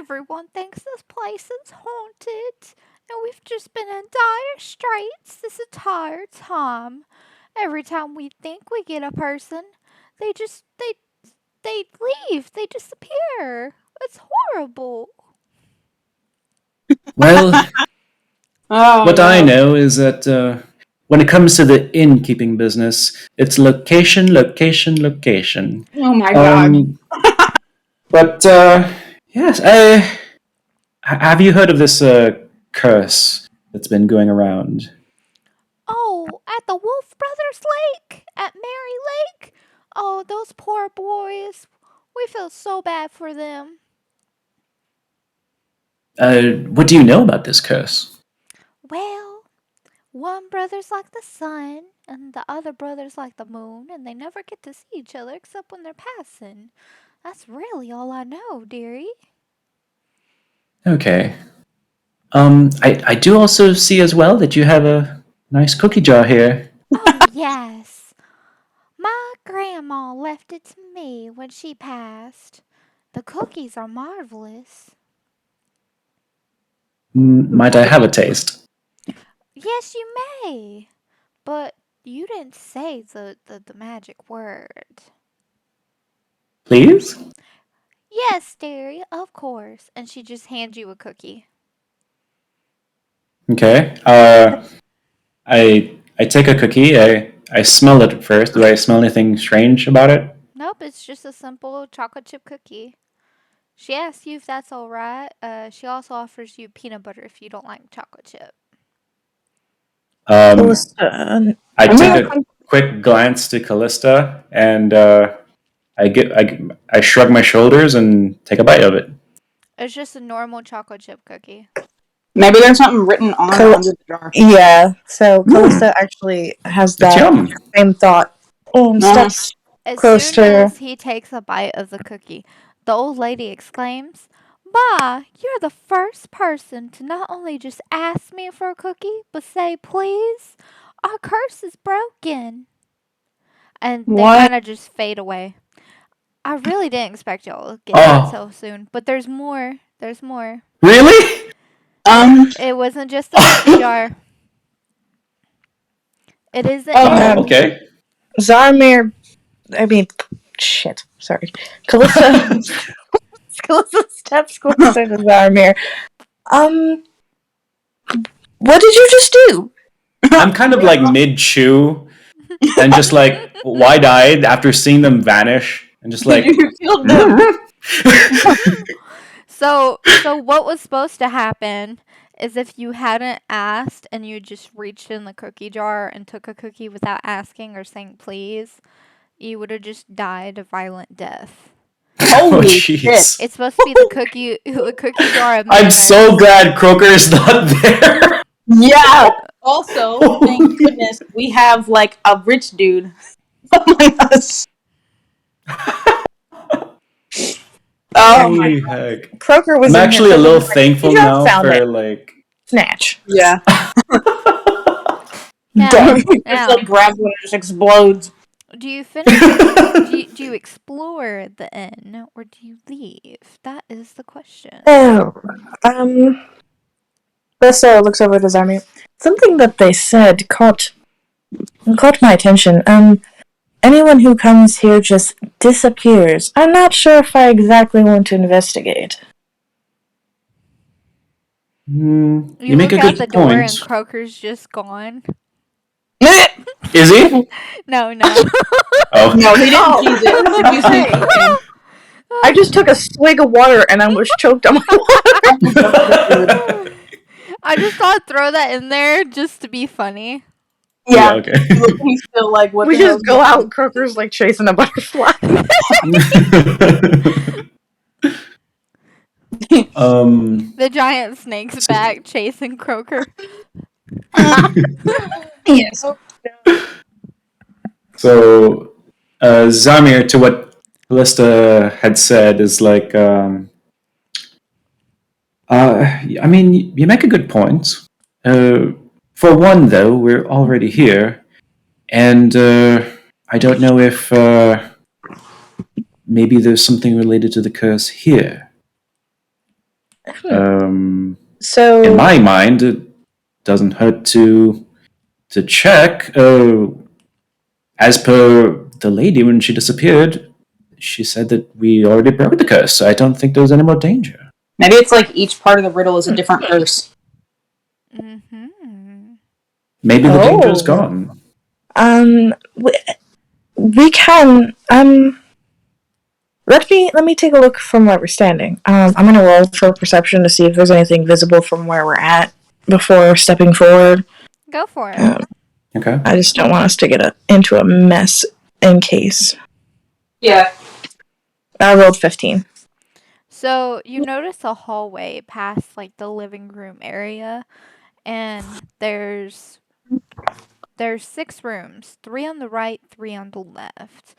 Speaker 3: Everyone thinks this place is haunted, and we've just been in dire straits this entire time. Every time we think we get a person, they just they leave. They disappear. It's horrible.
Speaker 2: Well,
Speaker 1: Oh,
Speaker 2: what I
Speaker 1: no.
Speaker 2: know is that when it comes to the innkeeping business, it's location, location, location.
Speaker 1: Oh my god.
Speaker 2: But yes, have you heard of this curse that's been going around?
Speaker 3: Oh, at the Wolf Brothers Lake? At Mary Lake? Oh, those poor boys. We feel so bad for them.
Speaker 2: What do you know about this curse?
Speaker 3: Well, one brother's like the sun, and the other brother's like the moon, and they never get to see each other except when they're passing. That's really all I know, dearie.
Speaker 2: Okay. I do also see as well that you have a nice cookie jar here.
Speaker 3: Oh, yes. My grandma left it to me when she passed. The cookies are marvelous.
Speaker 2: Might I have a taste?
Speaker 3: Yes, you may. But you didn't say the magic word.
Speaker 2: Please?
Speaker 3: Yes, dearie, of course. And she just hands you a cookie.
Speaker 2: Okay. I take a cookie. I smell it first. Do I smell anything strange about it?
Speaker 3: Nope, it's just a simple chocolate chip cookie. She asks you if that's all right. She also offers you peanut butter if you don't like chocolate chip.
Speaker 2: Um,
Speaker 4: Callista,
Speaker 2: I
Speaker 4: I'm
Speaker 2: take
Speaker 4: gonna
Speaker 2: a quick glance to Callista and I shrug my shoulders and take a bite of it.
Speaker 3: It's just a normal chocolate chip cookie.
Speaker 1: Maybe there's something written on or under the jar.
Speaker 4: Yeah, so Callista actually has
Speaker 2: It's
Speaker 4: that
Speaker 2: yum.
Speaker 4: same thought.
Speaker 1: Uh-huh.
Speaker 4: Steps
Speaker 3: As soon
Speaker 4: closer.
Speaker 3: as he takes a bite of the cookie, the old lady exclaims, "Bah, you're the first person to not only just ask me for a cookie, but say please. Our curse is broken." And they
Speaker 1: What?
Speaker 3: kind of just fade away. I really didn't expect y'all to get that
Speaker 2: Oh,
Speaker 3: so soon, but there's more. There's more.
Speaker 2: really?
Speaker 1: Um.
Speaker 3: It wasn't just the cookie jar. It is the
Speaker 2: Oh,
Speaker 1: Okay.
Speaker 3: end.
Speaker 2: okay.
Speaker 4: Zarmir, I mean, shit, sorry. Callista, Callista steps closer to Zarmir. Um, what did you just do?
Speaker 2: I'm kind of like mid chew and just like wide eyed after seeing them vanish and just like.
Speaker 1: You killed them.
Speaker 3: So what was supposed to happen is if you hadn't asked and you just reached in the cookie jar and took a cookie without asking or saying please, you would have just died a violent death.
Speaker 2: Oh,
Speaker 1: Holy shit.
Speaker 2: jeez.
Speaker 3: It's supposed to be the cookie jar of
Speaker 2: I'm
Speaker 3: memories.
Speaker 2: so glad Croker is not there.
Speaker 1: Yeah. Also, thank
Speaker 2: Holy.
Speaker 1: goodness we have like a rich dude among us. Oh my.
Speaker 2: Holy heck.
Speaker 4: Croker was
Speaker 2: I'm
Speaker 4: in here
Speaker 2: actually a
Speaker 4: because
Speaker 2: little
Speaker 4: like,
Speaker 2: thankful
Speaker 4: you just
Speaker 2: now
Speaker 4: found
Speaker 2: for
Speaker 4: it.
Speaker 2: like.
Speaker 4: Snatch.
Speaker 1: Yeah.
Speaker 3: Now,
Speaker 1: It's like
Speaker 3: now,
Speaker 1: grabs one and just explodes.
Speaker 3: do you finish? Do you explore the inn or do you leave? That is the question.
Speaker 4: Oh, Callista looks over to Zarmir. Something that they said caught my attention. Anyone who comes here just disappears. I'm not sure if I exactly want to investigate.
Speaker 3: You
Speaker 2: You make
Speaker 3: look
Speaker 2: a
Speaker 3: out the
Speaker 2: good
Speaker 3: door
Speaker 2: point.
Speaker 3: and Croker's just gone.
Speaker 2: Is he?
Speaker 3: No, no.
Speaker 2: Oh.
Speaker 1: No, he didn't
Speaker 4: Oh,
Speaker 1: cheese it.
Speaker 4: I was
Speaker 1: He
Speaker 4: gonna
Speaker 1: used his
Speaker 4: say.
Speaker 1: cocaine.
Speaker 4: I just took a swig of water and I was choked on my water.
Speaker 3: I just thought I'd throw that in there just to be funny.
Speaker 2: Yeah,
Speaker 1: Yeah.
Speaker 2: okay.
Speaker 1: He's still like, what
Speaker 4: We
Speaker 1: the hell?
Speaker 4: just go out, Croker's like chasing a butterfly.
Speaker 3: The giant snake's back chasing Croker.
Speaker 4: Yes.
Speaker 2: So, Zamir, to what Callista had said, is like, I mean, you make a good point. For one, though, we're already here, and I don't know if maybe there's something related to the curse here.
Speaker 4: So
Speaker 2: In my mind, it doesn't hurt to check. As per the lady, when she disappeared, she said that we already broke the curse, so I don't think there's any more danger.
Speaker 1: Maybe it's like each part of the riddle is a different curse.
Speaker 3: Mm-hmm.
Speaker 2: Maybe the danger is
Speaker 4: Oh.
Speaker 2: gone.
Speaker 4: we can Let me take a look from where we're standing. I'm gonna roll for perception to see if there's anything visible from where we're at before stepping forward.
Speaker 3: Go for it.
Speaker 2: Okay.
Speaker 4: I just don't want us to get into a mess in case.
Speaker 1: Yeah.
Speaker 4: I rolled 15.
Speaker 3: So you notice a hallway past like the living room area, and there's 6 rooms, 3 on the right, 3 on the left.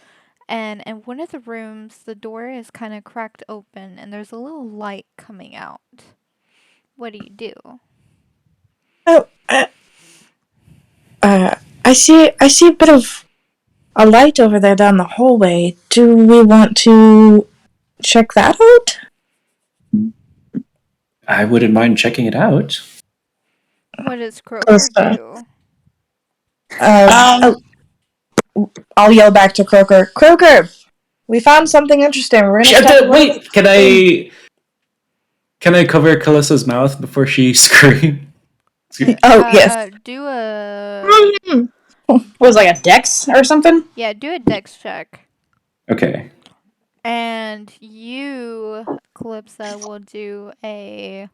Speaker 3: And in one of the rooms, the door is kind of cracked open, and there's a little light coming out. What do you do?
Speaker 4: Oh, I see a bit of a light over there down the hallway. Do we want to check that out?
Speaker 2: I wouldn't mind checking it out.
Speaker 3: What does Croaker do?
Speaker 4: I'll yell back to Croaker. Croaker, we found something interesting. We're gonna
Speaker 7: Wait, can I cover Callista's mouth before she screams?
Speaker 4: yes.
Speaker 3: Do a
Speaker 1: Was like a dex or something?
Speaker 3: do a dex check.
Speaker 2: Okay.
Speaker 3: And you, Calypso, will do a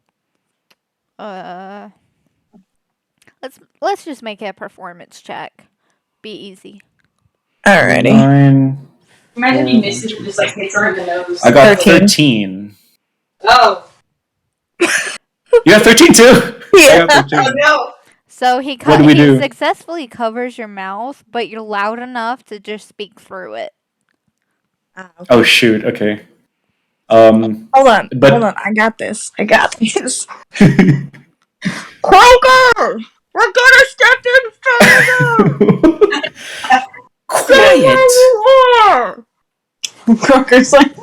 Speaker 3: let's just make it a performance check. Be easy.
Speaker 4: Alrighty.
Speaker 2: 9.
Speaker 1: Imagine he misses and just like hits her in the nose.
Speaker 2: I got
Speaker 4: 13.
Speaker 2: 13.
Speaker 1: Oh.
Speaker 2: You got 13 too?
Speaker 4: Yeah.
Speaker 2: I got 13.
Speaker 1: Oh no.
Speaker 3: So he
Speaker 2: What do we do?
Speaker 3: successfully covers your mouth, but you're loud enough to just speak through it.
Speaker 4: Okay.
Speaker 2: Oh shoot, okay.
Speaker 4: Hold on. I got this. Croaker! We're gonna step in front of you!
Speaker 7: Quiet!
Speaker 1: Croaker's like.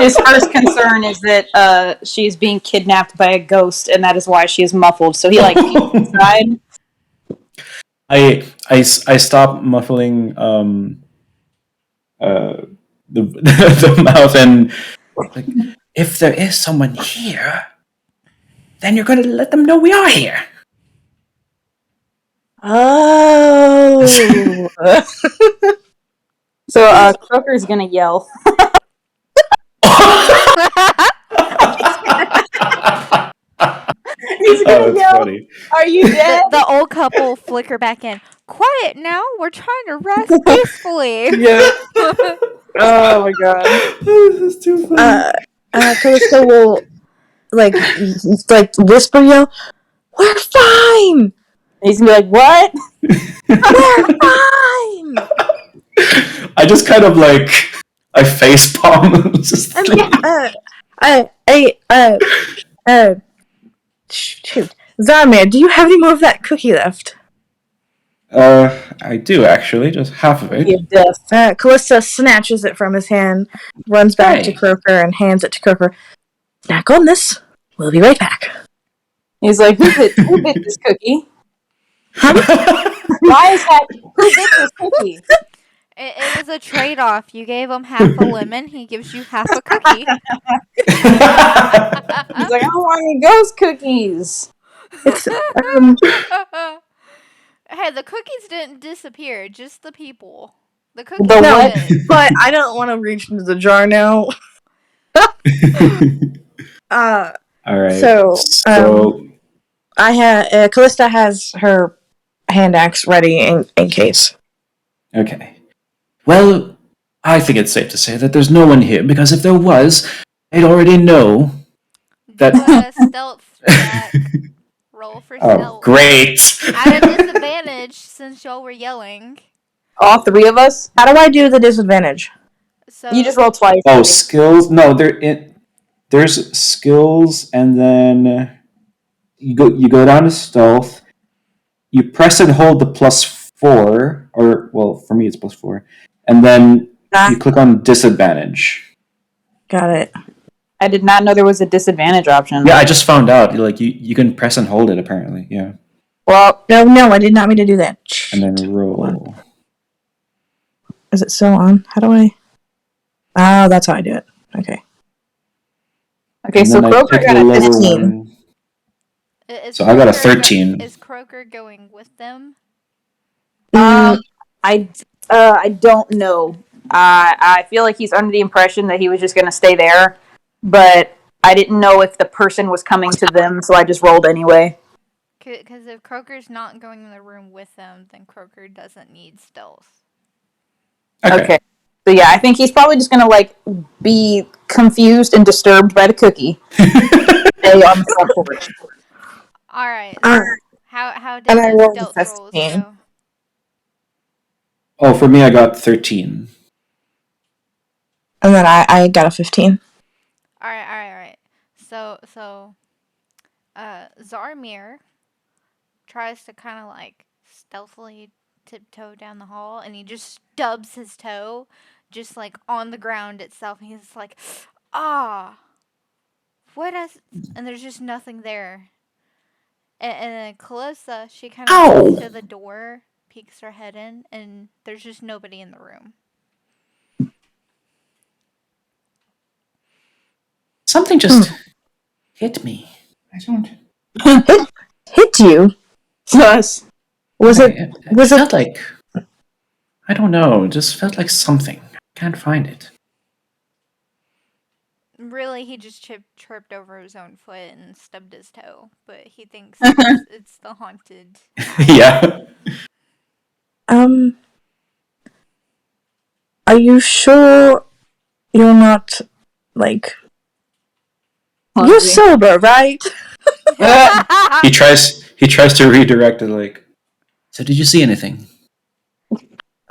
Speaker 1: His first concern is that she's being kidnapped by a ghost, and that is why she is muffled. So he like peeks inside.
Speaker 2: I stopped muffling the mouth and like, if there is someone here, then you're gonna let them know we are here.
Speaker 4: Oh.
Speaker 1: So Croaker's gonna yell. He's gonna yell.
Speaker 2: Funny.
Speaker 1: Are you dead?
Speaker 3: The old couple flicker back in. Quiet now. We're trying to rest peacefully.
Speaker 1: Yeah. Oh my god.
Speaker 2: This is too funny.
Speaker 4: Callisto will like whisper yell, "We're fine!
Speaker 1: He's gonna be like, what?
Speaker 4: We're fine!"
Speaker 2: I just kind of like I face palm. Just
Speaker 4: Shoot. Zarmir, do you have any more of that cookie left?
Speaker 2: I do actually, just half of it.
Speaker 1: You're deaf.
Speaker 4: Callista snatches it from his hand, runs back to Croaker, and hands it to Croaker. Snack on this. We'll be right back.
Speaker 1: He's like, who bit this cookie? Why is that? Who bit this cookie?
Speaker 3: It was a trade-off. You gave him half a lemon. He gives you half a cookie.
Speaker 1: He's like, I don't want any ghost cookies.
Speaker 4: It's
Speaker 3: Hey, the cookies didn't disappear. Just the people. The cookies
Speaker 1: The what?
Speaker 3: did.
Speaker 4: but I don't want to reach into the jar now.
Speaker 2: All right.
Speaker 4: So Callista has her hand axe ready in case.
Speaker 2: Okay. Well, I think it's safe to say that there's no one here, because if there was, they'd already know that.
Speaker 3: Do a stealth check. Roll for stealth.
Speaker 2: Oh, great!
Speaker 3: At a disadvantage since y'all were yelling.
Speaker 1: All three of us?
Speaker 4: How do I do the disadvantage?
Speaker 3: So
Speaker 1: You just roll twice.
Speaker 2: Oh, skills? No, there's skills, and then you go down to stealth. You press and hold the +4, or well, for me it's +4, and then you click on disadvantage.
Speaker 4: Got it.
Speaker 1: I did not know there was a disadvantage option.
Speaker 2: Yeah, I just found out. Like you can press and hold it apparently. Yeah.
Speaker 1: Well,
Speaker 4: No, I did not mean to do that.
Speaker 2: And then roll.
Speaker 4: Is it still on? How do I? Oh, that's how I do it. Okay.
Speaker 1: okay,
Speaker 2: And
Speaker 1: so
Speaker 2: then I
Speaker 1: Croaker
Speaker 2: pick
Speaker 1: got
Speaker 2: the
Speaker 1: a
Speaker 2: lower
Speaker 1: 15.
Speaker 2: one.
Speaker 3: Is
Speaker 2: So I got a
Speaker 3: Croaker
Speaker 2: 13.
Speaker 3: Is Croaker going with them?
Speaker 1: I don't know. I feel like he's under the impression that he was just going to stay there, but I didn't know if the person was coming to them, so I just rolled anyway.
Speaker 3: Because if Croaker's not going in the room with them, then Croaker doesn't need stealth.
Speaker 1: Okay. So yeah, I think he's probably just going to like be confused and disturbed by the cookie. Stay on the front porch.
Speaker 3: All right.
Speaker 4: Alright.
Speaker 3: How did
Speaker 4: And I
Speaker 3: those
Speaker 4: rolled a
Speaker 3: stealth rolls
Speaker 4: 15.
Speaker 3: go?
Speaker 7: Oh, for me, I got 13.
Speaker 4: And then I got a 15.
Speaker 3: All right. So, Zarmir tries to kind of like stealthily tiptoe down the hall, and he just stubs his toe, just like on the ground itself. And he's like, "Ah, what is?" And there's just nothing there. And then Calissa, she kind of goes to the door, peeks her head in, and there's just nobody in the room.
Speaker 7: Something just hit me. I don't.
Speaker 4: Hit you?
Speaker 1: Yes.
Speaker 4: Was it
Speaker 7: felt like, I don't know. It just felt like something. I can't find it.
Speaker 3: Really, he just tripped over his own foot and stubbed his toe, but he thinks it's the haunted house.
Speaker 7: Yeah.
Speaker 4: Are you sure you're not, like... You're sober, right?
Speaker 7: He tries to redirect it like, so did you see anything?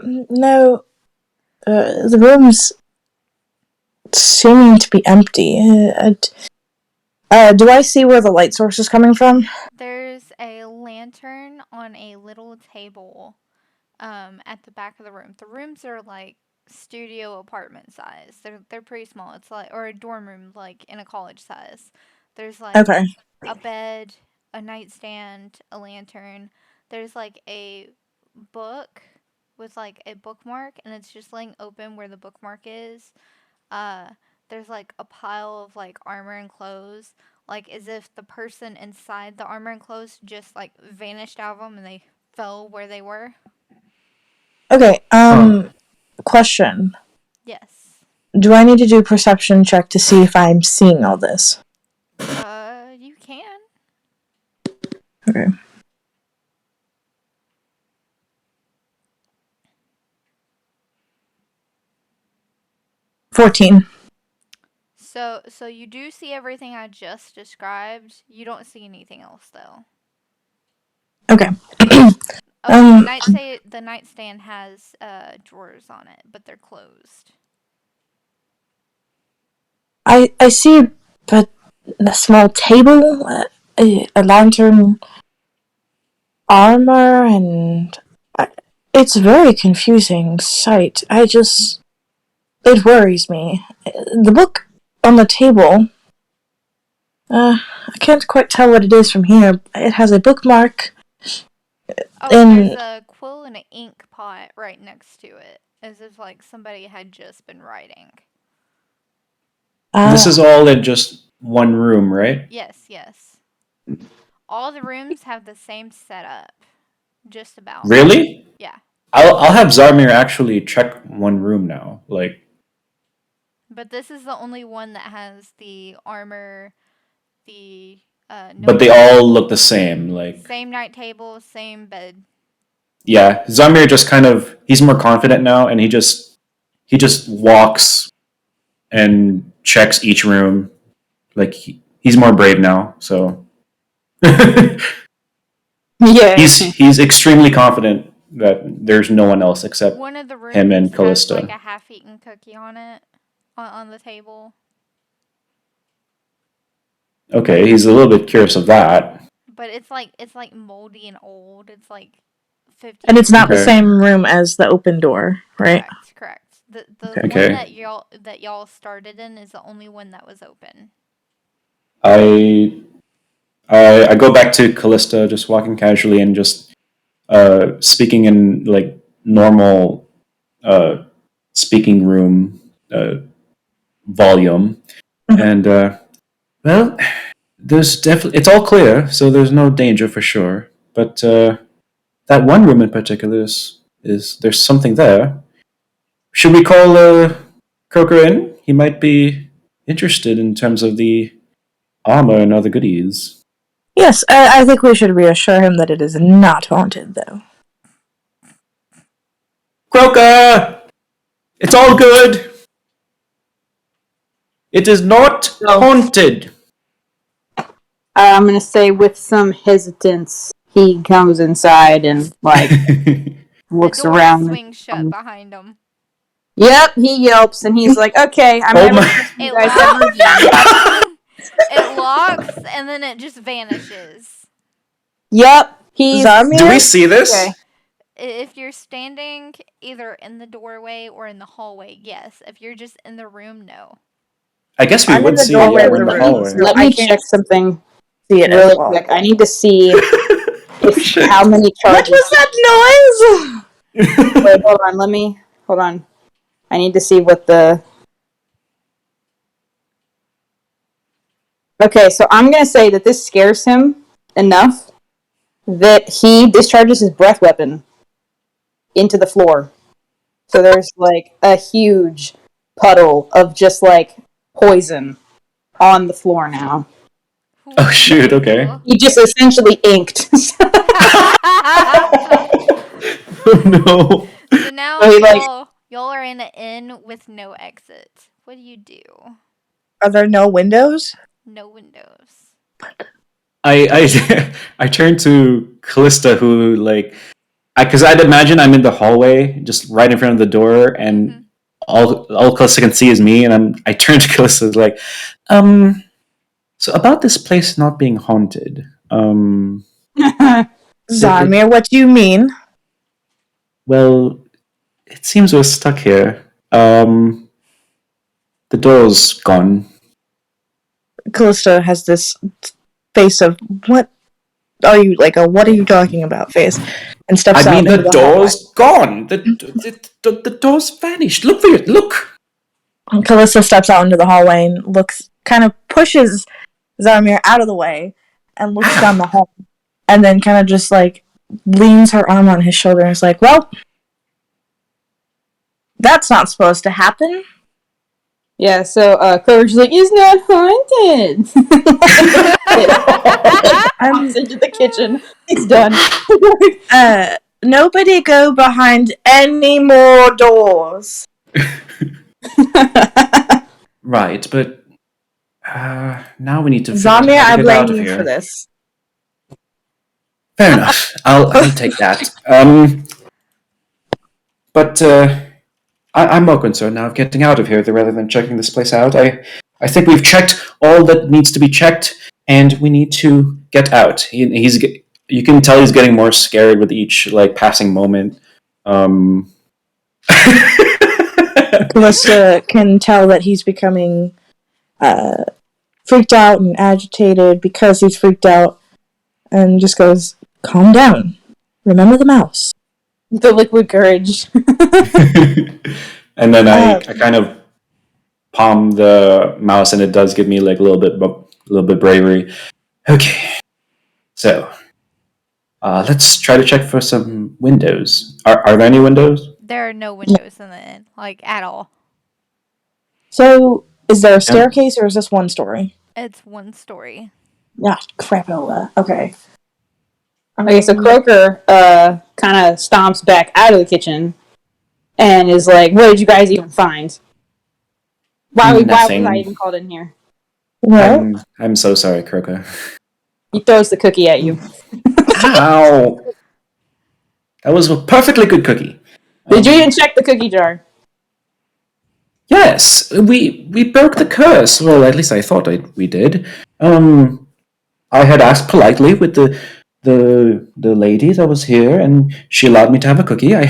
Speaker 4: No. The room's seeming to be empty. Do I see where the light source is coming from?
Speaker 3: There's a lantern on a little table at the back of the room. The rooms are like studio apartment size. They're pretty small. It's like, or a dorm room like in a college size. There's like
Speaker 4: Okay.
Speaker 3: a bed, a nightstand, a lantern. There's like a book with like a bookmark, and it's just laying open where the bookmark is. There's like a pile of like armor and clothes, like as if the person inside the armor and clothes just like vanished out of them and they fell where they were.
Speaker 4: Okay, question.
Speaker 3: Yes.
Speaker 4: Do I need to do a perception check to see if I'm seeing all this?
Speaker 3: You can.
Speaker 4: Okay. $14.
Speaker 3: So you do see everything I just described. You don't see anything else though.
Speaker 4: Okay.
Speaker 3: Oh, the nightstand has drawers on it, but they're closed.
Speaker 4: I see, but a small table, a lantern, armor, and it's a very confusing sight. It worries me. The book on the table, I can't quite tell what it is from here. It has a bookmark.
Speaker 3: Oh,
Speaker 4: And
Speaker 3: there's a quill and an ink pot right next to it, as if like somebody had just been writing.
Speaker 7: This is all in just one room, right?
Speaker 3: Yes. All the rooms have the same setup. Just about.
Speaker 7: Really?
Speaker 3: Yeah.
Speaker 7: I'll have Zarmir actually check one room now. Like,
Speaker 3: But this is the only one that has the armor, the
Speaker 7: but they all look the same. Like,
Speaker 3: same night table, same bed.
Speaker 7: yeah, Zarmir just kind of, he's more confident now, and he just walks and checks each room. Like, he's more brave now, so
Speaker 1: Yeah.
Speaker 7: he's extremely confident that there's no one else except
Speaker 3: One of the rooms
Speaker 7: him and
Speaker 3: has
Speaker 7: Callista.
Speaker 3: like a half-eaten cookie on it, on the table.
Speaker 7: Okay, he's a little bit curious of that.
Speaker 3: But it's like moldy and old. It's like 50.
Speaker 4: And it's not the
Speaker 7: Okay.
Speaker 4: same room as the open door, right?
Speaker 3: Correct. The
Speaker 7: Okay.
Speaker 3: one that y'all started in is the only one that was open.
Speaker 7: I go back to Callista, just walking casually and just speaking in like normal speaking room volume, and well, there's definitely, it's all clear, so there's no danger for sure. But that one room in particular is there's something there. should we call Croker in? He might be interested in terms of the armor and other goodies.
Speaker 4: Yes, I think we should reassure him that it is not haunted, though.
Speaker 7: Croker! It's all good! It is not haunted!
Speaker 1: I'm gonna say with some hesitance, he comes inside and looks
Speaker 3: the door
Speaker 1: around.
Speaker 3: swings shut behind him.
Speaker 1: Yep, he yelps and he's like, "Okay, I'm never trusting you guys ever again."
Speaker 3: It locks and then it just vanishes.
Speaker 1: Yep, he's.
Speaker 4: Zarmir?
Speaker 7: Do we see this?
Speaker 1: Okay.
Speaker 3: If you're standing either in the doorway or in the hallway, yes. If you're just in the room, no.
Speaker 7: I guess we
Speaker 4: I'm in
Speaker 7: would
Speaker 4: the
Speaker 7: see it.
Speaker 4: doorway
Speaker 7: Yeah,
Speaker 4: of
Speaker 7: we're in
Speaker 4: the
Speaker 7: the
Speaker 4: room,
Speaker 7: hallway.
Speaker 4: so
Speaker 1: Let
Speaker 4: I
Speaker 1: me
Speaker 4: can't
Speaker 1: check something
Speaker 4: see it
Speaker 1: really
Speaker 4: as well.
Speaker 1: quick. I need to see
Speaker 7: Shit.
Speaker 1: how many
Speaker 4: What
Speaker 1: charges.
Speaker 4: was that noise?
Speaker 1: Wait, hold on. Hold on. I need to see what the. Okay, so I'm gonna say that this scares him enough that he discharges his breath weapon into the floor. So there's like a huge puddle of just like poison on the floor now.
Speaker 7: Oh, shoot, okay.
Speaker 1: He just essentially inked.
Speaker 7: Oh, no.
Speaker 3: So now
Speaker 1: So he,
Speaker 3: y'all are in an inn with no exit. What do you do?
Speaker 4: Are there no windows?
Speaker 3: No windows.
Speaker 7: I turn to Callista, who because I'd imagine I'm in the hallway, just right in front of the door, and all Callista can see is me, and I turn to Callista like, so about this place not being haunted,
Speaker 4: Zarmir, what do you mean?
Speaker 7: well, it seems we're stuck here. The door's gone.
Speaker 4: Callista has this face of, what are you, like a what are you talking about face, and steps
Speaker 7: I
Speaker 4: out
Speaker 7: mean,
Speaker 4: into
Speaker 7: the
Speaker 4: the hallway.
Speaker 7: door's gone. The door's vanished. Look for it. Look.
Speaker 4: And Callista steps out into the hallway and kind of pushes Zarmir out of the way and looks down the hall, and then kind of just leans her arm on his shoulder and is like, well, that's not supposed to happen.
Speaker 1: Yeah, so Clover's like, "It's not haunted." Pops into the kitchen. It's done.
Speaker 4: Nobody go behind any more doors.
Speaker 7: Right, but now we need to figure out
Speaker 4: Zamir,
Speaker 7: how
Speaker 4: I
Speaker 7: to get out
Speaker 4: blame
Speaker 7: of
Speaker 4: you
Speaker 7: here.
Speaker 4: for this.
Speaker 7: Fair enough. I'll take that. But I'm more concerned now of getting out of here rather than checking this place out. I think we've checked all that needs to be checked, and we need to get out. You can tell he's getting more scared with each passing moment.
Speaker 4: Callista can tell that he's becoming freaked out and agitated because he's freaked out, and just goes, calm down. Remember the mouse.
Speaker 1: The liquid courage.
Speaker 7: And then I kind of palm the mouse, and it does give me a little bit bravery. Okay, so let's try to check for some windows. Are there any windows?
Speaker 3: There are no windows in the inn, at all.
Speaker 4: So, is there a staircase or is this one story?
Speaker 3: It's one story.
Speaker 4: Yeah, crapola. Okay.
Speaker 1: Okay, so Croker kind of stomps back out of the kitchen and is like, "What did you guys even find? Why was I even called in here?"
Speaker 4: Well,
Speaker 7: I'm so sorry, Croker.
Speaker 1: He throws the cookie at you.
Speaker 7: Ow! That was a perfectly good cookie.
Speaker 1: Did you even check the cookie jar?
Speaker 7: Yes, we broke the curse. Well, at least I thought we did. I had asked politely with the lady that was here, and she allowed me to have a cookie. I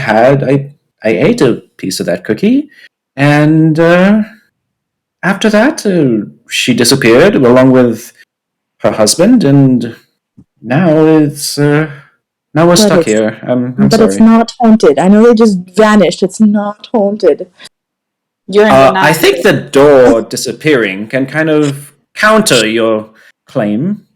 Speaker 7: ate a piece of that cookie, and after that, she disappeared along with her husband, and now we're stuck here. I'm
Speaker 4: but
Speaker 7: sorry.
Speaker 4: It's not haunted. I know they just vanished. It's not haunted.
Speaker 1: You're in
Speaker 7: I think the door disappearing can kind of counter your claim.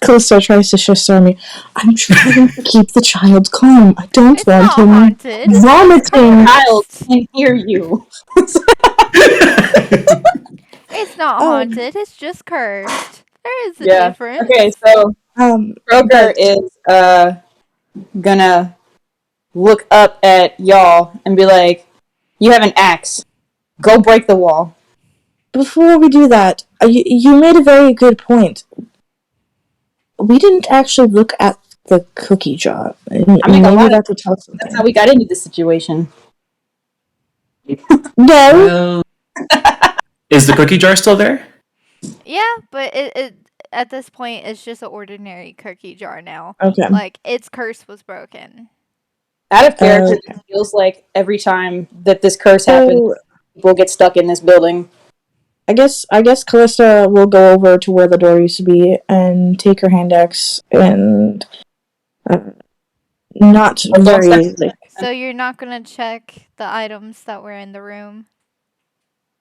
Speaker 4: Callisto tries to assure me. I'm trying to keep the child calm. I don't
Speaker 3: It's
Speaker 4: want
Speaker 3: not
Speaker 4: him
Speaker 3: haunted. It's just
Speaker 4: vomiting.
Speaker 1: Child
Speaker 3: cursed.
Speaker 1: can hear you.
Speaker 3: It's not haunted. It's just cursed. There is a
Speaker 1: Yeah.
Speaker 3: difference.
Speaker 1: Okay, so Kroger
Speaker 4: But
Speaker 1: is gonna look up at y'all and be like, "You have an axe. Go break the wall."
Speaker 4: before we do that, you made a very good point. We didn't actually look at the cookie jar.
Speaker 1: I make a
Speaker 4: Maybe
Speaker 1: lot of.
Speaker 4: that would tell
Speaker 1: That's
Speaker 4: something.
Speaker 1: how we got into this situation.
Speaker 4: No,
Speaker 7: Is the cookie jar still there?
Speaker 3: Yeah, but it at this point it's just an ordinary cookie jar now.
Speaker 4: okay.
Speaker 3: Like its curse was broken.
Speaker 1: Out of character,
Speaker 4: Okay.
Speaker 1: it feels like every time that this curse happens,
Speaker 4: So
Speaker 1: people get stuck in this building.
Speaker 4: I guess Callista will go over to where the door used to be and take her hand axe and uh, not
Speaker 1: Don't
Speaker 4: very
Speaker 3: So you're not gonna check the items that were in the room.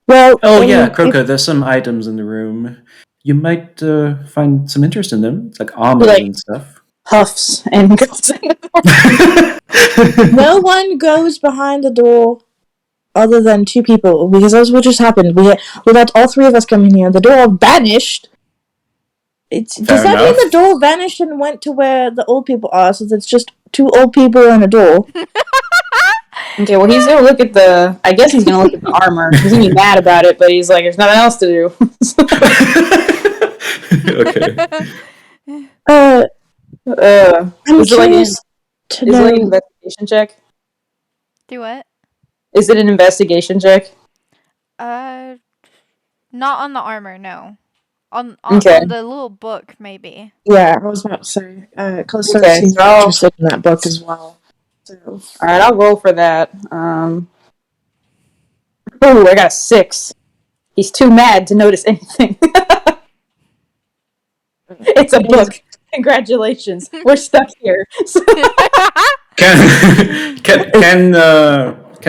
Speaker 4: well.
Speaker 7: Oh yeah,
Speaker 4: If
Speaker 7: Kroka, there's some items in the room. You might find some interest in them. It's like
Speaker 1: He
Speaker 7: armors
Speaker 1: like
Speaker 7: and stuff.
Speaker 1: huffs and goes in the door.
Speaker 4: no one goes behind the door other than two people, because that's what just happened. We let all three of us come in here. The door vanished. Does
Speaker 7: Fair
Speaker 4: that mean the
Speaker 7: enough.
Speaker 4: door vanished and went to where the old people are? So it's just two old people and a door.
Speaker 1: Okay, well, he's gonna look at the. I guess he's gonna look at the armor. He's gonna be mad about it, but he's like, "There's nothing else to do."
Speaker 7: Okay.
Speaker 4: Uh, I'm
Speaker 1: Is it like
Speaker 4: curious to
Speaker 1: is it like an
Speaker 4: know.
Speaker 1: investigation check?
Speaker 3: Do what?
Speaker 1: Is it an investigation check?
Speaker 3: Uh, not on the armor, no.
Speaker 1: Okay.
Speaker 3: On the little book, maybe.
Speaker 4: Yeah, I was about to say. Callisto
Speaker 1: Okay.
Speaker 4: seems
Speaker 1: So, all
Speaker 4: interested in that book as well. So,
Speaker 1: right, I'll roll for that. Ooh, I got a 6. He's too mad to notice anything. It's a book. Congratulations. We're stuck here.
Speaker 7: Can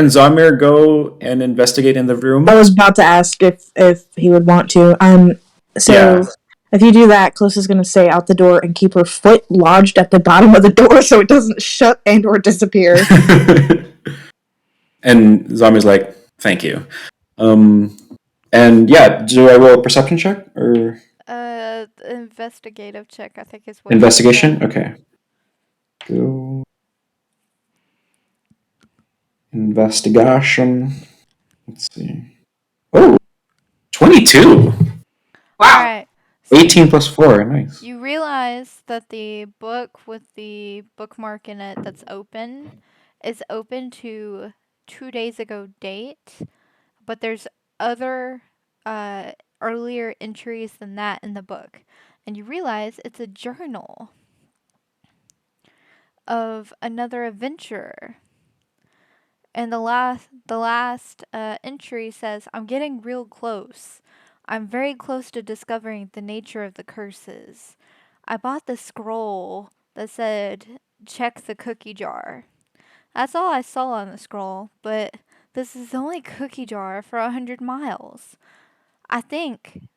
Speaker 7: Zamir go and investigate in the room?
Speaker 4: I was about to ask if he would want to. So
Speaker 7: Yeah.
Speaker 4: if you do that, Callista's gonna stay out the door and keep her foot lodged at the bottom of the door so it doesn't shut and or disappear.
Speaker 7: And Zamir's like, "Thank you." And yeah, do I roll a perception check or
Speaker 3: Investigative check, I think is what you
Speaker 7: investigation?
Speaker 3: said.
Speaker 7: Okay. Go. Investigation. Let's see. Oh, 22.
Speaker 1: Wow.
Speaker 3: Alright. So
Speaker 7: 18 plus 4. Nice.
Speaker 3: you realize that the book with the bookmark in it that's open is open to 2 days ago date, but there's other earlier entries than that in the book. And you realize it's a journal of another adventurer. And the last entry says, "I'm getting real close. I'm very close to discovering the nature of the curses. I bought the scroll that said, 'Check the cookie jar.' That's all I saw on the scroll, but this is the only cookie jar for 100 miles. I think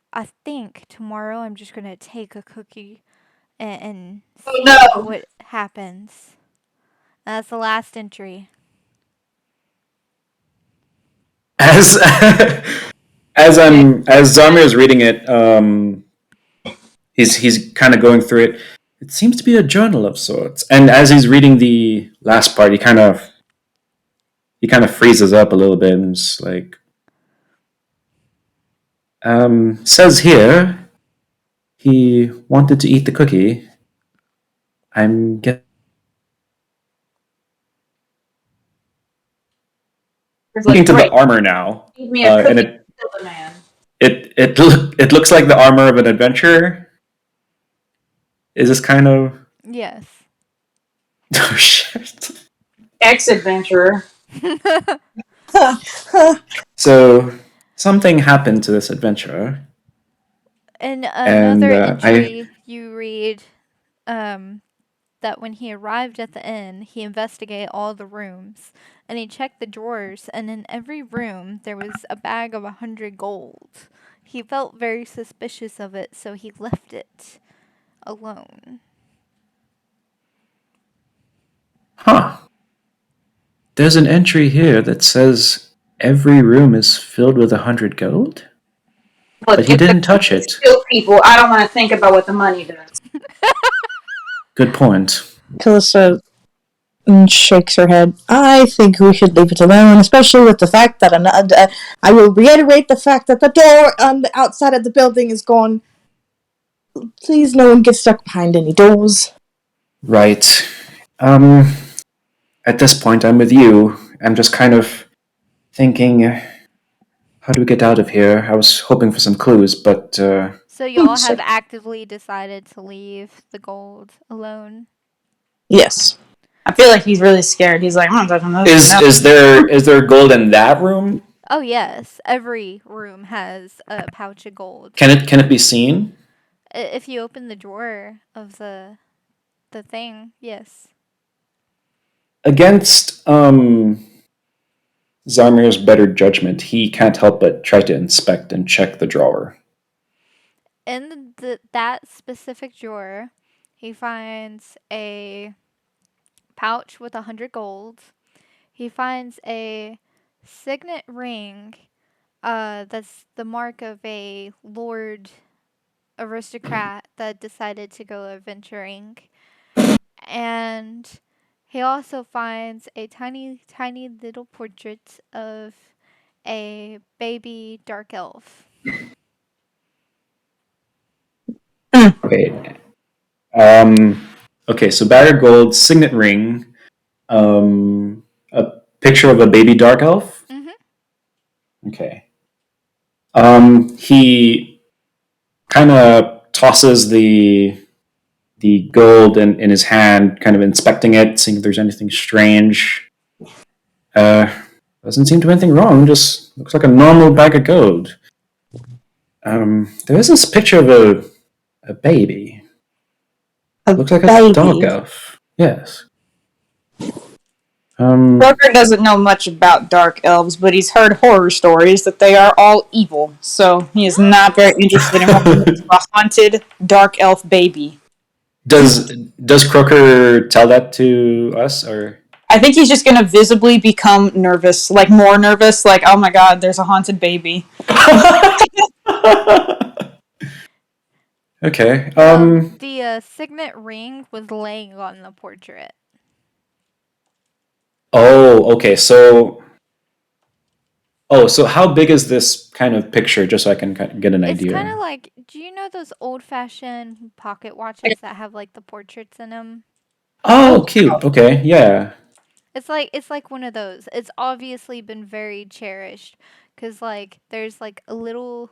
Speaker 3: tomorrow I'm just gonna take a cookie and
Speaker 1: Oh
Speaker 3: see
Speaker 1: no.
Speaker 3: what happens." That's the last entry.
Speaker 7: As as Zamir is reading it, he's kind of going through it. It seems to be a journal of sorts. And as he's reading the last part, he kind of freezes up a little bit and is like, says here he wanted to eat the cookie. I'm guessing
Speaker 1: He's like,
Speaker 7: to the
Speaker 1: "Great.
Speaker 7: armor now,
Speaker 1: Give me a
Speaker 7: and
Speaker 1: cookie to kill the man."
Speaker 7: it looks like the armor of an adventurer. Is this kind of
Speaker 3: Yes.
Speaker 7: oh shit?
Speaker 1: Ex-adventurer.
Speaker 7: So something happened to this adventurer,
Speaker 3: In
Speaker 7: and
Speaker 3: another
Speaker 7: I
Speaker 3: entry, you read that when he arrived at the inn, he investigated all the rooms and he checked the drawers, and in every room there was a bag of 100 gold. He felt very suspicious of it, so he left it alone.
Speaker 7: Huh. There's an entry here that says every room is filled with 100 gold? But he
Speaker 1: if the
Speaker 7: didn't touch
Speaker 1: gold
Speaker 7: it.
Speaker 1: kill people, I don't want to think about what the money does.
Speaker 7: Good point.
Speaker 4: Calista shakes her head. I think we should leave it alone, especially with the fact that I will reiterate the fact that the door on the outside of the building is gone. Please, no one gets stuck behind any doors.
Speaker 7: Right. At this point, I'm with you. I'm just kind of thinking, how do we get out of here? I was hoping for some clues, but
Speaker 3: So y'all have actively decided to leave the gold alone.
Speaker 4: Yes.
Speaker 1: I feel like he's really scared. He's like, I'm not touching this.
Speaker 7: is there gold in that room?
Speaker 3: Oh yes, every room has a pouch of gold.
Speaker 7: Can it be seen?
Speaker 3: If you open the drawer of the thing, yes.
Speaker 7: Against Zarmir's better judgment, he can't help but try to inspect and check the drawer.
Speaker 3: In that specific drawer, he finds a pouch with 100 gold. He finds a signet ring. That's the mark of a lord aristocrat that decided to go adventuring. And he also finds a tiny, tiny little portrait of a baby dark elf.
Speaker 7: Okay. Okay, so battered gold, signet ring, a picture of a baby dark elf.
Speaker 3: Mm-hmm.
Speaker 7: Okay. He kind of tosses the gold in his hand, kind of inspecting it, seeing if there's anything strange. Doesn't seem to be anything wrong. Just looks like a normal bag of gold. There is this picture of a baby. Looks like a dog elf. Yes.
Speaker 1: Broker doesn't know much about dark elves, but he's heard horror stories that they are all evil. So he is not very interested in running into a haunted dark elf baby.
Speaker 7: Does Croker tell that to us, or?
Speaker 1: I think he's just gonna visibly become nervous, like more nervous, like, oh my god, there's a haunted baby.
Speaker 7: Okay.
Speaker 3: The signet ring was laying on the portrait.
Speaker 7: Oh, okay. So how big is this kind of picture, just so I can get an idea?
Speaker 3: It's kind of like, do you know those old-fashioned pocket watches that have like the portraits in them?
Speaker 7: Oh, cute. Okay, yeah.
Speaker 3: It's like one of those. It's obviously been very cherished because like there's like a little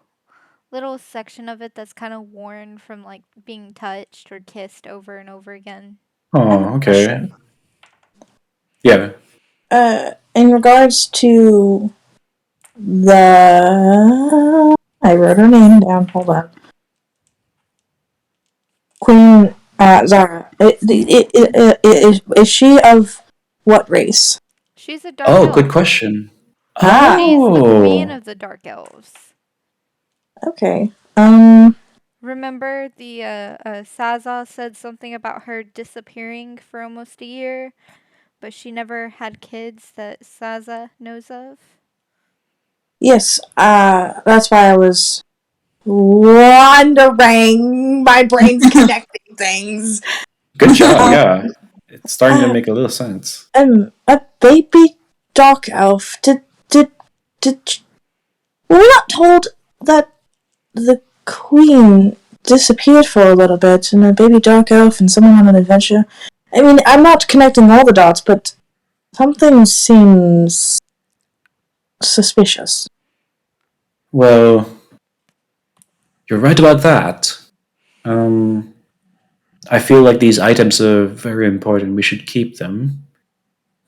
Speaker 3: section of it that's kind of worn from like being touched or kissed over and over again.
Speaker 7: Oh, okay. Yeah.
Speaker 4: In regards to I wrote her name down. Hold on. Queen Zara. Is she of what race?
Speaker 3: She's a dark elf.
Speaker 7: Good question.
Speaker 3: She's the queen
Speaker 7: Oh.
Speaker 3: of the dark elves.
Speaker 4: Okay.
Speaker 3: Remember the Saza said something about her disappearing for almost a year, but she never had kids that Saza knows of?
Speaker 4: Yes. That's why I was wondering. My brain's connecting things.
Speaker 7: Good job. Yeah, it's starting to make a little sense.
Speaker 4: A baby dark elf. Did we're not told that the queen disappeared for a little bit, and a baby dark elf and someone on an adventure. I mean, I'm not connecting all the dots, but something seems suspicious.
Speaker 7: Well, you're right about that. I feel like these items are very important. We should keep them.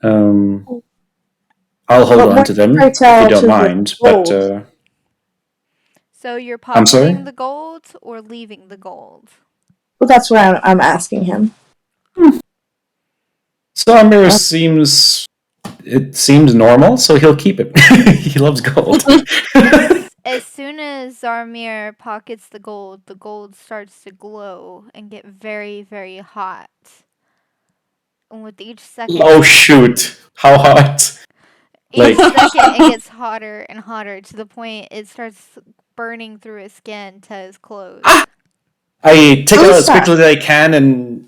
Speaker 7: I'll hold on to them if you don't mind. But
Speaker 3: so you're
Speaker 7: I'm sorry?
Speaker 3: pocketing the gold or leaving the gold?
Speaker 4: Well, that's what I'm asking him.
Speaker 7: Samir seems normal, so he'll keep it. He loves gold.
Speaker 3: as soon as Zarmir pockets the gold starts to glow and get very, very hot. And with each second,
Speaker 7: Oh shoot! How hot?
Speaker 3: each
Speaker 7: Like
Speaker 3: second it gets hotter and hotter to the point it starts burning through his skin to his clothes.
Speaker 7: I take it out as
Speaker 4: Kalista.
Speaker 7: quickly as I can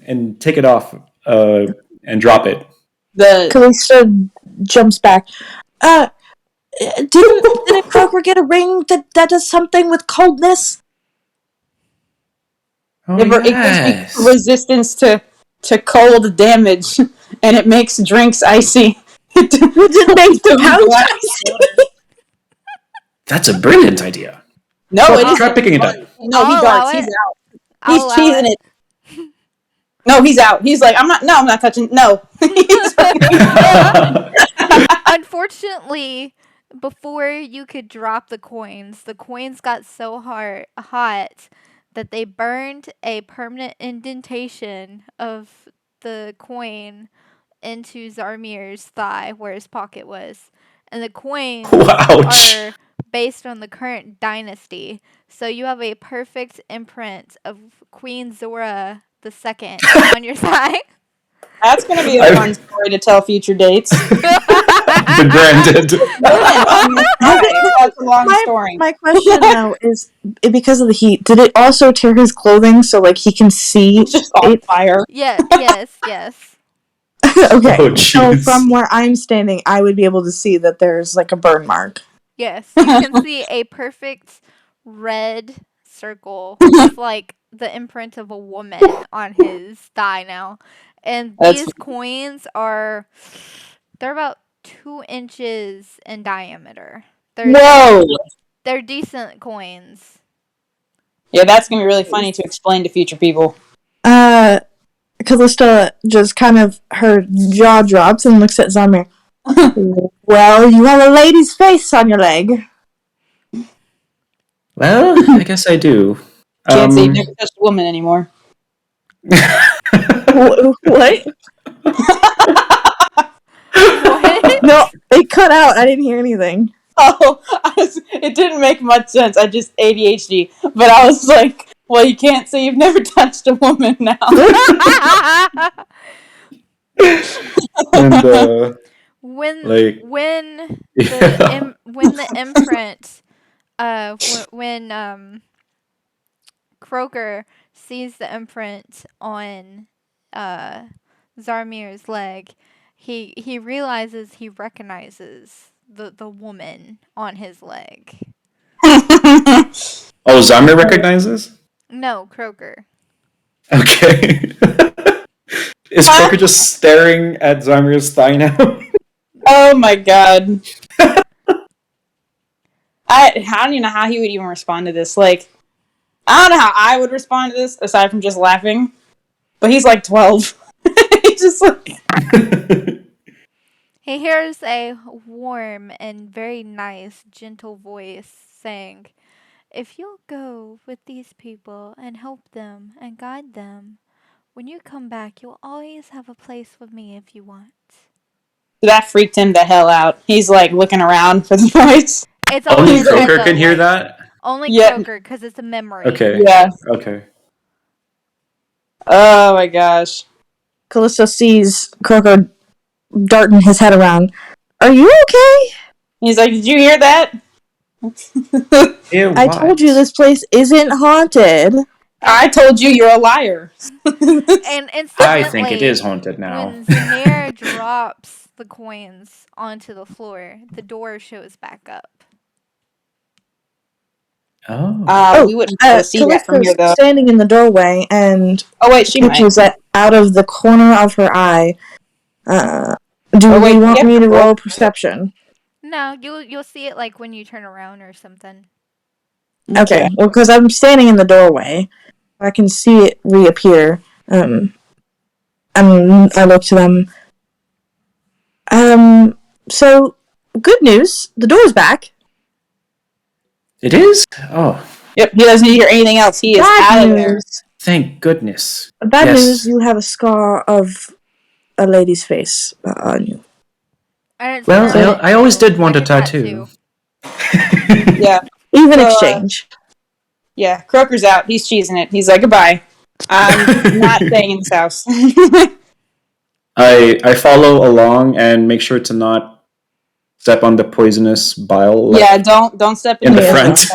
Speaker 7: and take it off and drop it.
Speaker 4: Kalista jumps back. Didn't Croaker get a ring that does something with coldness?
Speaker 7: Oh
Speaker 1: It gives
Speaker 7: yes.
Speaker 1: you resistance to cold damage, and it makes drinks icy.
Speaker 4: It makes the pouch
Speaker 1: Black
Speaker 4: icy.
Speaker 1: water.
Speaker 7: That's a brilliant idea.
Speaker 1: No,
Speaker 7: Try-
Speaker 1: it isn't.
Speaker 7: try picking it up.
Speaker 1: No,
Speaker 3: I'll
Speaker 1: he
Speaker 3: allow
Speaker 1: darts. He's
Speaker 3: it.
Speaker 1: out.
Speaker 3: I'll
Speaker 1: He's
Speaker 3: allow
Speaker 1: cheesing
Speaker 3: it.
Speaker 1: it. No, he's out. He's like, I'm not touching. No. He's
Speaker 3: Unfortunately, before you could drop the coins got so hot that they burned a permanent indentation of the coin into Zarmir's thigh where his pocket was. And the coins
Speaker 7: Ouch.
Speaker 3: are based on the current dynasty. So you have a perfect imprint of Queen Zora II on your thigh.
Speaker 1: That's going to be a fun story to tell future dates.
Speaker 7: The granted.
Speaker 1: That's a long story.
Speaker 4: My question now is, because of the heat, did it also tear his clothing so like he can see?
Speaker 1: It's just on
Speaker 4: it?
Speaker 1: fire.
Speaker 3: Yes.
Speaker 4: Okay,
Speaker 7: Oh,
Speaker 4: so
Speaker 7: jeez.
Speaker 4: from where I'm standing, I would be able to see that there's like a burn mark.
Speaker 3: Yes, you can see a perfect red circle with like the imprint of a woman on his thigh now. And
Speaker 1: That's-
Speaker 3: these coins they're about 2 inches in diameter.
Speaker 1: Whoa!
Speaker 3: They're decent coins.
Speaker 1: Yeah, that's going to be really funny to explain to future people.
Speaker 4: Callista just kind of, her jaw drops and looks at Zamir. Well, you have a lady's face on your leg.
Speaker 7: Well, I guess I do.
Speaker 1: Can't say you've never touched a woman anymore.
Speaker 4: What?
Speaker 3: What?
Speaker 4: No, it cut out. I didn't hear anything.
Speaker 1: Oh, it didn't make much sense. I just ADHD. But I was like, well, you can't say you've never touched a woman now.
Speaker 7: And
Speaker 3: when
Speaker 7: like-
Speaker 3: when the imprint when Croaker sees the imprint on Zarmir's leg, he realizes he recognizes the woman on his leg.
Speaker 7: Oh, Zamir recognizes?
Speaker 3: No, Croaker.
Speaker 7: Okay. Is Croaker just staring at Zamir's thigh now?
Speaker 1: Oh my god. I don't even know how he would even respond to this. Like, I don't know how I would respond to this aside from just laughing. But he's like 12. He's just like.
Speaker 3: He hears a warm and very nice, gentle voice saying, "If you'll go with these people and help them and guide them, when you come back, you'll always have a place with me if you want."
Speaker 1: That freaked him the hell out. He's like looking around for the voice.
Speaker 3: It's all
Speaker 7: Only
Speaker 3: in his head,
Speaker 7: Croaker
Speaker 3: though,
Speaker 7: can hear
Speaker 3: like,
Speaker 7: that?
Speaker 3: Only
Speaker 1: Yeah.
Speaker 3: Croaker, because it's a memory.
Speaker 7: Okay.
Speaker 1: Yeah.
Speaker 7: Okay.
Speaker 1: Oh my gosh.
Speaker 4: Callista sees Croaker darting his head around. Are you okay?
Speaker 1: He's like, did you hear that?
Speaker 4: I told you this place isn't haunted.
Speaker 1: I told you you're a liar.
Speaker 3: And instantly,
Speaker 7: I think it is haunted now.
Speaker 3: when Zamir drops the coins onto the floor, the door shows back up.
Speaker 7: Oh.
Speaker 1: We wouldn't be able to see that from here, though.
Speaker 4: Standing in the doorway, and
Speaker 1: Oh, wait, she might.
Speaker 4: pictures that out of the corner of her eye. Do
Speaker 1: Oh, wait,
Speaker 4: you want
Speaker 1: yeah.
Speaker 4: me to roll perception?
Speaker 3: No, you'll see it like when you turn around or something.
Speaker 4: Okay, well, because I'm standing in the doorway, I can see it reappear. And I look to them. So, good news. The door's back.
Speaker 7: It is? Oh,
Speaker 1: Yep, he doesn't need to hear anything else. He is out of there.
Speaker 7: thank goodness.
Speaker 4: Bad
Speaker 7: Yes.
Speaker 4: news, you have a scar of a lady's face on you.
Speaker 3: And it's
Speaker 7: Well,
Speaker 3: permanent,
Speaker 7: I always
Speaker 3: too,
Speaker 7: did want
Speaker 3: like
Speaker 7: a tattoo.
Speaker 1: Yeah.
Speaker 4: Even
Speaker 1: So,
Speaker 4: exchange.
Speaker 1: Yeah, Croker's out. He's cheesing it. He's like, goodbye. I'm not staying in this house.
Speaker 7: I follow along and make sure to not step on the poisonous bile
Speaker 1: Yeah,
Speaker 7: left
Speaker 1: don't step
Speaker 7: in the
Speaker 1: the
Speaker 7: front.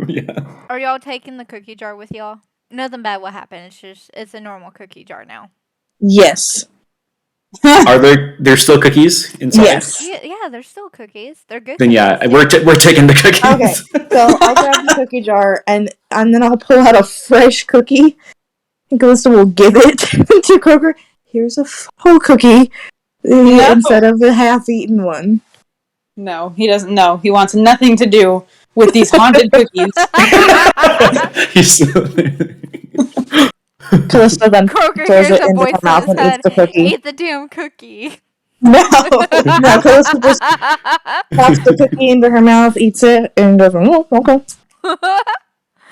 Speaker 7: Yeah.
Speaker 3: Are y'all taking the cookie jar with y'all? Nothing bad will happen. It's a normal cookie jar now.
Speaker 4: Yes.
Speaker 7: Are there's still cookies inside?
Speaker 4: Yes.
Speaker 3: Yeah, there's still cookies. They're good.
Speaker 7: Then yeah,
Speaker 3: cookies.
Speaker 7: we're taking the cookies.
Speaker 4: Okay. So I'll grab the cookie jar and then I'll pull out a fresh cookie. And Calista will give it to Croker. Here's a whole cookie instead of a half-eaten one.
Speaker 1: No, he doesn't know. He wants nothing to do with these haunted cookies.
Speaker 4: Calista then
Speaker 3: Croker
Speaker 4: throws
Speaker 3: hears
Speaker 4: it
Speaker 3: a
Speaker 4: into
Speaker 3: voice
Speaker 4: her
Speaker 3: in
Speaker 4: mouth
Speaker 3: his
Speaker 4: and eats
Speaker 3: head.
Speaker 4: the cookie.
Speaker 3: Eat the damn cookie.
Speaker 4: No, Calista just pops the cookie into her mouth, eats it, and goes, "Oh, okay."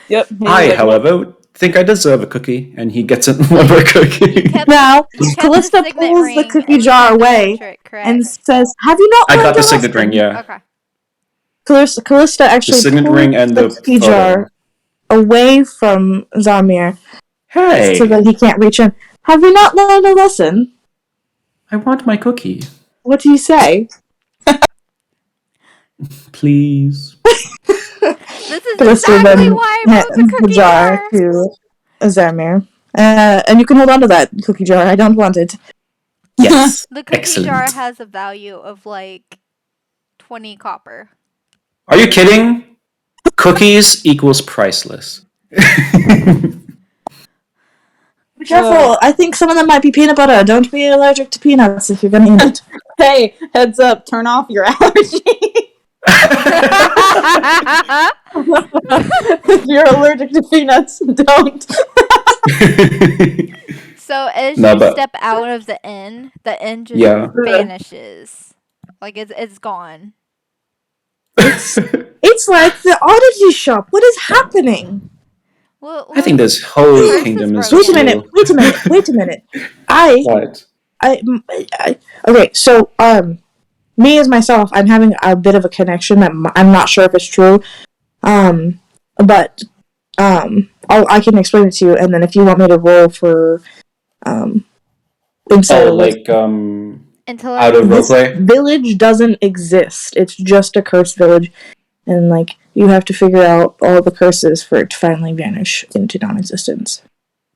Speaker 1: Yep.
Speaker 7: I, however, think I deserve a cookie, and he gets another cookie.
Speaker 4: Now,
Speaker 3: kept
Speaker 4: Calista
Speaker 3: the signet
Speaker 4: pulls the
Speaker 3: ring
Speaker 4: cookie
Speaker 3: and
Speaker 4: jar
Speaker 3: kept the
Speaker 4: away
Speaker 3: portrait, correct?
Speaker 4: and says, "Have you not
Speaker 7: I
Speaker 4: learned
Speaker 7: got the
Speaker 4: your
Speaker 7: signet
Speaker 4: lesson?"
Speaker 7: ring, yeah.
Speaker 3: Okay.
Speaker 4: Callista actually
Speaker 7: signet
Speaker 4: pulls
Speaker 7: ring and
Speaker 4: the
Speaker 7: the
Speaker 4: cookie
Speaker 7: photo.
Speaker 4: jar away from Zamir
Speaker 7: Hey,
Speaker 4: so that he can't reach in. Have you not learned a lesson?
Speaker 7: I want my cookie,
Speaker 4: What do you say?
Speaker 7: please.
Speaker 3: This is
Speaker 4: Calista
Speaker 3: exactly
Speaker 4: then
Speaker 3: why I brought the
Speaker 4: hands
Speaker 3: cookie
Speaker 4: the jar
Speaker 3: jar.
Speaker 4: to Zamir. And you can hold on to that cookie jar. I don't want it.
Speaker 7: Yes,
Speaker 3: The cookie
Speaker 7: excellent.
Speaker 3: jar has a value of like 20 copper.
Speaker 7: Are you kidding? Cookies equals priceless.
Speaker 4: Be careful. I think some of them might be peanut butter. Don't be allergic to peanuts if you're going to eat it.
Speaker 1: Hey, heads up. Turn off your allergy. If you're allergic to peanuts, don't.
Speaker 3: So as
Speaker 7: No,
Speaker 3: you
Speaker 7: but-
Speaker 3: step out of the inn just
Speaker 7: Yeah.
Speaker 3: vanishes. Like it's gone.
Speaker 4: It's like the oddity shop. What is happening?
Speaker 3: Well,
Speaker 7: I think this whole
Speaker 3: Curse
Speaker 7: kingdom
Speaker 3: is
Speaker 7: is
Speaker 3: broken.
Speaker 7: just
Speaker 4: Wait a minute.
Speaker 7: What?
Speaker 4: Okay, so, me as myself, I'm having a bit of a connection that I'm not sure if it's true. But, I can explain it to you, and then if you want me to roll for, insight
Speaker 7: Oh,
Speaker 4: or wisdom.
Speaker 7: like
Speaker 3: Until
Speaker 7: out of
Speaker 4: This
Speaker 7: roleplay.
Speaker 4: village doesn't exist. It's just a cursed village. And, like, you have to figure out all the curses for it to finally vanish into non-existence.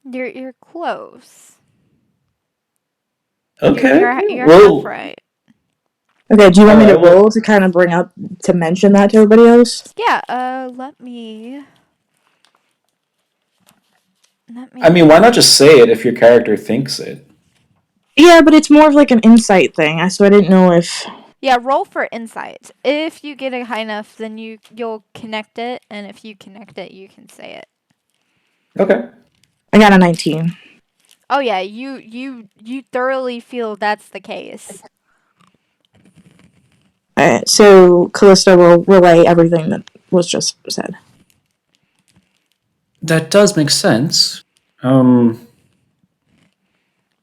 Speaker 3: you're close.
Speaker 7: Okay.
Speaker 3: You're
Speaker 7: well,
Speaker 3: half right.
Speaker 4: Okay, do you want me to
Speaker 7: Alright, well-
Speaker 4: roll to kind of bring up, to mention that to everybody else?
Speaker 3: Yeah, let me
Speaker 7: I mean, why not just say it if your character thinks it?
Speaker 4: Yeah, but it's more of like an insight thing, so I didn't know if...
Speaker 3: Yeah, roll for insight. If you get it high enough, then you'll connect it, and if you connect it, you can say it.
Speaker 7: Okay.
Speaker 4: I got a 19.
Speaker 3: Oh yeah, you thoroughly feel that's the case.
Speaker 4: Alright, so Callisto will relay everything that was just said.
Speaker 7: That does make sense.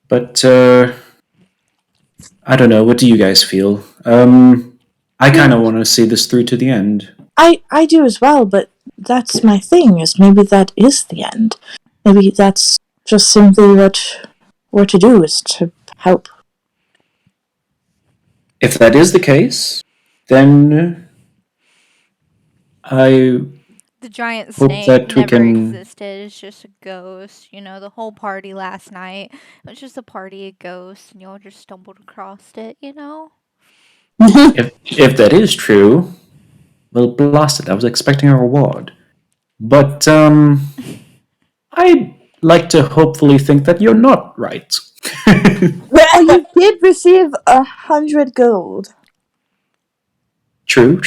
Speaker 7: But I don't know. What do you guys feel? I kind of want to see this through to the end.
Speaker 4: I do as well, but that's my thing, is maybe that is the end. Maybe that's just simply what we're to do, is to help.
Speaker 7: If that is the case, then I
Speaker 3: The giant
Speaker 7: Hope
Speaker 3: snake
Speaker 7: that we
Speaker 3: never
Speaker 7: can-
Speaker 3: existed. It's just a ghost. You know, the whole party last night, it was just a party of ghosts, and y'all just stumbled across it, you know?
Speaker 7: if that is true, well, blast it. I was expecting a reward, but I'd like to hopefully think that you're not right.
Speaker 4: Well, you did receive 100 gold.
Speaker 7: True,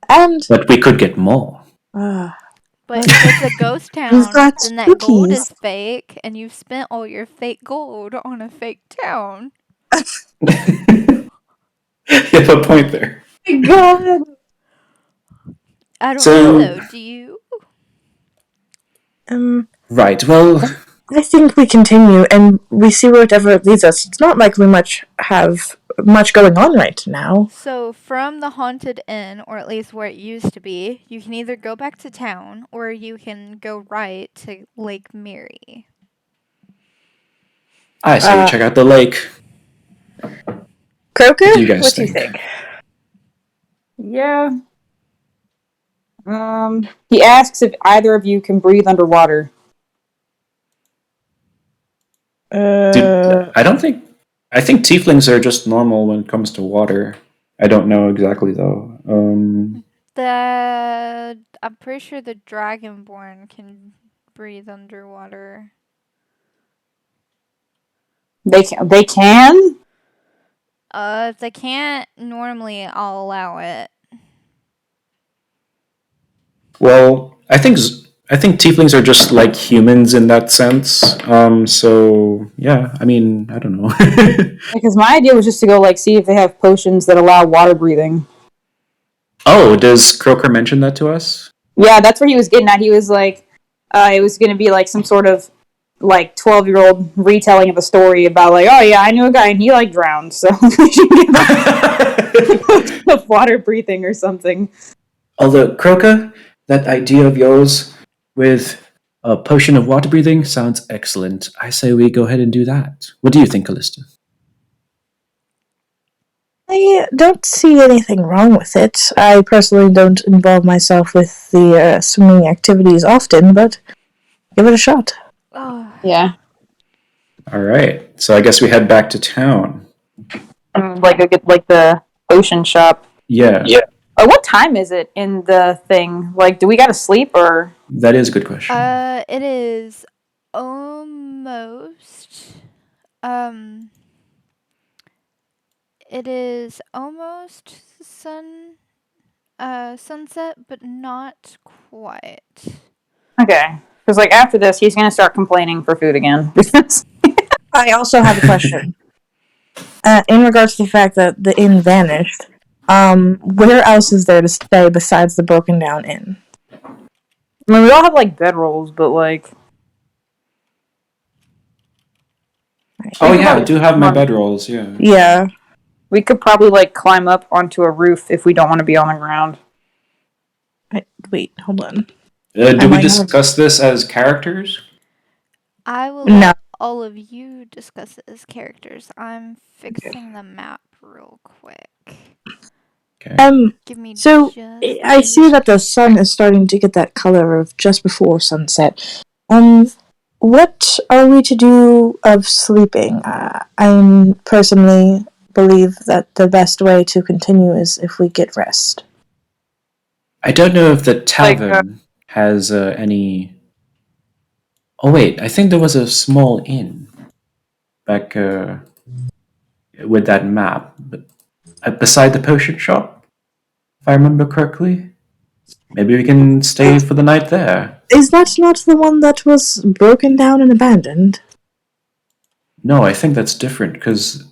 Speaker 4: And,
Speaker 7: but we could get more.
Speaker 3: But if it's a ghost town,
Speaker 4: You've got
Speaker 3: then that gold
Speaker 4: cookies.
Speaker 3: is fake, and you've spent all your fake gold on a fake town.
Speaker 7: You have a point there.
Speaker 4: God.
Speaker 3: I don't
Speaker 7: So-
Speaker 3: know, though. Do you?
Speaker 7: Right. Well,
Speaker 4: I think we continue and we see wherever it leads us. It's not like we much have much going on right now.
Speaker 3: So, from the haunted inn, or at least where it used to be, you can either go back to town or you can go right to Lake Mary.
Speaker 7: I say we check out the lake.
Speaker 4: Croker,
Speaker 7: What do you guys
Speaker 4: what do you
Speaker 7: think?
Speaker 4: think?
Speaker 1: Yeah. He asks if either of you can breathe underwater.
Speaker 7: Dude, I don't think. I think tieflings are just normal when it comes to water. I don't know exactly though.
Speaker 3: I'm pretty sure the dragonborn can breathe underwater.
Speaker 1: They can.
Speaker 3: If they can't, normally I'll allow it.
Speaker 7: Well, I think tieflings are just like humans in that sense. So yeah, I mean, I don't know.
Speaker 1: Because my idea was just to go like see if they have potions that allow water breathing.
Speaker 7: Oh, does Croker mention that to us?
Speaker 1: Yeah, that's where he was getting at. He was like, it was going to be like some sort of like 12-year-old retelling of a story about like, oh yeah, I knew a guy and he like drowned, so we should give him of water breathing or something.
Speaker 7: Although Croker, that idea of yours with a potion of water breathing sounds excellent. I say we go ahead and do that. What do you think, Callista?
Speaker 4: I don't see anything wrong with it. I personally don't involve myself with the swimming activities often, but give it a shot.
Speaker 3: Oh.
Speaker 1: Yeah.
Speaker 7: All right. So I guess we head back to town.
Speaker 1: Like the ocean shop.
Speaker 7: Yeah.
Speaker 1: What time is it in the thing? Like, do we gotta sleep or?
Speaker 7: That is a good question.
Speaker 3: It is almost. It is almost sunset, but not quite.
Speaker 1: Okay. Because like after this, he's gonna start complaining for food again.
Speaker 4: I also have a question. In regards to the fact that the inn vanished, where else is there to stay besides the broken down inn?
Speaker 1: I mean, we all have like bedrolls, but like.
Speaker 7: Oh yeah, I do have my bedrolls. Yeah.
Speaker 4: Yeah.
Speaker 1: We could probably like climb up onto a roof if we don't want to be on the ground.
Speaker 4: Wait, hold on.
Speaker 7: Do we discuss this as characters?
Speaker 3: I will let all of you discuss it as characters. I'm fixing the map real quick.
Speaker 7: Okay.
Speaker 3: Give me
Speaker 4: so
Speaker 3: just
Speaker 4: I see that the sun is starting to get that color of just before sunset. What are we to do of sleeping? I personally believe that the best way to continue is if we get rest.
Speaker 7: I don't know if the tavern has any. Oh wait, I think there was a small inn back with that map, but beside the potion shop, if I remember correctly. Maybe we can stay for the night there.
Speaker 4: Is that not the one that was broken down and abandoned?
Speaker 7: No, I think that's different because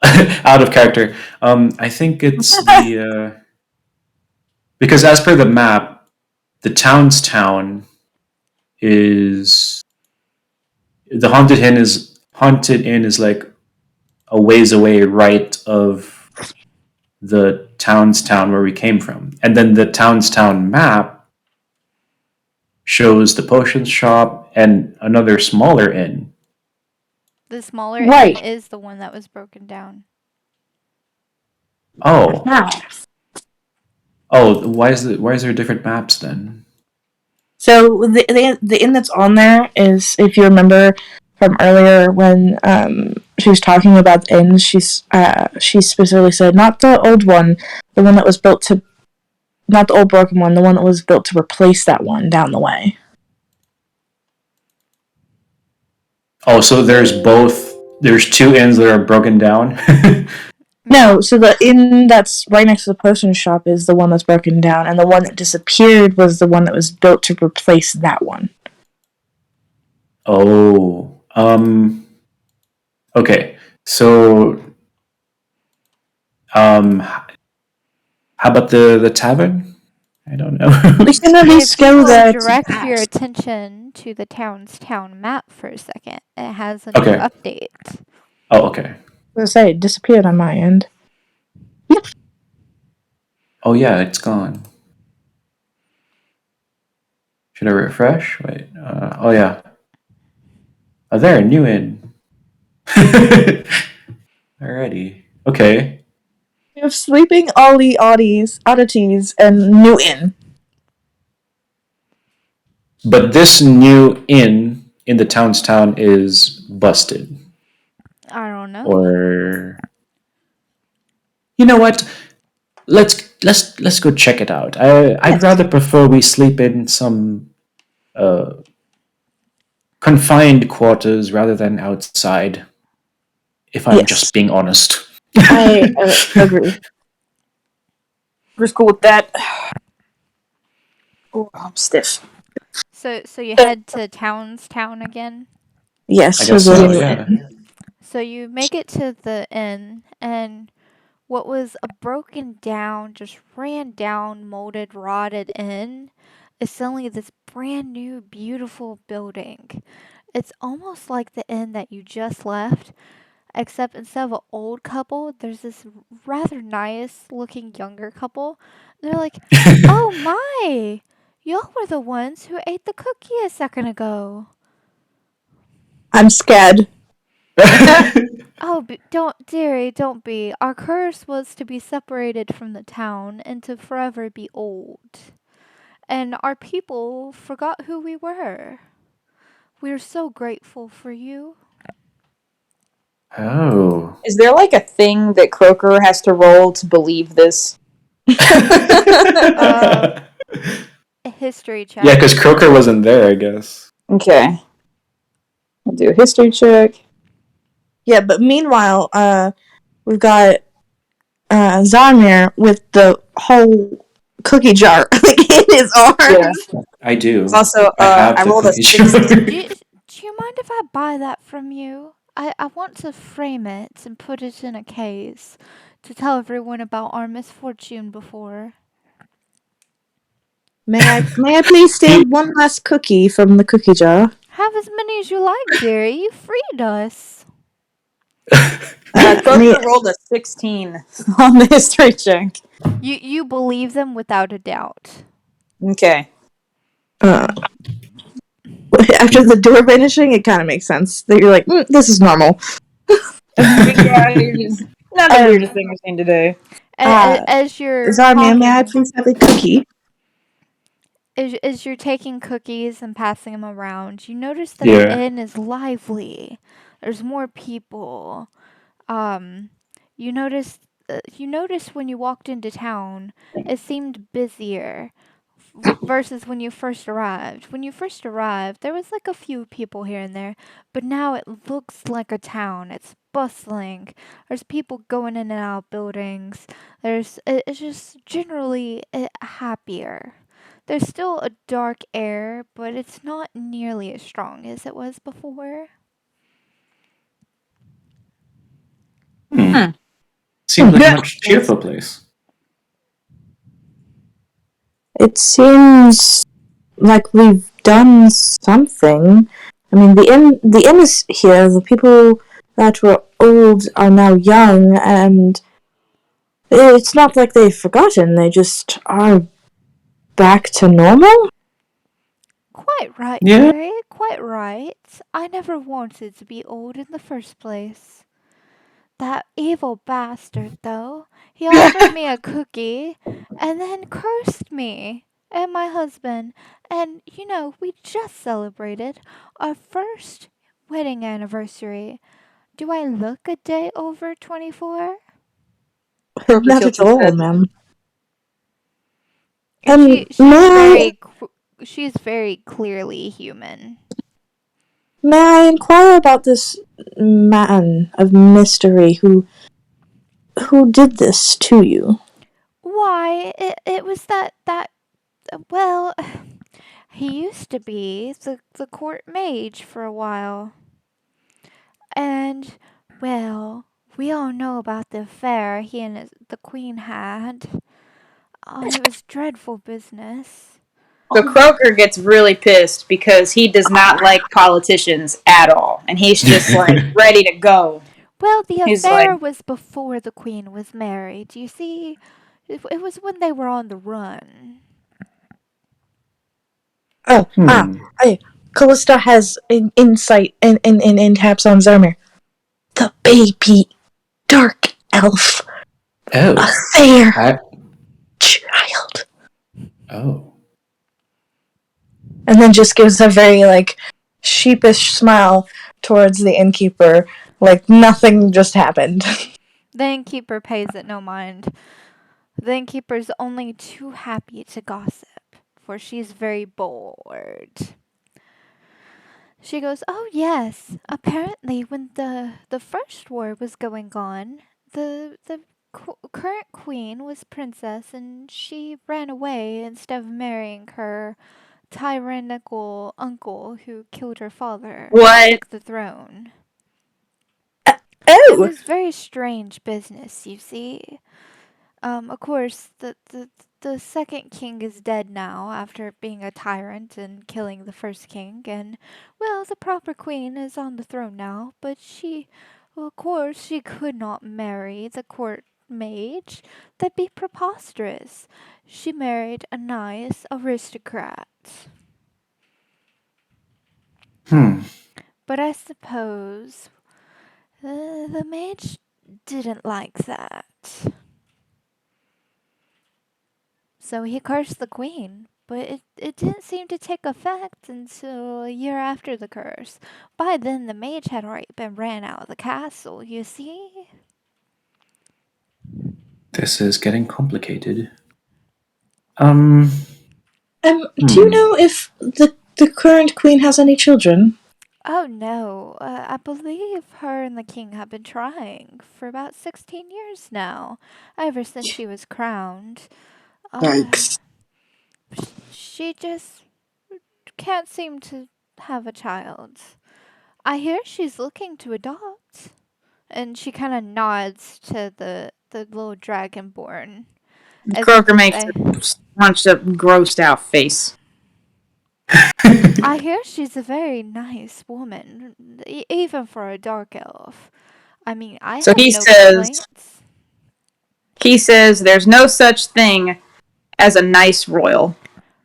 Speaker 7: out of character. I think it's the because as per the map, the town's town is the haunted inn is like a ways away right of the town's town where we came from, and then the town's town map shows the potion shop and another smaller inn.
Speaker 3: The smaller inn is the one that was broken down.
Speaker 7: Oh. Oh, why is there different maps then?
Speaker 4: So the inn that's on there is, if you remember from earlier when she was talking about the inns, she specifically said not the old one, the one that was built to, not the old broken one, the one that was built to replace that one down the way.
Speaker 7: Oh, so there's two inns that are broken down?
Speaker 4: No, so the inn that's right next to the potion shop is the one that's broken down, and the one that disappeared was the one that was built to replace that one.
Speaker 7: Oh, okay. So, how about the tavern? I don't know.
Speaker 4: We can at least go there.
Speaker 3: Direct your attention to the town map for a second. It has a new update.
Speaker 7: Oh, okay.
Speaker 4: I was gonna say, it disappeared on my end.
Speaker 7: Oh yeah, it's gone. Should I refresh? Wait. Oh yeah. Oh, there, new in. Alrighty. Okay.
Speaker 4: We have sleeping oddities, and new in.
Speaker 7: But this new in the town is busted.
Speaker 3: I don't know.
Speaker 7: Or you know what? Let's go check it out. I'd
Speaker 4: Yes.
Speaker 7: rather prefer we sleep in some confined quarters rather than outside. If I'm
Speaker 4: Yes.
Speaker 7: just being honest.
Speaker 4: I agree.
Speaker 1: We're cool with that. Oh, I'm stiff.
Speaker 3: So you head to Town again.
Speaker 7: I
Speaker 4: Yes, we're
Speaker 7: guess so.
Speaker 4: going
Speaker 7: Yeah.
Speaker 3: So you make it to the inn, and what was a broken down, just ran down, molded, rotted inn is suddenly this brand new, beautiful building. It's almost like the inn that you just left, except instead of an old couple, there's this rather nice looking younger couple. They're like, oh my! Y'all were the ones who ate the cookie a second ago.
Speaker 4: I'm scared.
Speaker 3: Oh, don't, dearie, don't be. Our curse was to be separated from the town and to forever be old. And our people forgot who we were. We're so grateful for you.
Speaker 7: Oh.
Speaker 1: Is there like a thing that Croker has to roll to believe this?
Speaker 3: A history check.
Speaker 7: Yeah, because Croker wasn't there, I guess.
Speaker 1: Okay. I'll do a history check.
Speaker 4: Yeah, but meanwhile, we've got Zarmir with the whole cookie jar like in his arms.
Speaker 1: Yeah.
Speaker 7: I do.
Speaker 1: It's also,
Speaker 7: I have
Speaker 1: I
Speaker 7: the
Speaker 1: rolled a
Speaker 7: cookie
Speaker 1: 16.
Speaker 7: jar.
Speaker 3: Do you mind if I buy that from you? I want to frame it and put it in a case to tell everyone about our misfortune before.
Speaker 4: May I please steal one last cookie from the cookie jar?
Speaker 3: Have as many as you like, dearie. You freed us.
Speaker 1: Croker rolled a 16 on the history check.
Speaker 3: You believe them without a doubt.
Speaker 1: Okay.
Speaker 4: After the door vanishing, it kind of makes sense that you're like, this is normal.
Speaker 1: Yeah, not the weirdest thing I've seen today.
Speaker 3: As you're
Speaker 4: Zarmir, may I
Speaker 3: talking,
Speaker 4: please have a cookie?
Speaker 3: as you're taking cookies and passing them around, you notice that
Speaker 7: Yeah.
Speaker 3: the inn is lively. There's more people. You noticed when you walked into town, it seemed busier versus when you first arrived. When you first arrived, there was like a few people here and there, but now it looks like a town. It's bustling. There's people going in and out of buildings. It's just generally happier. There's still a dark air, but it's not nearly as strong as it was before.
Speaker 7: Seems like a much cheerful place.
Speaker 4: It seems like we've done something. I mean, the inn is here. The people that were old are now young, and it's not like they've forgotten. They just are back to normal.
Speaker 3: Quite right,
Speaker 7: Yeah.
Speaker 3: dearie. Quite right. I never wanted to be old in the first place. That evil bastard, though, he offered me a cookie and then cursed me and my husband. And, we just celebrated our first wedding anniversary. Do I look a day over 24?
Speaker 4: Not at all, ma'am.
Speaker 3: And
Speaker 4: may
Speaker 3: she's very clearly human.
Speaker 4: I inquire about this man of mystery who did this to you?
Speaker 3: Why, it was that, well, he used to be the court mage for a while. And, well, we all know about the affair he and the queen had. Oh, it was dreadful business.
Speaker 1: So Croker gets really pissed because he does not like politicians at all. And he's just like ready to go.
Speaker 3: Well, the
Speaker 1: He's like,
Speaker 3: affair was before the queen was married. You see, it was when they were on the run.
Speaker 4: Oh,
Speaker 2: Hmm.
Speaker 4: hey, Callista has an insight in taps on Zarmir. The baby dark elf. A
Speaker 2: Oh.
Speaker 4: fair
Speaker 2: I.
Speaker 4: child.
Speaker 2: Oh.
Speaker 4: And then just gives a very, sheepish smile towards the innkeeper, like nothing just happened.
Speaker 3: The innkeeper pays it no mind. The innkeeper's only too happy to gossip, for she's very bored. She goes, "Oh yes, apparently when the first war was going on, the current queen was princess and she ran away instead of marrying her tyrannical uncle who killed her father and
Speaker 1: what?
Speaker 3: took the throne. It
Speaker 4: Oh!
Speaker 3: was very strange business, you see. Of course, the second king is dead now after being a tyrant and killing the first king, and well, the proper queen is on the throne now, but well, of course, she could not marry the court mage. That'd be preposterous. She married a nice aristocrat.
Speaker 2: Hmm.
Speaker 3: But I suppose the mage didn't like that. So he cursed the queen, but it didn't seem to take effect until a year after the curse. By then, the mage had already been ran out of the castle, you see?
Speaker 2: This is getting complicated. Um.
Speaker 4: Do you
Speaker 2: Hmm.
Speaker 4: know if the current queen has any children?
Speaker 3: Oh no, I believe her and the king have been trying for about 16 years now, ever since she was crowned. Uh,
Speaker 4: Yikes.
Speaker 3: she just can't seem to have a child. I hear she's looking to adopt. And she kind of nods to the little dragonborn, as if
Speaker 1: Croaker
Speaker 3: to
Speaker 1: makes
Speaker 3: say,
Speaker 1: a scrunched up, grossed out face.
Speaker 3: "I hear she's a very nice woman, even for a dark elf. I mean, I
Speaker 1: So
Speaker 3: have no complaints."
Speaker 1: he says there's no such thing as a nice royal.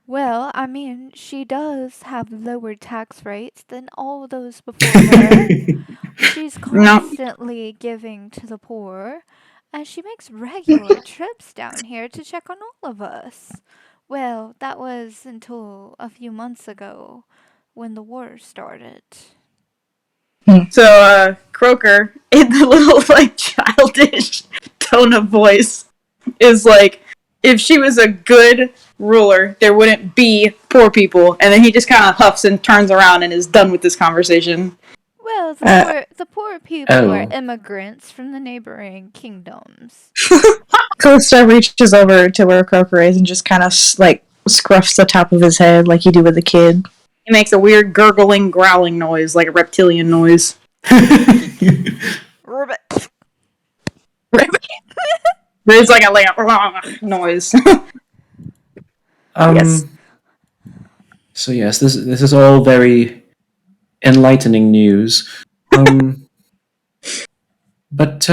Speaker 3: Well, I mean, she does have lower tax rates than all those before her. She's
Speaker 1: No.
Speaker 3: constantly giving to the poor, and she makes regular trips down here to check on all of us. Well, that was until a few months ago when the war started.
Speaker 1: So, Croaker, in the little, like, childish tone of voice, is like, if she was a good ruler, there wouldn't be poor people. And then he just kind of huffs and turns around and is done with this conversation.
Speaker 3: Well,
Speaker 4: Uh,
Speaker 3: the poor people are
Speaker 2: Oh.
Speaker 3: immigrants from the neighboring kingdoms.
Speaker 4: Callista reaches over to where Croaker is and just kind of, scruffs the top of his head like you do with a kid.
Speaker 1: He makes a weird gurgling, growling noise, like a reptilian noise.
Speaker 3: Ribbit.
Speaker 1: It's like a noise.
Speaker 4: Yes.
Speaker 2: um. So yes, this is all very enlightening news. Um. But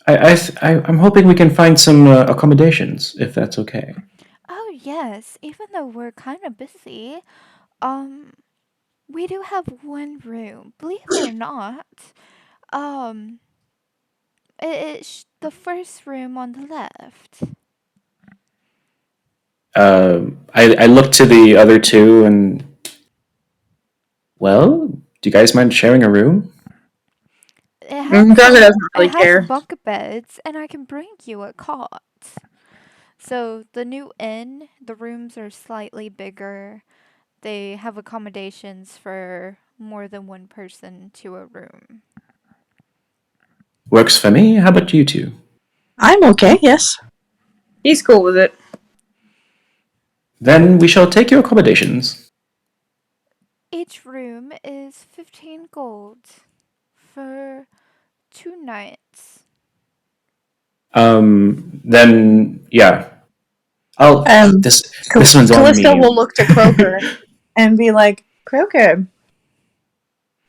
Speaker 2: I'm hoping we can find some accommodations, if that's okay.
Speaker 3: Oh, yes, even though we're kind of busy, um, we do have one room. Believe it or not, um, it's the first room on the left.
Speaker 2: I look to the other two and, well, do you guys mind sharing a room?
Speaker 1: Croaker doesn't
Speaker 3: It
Speaker 1: really
Speaker 3: has
Speaker 1: care.
Speaker 3: bunk beds, and I can bring you a cot. So the new inn, the rooms are slightly bigger. They have accommodations for more than one person to a room.
Speaker 2: Works for me. How about you two?
Speaker 4: I'm okay, yes.
Speaker 1: He's cool with it.
Speaker 2: Then we shall take your accommodations.
Speaker 3: Each room is 15 gold for 2 nights.
Speaker 2: Then yeah, I'll
Speaker 4: Um,
Speaker 2: this one's on
Speaker 4: Callista
Speaker 2: me.
Speaker 4: will look to Croaker and be like, Croaker,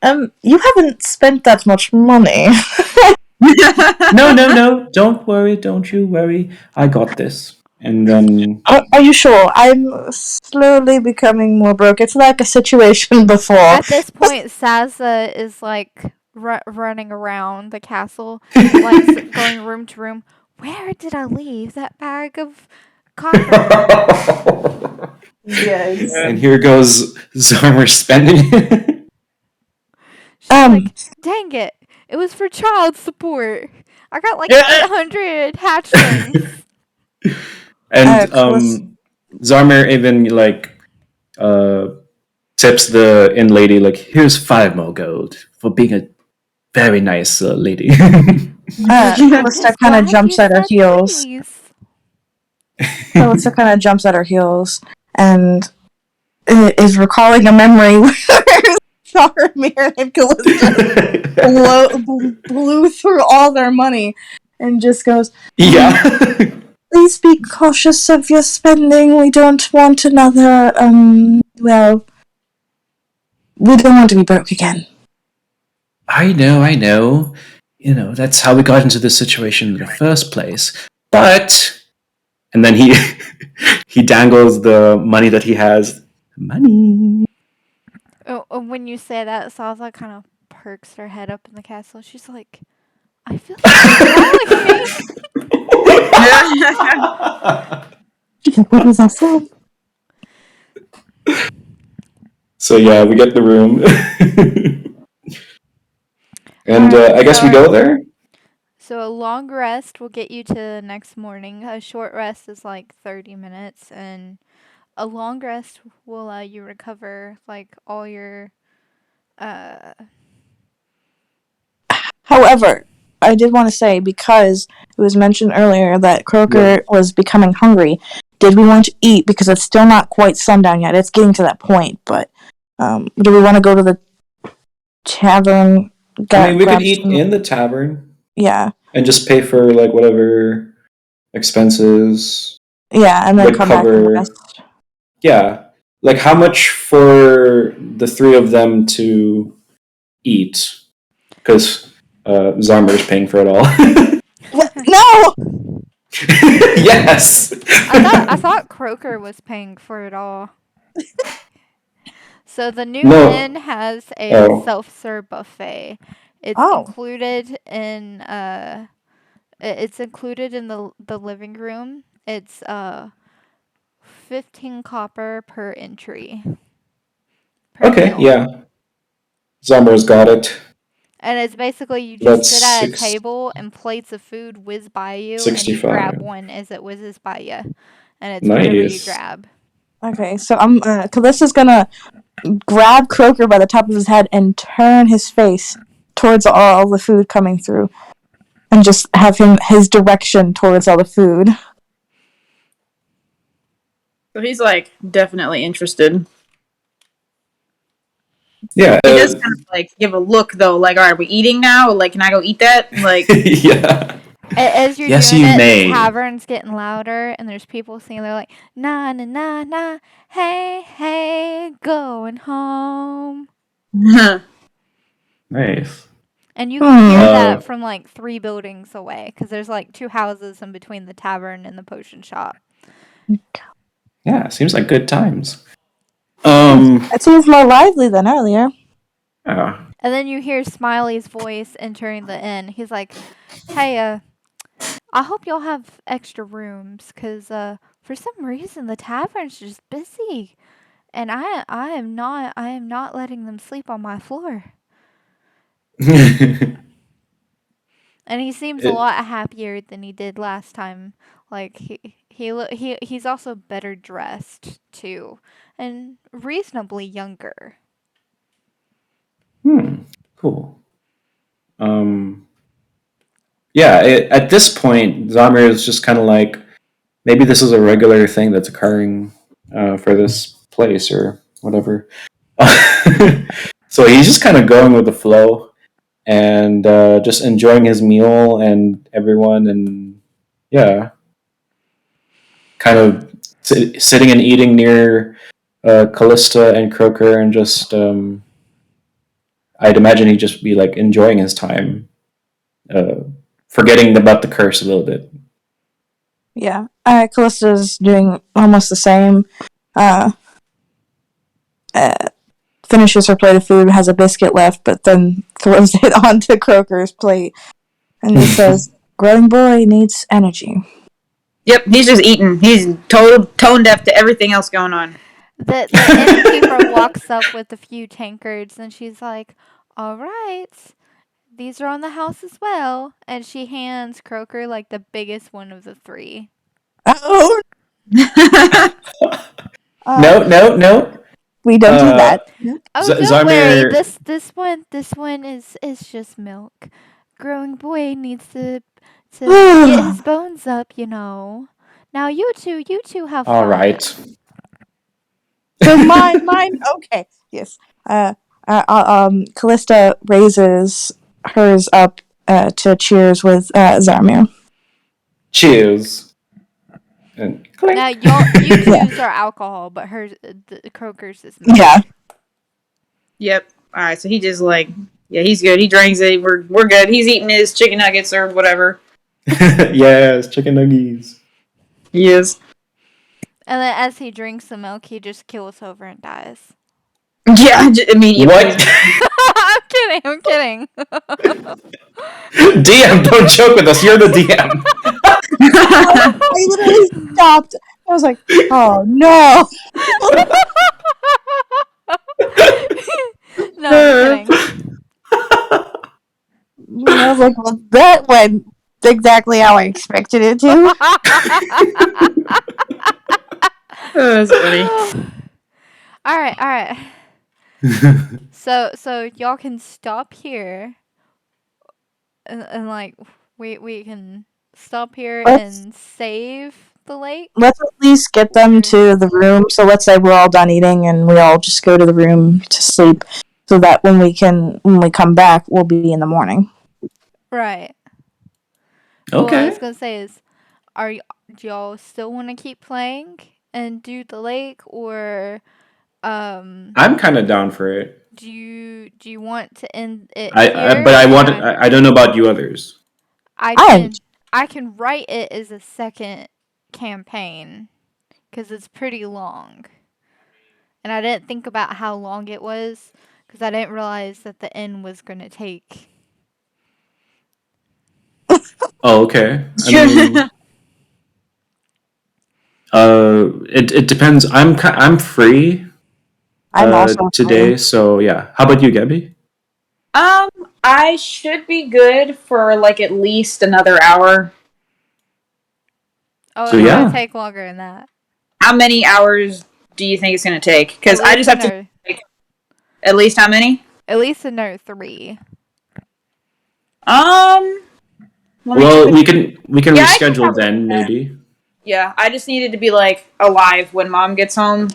Speaker 4: you haven't spent that much money.
Speaker 7: No, don't worry, don't you worry, I got this. And then
Speaker 4: Are you sure? I'm slowly becoming more broke. It's like a situation before.
Speaker 3: At this point, Sazza is like running around the castle, like going room to room. Where did I leave that bag of copper?
Speaker 1: Yes.
Speaker 7: and here goes Zarmer spending it.
Speaker 3: She's
Speaker 4: Um,
Speaker 3: like, dang it, it was for child support. I got like
Speaker 1: Yeah.
Speaker 3: 800 hatchlings.
Speaker 2: And
Speaker 4: Callis-
Speaker 2: Zarmer even like uh, tips the inn lady like, "Here's 5 more gold for being a very nice lady."
Speaker 3: I'm
Speaker 4: Callista
Speaker 3: just
Speaker 4: kind of
Speaker 3: glad you
Speaker 4: jumps at her
Speaker 3: said
Speaker 4: heels.
Speaker 3: please.
Speaker 4: Callista kind of jumps at her heels and is recalling a memory where Charmir and Callista blew through all their money and just goes,
Speaker 2: Yeah.
Speaker 4: please be cautious of your spending. We don't want another, well, we don't want to be broke again.
Speaker 2: I know. You know, that's how we got into this situation in the first place. But and then he he dangles the money that he has. Money.
Speaker 3: When you say that, Salsa kind of perks her head up in the castle. She's like, I feel like you're calling me.
Speaker 4: She's like, where is that from?
Speaker 2: So yeah, we get the room. And
Speaker 3: Alright,
Speaker 2: I guess we go there.
Speaker 3: so a long rest will get you to the next morning. A short rest is like 30 minutes, and a long rest will allow you recover like all your uh
Speaker 4: However, I did want to say, because it was mentioned earlier that Croker was becoming hungry, did we want to eat? Because it's still not quite sundown yet. It's getting to that point, but do we want to go to the tavern?
Speaker 2: I mean, we could
Speaker 4: Grab
Speaker 2: eat
Speaker 4: some,
Speaker 2: in the tavern
Speaker 4: yeah,
Speaker 2: and just pay for like whatever expenses,
Speaker 4: and then
Speaker 2: like
Speaker 4: come back and
Speaker 2: cover.
Speaker 4: rest.
Speaker 2: Yeah, like how much for the three of them to eat? Because Zarmer is paying for it all.
Speaker 4: No!
Speaker 2: Yes.
Speaker 3: I thought Croker was paying for it all. So the new
Speaker 2: No.
Speaker 3: inn has a
Speaker 2: Oh.
Speaker 3: self-serve buffet. It's
Speaker 4: Oh.
Speaker 3: included in it's included in the living room. It's 15 copper per entry per
Speaker 2: Okay.
Speaker 3: meal.
Speaker 2: Yeah. Zarmer's got it.
Speaker 3: And it's basically you just
Speaker 2: That's
Speaker 3: sit at a table and plates of food whiz by you and you grab
Speaker 2: 65.
Speaker 3: one as it whizzes by you. And it's whatever you
Speaker 2: Nice.
Speaker 3: grab.
Speaker 4: Okay, so Callista's gonna grab Croker by the top of his head and turn his face towards all the food coming through, and just have his direction towards all the food.
Speaker 1: So he's like definitely interested.
Speaker 2: Yeah.
Speaker 1: He does kind of like give a look though, like, all right, are we eating now? Like, can I go eat that? Like,
Speaker 2: Yeah.
Speaker 3: As you're
Speaker 2: Yes,
Speaker 3: doing
Speaker 2: you
Speaker 3: it, the
Speaker 2: may.
Speaker 3: tavern's getting louder, and there's people singing. They're like, "Na na na na, hey hey, going home,"
Speaker 2: Nice.
Speaker 3: and you can hear
Speaker 2: Uh,
Speaker 3: that from like 3 buildings away, because there's like 2 houses in between the tavern and the potion shop.
Speaker 2: yeah, seems like good times.
Speaker 4: It seems more lively than earlier.
Speaker 2: Yeah.
Speaker 3: And then you hear Smiley's voice entering the inn. He's like, "Hey, I hope you'll have extra rooms, cause for some reason the tavern's just busy, and I am not letting them sleep on my floor." And he seems a lot happier than he did last time. Like he's also better dressed too, and reasonably younger.
Speaker 2: Cool. Um, yeah, at this point, Zamir is just kind of like, maybe this is a regular thing that's occurring for this place or whatever. So he's just kind of going with the flow and just enjoying his meal and everyone, and yeah, kind of sitting and eating near Callista and Croker, and just I'd imagine he'd just be like enjoying his time
Speaker 7: forgetting about the curse a little bit.
Speaker 4: Yeah. Callista's doing almost the same. Uh, finishes her plate of food, has a biscuit left, but then throws it onto Croker's plate and just says, "Growing boy needs energy."
Speaker 1: Yep, he's just eating. He's total tone deaf to everything else going on.
Speaker 3: The innkeeper walks up with a few tankards and she's like, "All right, these are on the house as well." And she hands Croker like the biggest one of the three.
Speaker 4: Oh,
Speaker 7: No, no, no.
Speaker 4: we don't do that.
Speaker 3: Oh, don't worry.
Speaker 7: Zarmir.
Speaker 3: This one is just milk. Growing boy needs to get his bones up, you know. Now you two have
Speaker 7: All
Speaker 3: fun.
Speaker 7: right.
Speaker 4: So mine. Okay, yes. Callista raises hers up to cheers with Zarmir.
Speaker 7: Cheers. And clink.
Speaker 3: Now you two's are alcohol, but hers the Croker's is milk.
Speaker 4: Yeah.
Speaker 1: Yep. All right. So he just like, yeah, he's good. He drinks it. We're good. He's eating his chicken nuggets or whatever.
Speaker 7: Yes, chicken nuggies.
Speaker 1: He is.
Speaker 3: And then as he drinks the milk, he just kills over and dies.
Speaker 1: Yeah, immediately.
Speaker 7: What?
Speaker 3: I'm kidding.
Speaker 7: DM, don't joke with us. You're the DM.
Speaker 4: I literally stopped. I was like, "Oh no!"
Speaker 3: No, I'm kidding.
Speaker 4: I was like, "Well, that went exactly how I expected it to."
Speaker 1: That's funny.
Speaker 3: All right. So y'all can stop here, and like we can stop here
Speaker 4: Let's
Speaker 3: and save the lake.
Speaker 4: let's at least get them to the room. So let's say we're all done eating and we all just go to the room to sleep, so that when we come back, we'll be in the morning.
Speaker 3: Right. Well, what I was
Speaker 7: Okay.
Speaker 3: gonna say is, do y'all still want to keep playing and do the lake, or
Speaker 7: I'm kind of down for it.
Speaker 3: do you want to end it
Speaker 7: But
Speaker 3: here?
Speaker 7: I want.
Speaker 3: And
Speaker 7: I don't know about you others.
Speaker 3: I
Speaker 4: I am.
Speaker 3: can write it as a second campaign because it's pretty long, and I didn't think about how long it was because I didn't realize that the end was gonna take.
Speaker 7: Oh, okay. I mean, it depends. I'm free
Speaker 4: I'm also free.
Speaker 7: today, so yeah. How about you, Gabby?
Speaker 1: I should be good for like at least another hour.
Speaker 3: Oh,
Speaker 7: So
Speaker 3: it's gonna
Speaker 7: yeah.
Speaker 3: take longer than that.
Speaker 1: How many hours do you think it's gonna take? Because
Speaker 3: At
Speaker 1: I
Speaker 3: least
Speaker 1: just have to.
Speaker 3: another,
Speaker 1: Like, at least how many?
Speaker 3: at least another 3.
Speaker 1: Um. Let me check.
Speaker 7: Well, we can
Speaker 1: Yeah, I can
Speaker 7: reschedule
Speaker 1: probably
Speaker 7: then
Speaker 1: do that.
Speaker 7: maybe.
Speaker 1: Yeah, I just needed to be like alive when mom gets home.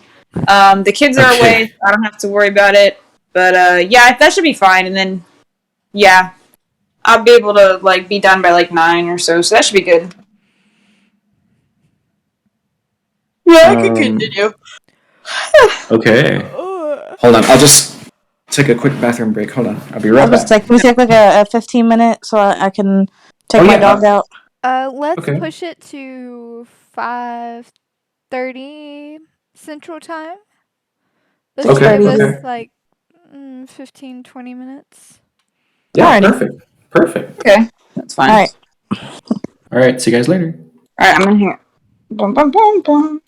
Speaker 1: The kids are away.
Speaker 7: Okay.
Speaker 1: So I don't have to worry about it. But yeah, that should be fine. And then yeah, I'll be able to like be done by like 9 or so. So that should be good. Yeah, I can
Speaker 7: Um.
Speaker 1: continue.
Speaker 7: Okay. Hold on. I'll just take a quick bathroom break. Hold on. I'll be
Speaker 4: I'll
Speaker 7: right
Speaker 4: just
Speaker 7: back.
Speaker 4: take. Can we take like a 15 minute so I can
Speaker 7: Oh
Speaker 4: take my
Speaker 7: yeah.
Speaker 4: dog out?
Speaker 3: Let's
Speaker 7: Okay.
Speaker 3: push it to 5:30 Central Time. This will
Speaker 7: Okay.
Speaker 3: give
Speaker 4: 6:30.
Speaker 3: us
Speaker 7: Okay.
Speaker 3: like 15, 20 minutes.
Speaker 7: Yeah.
Speaker 4: Alrighty.
Speaker 7: Perfect. Perfect.
Speaker 1: Okay, that's
Speaker 4: All
Speaker 1: fine.
Speaker 4: right.
Speaker 7: All right. See you guys later.
Speaker 1: All right, I'm in here. Bum, bum, bum, bum.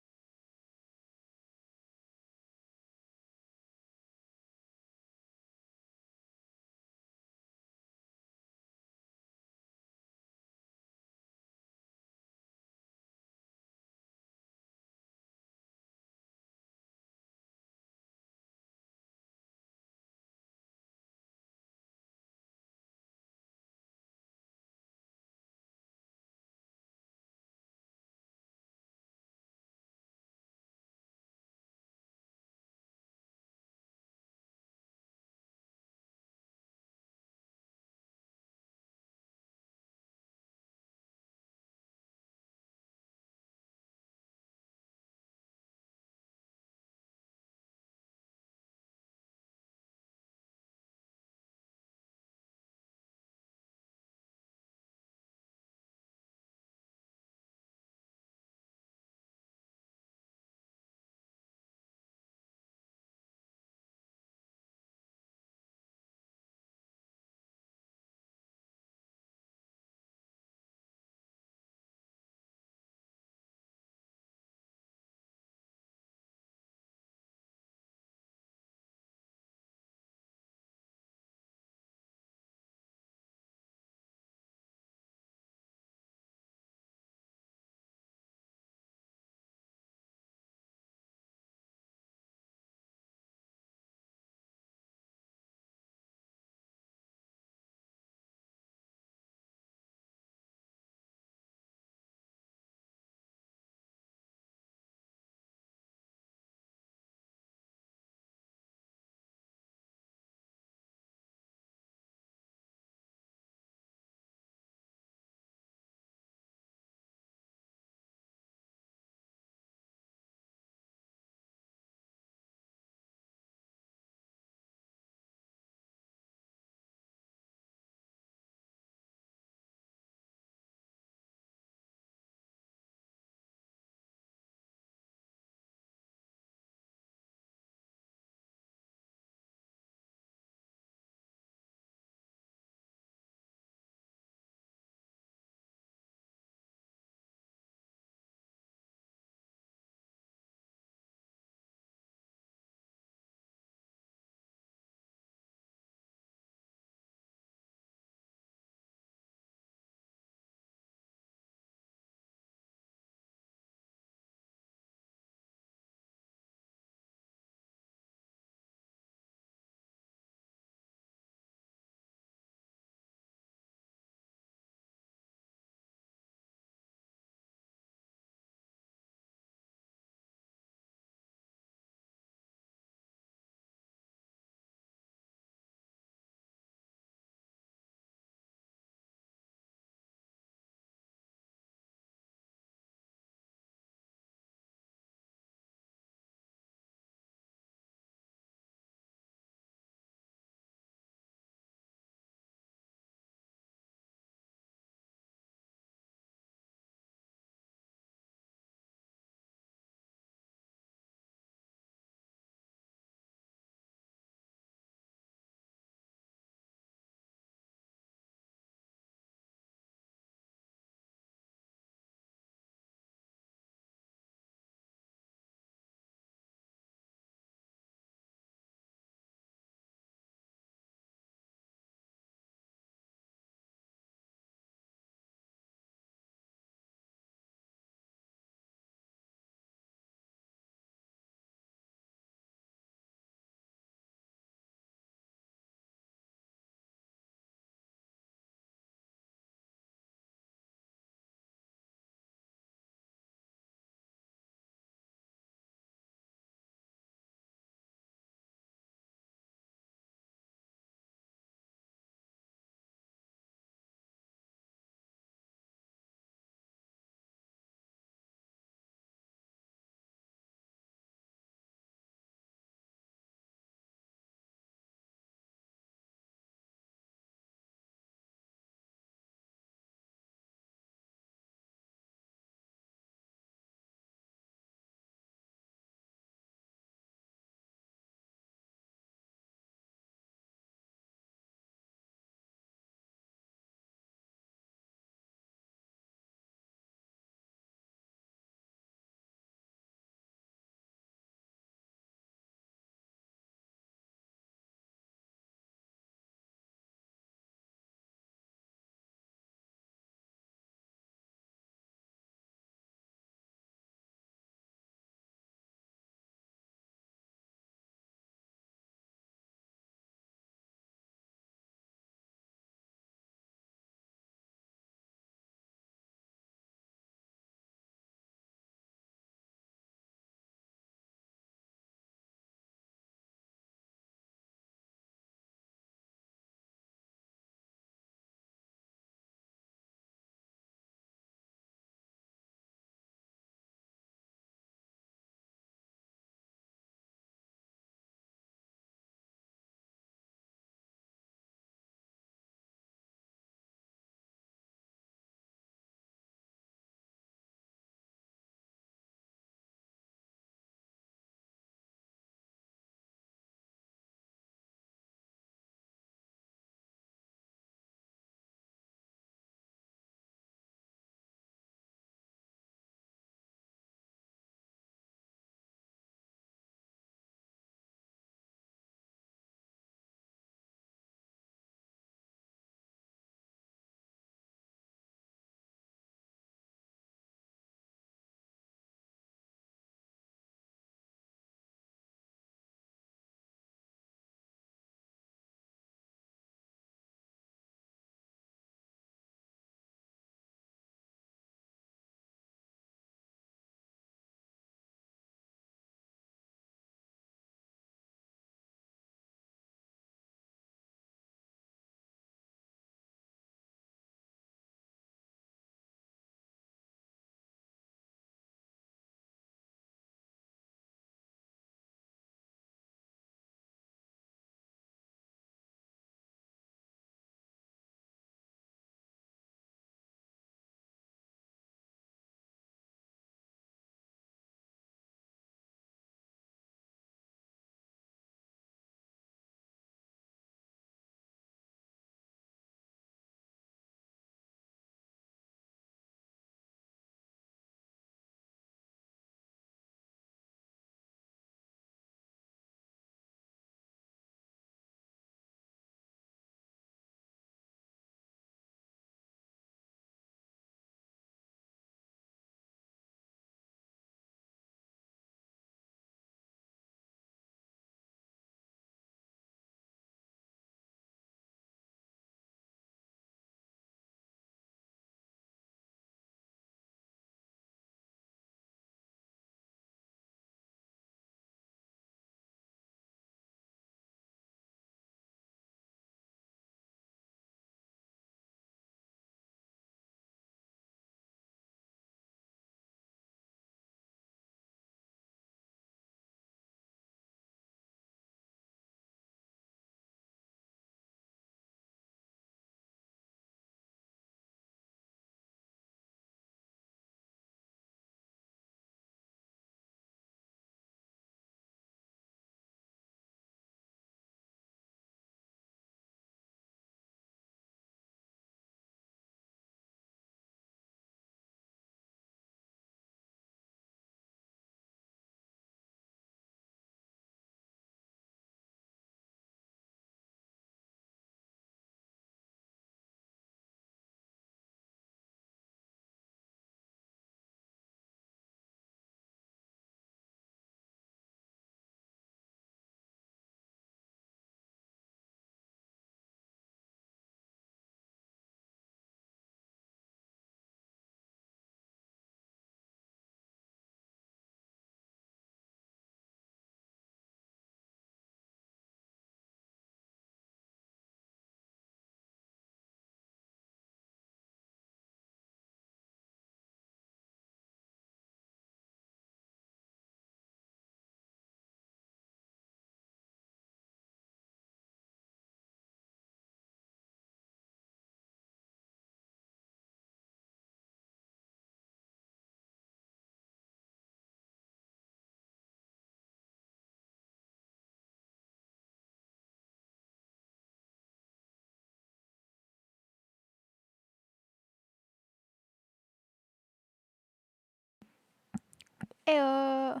Speaker 3: Ew.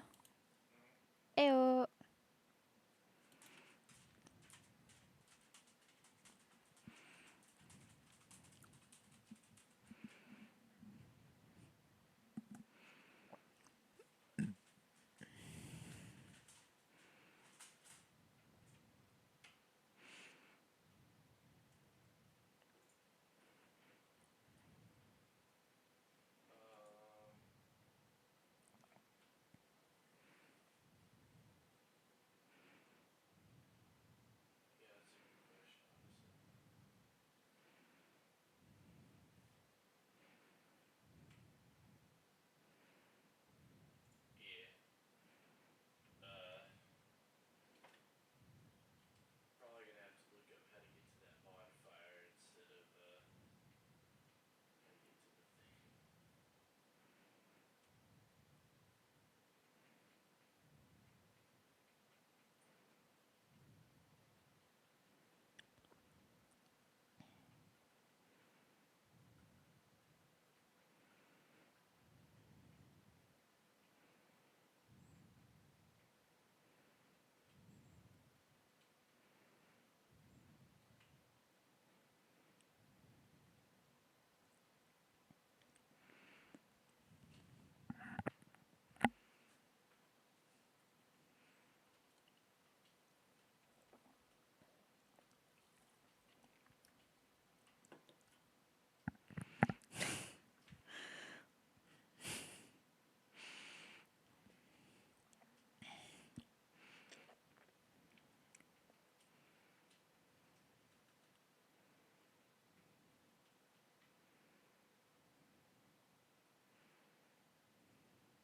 Speaker 3: Ew.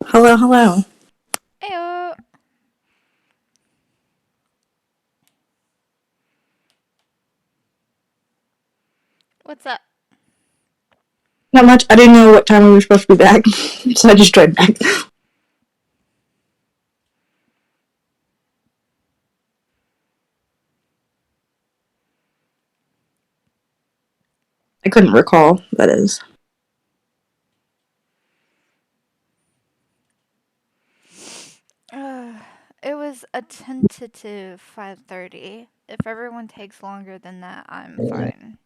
Speaker 4: Hello, hello.
Speaker 3: Ew. What's up?
Speaker 4: Not much. I didn't know what time we were supposed to be back, so I just joined back. I couldn't recall, that is.
Speaker 3: It was a tentative 5:30. If everyone takes longer than that, I'm fine.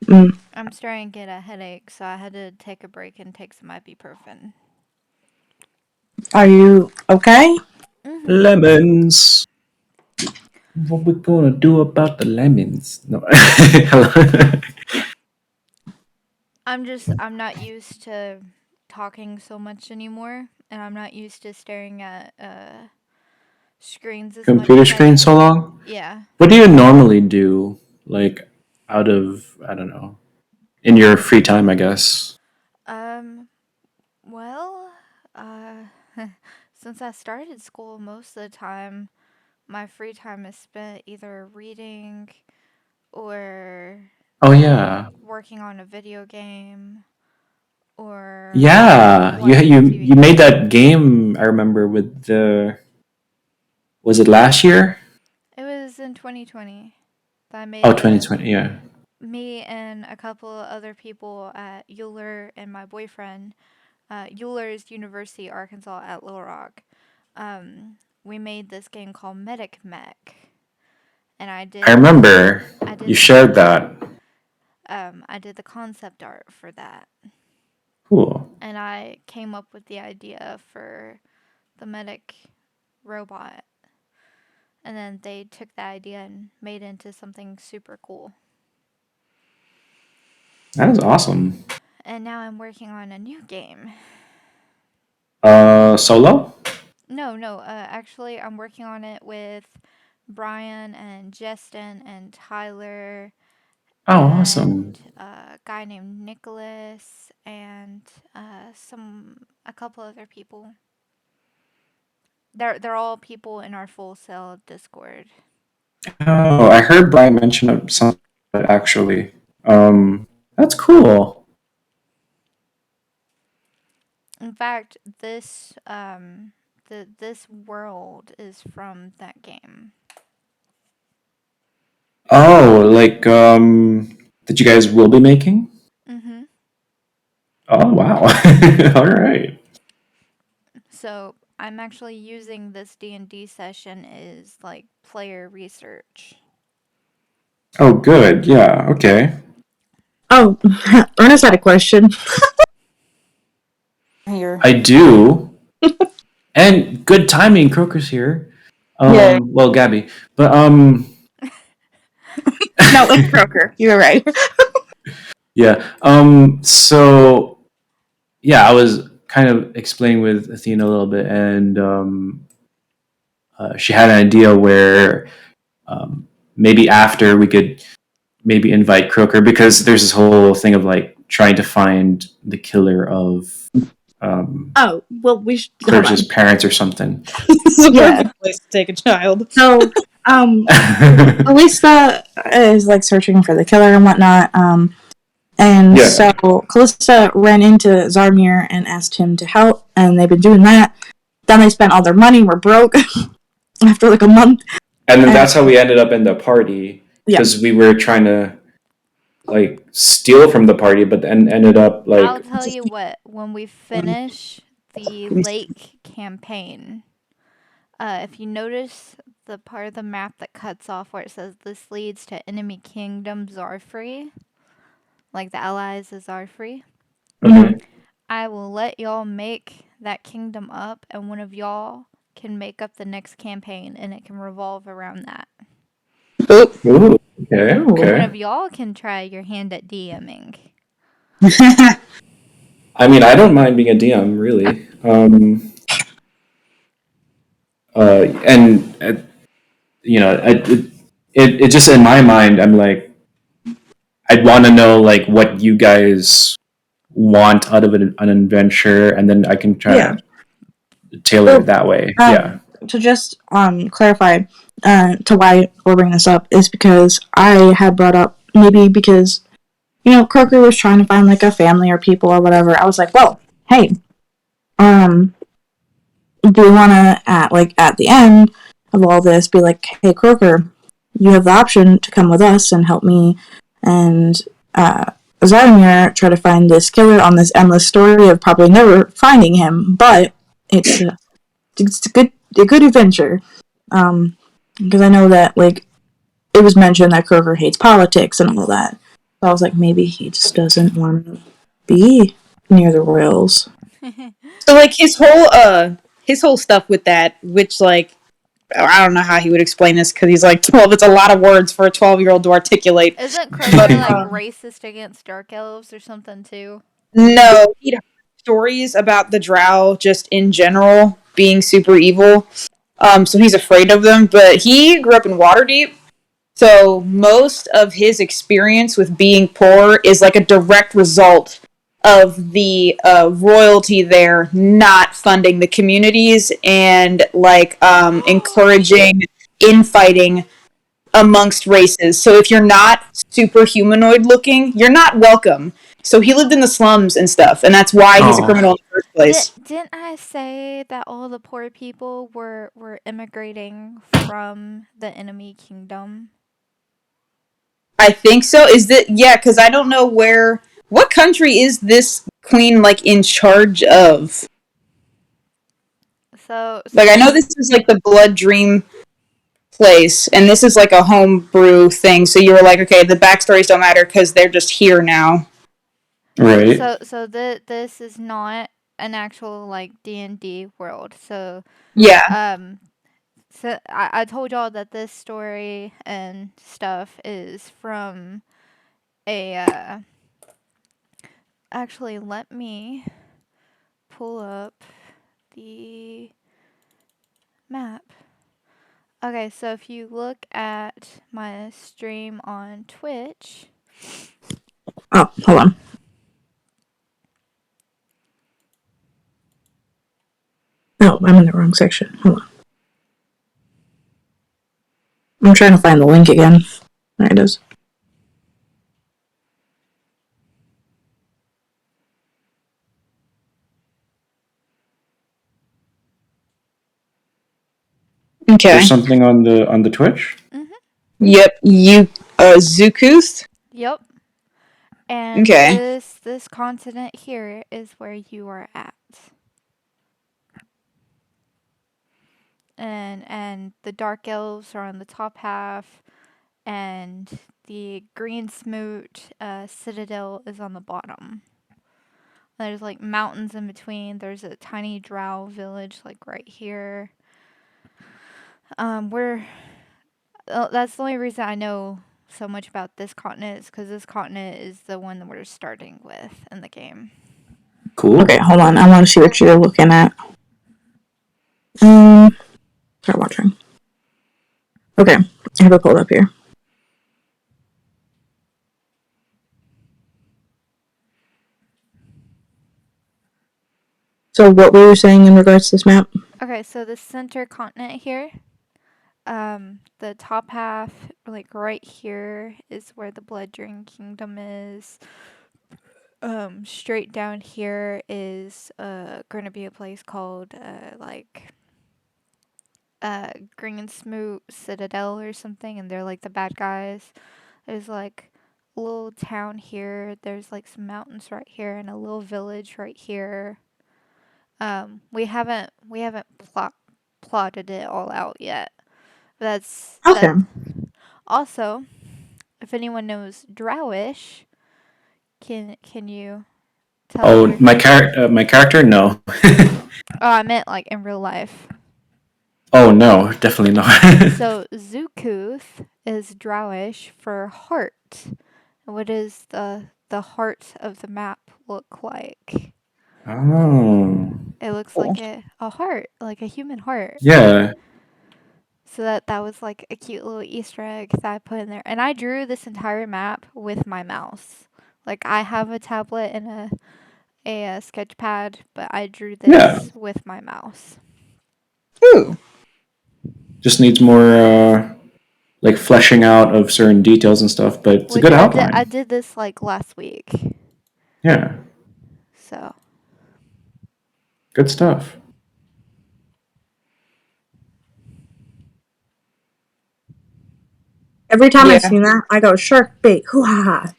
Speaker 4: Mm.
Speaker 3: I'm starting to get a headache, so I had to take a break and take some ibuprofen.
Speaker 4: Are you okay?
Speaker 7: Lemons. What we gonna do about the lemons? No.
Speaker 3: I'm not used to talking so much anymore, and I'm not used to staring at screens as much
Speaker 7: Computer
Speaker 3: as I
Speaker 7: screen
Speaker 3: used
Speaker 7: so
Speaker 3: to.
Speaker 7: long.
Speaker 3: Yeah.
Speaker 7: What do you normally do? Like out of I don't know in your free time, I guess.
Speaker 3: Um, well, uh, since I started school, most of the time, my free time is spent either reading or
Speaker 7: Oh yeah,
Speaker 3: working on a video game or
Speaker 7: yeah. You
Speaker 3: watching
Speaker 7: you
Speaker 3: a
Speaker 7: you
Speaker 3: TV
Speaker 7: made
Speaker 3: show.
Speaker 7: that game. I remember with the. Was it last year?
Speaker 3: It was in 2020 that I
Speaker 7: Oh,
Speaker 3: made
Speaker 7: 2020. Yeah.
Speaker 3: me and a couple of other people at Euler and my boyfriend. Euler's University, Arkansas at Little Rock. We made this game called Medic Mech, and
Speaker 7: I remember
Speaker 3: I
Speaker 7: you
Speaker 3: did
Speaker 7: shared that.
Speaker 3: I did the concept art for that,
Speaker 7: Cool.
Speaker 3: and I came up with the idea for the medic robot, and then they took that idea and made it into something super cool.
Speaker 7: That is awesome.
Speaker 3: And now I'm working on a new game.
Speaker 7: Solo?
Speaker 3: No, no, actually, I'm working on it with Brian and Justin and Tyler
Speaker 7: Oh, awesome.
Speaker 3: and a guy named Nicholas and a couple other people. They're all people in our Full Sail Discord.
Speaker 7: Oh, I heard Brian mention something actually. That's cool.
Speaker 3: In fact, this world is from that game.
Speaker 7: Oh, like that you guys will be making?
Speaker 3: Mhm.
Speaker 7: Oh, wow. All right.
Speaker 3: So I'm actually using this D&D session is like player research.
Speaker 7: Oh, good. Yeah. Okay.
Speaker 4: Oh, Ernest had a question.
Speaker 1: Here.
Speaker 7: I do. And good timing. Croker's here.
Speaker 1: Yeah.
Speaker 7: Well, Gabby, but
Speaker 4: No, it's Croker. You're right.
Speaker 7: yeah. So yeah, I was kind of explaining with Athena a little bit, and she had an idea where maybe after we could maybe invite Croker, because there's this whole thing of like trying to find the killer of
Speaker 4: Oh, well, we should. Hold on.
Speaker 7: Clarice's parents or something.
Speaker 1: This is a
Speaker 4: Yeah.
Speaker 1: perfect place to take a child.
Speaker 4: So, Calista is like searching for the killer and whatnot. And
Speaker 7: Yeah.
Speaker 4: so Calista ran into Zarmir and asked him to help, and they've been doing that. Then they spent all their money, were broke after like a month.
Speaker 7: And then that's how we ended up in the party,
Speaker 4: Yeah.
Speaker 7: because we were trying to like steal from the party, but then ended up
Speaker 3: I'll
Speaker 7: like
Speaker 3: tell you what, when we finish the lake campaign, if you notice the part of the map that cuts off where it says this leads to enemy kingdom Zarfree, like the allies of Zarfree,
Speaker 7: okay.
Speaker 3: I will let y'all make that kingdom up, and one of y'all can make up the next campaign, and it can revolve around that.
Speaker 1: Oop.
Speaker 7: Ooh, okay,
Speaker 3: One
Speaker 7: okay.
Speaker 3: of y'all can try your hand at DMing.
Speaker 7: I mean, I don't mind being a DM, really. And you know, it just in my mind, I'm like, I'd want to know like what you guys want out of an adventure, and then I can try
Speaker 4: Yeah.
Speaker 7: to tailor it that way. Yeah.
Speaker 4: To just clarify to why we're bringing this up is because I had brought up maybe because Croker was trying to find like a family or people or whatever. I was like, well, hey, do we want to at the end of all this be like, hey, Croker, you have the option to come with us and help me and Zarmir try to find this killer on this endless story of probably never finding him, but it's a good adventure. Because I know that like it was mentioned that Croker hates politics and all that. So I was like, maybe he just doesn't want to be near the royals.
Speaker 1: So like his whole stuff with that, which like I don't know how he would explain this because he's like 12. It's a lot of words for a 12-year-old to articulate.
Speaker 3: Isn't Croker
Speaker 1: But
Speaker 3: like racist against dark elves or something too?
Speaker 1: no, he'd heard stories about the Drow just in general being super evil. So he's afraid of them. But he grew up in Waterdeep, so most of his experience with being poor is like a direct result of the royalty there not funding the communities and like encouraging infighting amongst races. So if you're not super humanoid looking, you're not welcome. So he lived in the slums and stuff, and that's why he's a
Speaker 7: Oh.
Speaker 1: criminal in the first place.
Speaker 3: Didn't I say that all the poor people were immigrating from the enemy kingdom?
Speaker 1: I think so. Is that yeah? Because I don't know where. What country is this queen like in charge of?
Speaker 3: So
Speaker 1: Like I know this is like the Blood Dream place, and this is like a homebrew thing. So you were like, okay, the backstories don't matter because they're just here now.
Speaker 7: Right.
Speaker 3: this is not an actual like D&D world. So
Speaker 1: Yeah.
Speaker 3: so I told y'all that this story and stuff is from a actually let me pull up the map. Okay, so if you look at my stream on Twitch,
Speaker 4: Oh, hold on. No, I'm in the wrong section. Hold on. I'm trying to find the link again. There it is.
Speaker 1: Okay.
Speaker 7: There's something on the Twitch.
Speaker 1: Yep. You Zukuth.
Speaker 3: yep. And
Speaker 1: Okay.
Speaker 3: this continent here is where you are at. and the dark elves are on the top half, and the green smoot citadel is on the bottom. There's like mountains in between. There's a tiny drow village like right here. We're that's the only reason I know so much about this continent is because this continent is the one that we're starting with in the game.
Speaker 7: Cool.
Speaker 4: Okay, hold on. I want to see what you're looking at. Start watching. Okay, I have it pulled up here. So what were you saying in regards to this map?
Speaker 3: Okay, so the center continent here, the top half, like right here, is where the Blood Drain Kingdom is. Straight down here is going to be a place called Green Smoot Citadel or something, and they're like the bad guys. There's like a little town here. There's like some mountains right here and a little village right here. We haven't plotted it all out yet. That's
Speaker 4: Okay.
Speaker 3: that. Also, if anyone knows Drowish, can you tell
Speaker 7: Oh,
Speaker 3: your?
Speaker 7: my character? No.
Speaker 3: Oh, I meant like in real life.
Speaker 7: Oh no, definitely not.
Speaker 3: So Zukuth is Drowish for heart. What does the heart of the map look like?
Speaker 7: Oh.
Speaker 3: It looks
Speaker 1: Cool.
Speaker 3: like a heart, like a human heart.
Speaker 7: Yeah.
Speaker 3: So that was like a cute little Easter egg that I put in there. And I drew this entire map with my mouse. Like I have a tablet and a sketch pad, but I drew
Speaker 7: Yeah.
Speaker 3: this with my mouse.
Speaker 1: Ooh.
Speaker 7: Just needs more like fleshing out of certain details and stuff, but it's a
Speaker 3: Which
Speaker 7: good
Speaker 3: I
Speaker 7: outline.
Speaker 3: did this like last week.
Speaker 7: Yeah.
Speaker 3: So
Speaker 7: Good stuff.
Speaker 4: Every time
Speaker 1: Yeah.
Speaker 4: I've seen that, I go shark bait. Hoo ha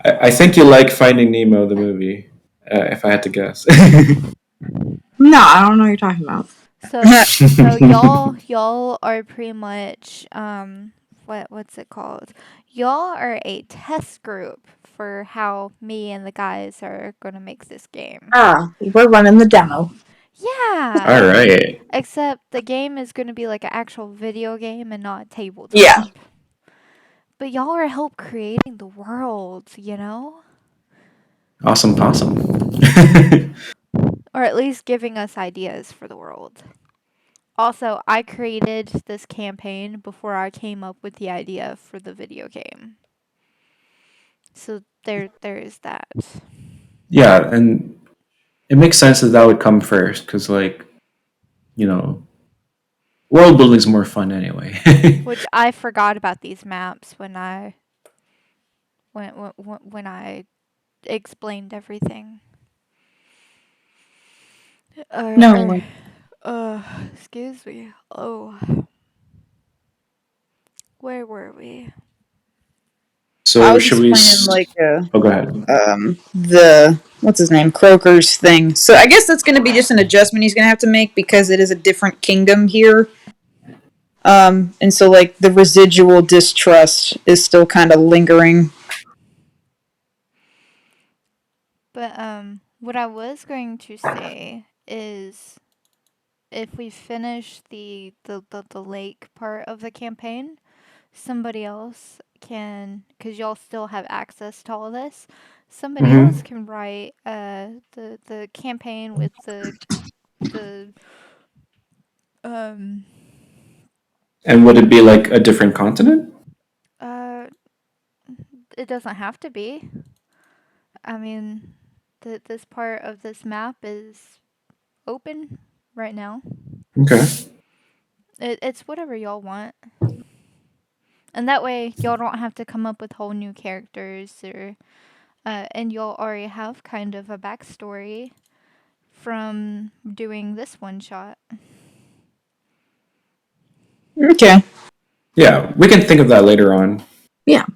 Speaker 7: I think you like Finding Nemo, the movie, if I had to guess.
Speaker 4: No, I don't know what you're talking about.
Speaker 3: so y'all are pretty much what's it called? Y'all are a test group for how me and the guys are gonna make this game.
Speaker 4: We're running the demo.
Speaker 3: Yeah.
Speaker 7: All right.
Speaker 3: Except the game is gonna be like an actual video game and not tabletop.
Speaker 1: Yeah.
Speaker 3: But y'all are help creating the world, you know?
Speaker 7: Awesome.
Speaker 3: Or at least giving us ideas for the world. Also, I created this campaign before I came up with the idea for the video game. So there is that.
Speaker 7: Yeah, and it makes sense that that would come first because, like, you know, world building's more fun anyway.
Speaker 3: Which I forgot about these maps when I explained everything.
Speaker 1: No.
Speaker 3: Excuse me. Oh. Where were we?
Speaker 1: I
Speaker 7: So
Speaker 1: was
Speaker 7: should we?
Speaker 1: explaining
Speaker 7: Oh, go ahead.
Speaker 1: the what's his name, Croker's thing. So I guess that's going to be just an adjustment he's going to have to make because it is a different kingdom here. And so like the residual distrust is still kind of lingering.
Speaker 3: But what I was going to say is if we finish the lake part of the campaign, somebody else can, because y'all still have access to all of this, somebody else can write the campaign with the um
Speaker 7: And would it be like a different continent?
Speaker 3: uh it doesn't have to be. I mean, this part of this map is open right now.
Speaker 7: Okay.
Speaker 3: It's whatever y'all want. And that way, y'all don't have to come up with whole new characters, or and y'all already have kind of a backstory from doing this one shot.
Speaker 1: Okay.
Speaker 7: Yeah, we can think of that later on.
Speaker 4: Yeah.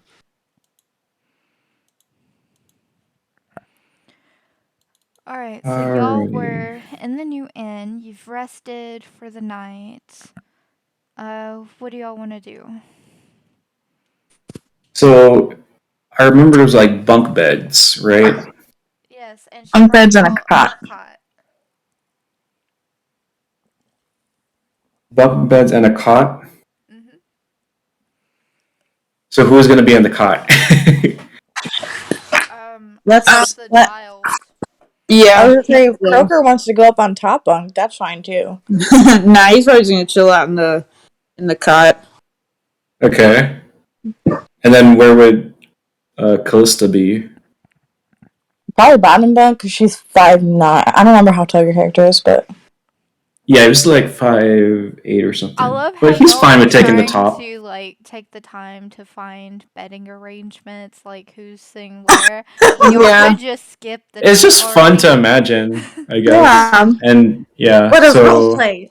Speaker 3: Alright, so y'all
Speaker 2: Alrighty.
Speaker 3: were in the new inn. You've rested for the night. What do y'all want to do?
Speaker 2: So I remember there was like bunk beds, right?
Speaker 3: Yes, and she
Speaker 4: Bunk
Speaker 3: brought
Speaker 4: beds and a
Speaker 3: y'all
Speaker 4: cot.
Speaker 3: a cot.
Speaker 2: Bunk beds and a cot.
Speaker 3: Mm-hmm.
Speaker 2: So who's gonna be in the cot?
Speaker 3: All of the child.
Speaker 4: I
Speaker 1: Yeah.
Speaker 4: was gonna say, if
Speaker 1: Yeah.
Speaker 4: Croker wants to go up on top bunk, that's fine too.
Speaker 1: Nah, he's probably just gonna chill out in the cot.
Speaker 2: Okay. And then where would Callista be?
Speaker 4: Probably bottom bunk because she's 5'9". I don't remember how tall your character is, but
Speaker 2: Yeah, it was like 5'8" or something.
Speaker 3: I love how
Speaker 2: But he's
Speaker 3: y'all
Speaker 2: fine
Speaker 3: are
Speaker 2: with taking the
Speaker 3: trying
Speaker 2: top.
Speaker 3: to like take the time to find bedding arrangements, like who's sitting where, when y'all
Speaker 1: Yeah.
Speaker 3: could just skip the
Speaker 2: It's
Speaker 3: night
Speaker 2: just fun to
Speaker 3: already.
Speaker 2: imagine, I guess.
Speaker 1: Yeah.
Speaker 2: And yeah,
Speaker 4: what a
Speaker 2: so
Speaker 4: roleplay!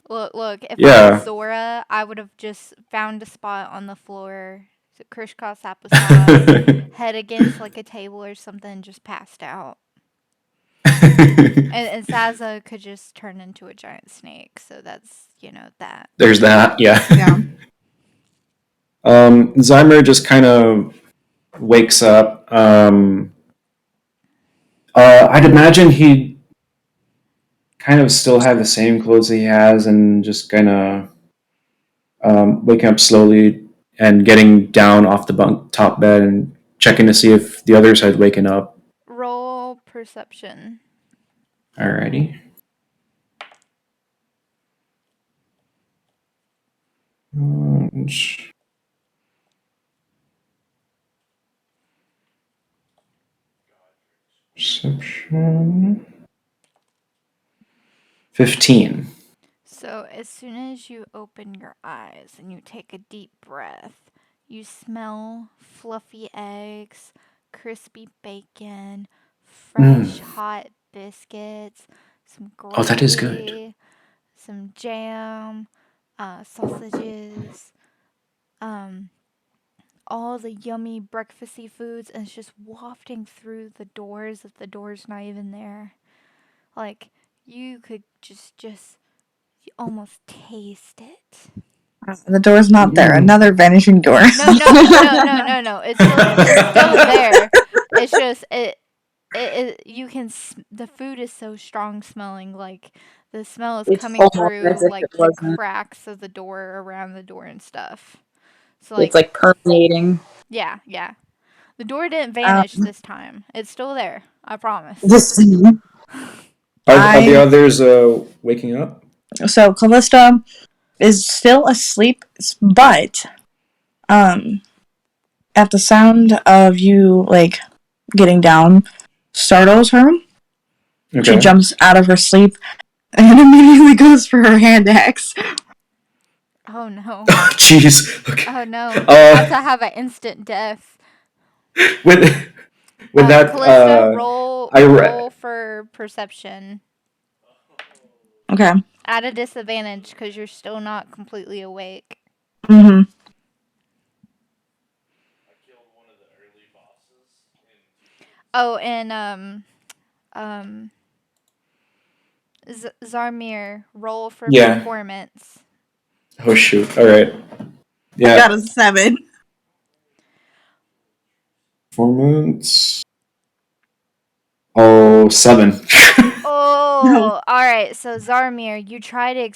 Speaker 3: Look, if I was
Speaker 2: yeah.
Speaker 3: Zora, I would have just found a spot on the floor, so crisscross applesauce, head against like a table or something, just passed out. And Saza could just turn into a giant snake, so that's, that.
Speaker 2: There's that, yeah.
Speaker 1: Yeah.
Speaker 2: Zymer just kind of wakes up. I'd imagine he'd kind of still have the same clothes he has and just kind of waking up slowly and getting down off the bunk top bed and checking to see if the others had waken up.
Speaker 3: Roll perception.
Speaker 2: Alrighty. Perception. 15.
Speaker 3: So, as soon as you open your eyes and you take a deep breath, you smell fluffy eggs, crispy bacon, fresh hot biscuits, some
Speaker 2: Oh, that is good.
Speaker 3: gravy, some jam, sausages, all the yummy breakfasty foods, and it's just wafting through the doors if the door's not even there. Like, you could just you almost taste it.
Speaker 4: The door's not there. Another vanishing door.
Speaker 3: No. It's still there. It's just you can the food is so strong smelling, like the smell is
Speaker 1: It's
Speaker 3: coming
Speaker 1: almost as
Speaker 3: through
Speaker 1: if it
Speaker 3: like the
Speaker 1: wasn't.
Speaker 3: cracks of the door, around the door and stuff. So
Speaker 1: It's
Speaker 3: like,
Speaker 1: like permeating.
Speaker 3: yeah. The door didn't
Speaker 4: Um,
Speaker 3: vanish this time. It's still there. I promise.
Speaker 1: This
Speaker 2: Are the others waking up?
Speaker 4: So Callista is still asleep, but at the sound of you like getting down, startles her.
Speaker 2: Okay.
Speaker 4: She jumps out of her sleep and immediately goes for her hand axe.
Speaker 3: Oh no.
Speaker 2: Jeez. Okay.
Speaker 3: Oh no. About to have an instant death.
Speaker 2: With that,
Speaker 3: Callista, roll for perception.
Speaker 4: Okay.
Speaker 3: At a disadvantage because you're still not completely awake.
Speaker 4: Mm-hmm.
Speaker 3: Oh, and Zarmir, roll for performance.
Speaker 2: Oh shoot! All right. Yeah.
Speaker 4: I got a 7.
Speaker 2: Performance. Oh, 7.
Speaker 3: Oh, all right. So Zarmir, you try to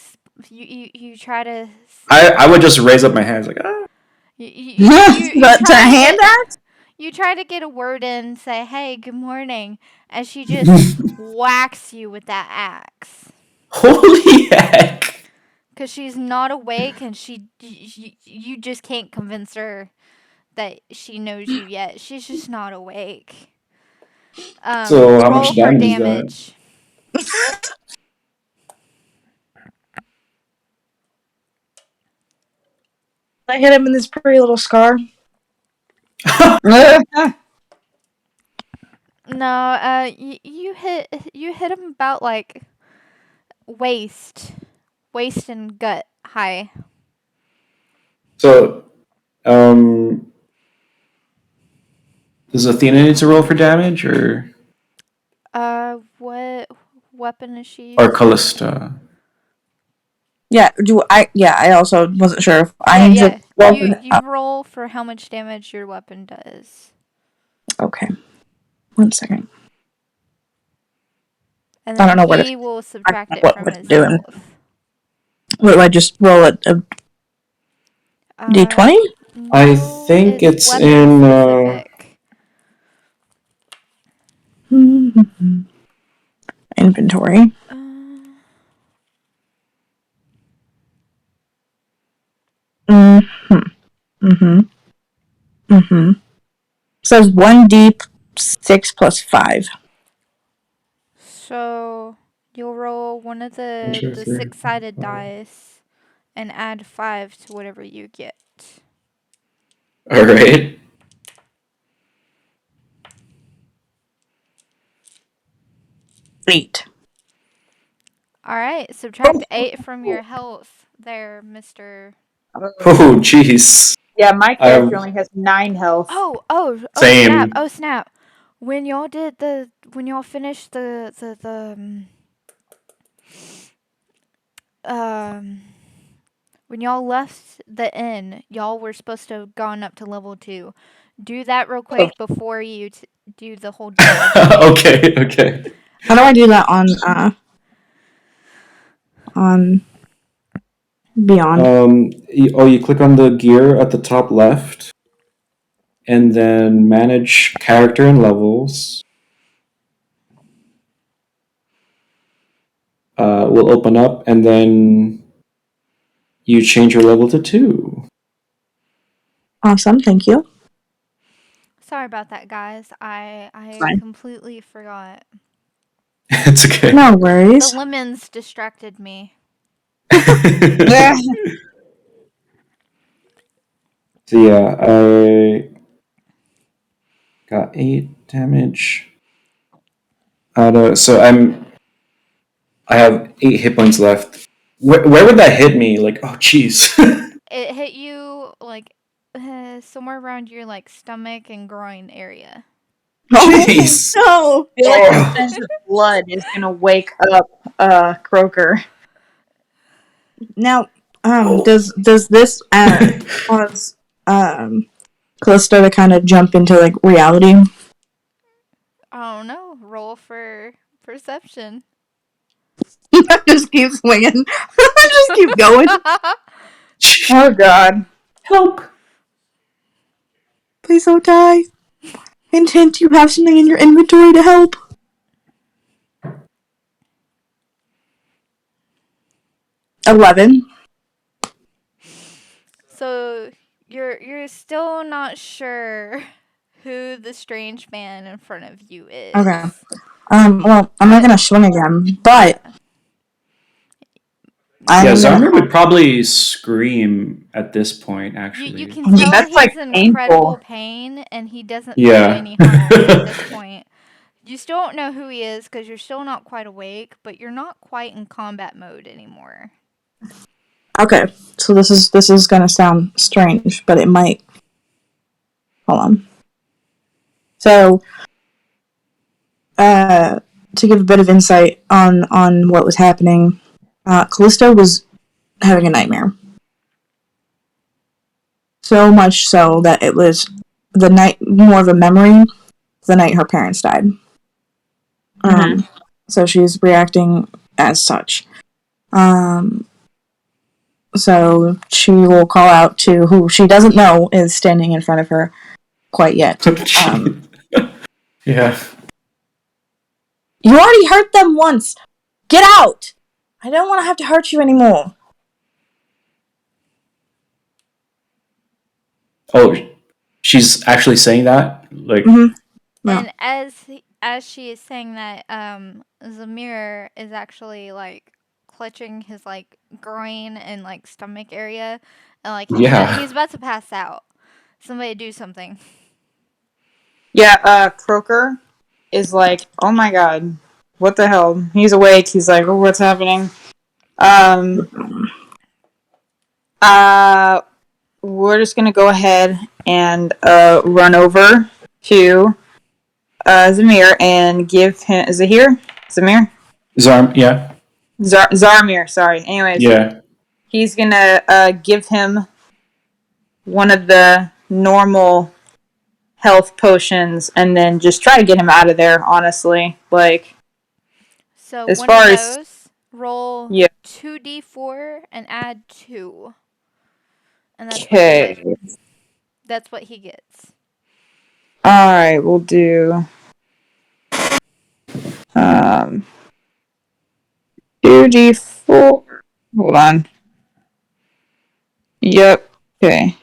Speaker 3: you try to
Speaker 2: I would just raise up my hands like ah.
Speaker 3: you
Speaker 4: To
Speaker 3: try to
Speaker 4: hand
Speaker 3: get
Speaker 4: axe?
Speaker 3: you try to get a word in, say hey, good morning, and she just whacks you with that axe.
Speaker 2: Holy heck!
Speaker 3: Because she's not awake, and you just can't convince her that she knows you yet. She's just not awake.
Speaker 2: So how
Speaker 3: Roll
Speaker 2: much
Speaker 3: for
Speaker 2: damage is that?
Speaker 3: damage.
Speaker 4: I hit him in this pretty little scar.
Speaker 3: No, you hit him about like waist and gut high.
Speaker 2: So,
Speaker 7: Does Athena need to roll for damage, or
Speaker 3: What weapon is she
Speaker 7: or
Speaker 3: using?
Speaker 7: Callista?
Speaker 4: Yeah, I also wasn't sure if I
Speaker 3: Yeah,
Speaker 4: need
Speaker 3: yeah.
Speaker 4: to roll for
Speaker 3: You
Speaker 4: that.
Speaker 3: roll for how much damage your weapon does.
Speaker 4: Okay. 1 second.
Speaker 3: And
Speaker 4: I
Speaker 3: then
Speaker 4: don't know
Speaker 3: he will subtract it
Speaker 4: what
Speaker 3: from
Speaker 4: it's
Speaker 3: his
Speaker 4: doing.
Speaker 3: health.
Speaker 4: What do I just roll a d20?
Speaker 7: I
Speaker 3: No,
Speaker 7: think
Speaker 3: it's
Speaker 7: it's
Speaker 3: weapon
Speaker 7: in.
Speaker 3: specific.
Speaker 4: Inventory. Mm-hmm. Mm-hmm. Mm-hmm. Says 1d6 plus 5.
Speaker 3: So you'll roll one of the 6-sided dice and add 5 to whatever you get.
Speaker 7: All right.
Speaker 4: 8.
Speaker 3: All right, subtract 8 from your health there, Mr.
Speaker 7: Oh, jeez.
Speaker 1: Yeah, my
Speaker 7: I
Speaker 1: character
Speaker 7: have
Speaker 1: only has 9 health.
Speaker 3: Oh, snap.
Speaker 7: same.
Speaker 3: Oh, snap. When y'all finished um when y'all left the inn, y'all were supposed to have gone up to level 2. Do that real quick before you do the whole damage thing.
Speaker 7: Okay.
Speaker 4: How do I do that on Beyond?
Speaker 7: You click on the gear at the top left, and then manage character and levels. Will open up, and then you change your level to 2.
Speaker 4: Awesome, thank you.
Speaker 3: Sorry about that, guys. I
Speaker 4: Fine.
Speaker 3: completely forgot.
Speaker 7: It's okay.
Speaker 4: No
Speaker 3: The
Speaker 4: worries.
Speaker 3: lemons distracted me.
Speaker 1: Yeah.
Speaker 7: So yeah, I got 8 damage. I have 8 hit points left. Where would that hit me? Like, oh, jeez.
Speaker 3: It hit you like somewhere around your like stomach and groin area.
Speaker 7: Jeez.
Speaker 4: No.
Speaker 1: I feel like the
Speaker 7: Oh.
Speaker 1: sense of blood is gonna wake up
Speaker 4: Now, does this cause Callisto to kind of jump into like reality?
Speaker 3: I don't know. Roll for perception.
Speaker 4: Just keep swinging. Just keep going.
Speaker 1: Oh god.
Speaker 7: Help.
Speaker 4: Please don't die. Hint, hint, you have something in your inventory to help. 11.
Speaker 3: So you're still not sure who the strange man in front of you is.
Speaker 4: Okay. Well, I'm not gonna swing again, but
Speaker 3: Yeah.
Speaker 4: I'm
Speaker 7: Yeah,
Speaker 4: gonna.
Speaker 7: Zarmir would probably scream at this point, actually.
Speaker 3: You can tell
Speaker 1: That's, like,
Speaker 3: he's in incredible
Speaker 1: painful.
Speaker 3: pain and he doesn't mean you
Speaker 7: Yeah.
Speaker 3: any harm at this point. You still don't know who he is because you're still not quite awake, but you're not quite in combat mode anymore.
Speaker 4: Okay, so this is gonna sound strange, but it might. Hold on. So, to give a bit of insight on what was happening, Callisto was having a nightmare. So much so that it was the night more of a memory the night her parents died. So she's reacting as such. So she will call out to who she doesn't know is standing in front of her quite yet.
Speaker 7: Yeah.
Speaker 4: You already hurt them once. Get out! I don't want to have to hurt you anymore.
Speaker 7: Oh, she's actually saying that? Like,
Speaker 4: Yeah.
Speaker 3: And as she is saying that, Zamir is actually like clutching his like groin and like stomach area, and like
Speaker 7: yeah.
Speaker 3: he's about to pass out. Somebody do something.
Speaker 1: Yeah, Croaker is like, oh my god, what the hell? He's awake. He's like, oh, what's happening? Uh, we're just gonna go ahead and run over to Zamir and give him Zahir? Zamir?
Speaker 7: Yeah.
Speaker 1: Zarmir, sorry. Anyways,
Speaker 7: Yeah.
Speaker 1: he's gonna give him one of the normal health potions and then just try to get him out of there, honestly. Like,
Speaker 3: So
Speaker 1: as
Speaker 3: one of
Speaker 1: far as,
Speaker 3: those, roll
Speaker 1: yeah.
Speaker 3: 2d4 and add 2. And
Speaker 1: Okay.
Speaker 3: that's what he gets.
Speaker 1: Alright, we'll do 2d4. Hold on. Yep. Okay.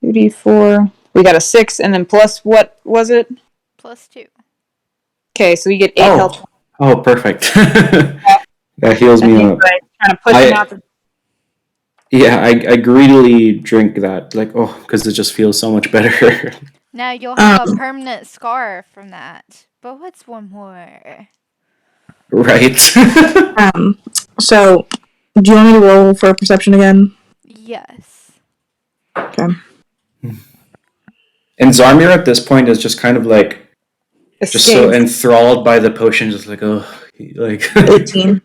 Speaker 1: 2d4. We got a 6 and then plus what was it?
Speaker 3: Plus 2.
Speaker 1: Okay, so we get 8 health.
Speaker 7: Oh, perfect. That heals
Speaker 1: And
Speaker 7: me
Speaker 1: he's
Speaker 7: up.
Speaker 1: like trying to push him out the.
Speaker 7: Yeah, I greedily drink that, like, because it just feels so much better.
Speaker 3: Now you'll have a permanent scar from that. But what's one more?
Speaker 7: Right.
Speaker 4: So, do you want me to roll for perception again?
Speaker 3: Yes.
Speaker 4: Okay.
Speaker 7: And Zarmir at this point is just kind of like, just so
Speaker 1: Escape.
Speaker 7: enthralled by the potion, just like, like.
Speaker 4: 18.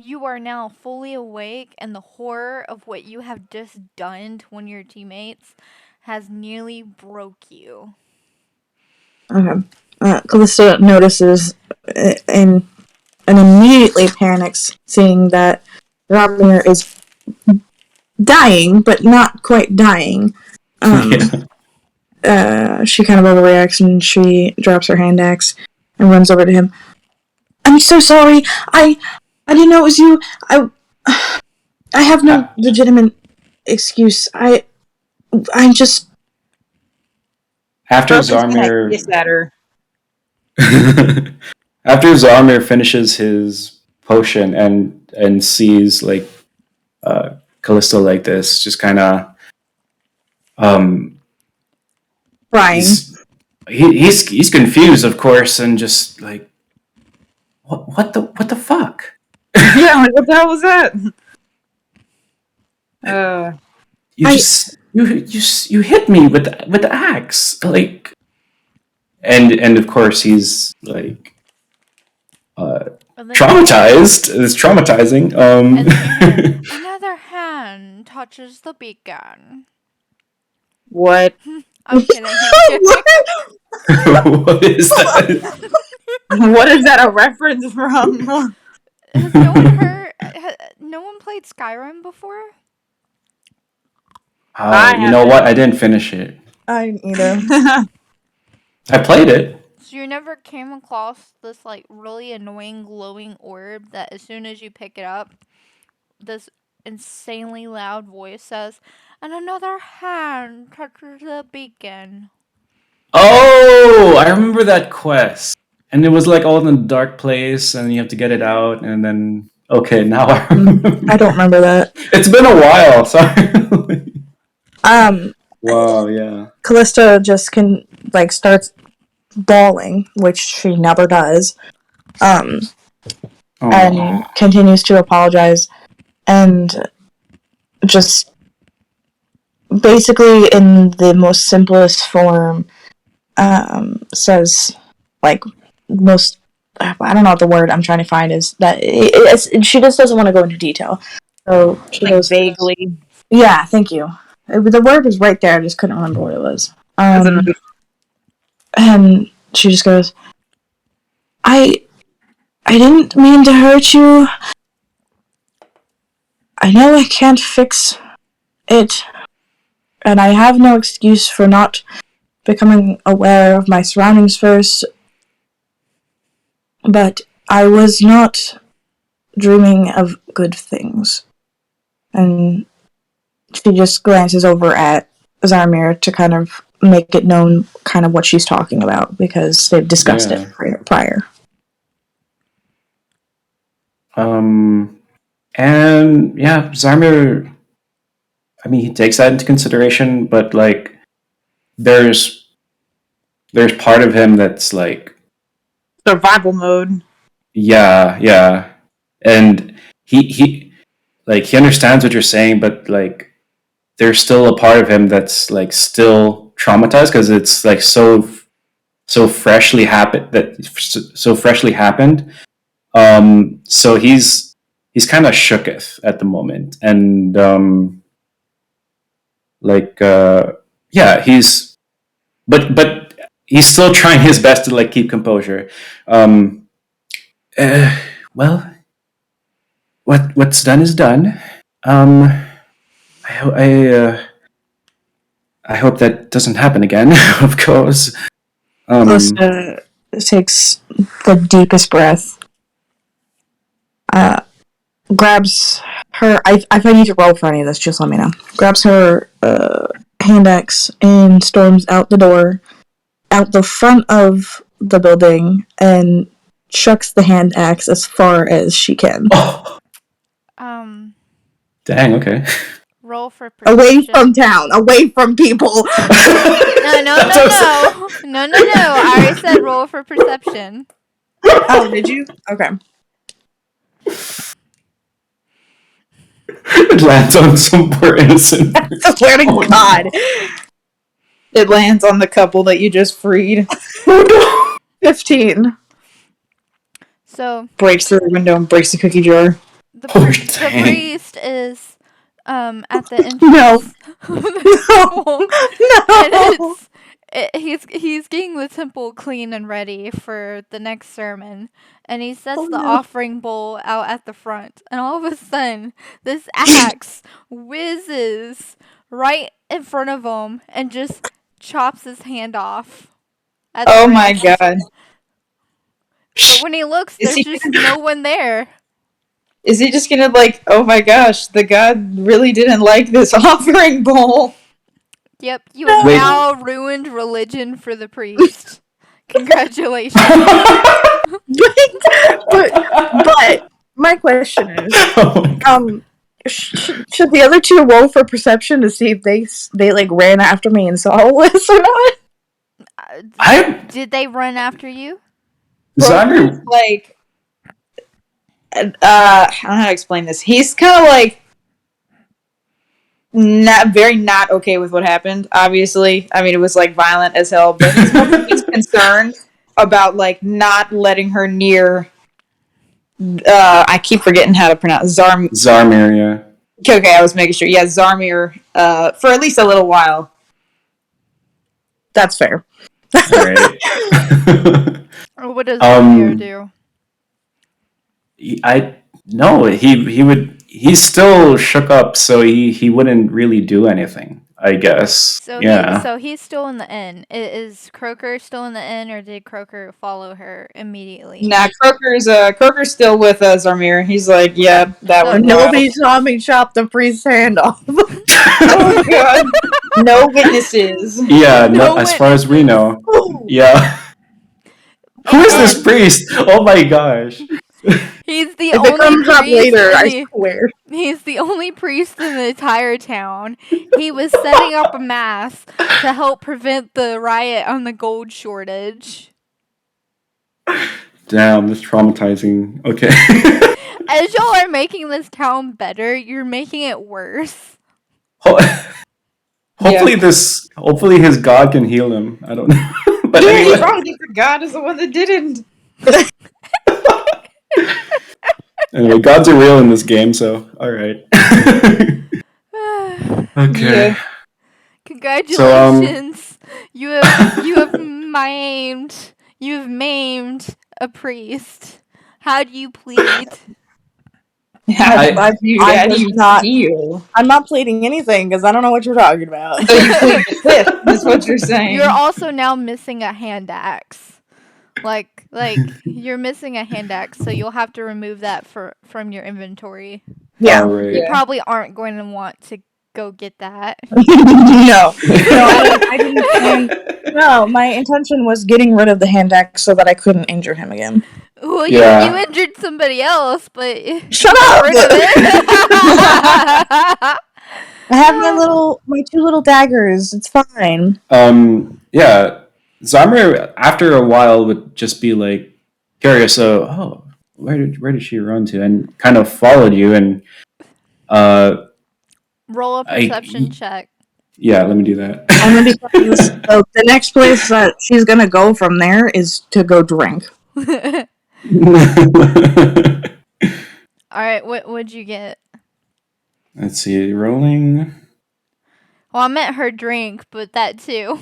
Speaker 3: You are now fully awake, and the horror of what you have just done to one of your teammates has nearly broke you.
Speaker 4: Okay. Callista notices and immediately panics, seeing that Robin is dying, but not quite dying. She kind of overreacts and she drops her hand axe and runs over to him. I'm so sorry. I didn't know it was you. I have no legitimate excuse. I'm just.
Speaker 7: After
Speaker 1: Zarmir.
Speaker 7: After Zarmir finishes his potion and sees like Callisto like this, just kind of
Speaker 4: crying.
Speaker 7: He's confused, of course, and just like what the fuck?
Speaker 1: Yeah, like, what the hell was that?
Speaker 7: You hit me with the axe, like, and of course he's like traumatized. It's traumatizing.
Speaker 3: Another hand touches the beacon.
Speaker 1: What?
Speaker 3: I'm kidding.
Speaker 7: What is that?
Speaker 1: What is that a reference from?
Speaker 3: Has no one heard? No one played Skyrim before?
Speaker 7: You know what? I didn't finish it.
Speaker 4: I didn't either.
Speaker 7: I played it.
Speaker 3: So you never came across this like really annoying glowing orb that as soon as you pick it up, this insanely loud voice says, "And another hand touches the beacon."
Speaker 7: Oh, I remember that quest. And it was like all in a dark place, and you have to get it out, and then now I remember.
Speaker 4: I don't remember that.
Speaker 7: It's been a while. Sorry. Wow. Yeah.
Speaker 4: Callista just starts bawling, which she never does. And continues to apologize, and just basically in the most simplest form says like most. I don't know what the word I'm trying to find is. That she just doesn't want to go into detail. So she goes
Speaker 1: vaguely.
Speaker 4: Yeah, thank you. The word was right there. I just couldn't remember what it was. And she just goes, I didn't mean to hurt you. I know I can't fix it, and I have no excuse for not becoming aware of my surroundings first, but I was not dreaming of good things. And she just glances over at Zarmir to kind of make it known kind of what she's talking about, because they've discussed it prior.
Speaker 7: And yeah, Zarmir, I mean, he takes that into consideration, but like, there's part of him that's like
Speaker 1: survival mode.
Speaker 7: Yeah, and he like he understands what you're saying, but like, there's still a part of him that's like still traumatized because it's like so freshly happened. So he's kind of shooketh at the moment, and like yeah, but he's still trying his best to like keep composure. Um, well, what's done is done. I I hope that doesn't happen again. Of course.
Speaker 4: Alyssa takes the deepest breath. Grabs her. If I need to roll for any of this, just let me know. Grabs her hand axe and storms out the door, out the front of the building, and chucks the hand axe as far as she can.
Speaker 7: Oh, dang. Okay.
Speaker 3: Roll for perception.
Speaker 4: Away from town, away from people.
Speaker 3: No. I already said roll for perception.
Speaker 4: Oh, did you? Okay.
Speaker 7: It lands on some poor innocent.
Speaker 4: I swear to God.
Speaker 1: It lands on the couple that you just freed.
Speaker 4: 15.
Speaker 3: So
Speaker 1: Breaks through the window and breaks the cookie jar.
Speaker 3: the
Speaker 7: Oh,
Speaker 3: the
Speaker 7: dang.
Speaker 3: priest is at the entrance
Speaker 4: No.
Speaker 3: of the temple,
Speaker 4: No.
Speaker 3: and he's getting the temple clean and ready for the next sermon, and he sets
Speaker 4: Oh,
Speaker 3: the
Speaker 4: no.
Speaker 3: offering bowl out at the front, and all of a sudden this axe whizzes right in front of him and just chops his hand off. At the
Speaker 1: Oh my
Speaker 3: wrist.
Speaker 1: god.
Speaker 3: But when he looks,
Speaker 1: Is
Speaker 3: there's
Speaker 1: he-
Speaker 3: just no one there.
Speaker 1: Is he just gonna like, oh my gosh, the god really didn't like this offering bowl?
Speaker 3: Yep, you have
Speaker 7: Wait.
Speaker 3: now ruined religion for the priest. Congratulations.
Speaker 4: but my question is,
Speaker 7: Oh my God.
Speaker 4: should the other two roll for perception to see if they like ran after me and saw this or not?
Speaker 3: Did they run after you?
Speaker 7: Zamir,
Speaker 1: Like, I don't know how to explain this. He's kind of like not okay with what happened. Obviously, I mean it was like violent as hell, but he's concerned about like not letting her near. I keep forgetting how to pronounce
Speaker 7: Zarmir, yeah.
Speaker 1: Okay, I was making sure. Yeah, Zarmir. For at least a little while.
Speaker 4: That's fair.
Speaker 7: All right.
Speaker 3: Or what does Zamir do?
Speaker 7: He's still shook up, so he wouldn't really do anything, I guess.
Speaker 3: So
Speaker 7: Yeah.
Speaker 3: he's still in the inn. Is Croaker still in the inn, or did Croaker follow her immediately?
Speaker 1: Nah, Croaker's still with Zarmir. He's like, yeah, that was
Speaker 4: Nobody saw me chop the priest's hand off.
Speaker 1: Oh god. No witnesses.
Speaker 7: Yeah,
Speaker 3: No
Speaker 7: as far as we know. Yeah. Who is this
Speaker 3: And
Speaker 7: priest? Oh my gosh.
Speaker 3: he's the
Speaker 4: If it
Speaker 3: only
Speaker 4: comes up
Speaker 3: priest
Speaker 4: later,
Speaker 3: in
Speaker 4: I
Speaker 3: the,
Speaker 4: swear.
Speaker 3: he's the only priest in the entire town. He was setting up a mass to help prevent the riot on the gold shortage.
Speaker 7: Damn, this is traumatizing. Okay.
Speaker 3: As y'all are making this town better, you're making it worse.
Speaker 7: Hopefully his god can heal him. I don't know. But
Speaker 1: Yeah,
Speaker 7: anyway.
Speaker 1: he probably thinks the god is the one that didn't.
Speaker 7: Anyway, gods are real in this game, so alright. Okay.
Speaker 1: Yeah.
Speaker 3: Congratulations. You have maimed a priest. How do you plead?
Speaker 1: How do you
Speaker 4: not-
Speaker 1: feel?
Speaker 4: I'm not pleading anything because I don't know what you're talking about.
Speaker 1: So you plead the fifth, is what you're saying.
Speaker 3: You're also now missing a hand axe. Like you're missing a hand axe, so you'll have to remove that from your inventory.
Speaker 4: Yeah.
Speaker 7: Alright.
Speaker 3: You probably aren't going to want to go get that.
Speaker 4: No, I didn't say. No, my intention was getting rid of the hand axe so that I couldn't injure him again.
Speaker 3: Well,
Speaker 7: Yeah.
Speaker 3: you injured somebody else, but
Speaker 4: Shut
Speaker 3: got
Speaker 4: up!
Speaker 3: rid of it.
Speaker 4: I have my two little daggers. It's fine.
Speaker 7: Yeah. Zamir after a while would just be like curious, so where did she run to? And kind of followed you and
Speaker 3: Roll a perception check.
Speaker 7: Yeah, let me do that.
Speaker 4: Only because the next place that she's gonna go from there is to go drink.
Speaker 3: Alright, what'd you get?
Speaker 7: Let's see, rolling.
Speaker 3: Well, I meant her drink, but that too.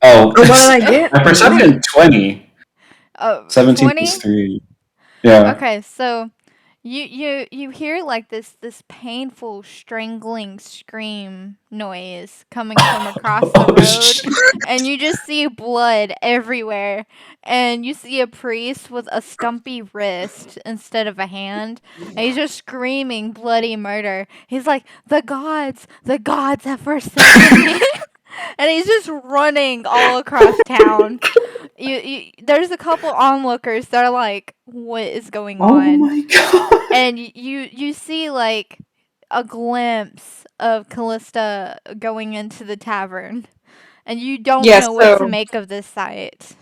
Speaker 7: Oh,
Speaker 4: What did I get?
Speaker 7: my perception 20. 17 plus
Speaker 3: 20?
Speaker 7: 3. Yeah.
Speaker 3: Okay, so you hear like this painful strangling scream noise coming from across the
Speaker 7: Oh,
Speaker 3: road,
Speaker 7: shit.
Speaker 3: and you just see blood everywhere, and you see a priest with a stumpy wrist instead of a hand, and he's just screaming bloody murder. He's like, the gods have forsaken me. And he's just running all across town. There's a couple onlookers that are like, what is going
Speaker 7: Oh
Speaker 3: on?
Speaker 7: my god.
Speaker 3: And you see like a glimpse of Callista going into the tavern, and you don't
Speaker 1: Yeah,
Speaker 3: know what to
Speaker 1: so
Speaker 3: make of this sight.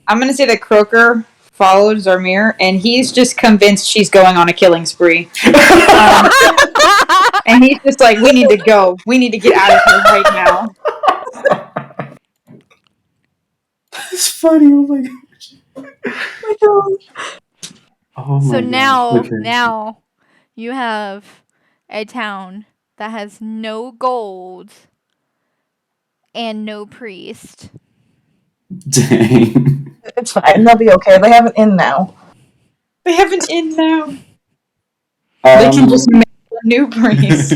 Speaker 1: I'm gonna say that Croker followed Zarmir, and he's just convinced she's going on a killing spree. And he's just like, we need to go. We need to get out of here right now.
Speaker 7: That's funny. Oh my gosh.
Speaker 4: My God.
Speaker 7: Oh
Speaker 3: So
Speaker 7: my gosh. Okay.
Speaker 3: now you have a town that has no gold and no priest.
Speaker 7: Dang.
Speaker 4: It's fine. They'll be okay. They have an inn now.
Speaker 1: They have an inn now. They can just make a new priest.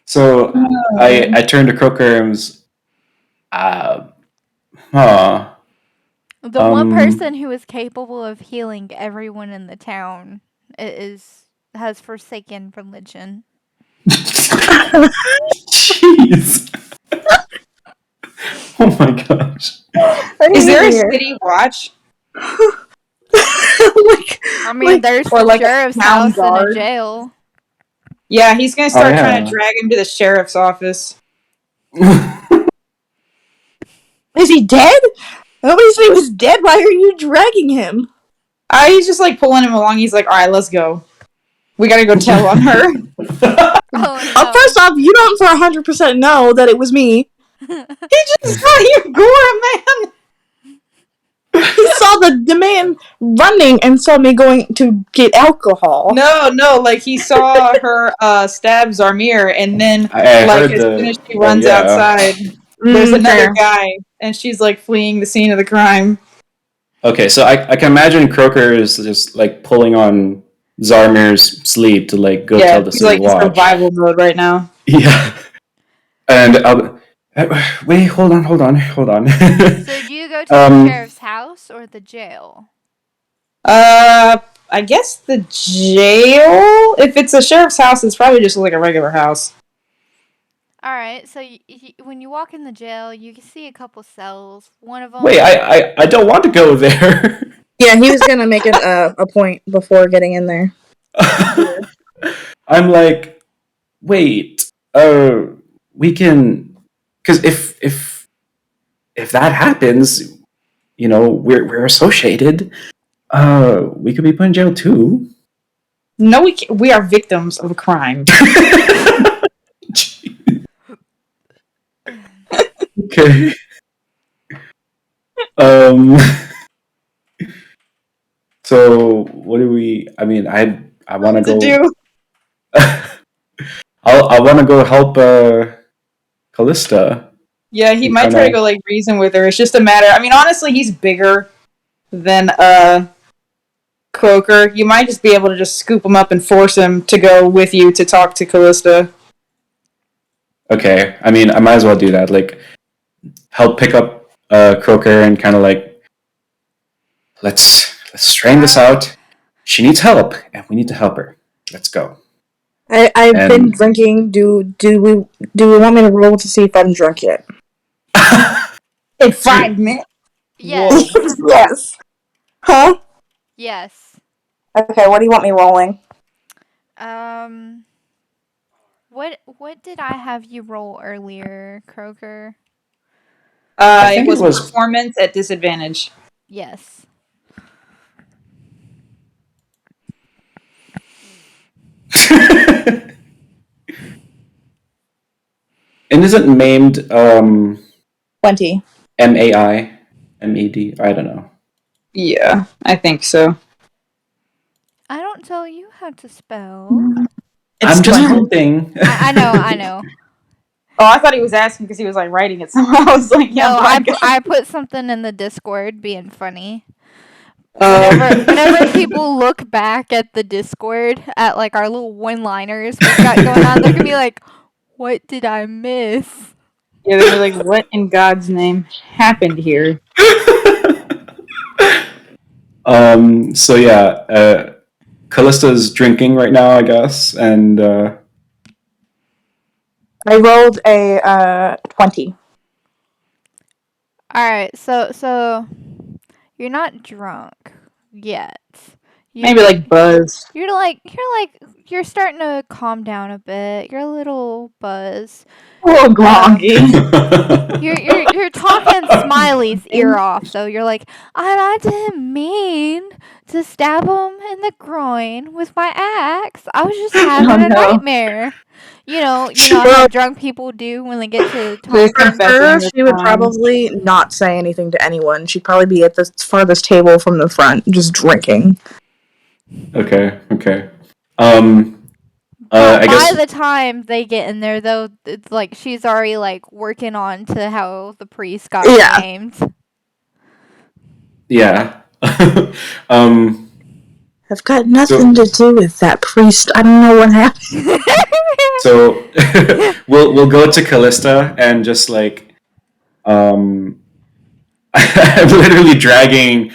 Speaker 7: So I turned to Croker and was, uh, huh.
Speaker 3: The one person who is capable of healing everyone in the town has forsaken religion.
Speaker 7: Jeez. Oh my gosh.
Speaker 1: Is there a city watch?
Speaker 3: I mean, there's
Speaker 1: or
Speaker 3: the
Speaker 1: like a
Speaker 3: sheriff's
Speaker 1: town
Speaker 3: house and a
Speaker 1: guard?
Speaker 3: jail.
Speaker 1: Yeah, he's gonna start trying
Speaker 7: yeah.
Speaker 1: to drag him to the sheriff's office.
Speaker 4: Is he dead? Nobody said he was dead. Why are you dragging him?
Speaker 1: He's just like pulling him along. He's like, all right, let's go. We gotta go tell on her.
Speaker 3: Oh no.
Speaker 4: First off, you don't for 100% know that it was me.
Speaker 1: He just saw you gore, man.
Speaker 4: He saw the man running and saw me going to get alcohol.
Speaker 1: No, like he saw her stab Zarmir, and then
Speaker 7: I
Speaker 1: like
Speaker 7: heard
Speaker 1: as soon as she
Speaker 7: but
Speaker 1: runs
Speaker 7: yeah.
Speaker 1: outside, there's another
Speaker 4: Fair.
Speaker 1: guy, and she's like fleeing the scene of the crime.
Speaker 7: Okay, so I can imagine Croker is just like pulling on Zarmir's sleeve to like go tell the
Speaker 1: He's
Speaker 7: city
Speaker 1: like in
Speaker 7: watch.
Speaker 1: survival mode right now.
Speaker 7: Yeah. And wait, hold on.
Speaker 3: So do you go to the sheriff's house or the jail?
Speaker 1: I guess the jail. If it's a sheriff's house, it's probably just like a regular house.
Speaker 3: Alright, so when you walk in the jail, you can see a couple cells. One of them.
Speaker 7: Wait, I don't want to go there.
Speaker 4: Yeah, he was gonna make a point before getting in there.
Speaker 7: I'm like, wait, we can, because if that happens, you know, we're associated. We could be put in jail too.
Speaker 1: No, we are victims of a crime.
Speaker 7: Okay. So what do we? I mean, I want to go.
Speaker 1: Do?
Speaker 7: I want to go help Callista.
Speaker 1: Yeah, he might try to go like reason with her. It's just a matter. I mean, honestly, he's bigger than Croker. You might just be able to just scoop him up and force him to go with you to talk to Callista.
Speaker 7: Okay, I mean, I might as well do that. Like, help pick up Croker and kind of like, let's strain this out. She needs help, and we need to help her. Let's go.
Speaker 4: I've been drinking. Do we want me to roll to see if I'm drunk yet?
Speaker 1: In 5 minutes.
Speaker 3: Yes.
Speaker 4: Yes. Huh?
Speaker 3: Yes.
Speaker 4: Okay. What do you want me rolling?
Speaker 3: What did I have you roll earlier, Croker?
Speaker 1: It was performance at disadvantage.
Speaker 3: Yes.
Speaker 7: And isn't maimed
Speaker 4: 20.
Speaker 7: MAIMED? I don't know.
Speaker 1: Yeah, I think so.
Speaker 3: I don't tell you how to spell.
Speaker 4: It's
Speaker 7: I'm just
Speaker 4: 20.
Speaker 7: hoping.
Speaker 3: I know.
Speaker 1: Oh, I thought he was asking because he was like writing it somewhere. I was like, yeah,
Speaker 3: No,
Speaker 1: bro, I got
Speaker 3: I put something in the Discord being funny.
Speaker 1: it.
Speaker 3: Whenever people look back at the Discord at like our little one-liners we've got going on, they're gonna be like, "What did I miss?"
Speaker 1: Yeah, they're like, what in God's name happened here?
Speaker 7: So yeah, Callista's drinking right now, I guess, and
Speaker 4: I rolled a 20.
Speaker 3: All right, so you're not drunk yet.
Speaker 1: Maybe like Buzz.
Speaker 3: You're starting to calm down a bit. You're a little buzzed.
Speaker 1: A little groggy.
Speaker 3: You're talking Smiley's ear off though. You're like, I didn't mean to stab him in the groin with my axe. I was just having a
Speaker 1: no.
Speaker 3: nightmare. You know how drunk people do when they get to
Speaker 1: They're
Speaker 3: talking.
Speaker 4: For her,
Speaker 1: confessing their
Speaker 4: she would
Speaker 1: crimes.
Speaker 4: probably not say anything to anyone. She'd probably be at the farthest table from the front, just drinking.
Speaker 7: Okay.
Speaker 3: By
Speaker 7: I guess
Speaker 3: the time they get in there, though, it's like she's already like working on to how the priest got
Speaker 4: Yeah.
Speaker 3: named.
Speaker 7: yeah.
Speaker 4: I've got nothing to do with that priest. I don't know what happened.
Speaker 7: So we'll go to Callista and just like I'm literally dragging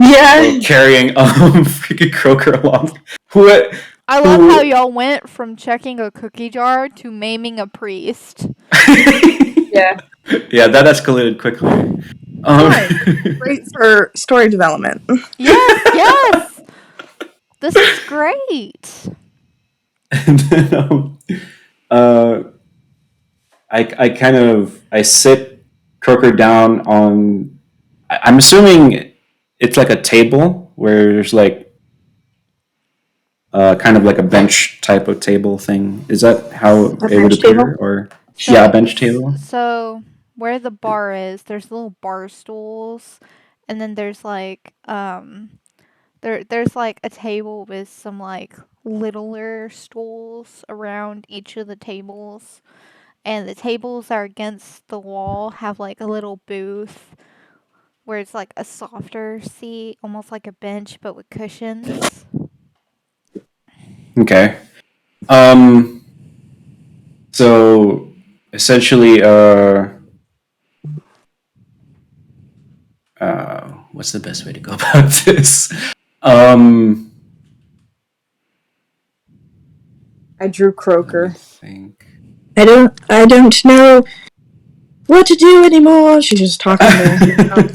Speaker 4: Yeah.
Speaker 7: carrying freaking Croaker along. What?
Speaker 3: I love how y'all went from checking a cookie jar to maiming a priest.
Speaker 1: Yeah.
Speaker 7: Yeah, that escalated quickly.
Speaker 4: Great for story development.
Speaker 3: Yes. This is great.
Speaker 7: And then, I sit Croaker down on. I'm assuming it's like a table where there's like kind of like a bench type of table thing. Is that how
Speaker 4: A
Speaker 7: it would
Speaker 4: bench
Speaker 7: appear?
Speaker 4: table?
Speaker 7: Or
Speaker 3: So,
Speaker 7: yeah, a bench table.
Speaker 3: So where the bar is, there's little bar stools, and then there's like there's like a table with some like littler stools around each of the tables, and the tables are against the wall have like a little booth where it's like a softer seat, almost like a bench but with cushions.
Speaker 7: Okay. So essentially, what's the best way to go about this?
Speaker 1: I drew
Speaker 7: Let me
Speaker 1: Croaker.
Speaker 7: think.
Speaker 4: I don't know what to do anymore. She's just talking to herself.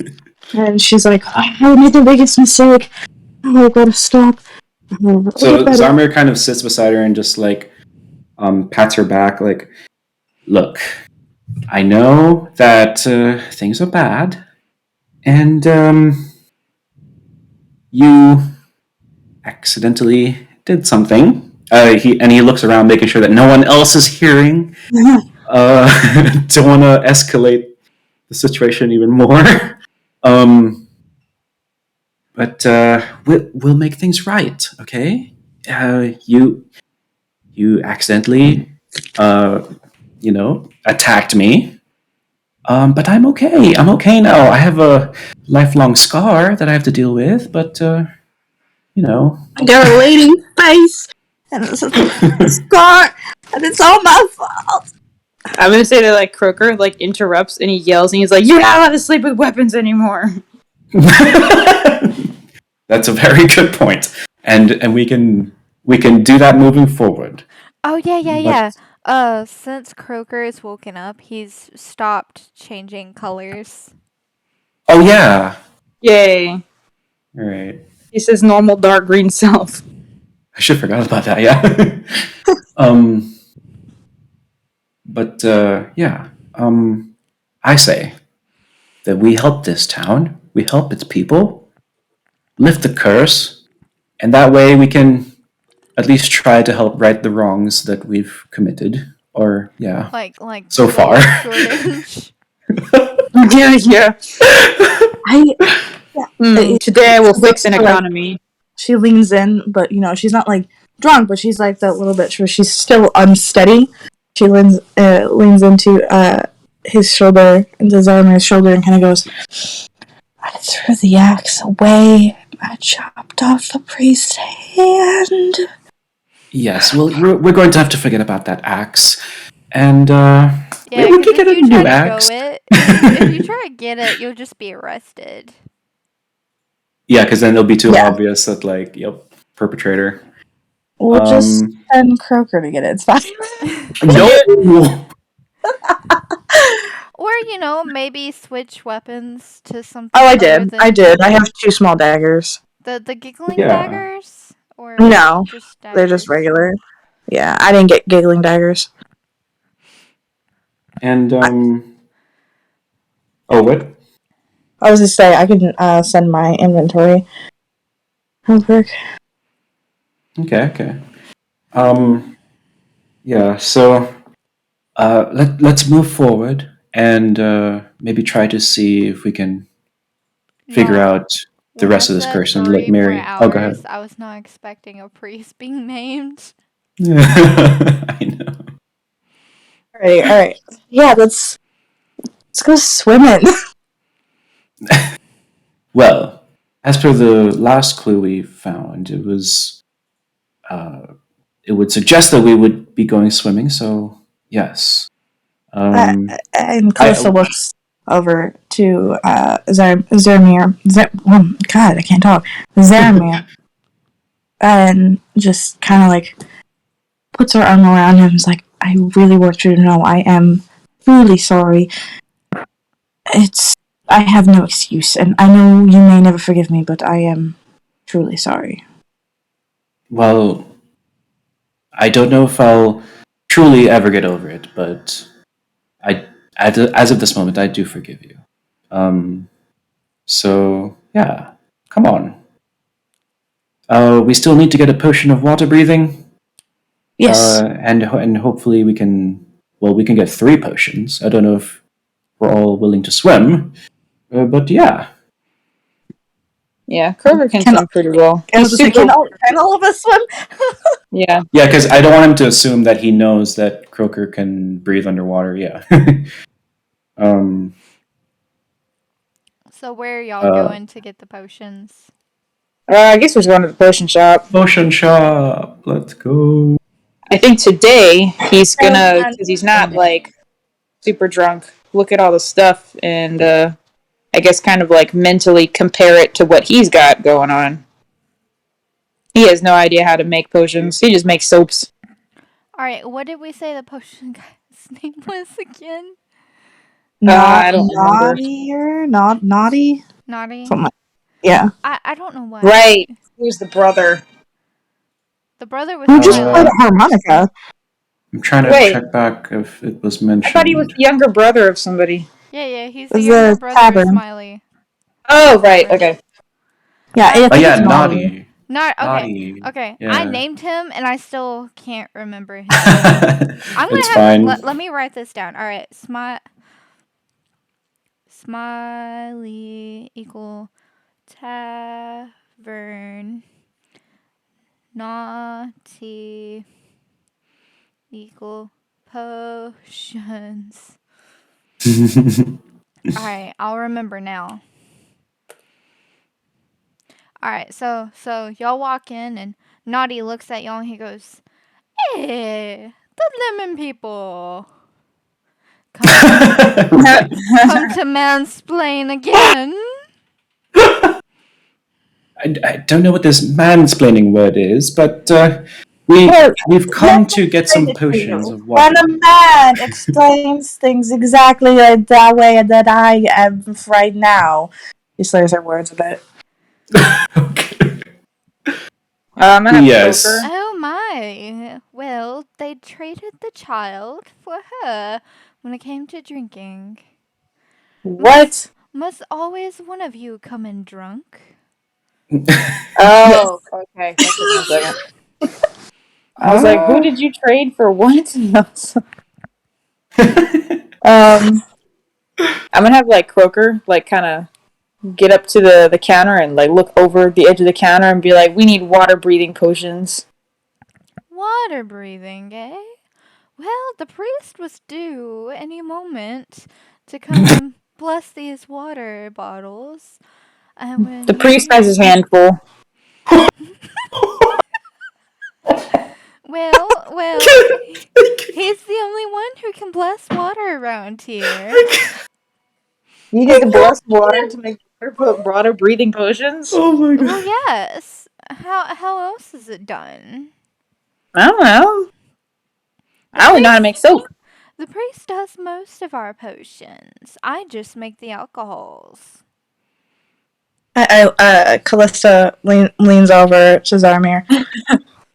Speaker 4: And she's like, I made the biggest mistake. Oh, I gotta stop.
Speaker 7: So Zarmir kind of sits beside her and just like pats her back, like, look, I know that things are bad, and you accidentally did something. He looks around, making sure that no one else is hearing. Don't want to escalate the situation even more. But we'll make things right, okay? You accidentally, attacked me. But I'm okay. I'm okay now. I have a lifelong scar that I have to deal with, but
Speaker 4: I got a lady face, and it's a scar, and it's all my fault.
Speaker 1: I'm gonna say that like Croaker like interrupts and he yells and he's like, "You're not allowed to sleep with weapons anymore."
Speaker 7: That's a very good point, and we can do that moving forward.
Speaker 3: Oh yeah.
Speaker 7: But-
Speaker 3: Since Croaker is woken up, he's stopped changing colors.
Speaker 7: Oh yeah.
Speaker 1: Yay!
Speaker 7: All right.
Speaker 1: He's his normal dark green self.
Speaker 7: I should have forgot about that. Yeah. But yeah. I say that we help this town. We help its people. Lift the curse, and that way we can at least try to help right the wrongs that we've committed Or yeah,
Speaker 3: Like
Speaker 7: so far.
Speaker 3: short inch.
Speaker 1: Yeah. Today I will fix an
Speaker 4: Like,
Speaker 1: economy.
Speaker 4: she leans in, but she's not like drunk, but she's like that little bit where she's still unsteady. She leans into his shoulder, into Zarimir's shoulder, and kind of goes, "I threw the axe away. I chopped off the priest's hand."
Speaker 7: Yes, well, we're going to have to forget about that axe, and
Speaker 3: Yeah,
Speaker 7: we
Speaker 3: because
Speaker 7: can
Speaker 3: if
Speaker 7: get a
Speaker 3: you try
Speaker 7: new
Speaker 3: to
Speaker 7: axe.
Speaker 3: go it, if you try to get it, you'll just be arrested.
Speaker 7: Yeah, because then it'll be too
Speaker 4: Yeah.
Speaker 7: obvious that yep, perpetrator.
Speaker 4: We'll just send Croaker to get it. It's fine.
Speaker 7: No.
Speaker 3: Or maybe switch weapons to something.
Speaker 4: Oh, I
Speaker 3: other
Speaker 4: did.
Speaker 3: than
Speaker 4: I did. I have 2 small daggers.
Speaker 3: the giggling
Speaker 7: Yeah.
Speaker 3: daggers, or
Speaker 4: No,
Speaker 3: just daggers?
Speaker 4: they're just regular. Yeah, I didn't get giggling daggers.
Speaker 7: And oh, what?
Speaker 4: I was just say I can send my inventory real quick.
Speaker 7: Okay. Yeah. So let's move forward and maybe try to see if we can figure out the
Speaker 3: When I
Speaker 7: rest of this
Speaker 3: said
Speaker 7: curse and let
Speaker 3: 3 more
Speaker 7: Mary. Oh, go
Speaker 3: hours,
Speaker 7: ahead.
Speaker 3: I was not expecting a priest being named.
Speaker 7: I know.
Speaker 4: All right. Yeah, let's go swimming.
Speaker 7: Well, as per the last clue we found, it was it would suggest that we would be going swimming. So yes.
Speaker 4: And
Speaker 7: I
Speaker 4: Calista looks over to Zaramir. God, I can't talk. Zaramir, and just kind of like puts her arm around him. And is like, "I really want you to know I am truly sorry. I have no excuse, and I know you may never forgive me, but I am truly sorry."
Speaker 7: well, I don't know if I'll truly ever get over it, but as of this moment, I do forgive you. So yeah, come on. We still need to get a potion of water breathing.
Speaker 4: Yes.
Speaker 7: And hopefully we can. Well, we can get 3 potions. I don't know if we're all willing to swim, but yeah.
Speaker 1: Yeah, Kroger can
Speaker 4: Can-
Speaker 1: swim pretty well.
Speaker 4: I was
Speaker 1: He's
Speaker 4: just like,
Speaker 1: super.
Speaker 4: can all of us swim?
Speaker 1: Yeah.
Speaker 7: Yeah, because I don't want him to assume that he knows that Croaker can breathe underwater. Yeah. um.
Speaker 3: So where are y'all going to get the potions?
Speaker 1: I guess we're going to the potion shop.
Speaker 7: Potion shop. Let's go.
Speaker 1: I think today he's gonna, because he's not super drunk, look at all the stuff and I guess kind of mentally compare it to what he's got going on. He has no idea how to make potions. He just makes soaps.
Speaker 3: Alright, what did we say the potion guy's name was again?
Speaker 1: I don't remember.
Speaker 4: Naughty?
Speaker 3: Naughty?
Speaker 4: Something like yeah.
Speaker 3: I don't know why.
Speaker 1: Right. Here's the brother.
Speaker 3: The brother was
Speaker 4: Who just
Speaker 3: Smiley.
Speaker 4: played a harmonica?
Speaker 7: I'm trying to check back if it was mentioned.
Speaker 1: I thought he was the younger brother of somebody.
Speaker 3: Yeah, he's the younger brother of Smiley.
Speaker 1: Oh, right, okay.
Speaker 4: Yeah, I think it's
Speaker 7: Naughty.
Speaker 3: Okay.
Speaker 7: Yeah.
Speaker 3: I named him and I still can't remember his name. I'm gonna
Speaker 7: fine.
Speaker 3: Let me write this down. Alright, Smiley equal tavern. Naughty equal potions. Alright, I'll remember now. Alright, so y'all walk in and Naughty looks at y'all and he goes, "Hey, the lemon people. Come to mansplain again."
Speaker 7: I don't know what this mansplaining word is, but we've come to get some potions of water.
Speaker 4: When a man explains things exactly like that way that I am right now, he slurs her words a bit.
Speaker 7: Okay.
Speaker 1: Yes.
Speaker 3: Oh my. Well, they traded the child for her when it came to drinking.
Speaker 1: What?
Speaker 3: Must always one of you come in drunk?
Speaker 1: Oh, okay. That took me a second. I was like, who did you trade for what? I'm gonna have like Croaker like kind of get up to the counter and like look over the edge of the counter and be like, "We need water breathing potions."
Speaker 3: Water breathing, eh? Well, the priest was due any moment to come and bless these water bottles. And when
Speaker 1: The priest
Speaker 3: he.
Speaker 1: has his hand full.
Speaker 3: Well, he's the only one who can bless water around here.
Speaker 1: You need to bless water to make water breathing potions.
Speaker 7: Oh my
Speaker 3: Well,
Speaker 7: god.
Speaker 3: yes. How else is it done?
Speaker 1: I don't know.
Speaker 3: The
Speaker 1: I only know how to make
Speaker 3: priest
Speaker 1: soap.
Speaker 3: the priest does most of our potions. I just make the alcohols.
Speaker 4: Callista leans over to Zarmir.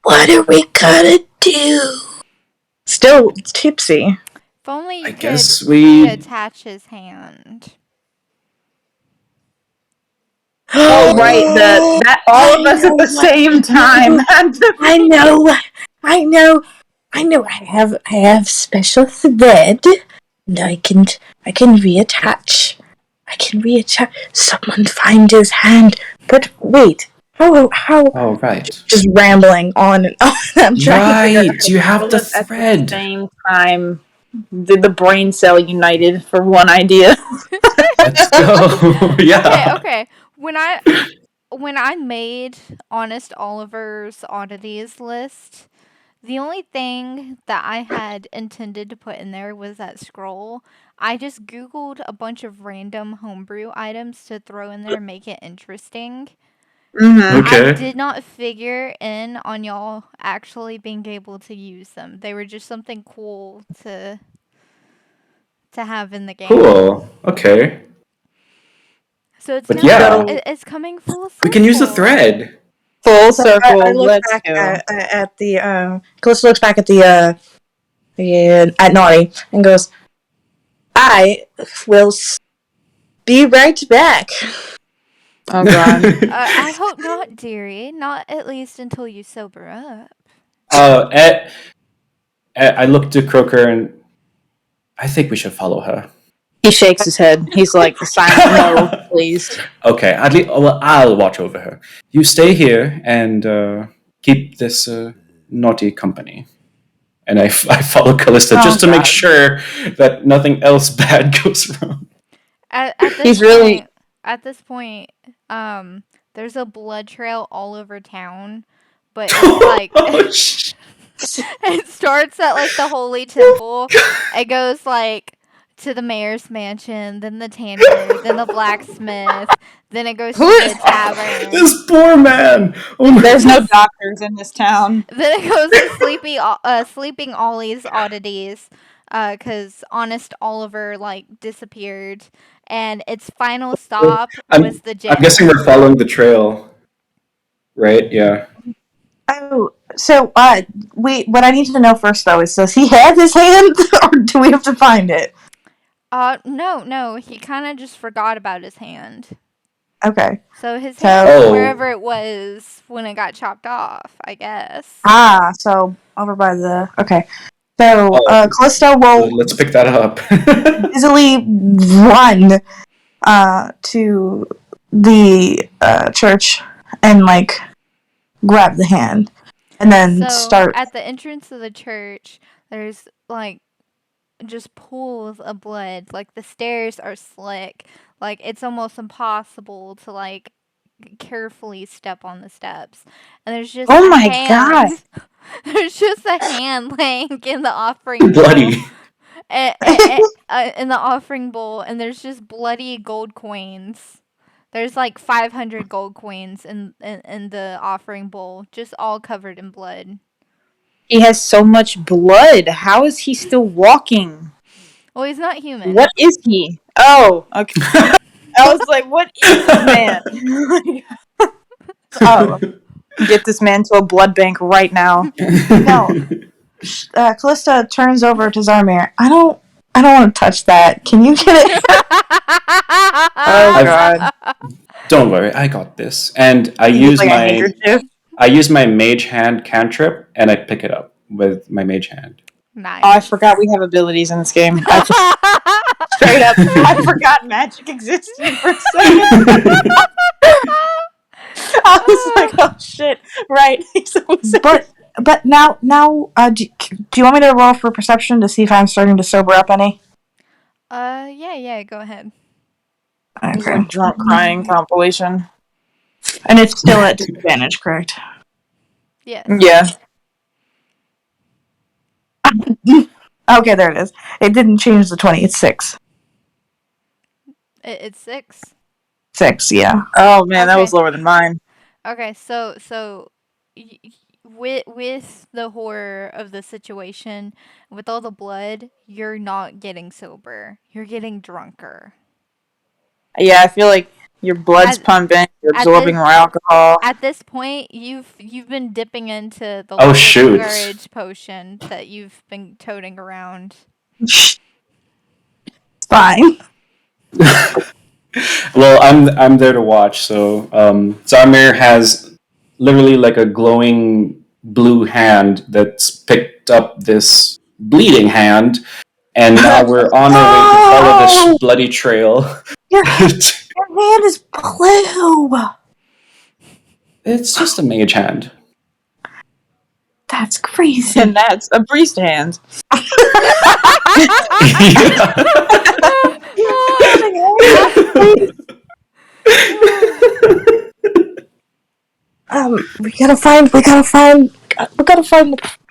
Speaker 4: What are we gonna do? Still tipsy.
Speaker 3: If only you
Speaker 7: I
Speaker 3: could
Speaker 7: guess we.
Speaker 3: reattach his hand.
Speaker 1: Oh right, that all of us at the same time.
Speaker 4: I know. I have special thread, and I can reattach. Someone find his hand. But wait, how?
Speaker 7: Oh right.
Speaker 4: Just rambling on and on. I'm trying to figure
Speaker 7: Right. You have
Speaker 1: All
Speaker 7: the
Speaker 1: of us at the
Speaker 7: thread.
Speaker 1: same time. The brain cell united for one idea.
Speaker 7: Let's go. Yeah.
Speaker 3: Okay. When I made Honest Oliver's oddities list, the only thing that I had intended to put in there was that scroll. I just googled a bunch of random homebrew items to throw in there and make it interesting.
Speaker 1: Mm-hmm.
Speaker 3: I
Speaker 7: Okay.
Speaker 3: did not figure in on y'all actually being able to use them. They were just something cool to have in the game.
Speaker 7: Cool. Okay.
Speaker 3: So it's
Speaker 7: But
Speaker 3: now
Speaker 7: yeah,
Speaker 3: it's coming full circle.
Speaker 7: we can use the thread.
Speaker 1: Full
Speaker 4: So
Speaker 1: circle.
Speaker 4: I look
Speaker 1: Let's
Speaker 4: back
Speaker 1: go.
Speaker 4: at the Calista looks back at the at Naughty and goes, "I will be right back."
Speaker 1: Oh god.
Speaker 3: I hope not, dearie. Not at least until you sober up.
Speaker 7: I looked to Croker and I think we should follow her.
Speaker 1: He shakes his head. He's like a silent no, please.
Speaker 7: Okay, well, I'll watch over her. You stay here and keep this naughty company. And I follow Callista
Speaker 1: Oh,
Speaker 7: just to make
Speaker 1: God.
Speaker 7: sure that nothing else bad goes wrong.
Speaker 3: At this
Speaker 1: He's
Speaker 3: point,
Speaker 1: really-
Speaker 3: there's a blood trail all over town, but it's like it starts at like the holy temple. It goes like to the mayor's mansion, then the tannery, then the blacksmith, then it goes to the tavern.
Speaker 7: This poor man. Oh my
Speaker 1: There's no doctors in this town.
Speaker 3: Then it goes to Sleeping Ollie's oddities, because Honest Oliver like disappeared, and its final stop was the jail.
Speaker 7: I'm guessing we're following the trail, right? Yeah.
Speaker 4: Oh, so what I need to know first though is, does he have his hand, or do we have to find it?
Speaker 3: No, he kind of just forgot about his hand.
Speaker 4: Okay.
Speaker 3: So his
Speaker 4: So-
Speaker 3: hand was
Speaker 7: Oh.
Speaker 3: wherever it was when it got chopped off, I guess.
Speaker 4: So over by the okay. So
Speaker 7: Oh.
Speaker 4: Callisto will
Speaker 7: Let's pick that up.
Speaker 4: easily run to the church and like grab the hand, and then
Speaker 3: So
Speaker 4: start.
Speaker 3: at the entrance of the church, there's like just pools of blood. Like the stairs are slick. Like it's almost impossible to like carefully step on the steps. And there's just
Speaker 1: Oh
Speaker 3: a
Speaker 1: my
Speaker 3: hand. There's just a hand laying in the offering
Speaker 7: Bloody.
Speaker 3: bowl. In the offering bowl, and there's just bloody gold coins. There's like 500 gold coins in the offering bowl, just all covered in blood.
Speaker 1: He has so much blood. How is he still walking?
Speaker 3: Well, he's not human.
Speaker 1: What is he? Oh, okay. I was like, what is this man? Oh, get this man to a blood bank right now.
Speaker 4: No. Callista turns over to Zarmir. I don't want to touch that. Can you get it?
Speaker 1: Oh god.
Speaker 7: Don't worry, I got this. And I
Speaker 1: He
Speaker 7: use
Speaker 1: like a
Speaker 7: my
Speaker 1: handkerchief.
Speaker 7: mage hand cantrip and I pick it up with my mage hand.
Speaker 3: Nice.
Speaker 1: Oh, I forgot we have abilities in this game. Straight up, I forgot magic existed for a second. I was like, oh shit, right.
Speaker 4: But now, do you want me to roll for perception to see if I'm starting to sober up any?
Speaker 3: Yeah, go ahead.
Speaker 1: It's a drunk crying compilation.
Speaker 4: And it's still at disadvantage, correct?
Speaker 3: Yes.
Speaker 1: Yeah.
Speaker 4: Okay, there it is. It didn't change the 20. It's 6.
Speaker 3: It's 6.
Speaker 4: 6, yeah.
Speaker 1: Oh man, that
Speaker 3: Okay.
Speaker 1: was lower than mine.
Speaker 3: Okay, so with the horror of the situation, with all the blood, you're not getting sober. You're getting drunker.
Speaker 1: Yeah, I feel like your blood's
Speaker 3: At-
Speaker 1: pumping, you're
Speaker 3: at
Speaker 1: absorbing
Speaker 3: this-
Speaker 1: more alcohol.
Speaker 3: At this point, you've been dipping into the
Speaker 7: Oh,
Speaker 3: liquid
Speaker 7: shoot.
Speaker 3: courage potion that you've been toting around.
Speaker 4: It's fine.
Speaker 7: Well, I'm there to watch. So Zarmir has literally like a glowing blue hand that's picked up this bleeding hand, and now we're on our way to follow this bloody trail.
Speaker 4: Your hand is blue.
Speaker 7: It's just a mage hand.
Speaker 4: That's crazy.
Speaker 1: And that's a priest hand.
Speaker 4: We gotta find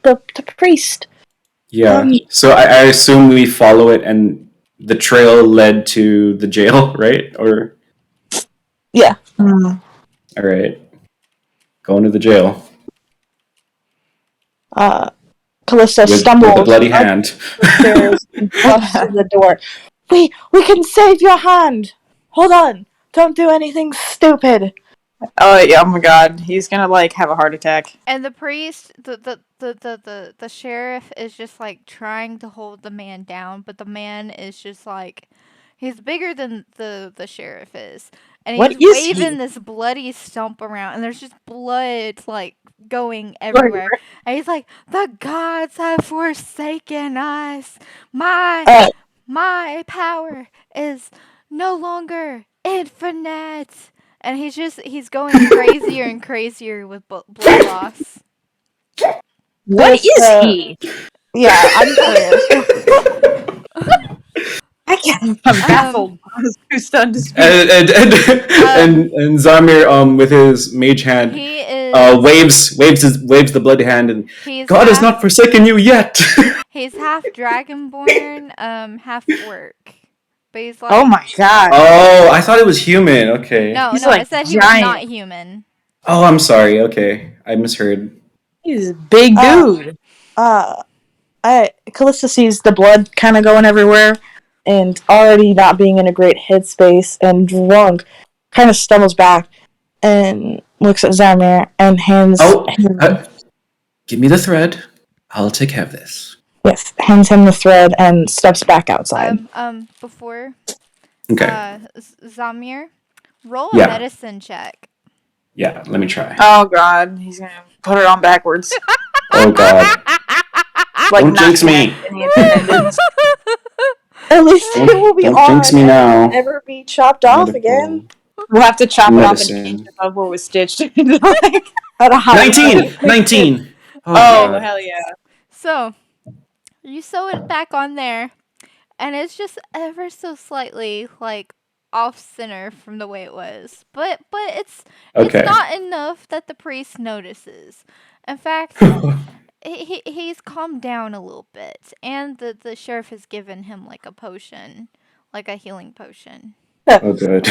Speaker 4: the priest.
Speaker 7: Yeah. So I assume we follow it, and the trail led to the jail, right? Or
Speaker 4: Yeah.
Speaker 1: Mm.
Speaker 7: all right, going to the jail
Speaker 4: Callista
Speaker 7: with
Speaker 4: stumbles
Speaker 7: a bloody
Speaker 4: up
Speaker 7: hand.
Speaker 4: the stairs and busts to the door. We can save your hand. Hold on. Don't do anything stupid.
Speaker 1: Oh yeah, oh my god, he's gonna like have a heart attack.
Speaker 3: And the priest, the sheriff is just like trying to hold the man down, but the man is just like, he's bigger than the sheriff is, and
Speaker 1: What
Speaker 3: he's
Speaker 1: is
Speaker 3: waving
Speaker 1: he?
Speaker 3: this bloody stump around, and there's just blood like going everywhere, and he's like, the gods have forsaken us. My power is no longer infinite. And he's going crazier and crazier with blood loss.
Speaker 1: What is he?
Speaker 4: Yeah, I'm curious.
Speaker 1: I'm baffled. Too stunned to speak.
Speaker 7: And Zarmir, with his mage hand,
Speaker 3: He is
Speaker 7: waves the bloody hand, and
Speaker 3: he's
Speaker 7: God has
Speaker 3: half,
Speaker 7: not forsaken you yet.
Speaker 3: he's half dragonborn, half orc. But he's like,
Speaker 1: Oh my god.
Speaker 7: Oh, I thought it was human. Okay.
Speaker 3: no,
Speaker 1: He's
Speaker 3: I
Speaker 1: like
Speaker 3: said he was
Speaker 1: giant.
Speaker 3: not human.
Speaker 7: Oh, I'm sorry. Okay, I misheard.
Speaker 1: He's a big dude.
Speaker 4: Callista sees the blood kind of going everywhere, and already not being in a great headspace and drunk, kind of stumbles back and looks at Zarmir and hands
Speaker 7: Give me the thread. I'll take care of this.
Speaker 4: hands him the thread and steps back outside.
Speaker 3: Before
Speaker 7: Okay.
Speaker 3: Zamir, roll a
Speaker 7: Yeah.
Speaker 3: medicine check.
Speaker 7: Yeah. Let me try.
Speaker 1: Oh god, he's gonna put it on backwards.
Speaker 7: Oh God.
Speaker 1: Like
Speaker 7: Don't jinx
Speaker 1: not
Speaker 7: me.
Speaker 1: any attendance.
Speaker 4: At least it will be
Speaker 7: Don't
Speaker 4: on
Speaker 7: jinx me
Speaker 4: and
Speaker 7: now.
Speaker 4: never be chopped off again.
Speaker 1: We'll have to chop it off
Speaker 7: Medicine.
Speaker 1: an inch above where it was stitched. Like,
Speaker 4: At a high
Speaker 7: 19.
Speaker 1: oh
Speaker 7: God.
Speaker 1: hell yeah.
Speaker 3: So you sew it back on there, and it's just ever so slightly like off center from the way it was, but it's
Speaker 7: Okay.
Speaker 3: not enough that the priest notices. In fact, he's calmed down a little bit, and the sheriff has given him like a potion, like a healing potion.
Speaker 7: Oh good.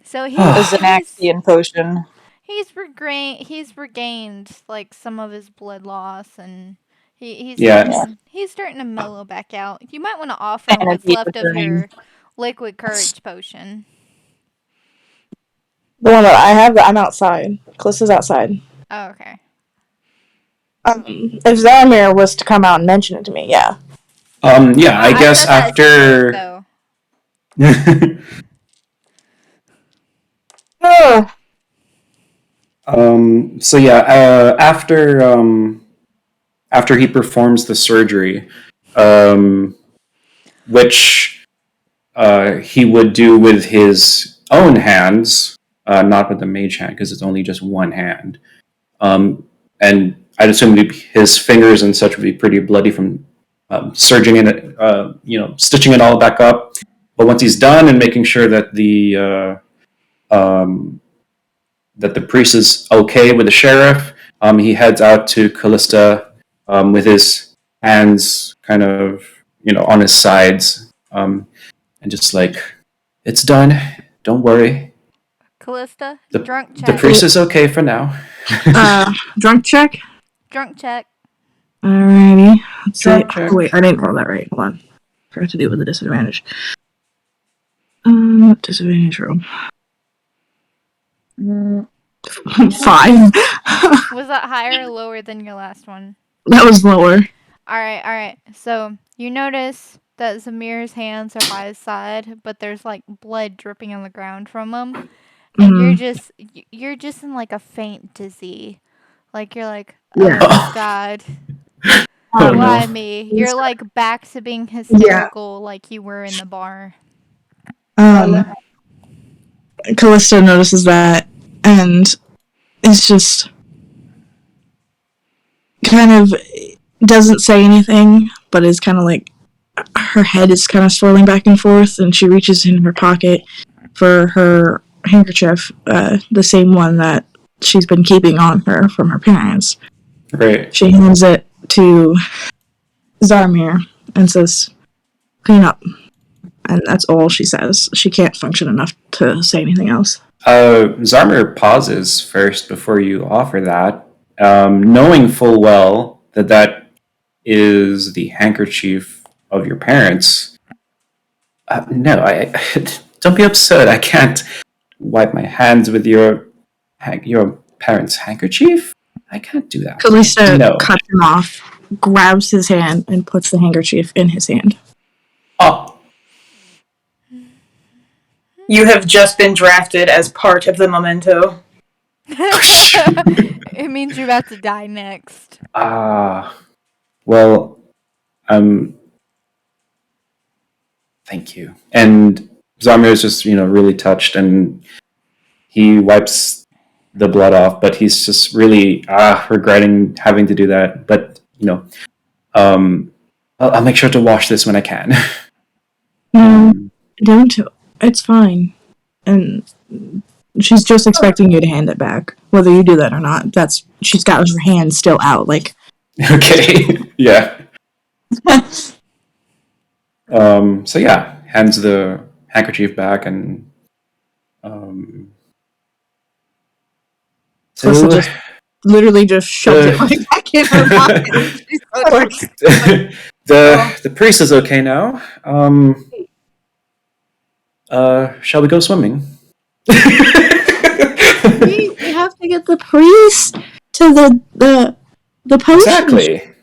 Speaker 3: So
Speaker 1: A
Speaker 3: he's
Speaker 1: Xanaxian potion.
Speaker 3: he's regained like some of his blood loss, and he's
Speaker 7: Yeah.
Speaker 3: starting to mellow back out. You might want to offer him
Speaker 1: And a
Speaker 3: what's
Speaker 1: deep
Speaker 3: left of
Speaker 1: returning.
Speaker 3: your liquid courage potion.
Speaker 4: The one that I have, I'm outside. Callista's outside.
Speaker 3: Oh, okay.
Speaker 4: If Zarmir was to come out and mention it to me, yeah.
Speaker 7: Yeah. I guess
Speaker 3: said that
Speaker 7: after.
Speaker 3: though. So
Speaker 7: yeah. After after he performs the surgery, which he would do with his own hands, not with the mage hand because it's only just one hand. And I'd assume his fingers and such would be pretty bloody from surging in it, stitching it all back up. But once he's done and making sure that the priest is okay with the sheriff, he heads out to Callista with his hands kind of on his sides, and just like, it's done. Don't worry.
Speaker 3: Callista,
Speaker 7: The
Speaker 3: drunk
Speaker 7: the
Speaker 3: check.
Speaker 7: priest is okay for now.
Speaker 4: Drunk check.
Speaker 3: Drunk check.
Speaker 4: Alrighty. Let's see.
Speaker 7: Drunk check.
Speaker 4: Oh, wait, I didn't roll that right. Hold on. Forgot to do it with a disadvantage. Disadvantage roll. 5.
Speaker 3: Was that higher or lower than your last one?
Speaker 4: That was lower.
Speaker 3: Alright. So, you notice that Zamir's hands are by his side, but there's like blood dripping on the ground from them. And you're just in like a faint dizzy. Like you're like, oh
Speaker 4: Yeah.
Speaker 3: god.
Speaker 7: Oh
Speaker 3: Why
Speaker 7: no.
Speaker 3: me? You're like back to being hysterical like you were in the bar.
Speaker 4: Callista notices that and is just kind of doesn't say anything, but is kind of like her head is kind of swirling back and forth, and she reaches in her pocket for her handkerchief, the same one that she's been keeping on her from her parents.
Speaker 7: Right.
Speaker 4: She hands it to Zarmir and says, "Clean up." And that's all she says. She can't function enough to say anything else.
Speaker 7: Zarmir pauses first before you offer that, knowing full well that is the handkerchief of your parents. No, I don't be absurd. I can't wipe my hands with your parents' handkerchief. I can't do that.
Speaker 4: Callista
Speaker 7: No.
Speaker 4: cuts him off, grabs his hand, and puts the handkerchief in his hand.
Speaker 7: Oh.
Speaker 1: You have just been drafted as part of the memento.
Speaker 3: It means you're about to die next.
Speaker 7: Well, thank you. And Zarmir is just, really touched, and he wipes the blood off, but he's just really regretting having to do that. But, I'll make sure to wash this when I can.
Speaker 4: Don't. It's fine. And she's just expecting you to hand it back. Whether you do that or not, she's got her hand still out, like...
Speaker 7: Okay, yeah. So yeah, hands the handkerchief back, and
Speaker 4: Callista just literally just shoves it right back in her pocket.
Speaker 7: the priest is okay now. Shall we go swimming?
Speaker 4: We have to get the priest to the potion.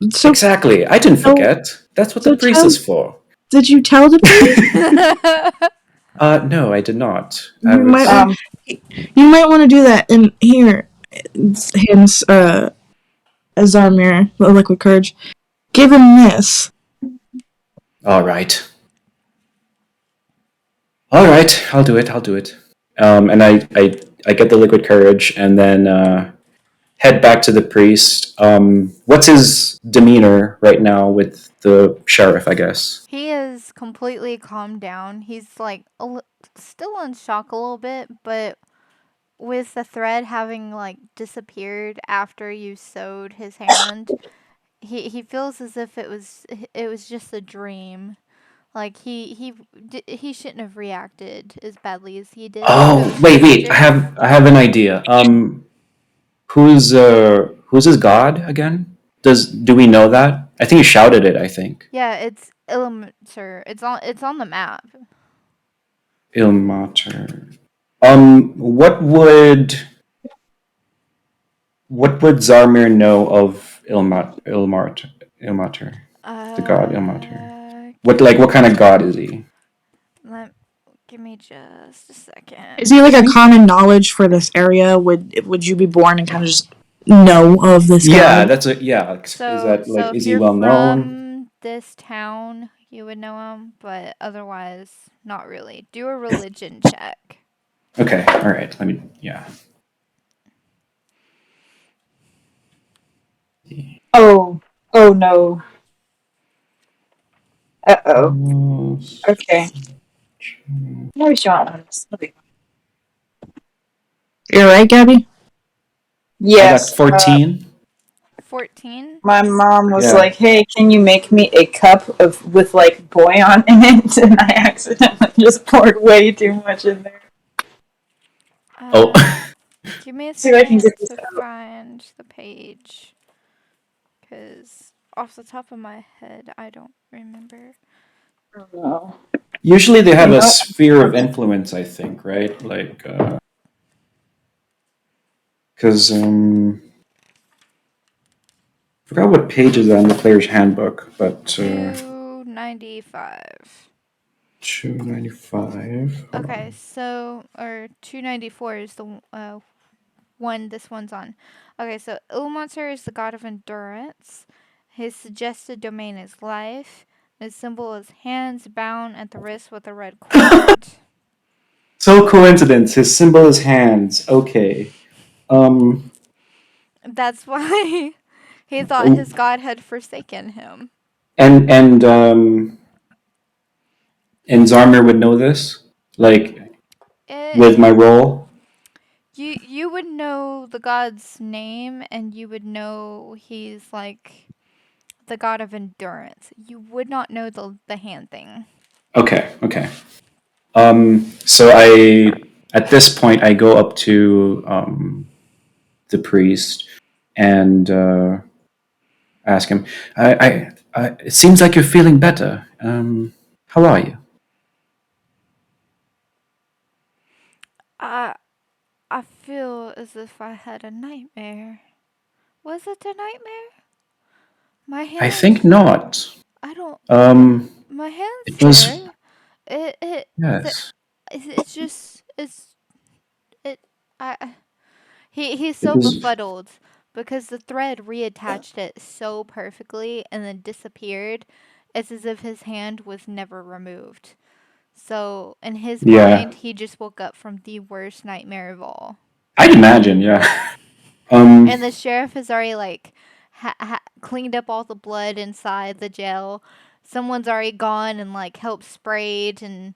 Speaker 7: Exactly. I didn't forget. That's what the priest is for.
Speaker 4: Did you tell the priest?
Speaker 7: No, I did not.
Speaker 4: You might want to do that. And here, hands Zarmir the liquid courage. Give him this.
Speaker 7: All right, I'll do it. And I get the liquid courage, and then head back to the priest. What's his demeanor right now with the sheriff, I guess?
Speaker 3: He is completely calmed down. He's like still in shock a little bit, but with the thread having like disappeared after you sewed his hand, he feels as if it was just a dream. Like he shouldn't have reacted as badly as he did.
Speaker 7: Oh, wait! I have an idea. Who's his god again? Do we know that? I think you shouted it. I think.
Speaker 3: Yeah, it's Illuminator. It's on the map.
Speaker 7: Ilmater. What would Zarmir know of Ilmater? The god Ilmater. What kind of god is he?
Speaker 3: Give me just a second.
Speaker 4: Is he like a common knowledge for this area? Would you be born and kind of just know of this
Speaker 7: Yeah,
Speaker 4: god.
Speaker 7: that's a yeah. Is
Speaker 3: So,
Speaker 7: that like
Speaker 3: if
Speaker 7: is he
Speaker 3: you're
Speaker 7: well known?
Speaker 3: from this town, you would know him, but otherwise, not really. Do a religion check.
Speaker 7: Okay, all right. Let me yeah.
Speaker 1: Oh, oh no. Uh-oh. Okay. Maybe she won't notice. Okay.
Speaker 4: You're right, Gabby?
Speaker 7: I got
Speaker 1: Yes.
Speaker 7: 14.
Speaker 3: 14.
Speaker 1: My mom was
Speaker 7: Yeah.
Speaker 1: like, "Hey, can you make me a cup of with like bouillon in it?" And I accidentally just poured way too much in there.
Speaker 7: Oh.
Speaker 3: Uh, give me a
Speaker 1: See if I can
Speaker 3: second
Speaker 1: get this
Speaker 3: to
Speaker 1: out.
Speaker 3: find the page. Because off the top of my head, I don't remember.
Speaker 1: Oh, no.
Speaker 7: Usually they have
Speaker 1: You
Speaker 7: a
Speaker 1: know
Speaker 7: sphere of
Speaker 1: what?
Speaker 7: influence, I think, right? Like because forgot what page is that in the player's handbook, but
Speaker 3: 295.
Speaker 7: 295. Hold
Speaker 3: Okay,
Speaker 7: on.
Speaker 3: so, or 294 is the one this one's on. Okay, so Ilmater is the god of endurance. His suggested domain is life. His symbol is hands bound at the wrist with a red cord.
Speaker 7: So coincidence. His symbol is hands. Okay. Um.
Speaker 3: That's why he thought his god had forsaken him.
Speaker 7: And Zarmir would know this, like
Speaker 3: It,
Speaker 7: with my role.
Speaker 3: you would know the god's name, and you would know he's like the god of endurance. You would not know the hand thing.
Speaker 7: Okay. Okay. So at this point I go up to the priest and ask him. It seems like you're feeling better. How are you?
Speaker 3: I I feel as if I had a nightmare. Was it a nightmare? My
Speaker 7: I think
Speaker 3: hand.
Speaker 7: not.
Speaker 3: I don't.
Speaker 7: Um,
Speaker 3: My hand's
Speaker 7: it was
Speaker 3: there. The,
Speaker 7: yes.
Speaker 3: it's just it. I he's
Speaker 7: It
Speaker 3: so
Speaker 7: was
Speaker 3: befuddled because the thread reattached it so perfectly and then disappeared. It's as if his hand was never removed. So in his
Speaker 7: yeah.
Speaker 3: mind, he just woke up from the worst nightmare of all.
Speaker 7: I'd imagine. Yeah.
Speaker 3: And the sheriff has already like cleaned up all the blood inside the jail. Someone's already gone and like helped sprayed and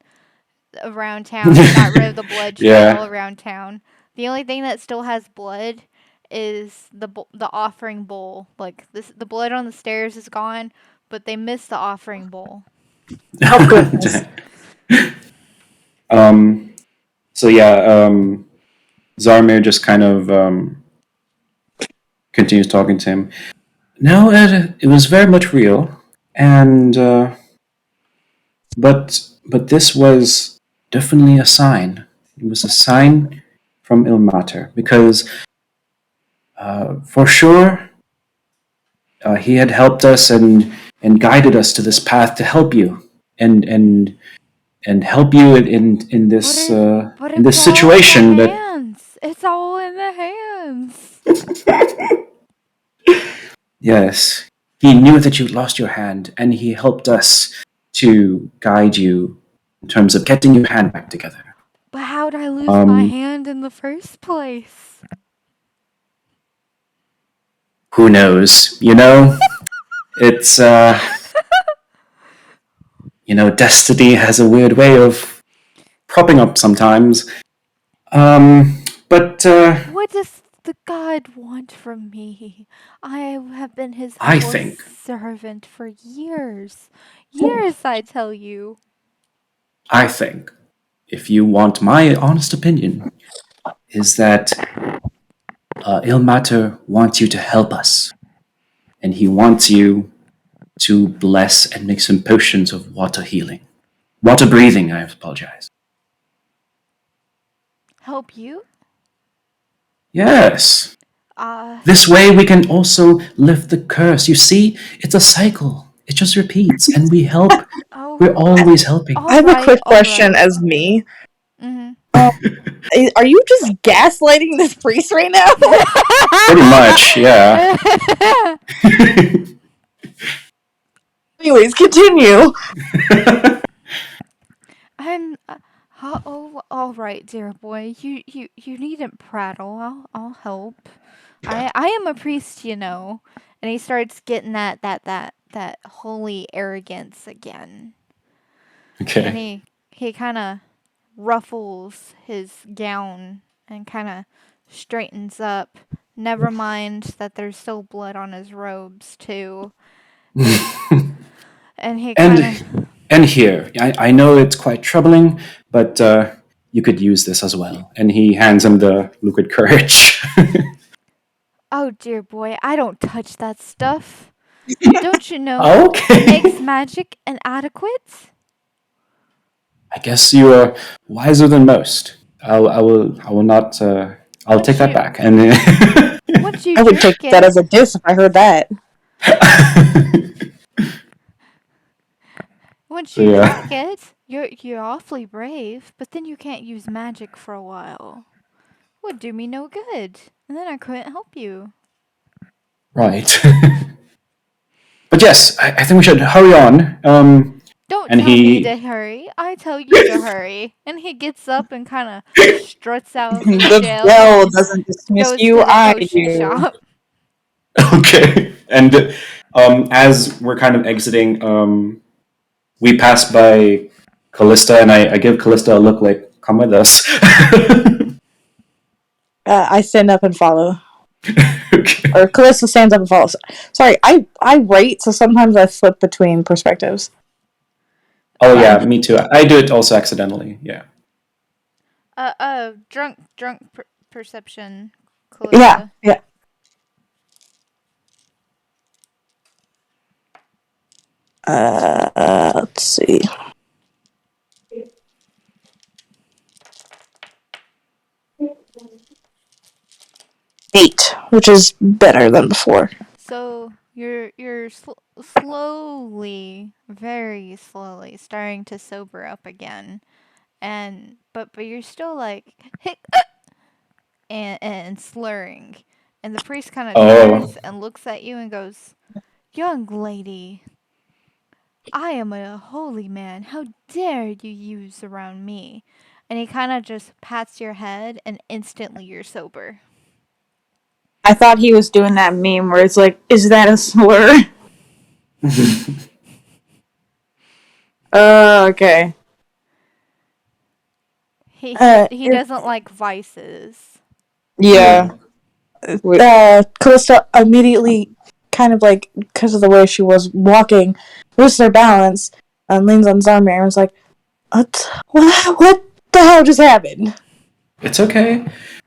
Speaker 3: around town and got rid of the blood trail
Speaker 7: yeah.
Speaker 3: around town. The only thing that still has blood is the offering bowl. Like the blood on the stairs is gone, but they missed the offering bowl.
Speaker 1: Oh goodness.
Speaker 7: um. So yeah. Zarmir just kind of continues talking to him. No, it was very much real, and but this was definitely a sign. It was a sign from Ilmater because for sure he had helped us and guided us to this path to help you and help you
Speaker 3: But
Speaker 7: in
Speaker 3: it's
Speaker 7: this
Speaker 3: all in the
Speaker 7: situation that
Speaker 3: hands. It's all in the hands.
Speaker 7: yes, he knew that you lost your hand and he helped us to guide you in terms of getting your hand back together.
Speaker 3: But how'd I lose my
Speaker 7: Um,
Speaker 3: hand in the first place?
Speaker 7: who knows? It's destiny has a weird way of propping up sometimes. But
Speaker 3: What does the god want from me? I have been his
Speaker 7: I
Speaker 3: humble
Speaker 7: think
Speaker 3: servant for years. Years, I tell you.
Speaker 7: I think if you want my honest opinion, is that Ilmater wants you to help us, and he wants you to bless and make some potions of water healing, water breathing. I apologize.
Speaker 3: Help you?
Speaker 7: Yes.
Speaker 3: Uh,
Speaker 7: This way we can also lift the curse. You see, it's a cycle. It just repeats, and we help.
Speaker 3: oh,
Speaker 7: We're always helping.
Speaker 4: I have a
Speaker 3: alright,
Speaker 4: quick question
Speaker 3: alright.
Speaker 4: as me.
Speaker 3: Mm-hmm.
Speaker 4: Are you just gaslighting this priest right now?
Speaker 7: Pretty much, yeah.
Speaker 4: Anyways, continue.
Speaker 3: I'm. Oh, all right, dear boy. You needn't prattle. I'll help. I am a priest, you know. And he starts getting that holy arrogance again. And
Speaker 7: Okay.
Speaker 3: he kind of ruffles his gown and kind of straightens up. Never mind that there's still blood on his robes too. And he kind
Speaker 7: and
Speaker 3: of
Speaker 7: and here, I know it's quite troubling, but you could use this as well. And he hands him the liquid courage.
Speaker 3: Oh dear boy, I don't touch that stuff. Don't you know? It makes
Speaker 7: Okay.
Speaker 3: magic inadequate.
Speaker 7: I guess you are wiser than most. I will not. I'll take
Speaker 3: Once
Speaker 7: that
Speaker 3: you
Speaker 7: back. And
Speaker 3: once you
Speaker 4: I would take
Speaker 3: drink
Speaker 4: that
Speaker 3: it,
Speaker 4: as a diss if I heard that.
Speaker 3: once
Speaker 7: so
Speaker 3: you
Speaker 7: yeah,
Speaker 3: drink it, you're awfully brave, but then you can't use magic for a while. Would do me no good, and then I couldn't help you.
Speaker 7: right. But yes, I think we should hurry on.
Speaker 3: Don't
Speaker 7: And
Speaker 3: tell me
Speaker 7: he
Speaker 3: to hurry. I tell you to hurry. And he gets up and kind of struts out of his
Speaker 1: The
Speaker 3: jail
Speaker 1: bell
Speaker 3: and
Speaker 1: doesn't dismiss
Speaker 3: goes
Speaker 1: you,
Speaker 3: to the
Speaker 1: I
Speaker 3: potion
Speaker 1: do.
Speaker 3: shop.
Speaker 7: okay, and as we're kind of exiting, we pass by Callista, and I give Callista a look like, "Come with us."
Speaker 4: I stand up and follow.
Speaker 7: Okay.
Speaker 4: Or Calista stands up and follows. Sorry, I write, so sometimes I flip between perspectives.
Speaker 7: Oh
Speaker 3: Uh,
Speaker 7: yeah, me too. I do it also accidentally. Yeah.
Speaker 3: drunk perception,
Speaker 4: Yeah,
Speaker 3: Callista.
Speaker 4: yeah. Let's see. 8, which is better than before.
Speaker 3: So you're slowly, very slowly starting to sober up again, and but you're still like hic and slurring, and the priest kind of
Speaker 7: Oh,
Speaker 3: turns and looks at you and goes, "Young lady, I am a holy man. How dare you use around me?" And he kind of just pats your head, and instantly you're sober.
Speaker 1: I thought he was doing that meme where it's like, is that a slur? Okay.
Speaker 3: He
Speaker 4: If,
Speaker 3: doesn't like vices.
Speaker 1: Yeah.
Speaker 7: yeah.
Speaker 1: Wait.
Speaker 4: Callista immediately, kind of like, because of the way she was walking, loses her balance and leans on Zarmir and was like, what the hell just happened?
Speaker 7: It's okay.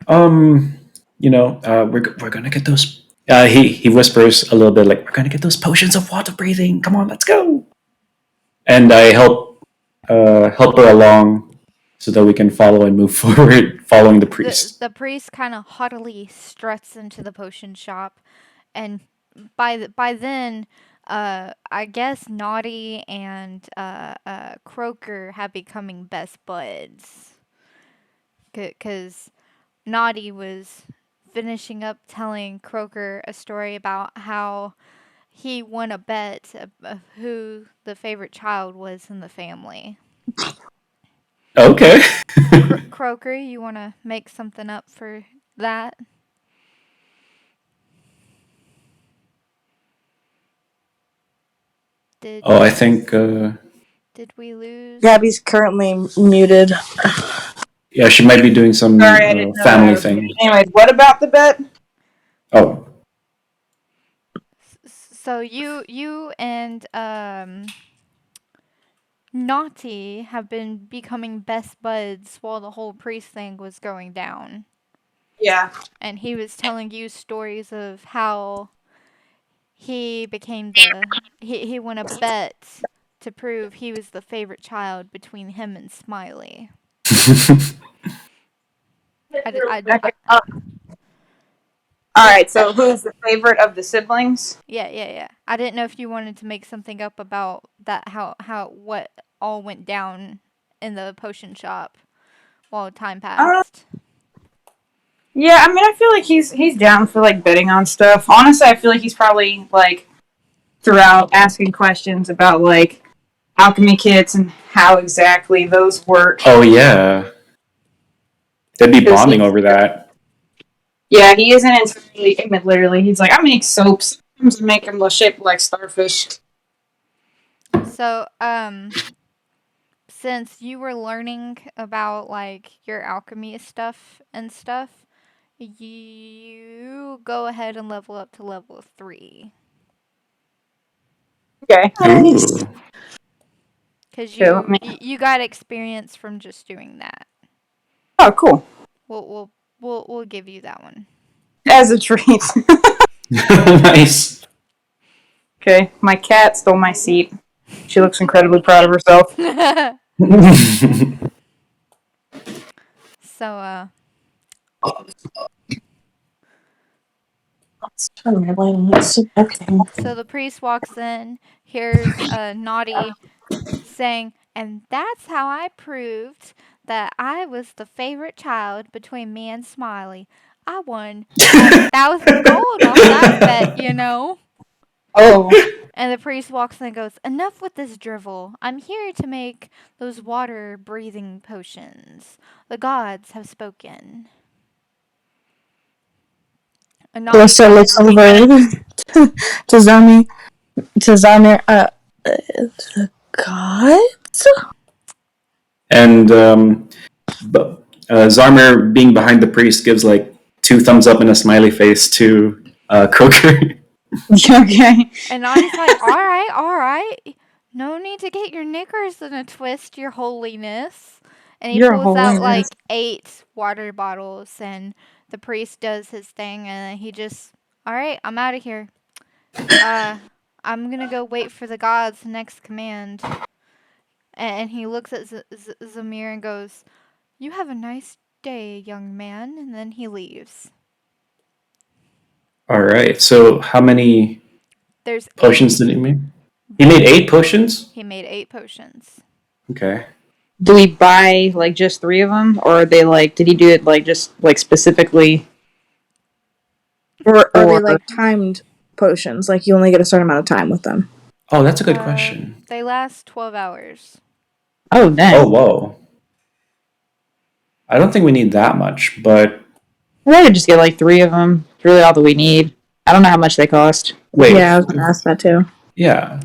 Speaker 7: We're gonna get those. He whispers a little bit like, "We're gonna get those potions of water breathing. Come on, let's go." And I help her along so that we can follow and move forward, following the priest.
Speaker 3: The priest kind of haughtily struts into the potion shop, and by then, I guess Naughty and Croaker have becoming best buds, because Naughty was finishing up telling Croaker a story about how he won a bet of who the favorite child was in the family.
Speaker 7: Okay.
Speaker 3: Croaker, you want to make something up for that? Did
Speaker 7: Oh, I think
Speaker 3: did we lose?
Speaker 4: Gabby's currently muted.
Speaker 7: yeah, she might be doing some
Speaker 1: Sorry, I didn't know that I
Speaker 7: family
Speaker 1: was muted.
Speaker 7: thing.
Speaker 1: Anyways, what about the bet?
Speaker 7: Oh,
Speaker 3: So you and Naughty have been becoming best buds while the whole priest thing was going down.
Speaker 1: Yeah.
Speaker 3: And he was telling you stories of how he became he won a bet to prove he was the favorite child between him and Smiley.
Speaker 1: Okay. All right. So, who's the favorite of the siblings?
Speaker 3: Yeah. I didn't know if you wanted to make something up about that, how what all went down in the potion shop Well, time passed.
Speaker 1: Yeah, I mean, I feel like he's down for like betting on stuff. Honestly, I feel like he's probably like throughout asking questions about like alchemy kits and how exactly those work.
Speaker 7: Oh yeah, they'd be
Speaker 1: 'Cause
Speaker 7: bonding over that.
Speaker 1: Yeah, he isn't entirely. I mean, literally, he's like, I make soaps. Sometimes I make them shaped like starfish.
Speaker 3: So, since you were learning about like your alchemy stuff and stuff, you go ahead and level up to level 3.
Speaker 1: Okay.
Speaker 4: Nice.
Speaker 7: Ooh.
Speaker 3: Because
Speaker 1: Okay, let me-
Speaker 3: you got experience from just doing that.
Speaker 1: Oh, cool.
Speaker 3: We'll give you that one.
Speaker 1: As a treat.
Speaker 7: Nice.
Speaker 1: Okay, my cat stole my seat. She looks incredibly proud of herself.
Speaker 3: So,
Speaker 4: Okay.
Speaker 3: so the priest walks in, hears Naughty saying, and that's how I proved that I was the favorite child between me and Smiley. I won 1,000 gold off that bet, you know.
Speaker 1: Oh.
Speaker 3: And the priest walks in and goes, enough with this drivel. I'm here to make those water breathing potions. The gods have spoken. And Naughty's
Speaker 4: Calista
Speaker 3: like,
Speaker 4: looks over to Zami. To Zamir. The gods?
Speaker 7: And Zarmer, being behind the priest, gives like 2 thumbs up and a smiley face to Croaker.
Speaker 1: Okay.
Speaker 3: and Naughty's like, all right. No need to get your knickers in a twist, your holiness. And he
Speaker 1: Your
Speaker 3: pulls out
Speaker 1: holiness.
Speaker 3: like 8 water bottles, and the priest does his thing, and then he just, all right, I'm out of here. I'm gonna go wait for the gods' next command. And he looks at Zamir and goes, you have a nice day, young man. And then he leaves.
Speaker 7: All right. So how many
Speaker 3: There's
Speaker 7: potions
Speaker 3: 8.
Speaker 7: did he make? He made 8 potions.
Speaker 3: He made 8 potions.
Speaker 7: Okay.
Speaker 1: Do we buy like just 3 of them, or are they like? Did he do it like just like specifically?
Speaker 4: Or are they like timed potions? Like you only get a certain amount of time with them?
Speaker 7: Oh, that's a good question.
Speaker 3: They last 12 hours.
Speaker 1: Oh, dang.
Speaker 7: Oh, whoa. I don't think we need that much, but
Speaker 1: I could just get like 3 of them. It's really all that we need. I don't know how much they cost.
Speaker 7: wait.
Speaker 4: Yeah, I was gonna ask that too.
Speaker 7: Yeah.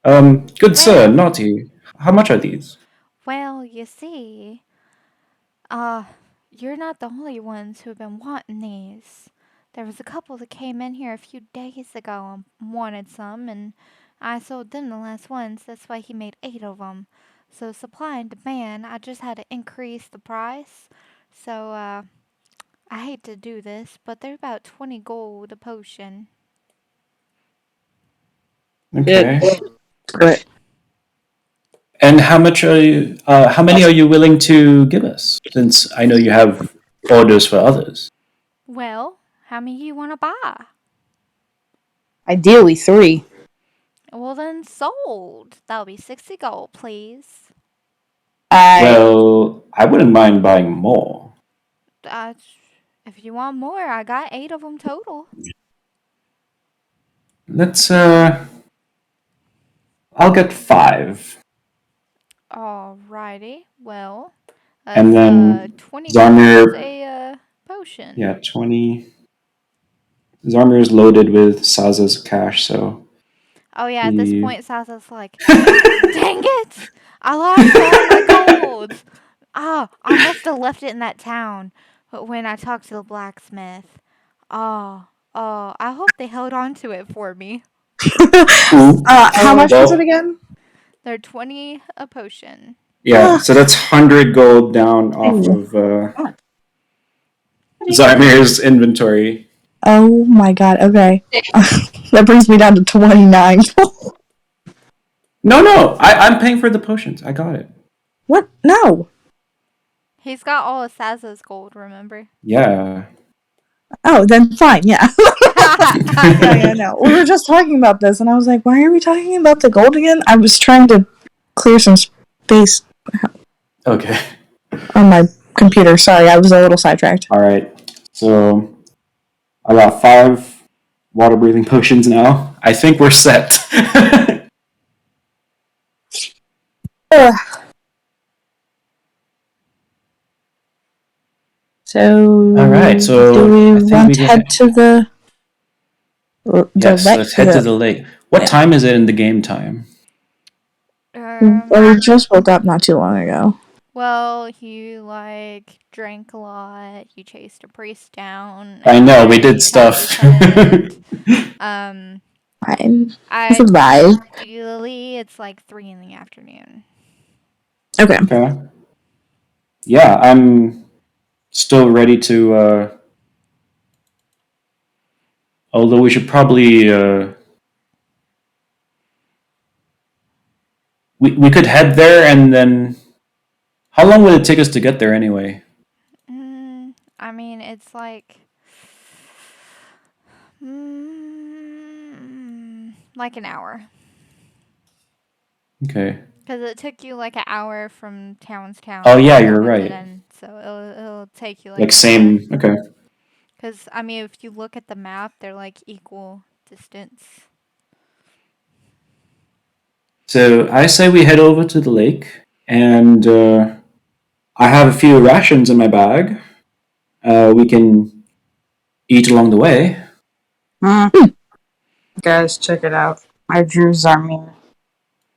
Speaker 7: Good sir, Naughty. How much are these?
Speaker 3: Well, you see, you're not the only ones who have been wanting these. There was a couple that came in here a few days ago and wanted some, and I sold them the last ones. That's why he made 8 of them. So supply and demand, I just had to increase the price. So, I hate to do this, but they're about 20 gold a potion.
Speaker 7: Okay.
Speaker 1: Great.
Speaker 7: And how much are you? How many are you willing to give us? Since I know you have orders for others.
Speaker 3: Well, how many you want to buy?
Speaker 1: Ideally 3.
Speaker 3: Well, then sold. That'll be 60 gold, please.
Speaker 7: Well, I wouldn't mind buying more.
Speaker 3: Uh, if you want more, I got 8 of them total.
Speaker 7: Let's. I'll get 5,
Speaker 3: Alrighty. Well,
Speaker 7: and then
Speaker 3: 20
Speaker 7: Zarmir.
Speaker 3: gold a potion.
Speaker 7: Yeah, 20. Zarmir is loaded with Saza's cash, so.
Speaker 3: Oh yeah, at this point, Sasa's like, dang it! I lost all my gold! I must have left it in that town when I talked to the blacksmith. Oh, I hope they held on to it for me.
Speaker 4: How much was
Speaker 7: Well,
Speaker 4: it again?
Speaker 3: They're 20 a potion.
Speaker 7: yeah, so that's 100 gold down off of Zarmir's inventory.
Speaker 4: Oh my god, okay. That brings me down to 29.
Speaker 7: No, I'm paying for the potions. I got it.
Speaker 4: What? No.
Speaker 3: He's got all of Sasa's gold, remember?
Speaker 7: Yeah.
Speaker 4: Oh, then fine, yeah. Yeah, no. We were just talking about this, and I was like, why are we talking about the gold again? I was trying to clear some space
Speaker 7: Okay.
Speaker 4: on my computer. Sorry, I was a little sidetracked.
Speaker 7: All right. So I got 5 water breathing potions now. I think we're set.
Speaker 4: So,
Speaker 7: All right. So
Speaker 4: do we
Speaker 7: I think
Speaker 4: want
Speaker 7: we
Speaker 4: to
Speaker 7: can.
Speaker 4: head to the
Speaker 7: Yes.
Speaker 4: lake?
Speaker 7: Let's head to the lake. What
Speaker 4: Yeah.
Speaker 7: time is it in the game time?
Speaker 4: Well, we just woke up not too long ago.
Speaker 3: Well, you drank a lot. You chased a priest down.
Speaker 7: I
Speaker 3: and
Speaker 7: know we
Speaker 3: then
Speaker 7: did
Speaker 3: you
Speaker 7: stuff.
Speaker 3: um,
Speaker 4: Fine. I survived.
Speaker 3: ideally, it's like 3 in the afternoon.
Speaker 4: Okay.
Speaker 7: Okay. Yeah, I'm still ready to. Although we should probably. We could head there and then. How long would it take us to get there anyway?
Speaker 3: I mean, it's like an hour.
Speaker 7: Okay.
Speaker 3: Because it took you like an hour from town to town.
Speaker 7: Oh yeah, you're right.
Speaker 3: So it'll take you
Speaker 7: Like
Speaker 3: an
Speaker 7: same.
Speaker 3: hour.
Speaker 7: Okay.
Speaker 3: Because, I mean, if you look at the map, they're like equal distance.
Speaker 7: So I say we head over to the lake, and I have a few rations in my bag. We can eat along the way.
Speaker 1: Guys, check it out. I drew Zarmir.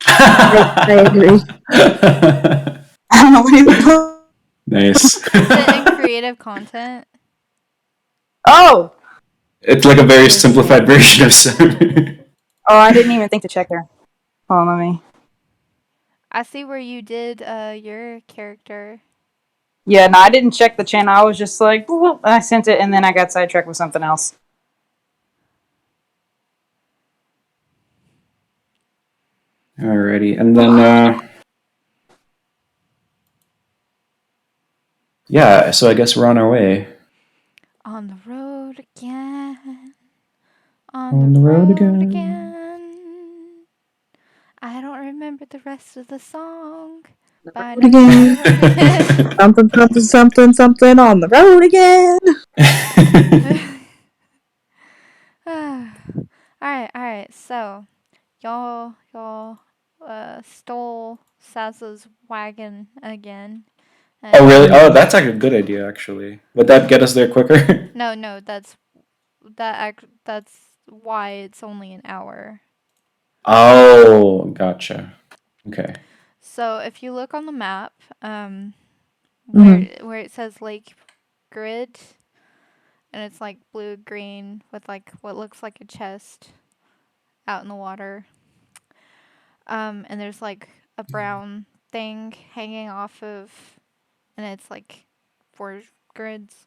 Speaker 4: I agree.
Speaker 1: I don't know what he put.
Speaker 7: Nice.
Speaker 3: Is it in creative content?
Speaker 1: Oh!
Speaker 7: It's like a very simplified version of some.
Speaker 1: Oh, I didn't even think to check there. Hold on, let me.
Speaker 3: I see where you did your character.
Speaker 1: Yeah, no, I didn't check the channel. I was just like, whoop, I sent it, and then I got sidetracked with something else.
Speaker 7: Alrighty, and then yeah, so I guess we're on our way.
Speaker 3: On the road again.
Speaker 7: On the road again.
Speaker 3: I don't remember the rest of the song. But I
Speaker 4: Road
Speaker 3: know
Speaker 4: again.
Speaker 3: something,
Speaker 4: something, something, something on the road again.
Speaker 3: Alright, so y'all stole Saz's wagon again.
Speaker 7: Oh really? Oh, that's like a good idea actually. Would that get us there quicker?
Speaker 3: No, that's why it's only an hour.
Speaker 7: Oh, gotcha. Okay.
Speaker 3: So if you look on the map,
Speaker 4: Mhm.
Speaker 3: where it says Lake Grid, and it's like blue green with like what looks like a chest out in the water. And there's like a brown thing hanging off of, and it's like 4 grids.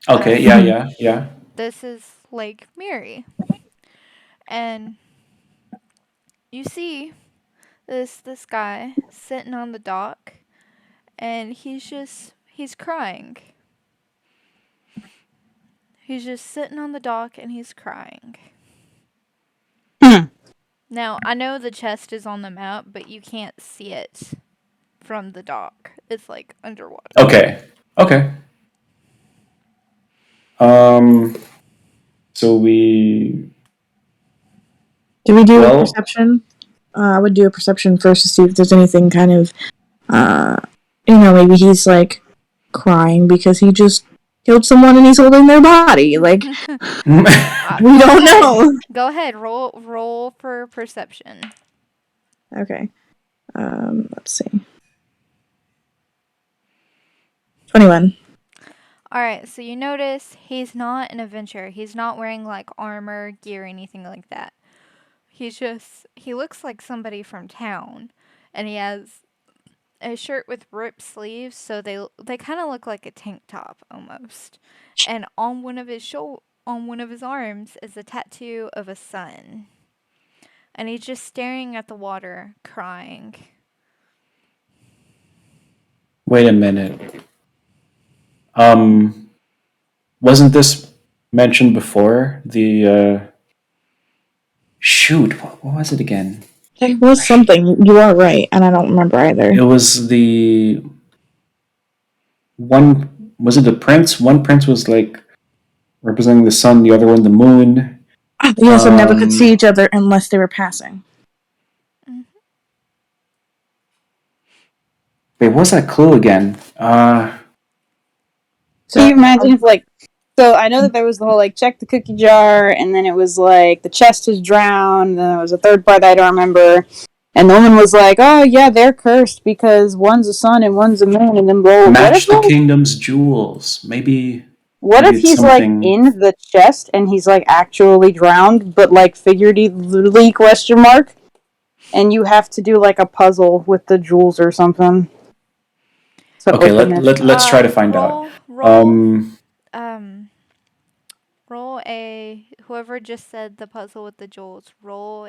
Speaker 7: Okay, yeah.
Speaker 3: This is Lake Miri, and you see this guy sitting on the dock, and he's crying. He's just sitting on the dock and he's crying. Now, I know the chest is on the map, but you can't see it from the dock. It's like underwater.
Speaker 7: Okay. So we.
Speaker 4: Do we do a
Speaker 7: Well-
Speaker 4: perception? I would do a perception first to see if there's anything kind of, maybe he's like crying because he just killed someone and he's holding their body. Like, we don't know.
Speaker 3: Go ahead, roll for perception.
Speaker 4: Okay. Let's see. 21.
Speaker 3: Alright, so you notice he's not an adventurer. He's not wearing like armor, gear, anything like that. He looks like somebody from town, and he has a shirt with ripped sleeves, so they kind of look like a tank top almost. And on one of his arms is a tattoo of a sun. And he's just staring at the water, crying.
Speaker 7: Wait a minute. Wasn't this mentioned before? The shoot, what was it again?
Speaker 4: There was something. You are right, and I don't remember either.
Speaker 7: It was the one was it the prince? One prince was like representing the sun, the other one the moon.
Speaker 4: You also never could
Speaker 7: Um,
Speaker 4: see each other unless they were passing.
Speaker 7: Wait, what's that clue again?
Speaker 4: So,
Speaker 1: Can you imagine if like so I know that there was the whole like check the cookie jar and then it was like the chest is drowned and then there was a third part that I don't remember. And the woman was like, "Oh yeah, they're cursed because one's a sun and one's a moon." And then blow.
Speaker 7: Match the kingdom's jewels. Maybe
Speaker 1: What if
Speaker 7: it's
Speaker 1: he's like
Speaker 7: something.
Speaker 1: in the chest and he's like actually drowned, but like figuratively question mark, and you have to do like a puzzle with the jewels or something to
Speaker 7: Okay,
Speaker 1: open it.
Speaker 7: let's try to find out.
Speaker 3: Um, roll a whoever just said the puzzle with the jewels. Roll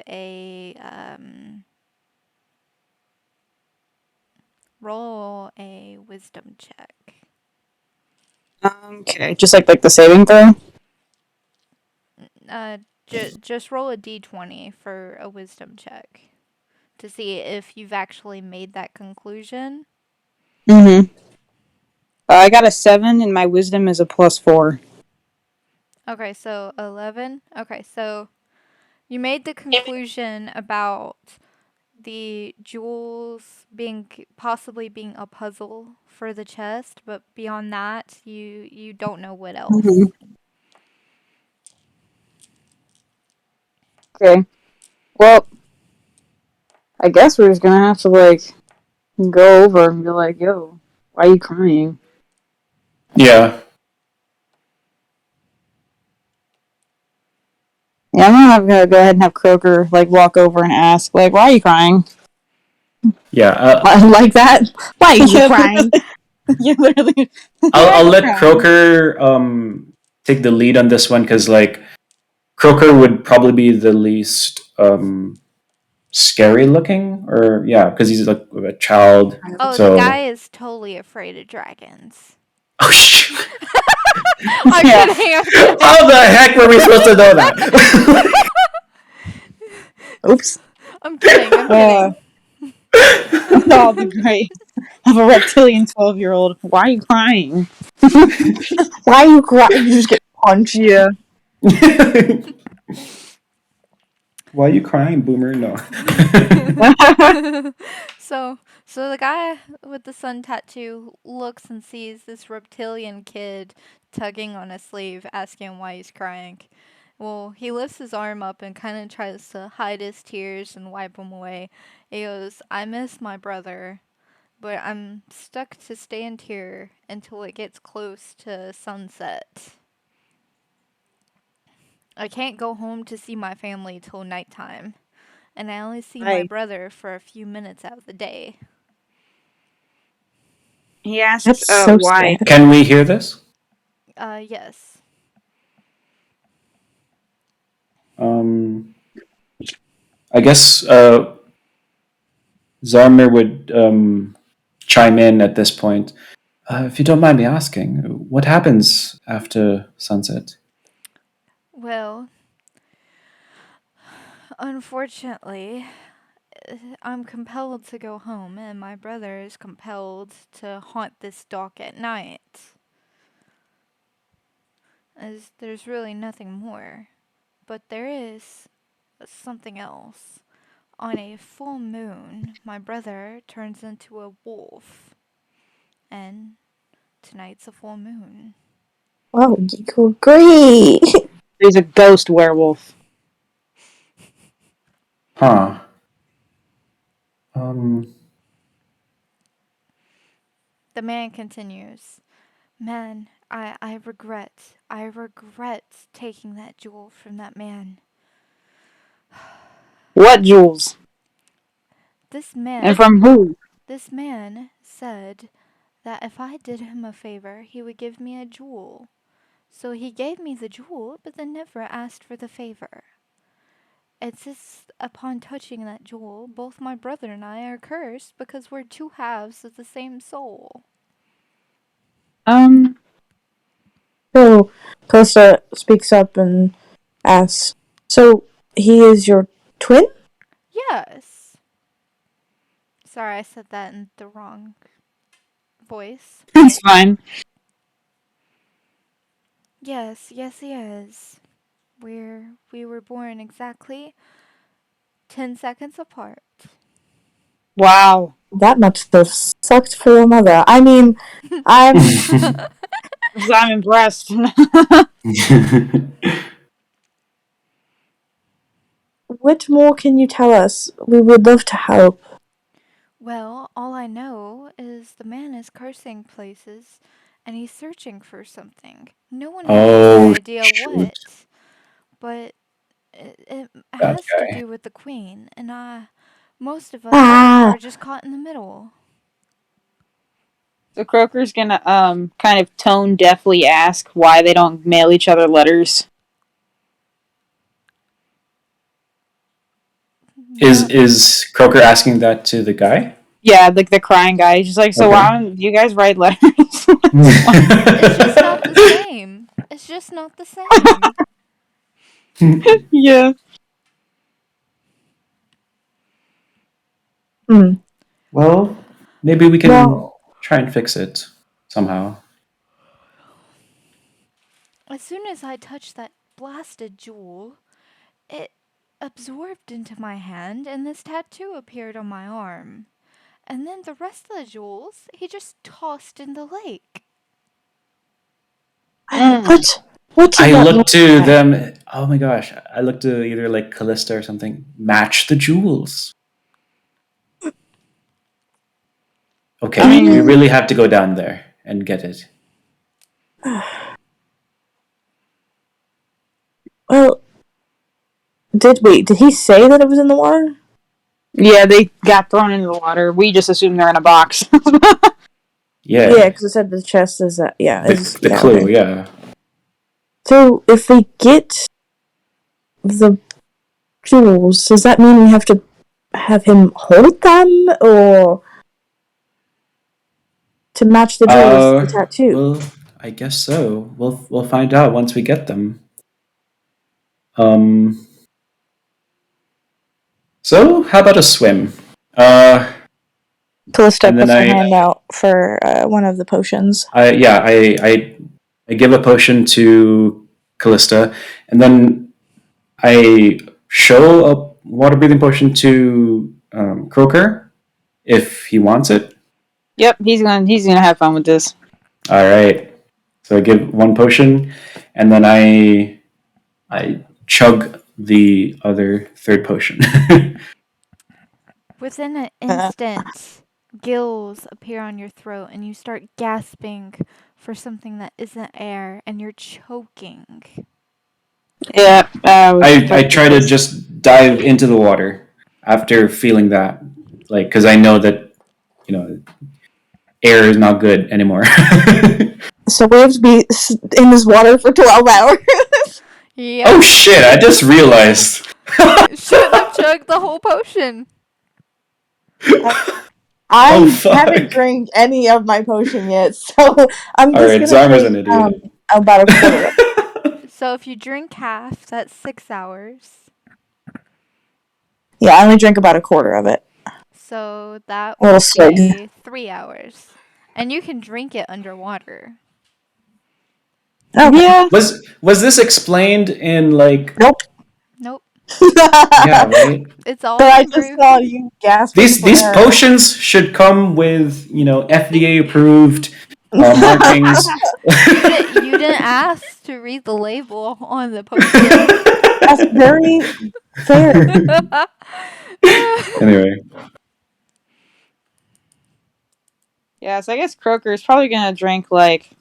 Speaker 3: a wisdom check.
Speaker 1: Okay, just like the saving throw.
Speaker 3: Just roll a d20 for a wisdom check to see if you've actually made that conclusion.
Speaker 1: Mm-hmm. I got a 7, and my wisdom is a +4.
Speaker 3: Okay, so 11. Okay, so you made the conclusion about the jewels possibly being a puzzle for the chest, but beyond that, you don't know what else.
Speaker 1: Mm-hmm. Okay. Well, I guess we're just gonna have to like go over and be like, "Yo, why are you crying?"
Speaker 7: Yeah.
Speaker 1: Yeah, I'm gonna go ahead and have Croaker like walk over and ask, like, "Why are you crying?"
Speaker 7: Yeah.
Speaker 4: like that? Why are you crying?
Speaker 1: Yeah, literally.
Speaker 7: I'll let Croker take the lead on this one because like Croker would probably be the least scary looking, or yeah, because he's like a child.
Speaker 3: Oh, the guy
Speaker 7: So
Speaker 3: is totally afraid of dragons.
Speaker 7: oh shoot!
Speaker 3: I'm
Speaker 1: Yeah.
Speaker 3: kidding. I'm kidding.
Speaker 7: How the heck were we supposed to know that?
Speaker 4: Oops.
Speaker 3: I'm kidding. I'm kidding.
Speaker 1: Oh, the great of a reptilian 12-year-old. Why are you crying?
Speaker 4: Why are you crying? You just get punched.
Speaker 1: Yeah.
Speaker 7: Why are you crying, Boomer? No.
Speaker 3: So the guy with the sun tattoo looks and sees this reptilian kid tugging on his sleeve, asking why he's crying. Well, he lifts his arm up and kind of tries to hide his tears and wipe them away. He goes, "I miss my brother, but I'm stuck to stand here until it gets close to sunset. I can't go home to see my family till nighttime, and I only see my
Speaker 1: Right.
Speaker 3: brother for a few minutes out of the day."
Speaker 1: He asks,
Speaker 4: That's so
Speaker 1: why.
Speaker 4: sad.
Speaker 7: Can we hear this?
Speaker 3: Yes.
Speaker 7: Um, I guess Zarmir would chime in at this point. If you don't mind me asking, what happens after sunset?
Speaker 3: Well, unfortunately, I'm compelled to go home, and my brother is compelled to haunt this dock at night. As there's really nothing more. But there is something else. On a full moon, my brother turns into a wolf. And tonight's a full moon.
Speaker 4: Wow, you great.
Speaker 1: He's a ghost werewolf.
Speaker 7: Huh. Um,
Speaker 3: The man continues, "Man, I regret taking that jewel from that man.
Speaker 1: What jewels?
Speaker 3: This
Speaker 1: And
Speaker 3: man,
Speaker 1: from who?
Speaker 3: this man said that if I did him a favor, he would give me a jewel. So he gave me the jewel, but then never asked for the favor. It's just upon touching that jewel, both my brother and I are cursed because we're two halves of the same soul."
Speaker 1: Um,
Speaker 4: So Costa speaks up and asks, "So he is your twin?"
Speaker 3: Yes. Sorry, I said that in the wrong voice.
Speaker 1: It's fine.
Speaker 3: Yes, yes, yes. We were born exactly 10 seconds apart.
Speaker 1: Wow.
Speaker 4: That must have sucked for your mother. I mean, I'm.
Speaker 1: I'm impressed.
Speaker 4: What more can you tell us? We would love to help.
Speaker 3: Well, all I know is the man is cursing places and he's searching for something. No one has any
Speaker 7: Oh
Speaker 3: idea
Speaker 7: shoot,
Speaker 3: what, but it
Speaker 7: that
Speaker 3: has to
Speaker 7: guy.
Speaker 3: do with the queen, and most of us
Speaker 4: Ah,
Speaker 3: are just caught in the middle.
Speaker 1: So Croker's gonna kind of tone deafly ask why they don't mail each other letters.
Speaker 3: Well,
Speaker 7: Is Croker asking that to the guy?
Speaker 1: Yeah, like the crying guy. He's just like, so
Speaker 7: Okay.
Speaker 1: why don't you guys write letters?
Speaker 3: it's just not the same. It's just not the same.
Speaker 1: Yeah.
Speaker 4: hmm.
Speaker 7: Well, maybe we can
Speaker 4: Well,
Speaker 7: try and fix it somehow.
Speaker 3: As soon as I touched that blasted jewel, it absorbed into my hand, and this tattoo appeared on my arm. And then the rest of the jewels, he just tossed in the lake.
Speaker 1: Mm.
Speaker 4: what does
Speaker 7: I
Speaker 4: that
Speaker 7: look to
Speaker 4: mean?
Speaker 7: them. Oh my gosh! I look to either like Callista or something. Match the jewels.
Speaker 1: I
Speaker 7: Okay, we
Speaker 1: mean,
Speaker 7: really have to go down there and get it.
Speaker 4: Well, did he say that it was in the water?
Speaker 1: yeah, they got thrown into the water. We just assume they're in a box.
Speaker 4: Yeah,
Speaker 7: Yeah,
Speaker 4: because it said the chest is
Speaker 7: the the
Speaker 4: yeah,
Speaker 7: clue.
Speaker 4: okay.
Speaker 7: Yeah.
Speaker 4: So if we get the jewels, does that mean we have to have him hold them, or to match the jewels, the tattoo?
Speaker 7: Well, I guess so. We'll find out once we get them. Um. So how about a swim? Uh,
Speaker 4: Callista
Speaker 7: and then
Speaker 4: puts her hand out for one of the potions.
Speaker 7: I give a potion to Callista, and then I show a water breathing potion to Croker if he wants it.
Speaker 1: Yep, he's gonna have fun with this.
Speaker 7: All right. So I give one potion, and then I chug the other third potion.
Speaker 3: Within an instant, gills appear on your throat and you start gasping for something that isn't air and you're choking.
Speaker 1: Yeah,
Speaker 7: I try to just dive into the water after feeling that, like, because I know that air is not good anymore.
Speaker 4: So we have to be in this water for 12 hours.
Speaker 7: Oh
Speaker 3: Yep.
Speaker 7: shit! I just realized.
Speaker 3: Shouldn't have chugged the whole potion.
Speaker 7: Oh
Speaker 4: I haven't
Speaker 7: fuck!
Speaker 4: drank any of my potion yet, so I'm
Speaker 7: All
Speaker 4: just
Speaker 7: right,
Speaker 4: gonna
Speaker 7: Zarmer's
Speaker 4: drink
Speaker 7: an idiot.
Speaker 4: about a quarter of it.
Speaker 3: So if you drink half, that's 6 hours.
Speaker 4: Yeah, I only drink about a quarter of it.
Speaker 3: So that
Speaker 4: A little
Speaker 3: would
Speaker 4: swig.
Speaker 3: be 3 hours. And you can drink it underwater.
Speaker 4: Okay.
Speaker 1: yeah.
Speaker 7: Was this explained in like?
Speaker 4: Nope.
Speaker 3: Nope.
Speaker 7: Yeah, right.
Speaker 3: It's all
Speaker 4: But I
Speaker 3: been
Speaker 4: just
Speaker 3: brewed.
Speaker 4: saw you gasping for
Speaker 7: These
Speaker 4: air.
Speaker 7: potions should come with FDA approved markings.
Speaker 3: You didn't ask to read the label on the potion.
Speaker 4: That's very fair.
Speaker 7: Anyway,
Speaker 1: Yeah, so I guess Croker's probably gonna drink like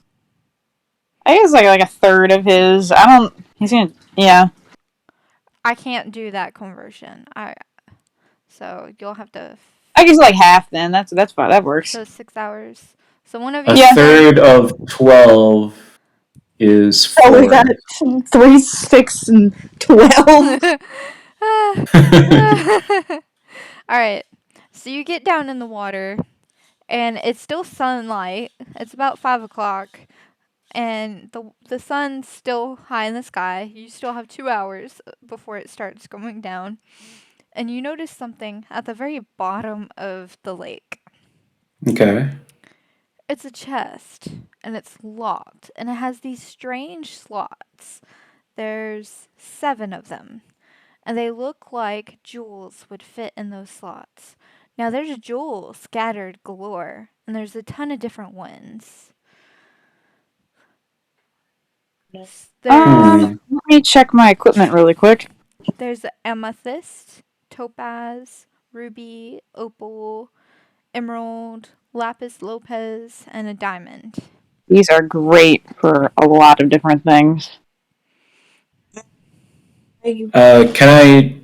Speaker 1: a third of his. I don't. He's gonna. Yeah.
Speaker 3: I can't do that conversion. So you'll have to.
Speaker 1: I guess like half. Then that's fine. That works.
Speaker 3: So 6 hours. So one of
Speaker 7: a
Speaker 3: you
Speaker 1: Yeah.
Speaker 3: start.
Speaker 7: third of 12 is
Speaker 4: So we
Speaker 7: 4.
Speaker 4: got 3, 6, and 12.
Speaker 3: All right. So you get down in the water, and it's still sunlight. It's about 5 o'clock, and the sun's still high in the sky. You still have 2 hours before it starts going down, and you notice something at the very bottom of the lake.
Speaker 7: Okay.
Speaker 3: It's a chest, and it's locked, and it has these strange slots. There's 7 of them, and they look like jewels would fit in those slots. Now, there's jewels scattered galore, and there's a ton of different ones. There's
Speaker 2: Hmm.
Speaker 1: Let me check my equipment really quick.
Speaker 3: there's amethyst, topaz, ruby, opal, emerald, lapis lazuli, and a diamond.
Speaker 1: These are great for a lot of different things.
Speaker 7: Can I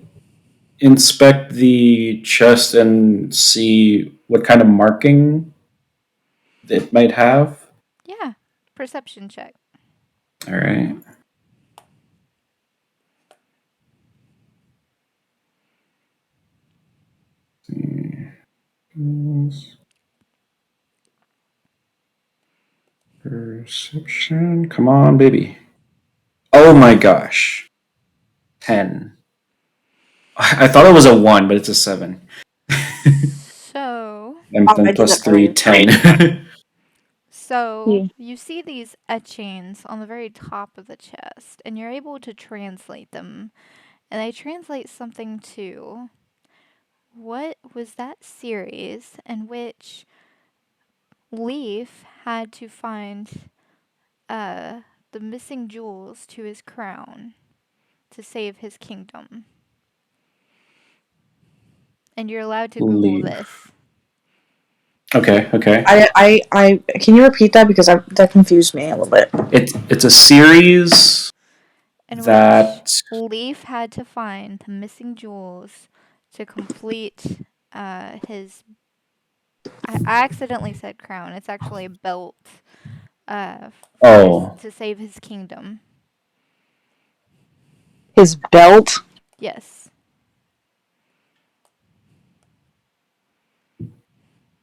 Speaker 7: inspect the chest and see what kind of marking it might have?
Speaker 3: Yeah, perception check.
Speaker 7: All right. Perception. Come on, baby. Oh my gosh. 10. I thought it was a 1, but it's a 7.
Speaker 3: So,
Speaker 7: And
Speaker 4: I
Speaker 7: then
Speaker 4: did
Speaker 7: plus
Speaker 4: that
Speaker 7: 3,
Speaker 4: earlier.
Speaker 7: 10.
Speaker 3: so you see these etchings on the very top of the chest, and you're able to translate them. And they translate something to what was that series in which Leaf had to find uh, the missing jewels to his crown to save his kingdom. And you're allowed to Google
Speaker 7: Leave.
Speaker 3: this.
Speaker 7: Okay.
Speaker 4: I can you repeat that because that confused me a little bit.
Speaker 7: It's a series
Speaker 3: In which
Speaker 7: that.
Speaker 3: Leaf had to find the missing jewels to complete his. I accidentally said crown. It's actually a belt for
Speaker 7: Oh.
Speaker 3: to save his kingdom.
Speaker 1: His belt.
Speaker 3: Yes.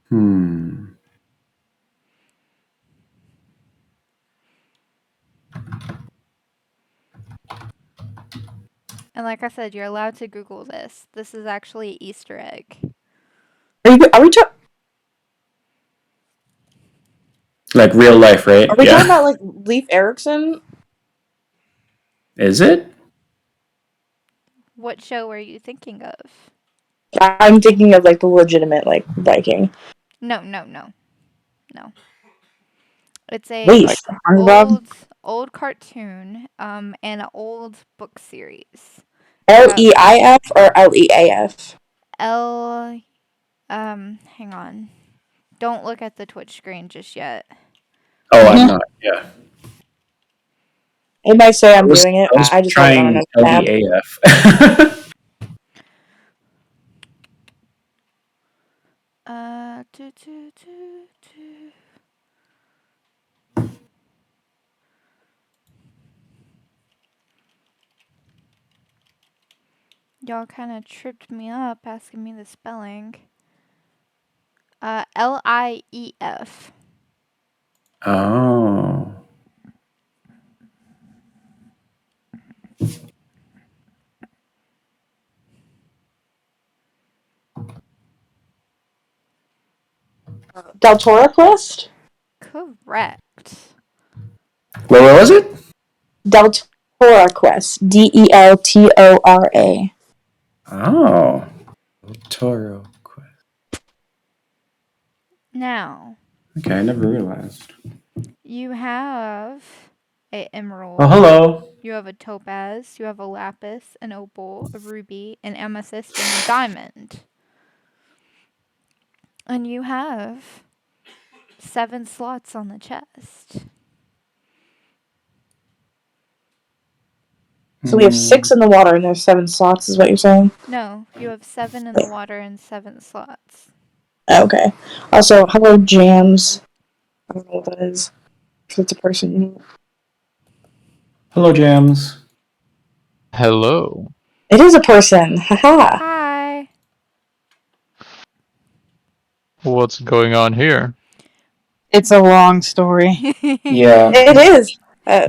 Speaker 7: Hmm.
Speaker 3: And like I said, you're allowed to Google this. This is actually an Easter egg.
Speaker 4: Are we
Speaker 7: Like real life, right?
Speaker 4: talking
Speaker 7: Yeah.
Speaker 4: about like Leif Erikson?
Speaker 7: Is it?
Speaker 3: What show are you thinking of?
Speaker 4: I'm thinking of like the legitimate like Viking.
Speaker 3: No. It's a
Speaker 4: Leif.
Speaker 1: SpongeBob.
Speaker 3: old cartoon and an old book series.
Speaker 4: Leif or Leaf?
Speaker 3: L hang on. Don't look at the Twitch screen just yet.
Speaker 7: Oh, I'm not. Yeah.
Speaker 4: It might say
Speaker 7: I
Speaker 4: I'm
Speaker 7: was
Speaker 4: doing it.
Speaker 7: I was
Speaker 4: I just have it on
Speaker 7: trying
Speaker 4: another tab.
Speaker 7: LEAF.
Speaker 3: Uh do, do, do, do. Y'all kind of tripped me up asking me the spelling. Lief.
Speaker 7: Oh.
Speaker 4: Del Toro Quest?
Speaker 3: Correct.
Speaker 7: Where was it?
Speaker 4: Del Toro Quest. Deltora.
Speaker 7: Oh. Toro Quest.
Speaker 3: Now,
Speaker 7: Okay, I never realized.
Speaker 3: you have a
Speaker 7: Oh,
Speaker 3: emerald,
Speaker 7: hello.
Speaker 3: you have a topaz, you have a lapis, an opal, a ruby, an amethyst, and a diamond. And you have 7 slots on the chest.
Speaker 4: So we have 6 in the water and there's 7 slots, is what you're saying?
Speaker 3: No, you have 7 in the water and 7 slots.
Speaker 4: Okay. Also, hello, Jams. I don't know what that is. If it's a person.
Speaker 7: Hello, Jams.
Speaker 8: Hello.
Speaker 4: It is a person. Haha.
Speaker 3: Hi.
Speaker 8: What's going on here?
Speaker 1: It's a long story.
Speaker 7: Yeah.
Speaker 4: It is.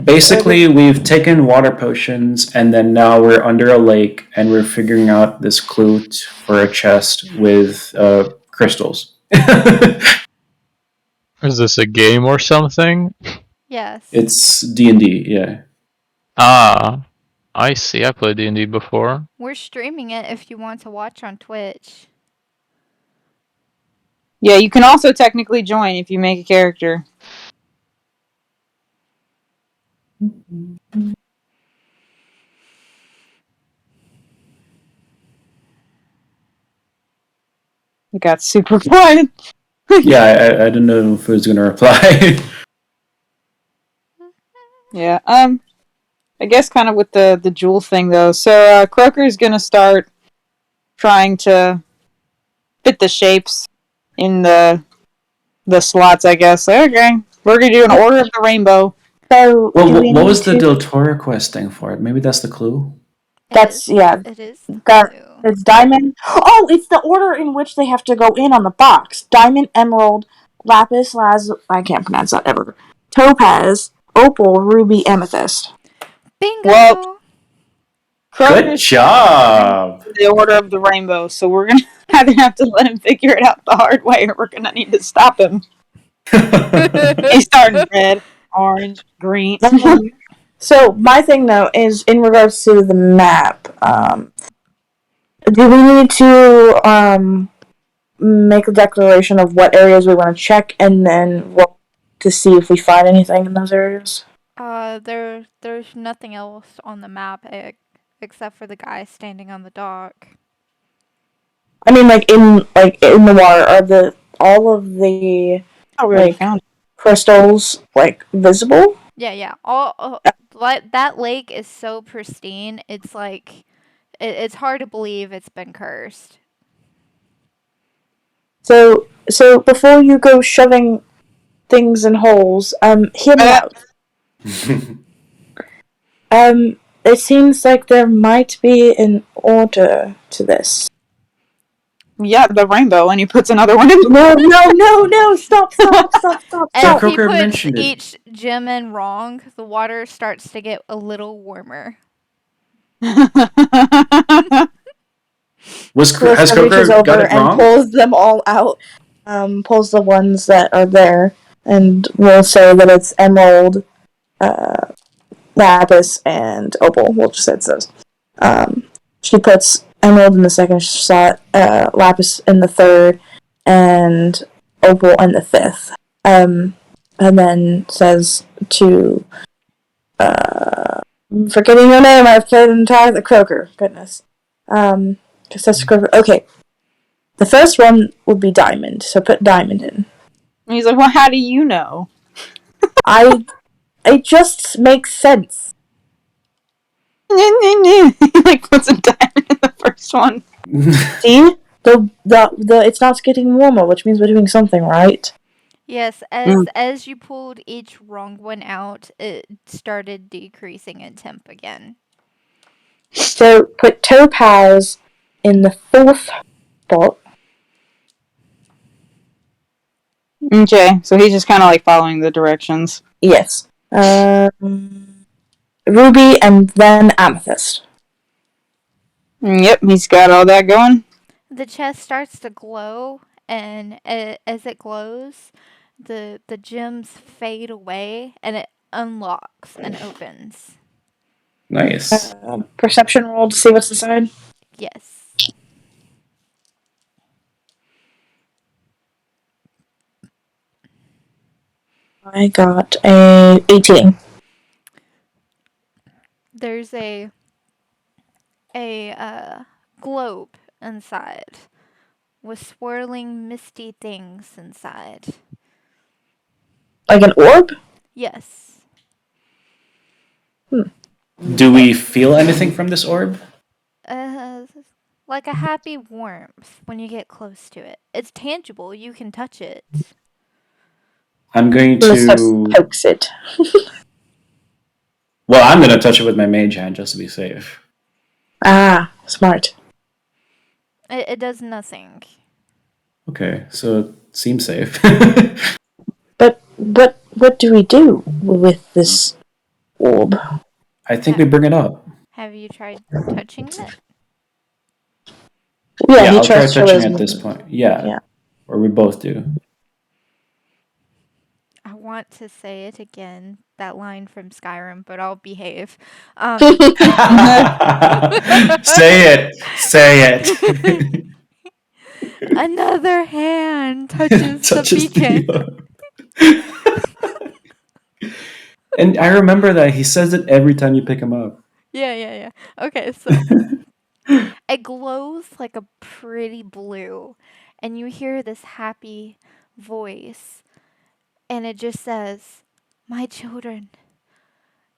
Speaker 7: Basically, we've taken water potions, and then now we're under a lake, and we're figuring out this clue for a chest with crystals.
Speaker 8: Is this a game or something?
Speaker 3: Yes.
Speaker 7: It's D&D, yeah.
Speaker 8: Ah, I see. I played D&D before.
Speaker 3: We're streaming it if you want to watch on Twitch.
Speaker 1: Yeah, you can also technically join if you make a character. It got super quiet.
Speaker 7: Yeah, I didn't know if it was going to reply.
Speaker 1: Yeah. I guess kind of with the jewel thing though. So Croker's gonna start trying to fit the shapes in the slots. I guess. Okay, we're gonna do an order of the rainbow.
Speaker 4: So
Speaker 7: Well,
Speaker 4: do we
Speaker 7: what
Speaker 4: need
Speaker 7: was the
Speaker 4: to?
Speaker 7: Del Toro quest thing for? Maybe that's the clue?
Speaker 4: That's yeah.
Speaker 3: It is the
Speaker 4: That
Speaker 3: clue.
Speaker 4: it's diamond. Oh, it's the order in which they have to go in on the box: diamond, emerald, lapis lazuli. I can't pronounce that ever. Topaz, opal, ruby, amethyst.
Speaker 3: Bingo!
Speaker 1: Well,
Speaker 7: Good
Speaker 1: Croker's
Speaker 7: job!
Speaker 1: the order of the rainbow. So we're gonna either have to let him figure it out the hard way, or we're gonna need to stop him. He's starting red, orange, green.
Speaker 4: So my thing though is in regards to the map. Do we need to make a declaration of what areas we want to check, and then roll to see if we find anything in those areas?
Speaker 3: There's nothing else on the map except for the guy standing on the dock.
Speaker 4: I mean, like in the water, are all of the
Speaker 1: Oh, we already
Speaker 4: like
Speaker 1: found it.
Speaker 4: crystals like visible?
Speaker 3: Yeah. That lake is so pristine. It's like it's hard to believe it's been cursed.
Speaker 4: So before you go shoving things in holes, hear me out. It seems like there might be an order to this.
Speaker 1: Yeah, the rainbow, and he puts another one in.
Speaker 4: No! Stop!
Speaker 3: As he
Speaker 7: Croker
Speaker 3: puts
Speaker 7: mentioned it.
Speaker 3: each gem in wrong, the water starts to get a little warmer.
Speaker 7: Has
Speaker 4: Clarissa reaches
Speaker 7: Croker got
Speaker 4: over
Speaker 7: it
Speaker 4: and
Speaker 7: wrong?
Speaker 4: pulls them all out. Pulls the ones that are there, and we'll say that it's emerald, lapis, and opal. We'll just say it's those. She puts emerald in the second slot, lapis in the third, and opal in the fifth. And then says to, I'm forgetting your name. I've played entirely Croker. Goodness. Says to Croker. Okay, the first one would be diamond. So put diamond in.
Speaker 1: And he's like, well, how do you know?
Speaker 4: It just makes sense.
Speaker 1: He like puts a diamond in the first one.
Speaker 4: See? The it's not getting warmer, which means we're doing something right.
Speaker 3: Yes, as you pulled each wrong one out, it started decreasing in temp again.
Speaker 4: So put topaz in the fourth spot.
Speaker 1: Okay, so he's just kind of like following the directions.
Speaker 4: Yes. Ruby and then amethyst.
Speaker 1: Yep, he's got all that going.
Speaker 3: The chest starts to glow, and as it glows, the gems fade away, and it unlocks and opens.
Speaker 7: Nice.
Speaker 4: Perception roll to see what's inside.
Speaker 3: Yes.
Speaker 4: I got a 18.
Speaker 3: There's a globe inside with swirling misty things inside.
Speaker 4: Like an orb?
Speaker 3: Yes.
Speaker 7: Do we feel anything from this orb?
Speaker 3: Like a happy warmth when you get close to it. It's tangible. You can touch it.
Speaker 7: I'm going
Speaker 4: Melissa
Speaker 7: to.
Speaker 4: pokes it.
Speaker 7: Well, I'm going to touch it with my mage hand just to be safe.
Speaker 4: Ah, smart.
Speaker 3: It does nothing.
Speaker 7: Okay, so it seems safe.
Speaker 4: But what do we do with this orb?
Speaker 7: I think we bring it up.
Speaker 3: Have you tried touching it?
Speaker 7: Yeah,
Speaker 4: he
Speaker 7: I'll try
Speaker 4: tries to
Speaker 7: touching
Speaker 4: show
Speaker 7: at this point. Yeah. Or we both do.
Speaker 3: want to say it again, that line from Skyrim, but I'll behave.
Speaker 7: Say it. Say it.
Speaker 3: Another hand touches the
Speaker 7: Touches
Speaker 3: beacon.
Speaker 7: And I remember that he says it every time you pick him up.
Speaker 3: Yeah. Okay, so it glows like a pretty blue, and you hear this happy voice, and it just says, "My children,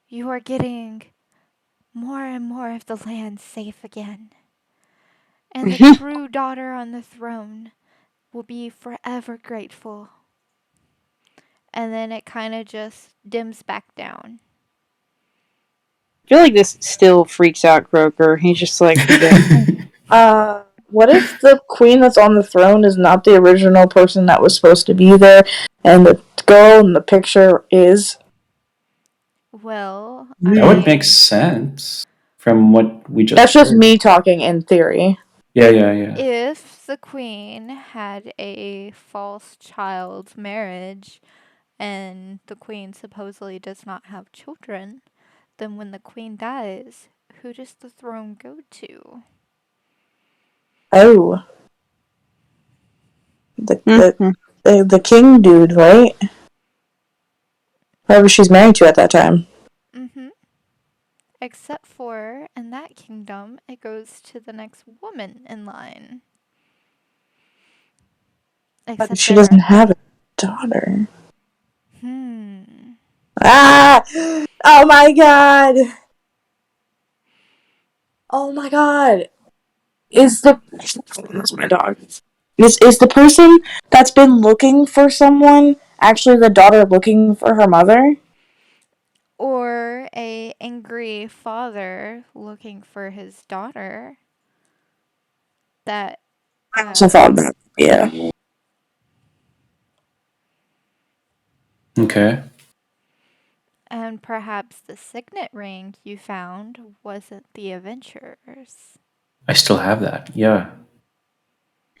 Speaker 3: you are getting more and more of the land safe again. And the true daughter on the throne will be forever grateful." And then it kind of just dims back down.
Speaker 1: I feel like this still freaks out Croker. He's just like,
Speaker 4: What if the queen that's on the throne is not the original person that was supposed to be there, and the girl in the picture is?
Speaker 3: Well,
Speaker 7: That would make sense from what we just
Speaker 4: That's just
Speaker 7: heard.
Speaker 4: me talking in theory.
Speaker 7: Yeah.
Speaker 3: if the queen had a false child marriage and the queen supposedly does not have children, then when the queen dies, who does the throne go to?
Speaker 4: Oh. The king dude, right? Whoever she's married to at that time.
Speaker 3: Mm-hmm. Except for, in that kingdom, it goes to the next woman in line.
Speaker 4: But she doesn't have a daughter. Ah! Oh my god! Oh my god! That's my dog. Is the person that's been looking for someone actually the daughter looking for her mother?
Speaker 3: Or a angry father looking for his daughter. That
Speaker 4: I also thought that. Yeah.
Speaker 7: Okay.
Speaker 3: And perhaps the signet ring you found wasn't the adventurers.
Speaker 7: I still have that. Yeah.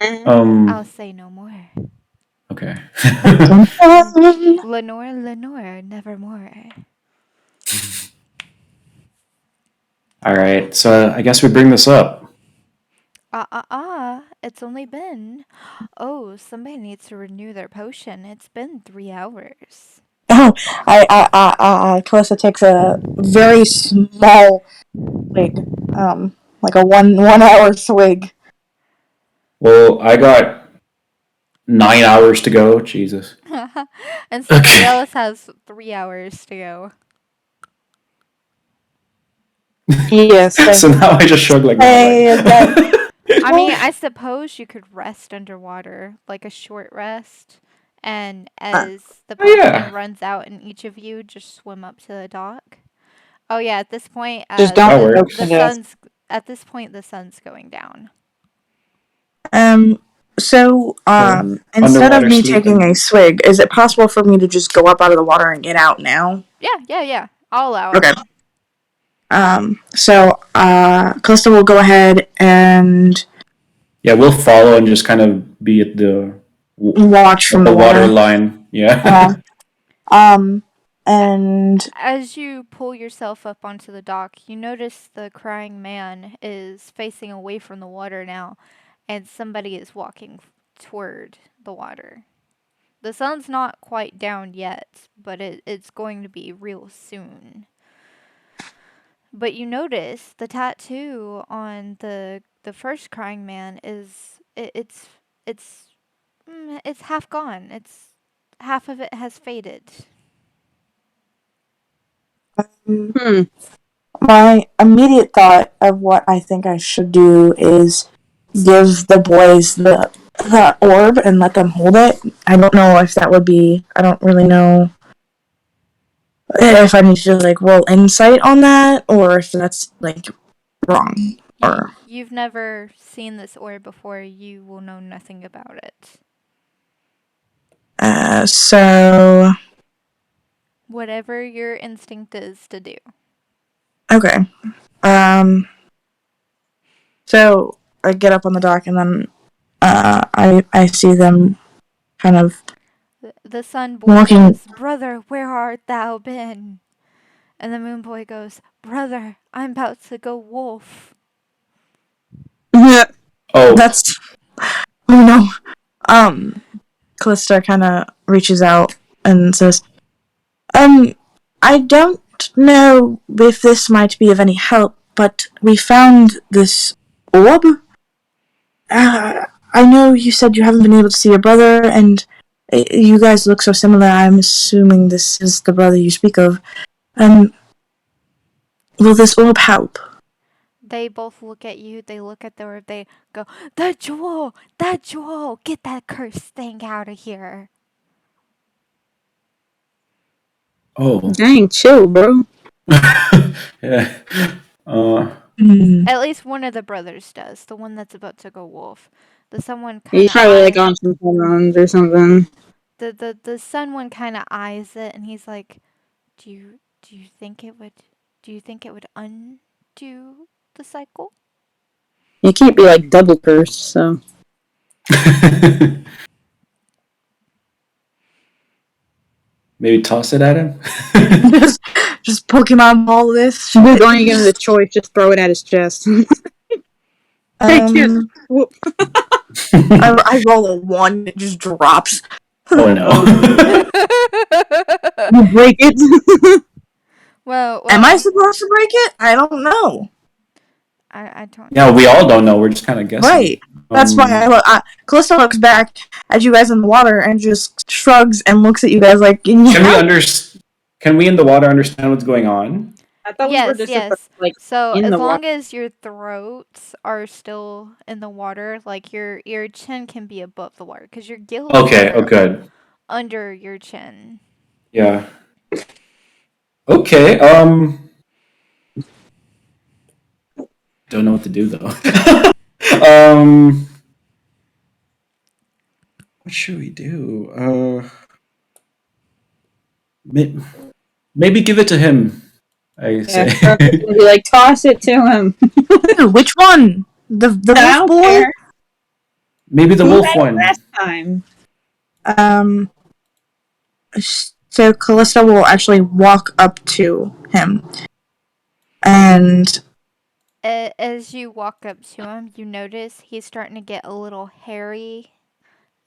Speaker 3: I'll say no more.
Speaker 7: Okay.
Speaker 3: Lenore, nevermore.
Speaker 7: All right. So I guess we bring this up.
Speaker 3: It's only been. Oh, somebody needs to renew their potion. It's been 3 hours.
Speaker 4: Oh, Calissa takes a very small swig, like a 1 hour swig.
Speaker 7: Well, I got 9 hours to go. Jesus.
Speaker 3: And somebody else has 3 hours to go.
Speaker 1: yes.
Speaker 7: So now I just shrug like
Speaker 3: I mean, I suppose you could rest underwater, like a short rest, and as the potion runs out in each of you, just swim up to the dock. Oh yeah, at this point,
Speaker 1: Just don't
Speaker 3: the sun's going down.
Speaker 4: So, instead
Speaker 7: Underwater
Speaker 4: of me
Speaker 7: sleeping.
Speaker 4: taking a swig, is it possible for me to just go up out of the water and get out now?
Speaker 3: Yeah. I'll allow it.
Speaker 4: Okay. So, Calista will go ahead and
Speaker 7: Yeah, we'll follow and just kind of be at the
Speaker 4: watch from the
Speaker 7: water line. Yeah.
Speaker 4: And
Speaker 3: as you pull yourself up onto the dock, you notice the crying man is facing away from the water now, and somebody is walking toward the water. The sun's not quite down yet, but it's going to be real soon. But you notice the tattoo on the first crying man is it's half gone. It's half of it has faded.
Speaker 4: My immediate thought of what I think I should do is give the boys the orb and let them hold it. I don't know if that would be. I don't really know if I need to like roll insight on that or if that's like wrong. Or
Speaker 3: You've never seen this orb before. You will know nothing about it.
Speaker 4: So
Speaker 3: Whatever your instinct is to do.
Speaker 4: okay. So I get up on the dock and then I see them kind of
Speaker 3: the sun boy
Speaker 4: Walking.
Speaker 3: goes, "Brother, where art thou been?" And the moon boy goes, "Brother, I'm about to go wolf."
Speaker 7: Oh,
Speaker 4: That's oh no. Callista kind of reaches out and says, Um, I don't know if this might be of any help, but we found this orb. I know you said you haven't been able to see your brother, and you guys look so similar. I'm assuming this is the brother you speak of. Um, will this orb help?
Speaker 3: They both look at you, they look at the orb, they go, "The jewel! That jewel! Get that cursed thing out of here!"
Speaker 7: oh.
Speaker 1: Dang, chill, bro.
Speaker 7: Yeah.
Speaker 3: At least one of the brothers does, the one that's about to go wolf. The someone kind
Speaker 1: He's
Speaker 3: of
Speaker 1: probably like on some hormones or something.
Speaker 3: the sun one kind of eyes it, and he's like, do you think it would undo the cycle?"
Speaker 1: You can't be like double cursed, so.
Speaker 7: Maybe toss it at him.
Speaker 4: just Pokemon Ball this.
Speaker 1: We're going to give him the choice, just throw it at his chest. Hey, kid. Whoop.
Speaker 4: I roll a 1, it just drops.
Speaker 7: Oh no.
Speaker 1: You break it.
Speaker 3: well,
Speaker 4: Am I supposed to break it? I don't know.
Speaker 3: I don't
Speaker 7: Yeah,
Speaker 3: know.
Speaker 7: we all don't know. We're just kind of guessing.
Speaker 4: Right. That's why Callista looks back at you guys in the water and just shrugs and looks at you guys like,
Speaker 7: Can we in the water understand what's going on?
Speaker 1: I thought we were
Speaker 3: Yes,
Speaker 1: just
Speaker 3: yes.
Speaker 1: like
Speaker 3: So
Speaker 1: in
Speaker 3: as
Speaker 1: the
Speaker 3: long
Speaker 1: water.
Speaker 3: as your throats are still in the water, like your chin can be above the water, because your gills
Speaker 7: Okay.
Speaker 3: are
Speaker 7: Oh, good.
Speaker 3: under your chin.
Speaker 7: Yeah. Okay. Don't know what to do though. What should we do? Maybe give it to him. I say.
Speaker 1: Be like, toss it to him.
Speaker 4: which one? The
Speaker 1: I
Speaker 4: wolf
Speaker 1: don't
Speaker 4: boy?
Speaker 1: care.
Speaker 7: Maybe the
Speaker 1: Who
Speaker 7: wolf
Speaker 1: had it
Speaker 7: one.
Speaker 1: last time?
Speaker 4: Um, so Callista will actually walk up to him. And
Speaker 3: As you walk up to him, you notice he's starting to get a little hairy,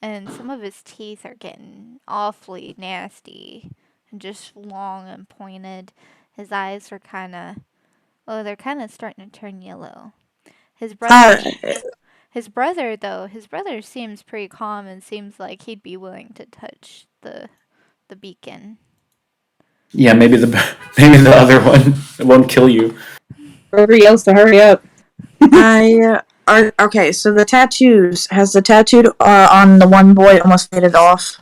Speaker 3: and some of his teeth are getting awfully nasty and just long and pointed. His eyes are they're kind of starting to turn yellow. His brother, his brother seems pretty calm and seems like he'd be willing to touch the beacon.
Speaker 7: Yeah, maybe the other one. It won't kill you.
Speaker 1: Whoever yells to hurry up.
Speaker 4: okay, so the tattoos, has the tattoo on the one boy almost faded off?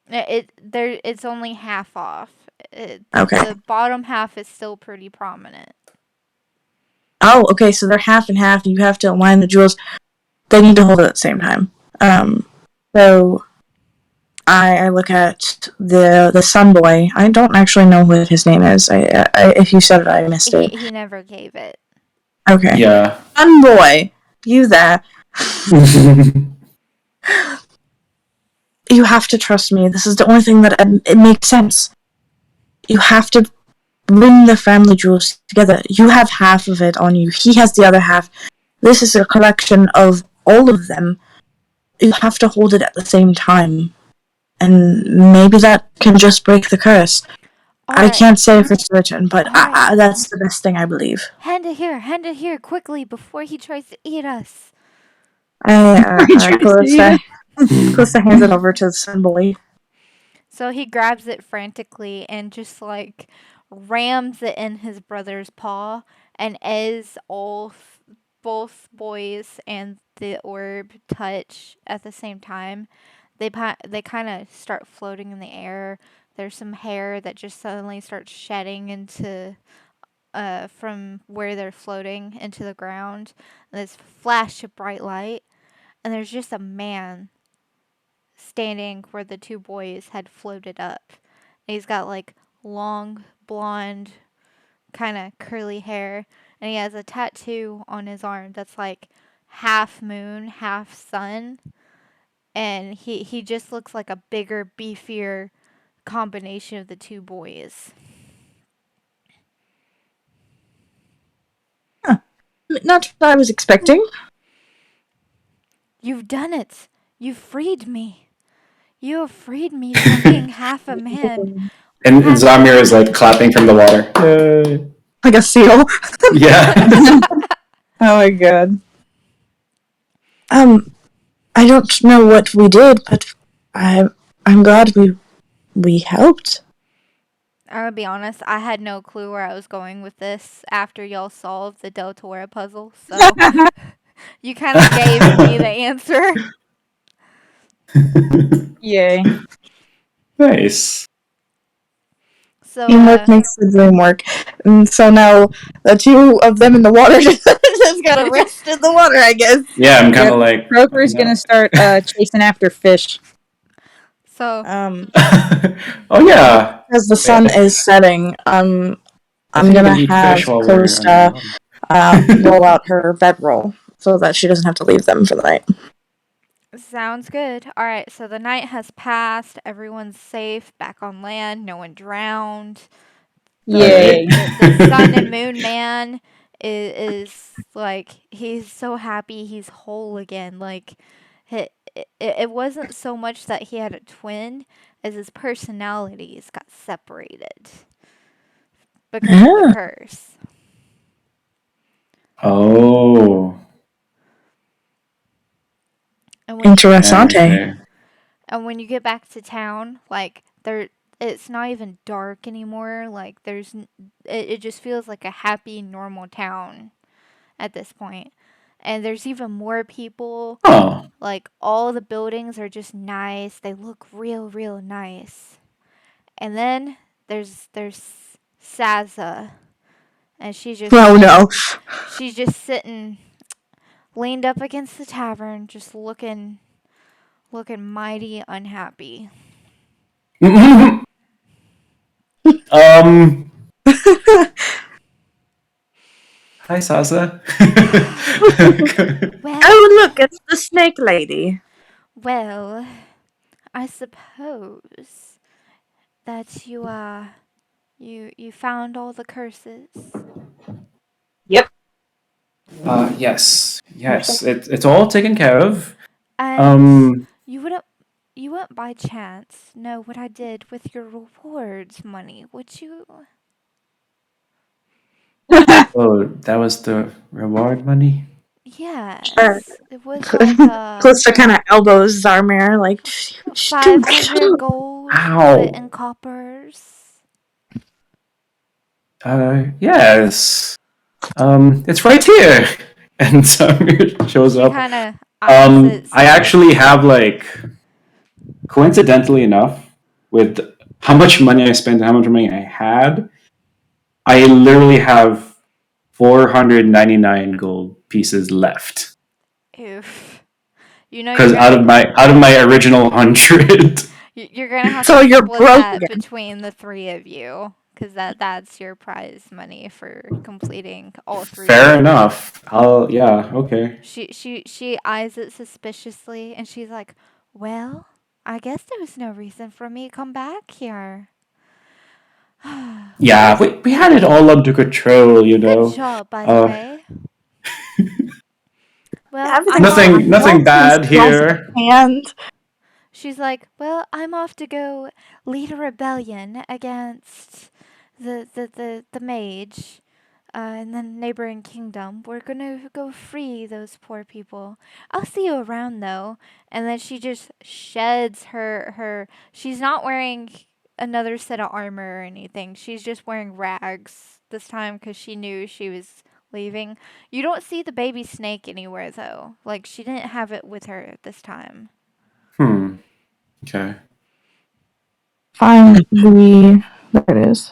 Speaker 3: It's only half off.
Speaker 4: Okay.
Speaker 3: The bottom half is still pretty prominent.
Speaker 4: Oh, okay, so they're half and half. You have to align the jewels. They need to hold it at the same time. So I look at the sun boy. I don't actually know what his name is. If you said it, I missed it.
Speaker 3: He never gave it.
Speaker 4: Okay.
Speaker 7: Yeah.
Speaker 4: Sun boy, you there. You have to trust me. This is the only thing that it makes sense. You have to bring the family jewels together. You have half of it on you. He has the other half. This is a collection of all of them. You have to hold it at the same time. And maybe that can just break the curse. I can't say for certain, but that's the best thing I believe.
Speaker 3: Hand it here quickly before he tries to eat us.
Speaker 4: Callista hands it over to the sun boy.
Speaker 3: So he grabs it frantically and just like rams it in his brother's paw. And as both boys and the orb touch at the same time, they kind of start floating in the air. There's some hair that just suddenly starts shedding into from where they're floating into the ground. And this flash of bright light, and there's just a man standing where the two boys had floated up. And he's got like long blonde kind of curly hair, and he has a tattoo on his arm that's like half moon, half sun. and he just looks like a bigger, beefier combination of the two boys.
Speaker 4: Not what I was expecting.
Speaker 3: You've done it. You've freed me. You have freed me from being half a man.
Speaker 7: And
Speaker 3: Half
Speaker 7: Zamir is like
Speaker 3: human.
Speaker 7: clapping from the water. Yay.
Speaker 4: Like a seal.
Speaker 7: Yeah.
Speaker 1: Oh my god.
Speaker 4: I don't know what we did, but I'm glad we helped.
Speaker 3: I would be honest, I had no clue where I was going with this after y'all solved the Deltora puzzle, so you kind of gave me the answer.
Speaker 1: Yay.
Speaker 7: Nice.
Speaker 3: So,
Speaker 4: Teamwork makes the dream work. And so now the two of them in the water just got arrested in the water, I guess.
Speaker 7: Yeah, I'm kind
Speaker 1: Yep.
Speaker 7: of like.
Speaker 1: Croker's gonna start chasing after fish.
Speaker 3: so
Speaker 7: Oh yeah.
Speaker 4: As the sun is setting, I'm
Speaker 7: I think we
Speaker 4: gonna
Speaker 7: can eat
Speaker 4: have
Speaker 7: fish while we're
Speaker 4: Costa roll out her bedroll so that she doesn't have to leave them for the night.
Speaker 3: sounds good. All right, so the night has passed. Everyone's safe, back on land. No one drowned.
Speaker 1: Yay.
Speaker 3: The sun and moon man is like, he's so happy he's whole again. Like, it wasn't so much that he had a twin as his personalities got separated because of the curse.
Speaker 7: Oh.
Speaker 3: And when
Speaker 4: Interessante.
Speaker 7: Okay.
Speaker 3: And when you get back to town, like, it's not even dark anymore. Like, it just feels like a happy, normal town at this point. And there's even more people.
Speaker 7: Oh.
Speaker 3: Like, all the buildings are just nice. They look real, real nice. And then there's Saza, and she's just sitting, leaned up against the tavern, just looking mighty unhappy.
Speaker 7: Hi, Sasa.
Speaker 3: Well,
Speaker 4: Oh, look, it's the snake lady.
Speaker 3: well, I suppose that you found all the curses.
Speaker 1: Yep.
Speaker 7: Yes. Yes. It's all taken care of.
Speaker 3: And you wouldn't by chance know what I did with your rewards money, would you?
Speaker 7: Oh, that was the reward money?
Speaker 3: Yes.
Speaker 4: Sure.
Speaker 3: It was like
Speaker 4: Calista kind of elbows Zarmir, like,
Speaker 3: 500 gold split
Speaker 7: Ow.
Speaker 3: in coppers.
Speaker 7: Yes. It's right here. And Samir shows
Speaker 3: She
Speaker 7: up.
Speaker 3: kind of eyes it
Speaker 7: I actually have, like, coincidentally enough, with how much money I spent and how much money I had, I literally have 499 gold pieces left.
Speaker 3: Oof. You know
Speaker 7: Because out of my original 100.
Speaker 3: you're gonna have
Speaker 4: So
Speaker 3: to
Speaker 4: you're
Speaker 3: split
Speaker 4: broke
Speaker 3: that
Speaker 4: again.
Speaker 3: between the three of you, because that's your prize money for completing all three.
Speaker 7: Fair enough. Okay.
Speaker 3: She eyes it suspiciously, and she's like, "Well, I guess there was no reason for me to come back here."
Speaker 7: Yeah, we had it all under control, you know.
Speaker 3: Good job, by the way. Well,
Speaker 7: Nothing bad here.
Speaker 4: And
Speaker 3: she's like, "Well, I'm off to go lead a rebellion against the mage in the neighboring kingdom. We're gonna go free those poor people. I'll see you around, though." And then she just sheds her. She's not wearing another set of armor or anything. She's just wearing rags this time because she knew she was leaving. You don't see the baby snake anywhere, though. Like, she didn't have it with her this time.
Speaker 7: Okay.
Speaker 4: find there it is.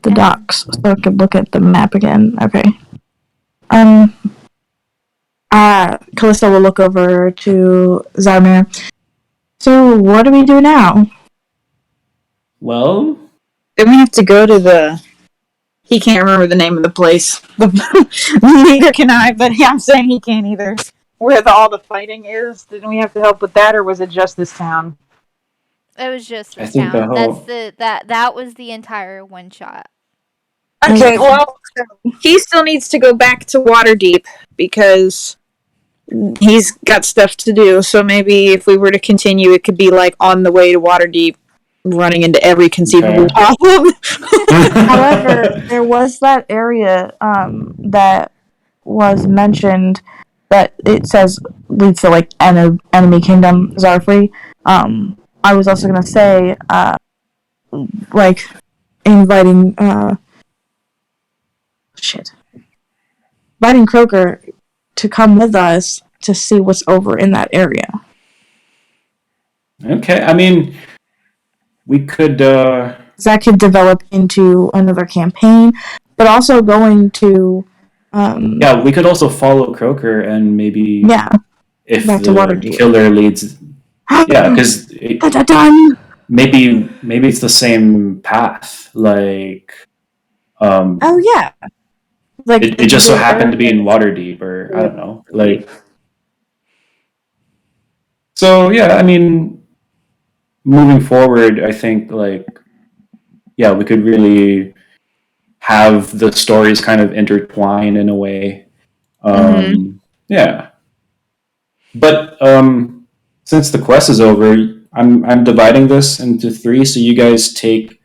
Speaker 4: The docks, so I could look at the map again. Okay. Calista will look over to Zarmir. So, what do we do now?
Speaker 7: Well,
Speaker 1: Then we have to go to the. He can't remember the name of the place. Neither can I, but I'm saying he can't either. where all the fighting is? Didn't we have to help with that, or was it just this town?
Speaker 3: It was just
Speaker 7: I
Speaker 3: this
Speaker 7: think the
Speaker 3: town. That's
Speaker 7: whole
Speaker 3: that was the entire one shot.
Speaker 1: Okay, well, he still needs to go back to Waterdeep because he's got stuff to do. So maybe if we were to continue, it could be like on the way to Waterdeep, running into every conceivable
Speaker 7: Okay.
Speaker 1: problem.
Speaker 4: However, there was that area that was mentioned that it says leads to like enemy kingdom Zarfree. I was also gonna say like inviting inviting Croker to come with us to see what's over in that area.
Speaker 7: Okay, I mean, we could.
Speaker 4: That could develop into another campaign, but also going to
Speaker 7: Yeah, we could also follow Croker and maybe
Speaker 4: yeah,
Speaker 7: if
Speaker 4: back to
Speaker 7: the
Speaker 4: Waterdeep.
Speaker 7: killer leads. Yeah, because maybe it's the same path. Like,
Speaker 4: Oh yeah, like
Speaker 7: it just so happened to be in Waterdeep, or I don't know. Like, so yeah, I mean, moving forward, I think like yeah, we could really have the stories kind of intertwine in a way. Yeah, but since the quest is over, I'm dividing this into 3, so you guys take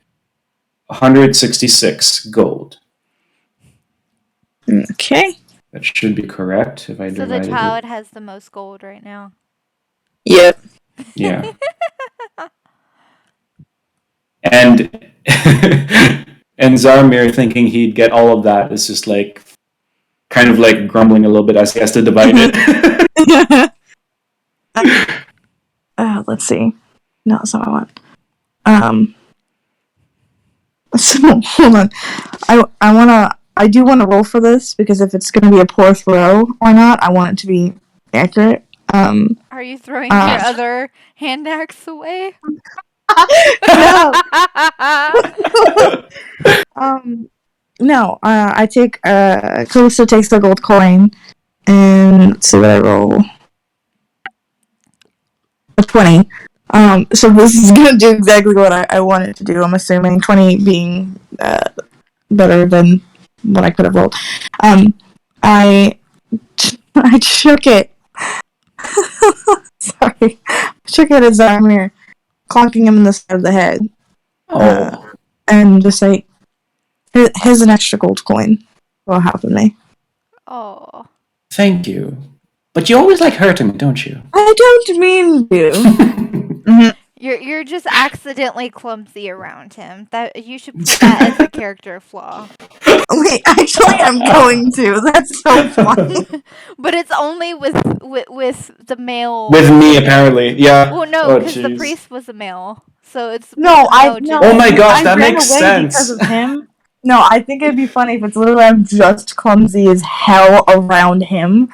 Speaker 7: 166 gold.
Speaker 1: Okay.
Speaker 7: That should be correct if I
Speaker 3: So the
Speaker 7: divided
Speaker 3: child
Speaker 7: it.
Speaker 3: has the most gold right now.
Speaker 1: Yep.
Speaker 7: Yeah. And and Zarmir thinking he'd get all of that is just like kind of like grumbling a little bit as he has to divide it.
Speaker 4: Let's see. No, that's not what I want. So, hold on. I do wanna roll for this because if it's gonna be a poor throw or not, I want it to be accurate.
Speaker 3: Are you throwing your other hand axe away?
Speaker 4: No. No. I take Calista takes the gold coin and let's see what I roll. A 20. So this is gonna do exactly what I want it to do. I'm assuming 20 being better than what I could have rolled. I shook it. Sorry, shook it at Zarmir, clonking him in the side of the head, and just like, here's an extra gold coin. Will happen me.
Speaker 3: Oh.
Speaker 7: Thank you. But you always like hurting me, don't you?
Speaker 4: I don't mean to.
Speaker 3: You're just accidentally clumsy around him. That you should put that as a character flaw.
Speaker 4: Wait, actually, I'm going to. That's so funny.
Speaker 3: But it's only with the male.
Speaker 7: With me, apparently. Yeah.
Speaker 3: Well, no, because the priest was a male, so it's
Speaker 4: no.
Speaker 7: Oh my gosh, that makes sense.
Speaker 4: Because of him. No, I think it'd be funny if it's literally I'm just clumsy as hell around him.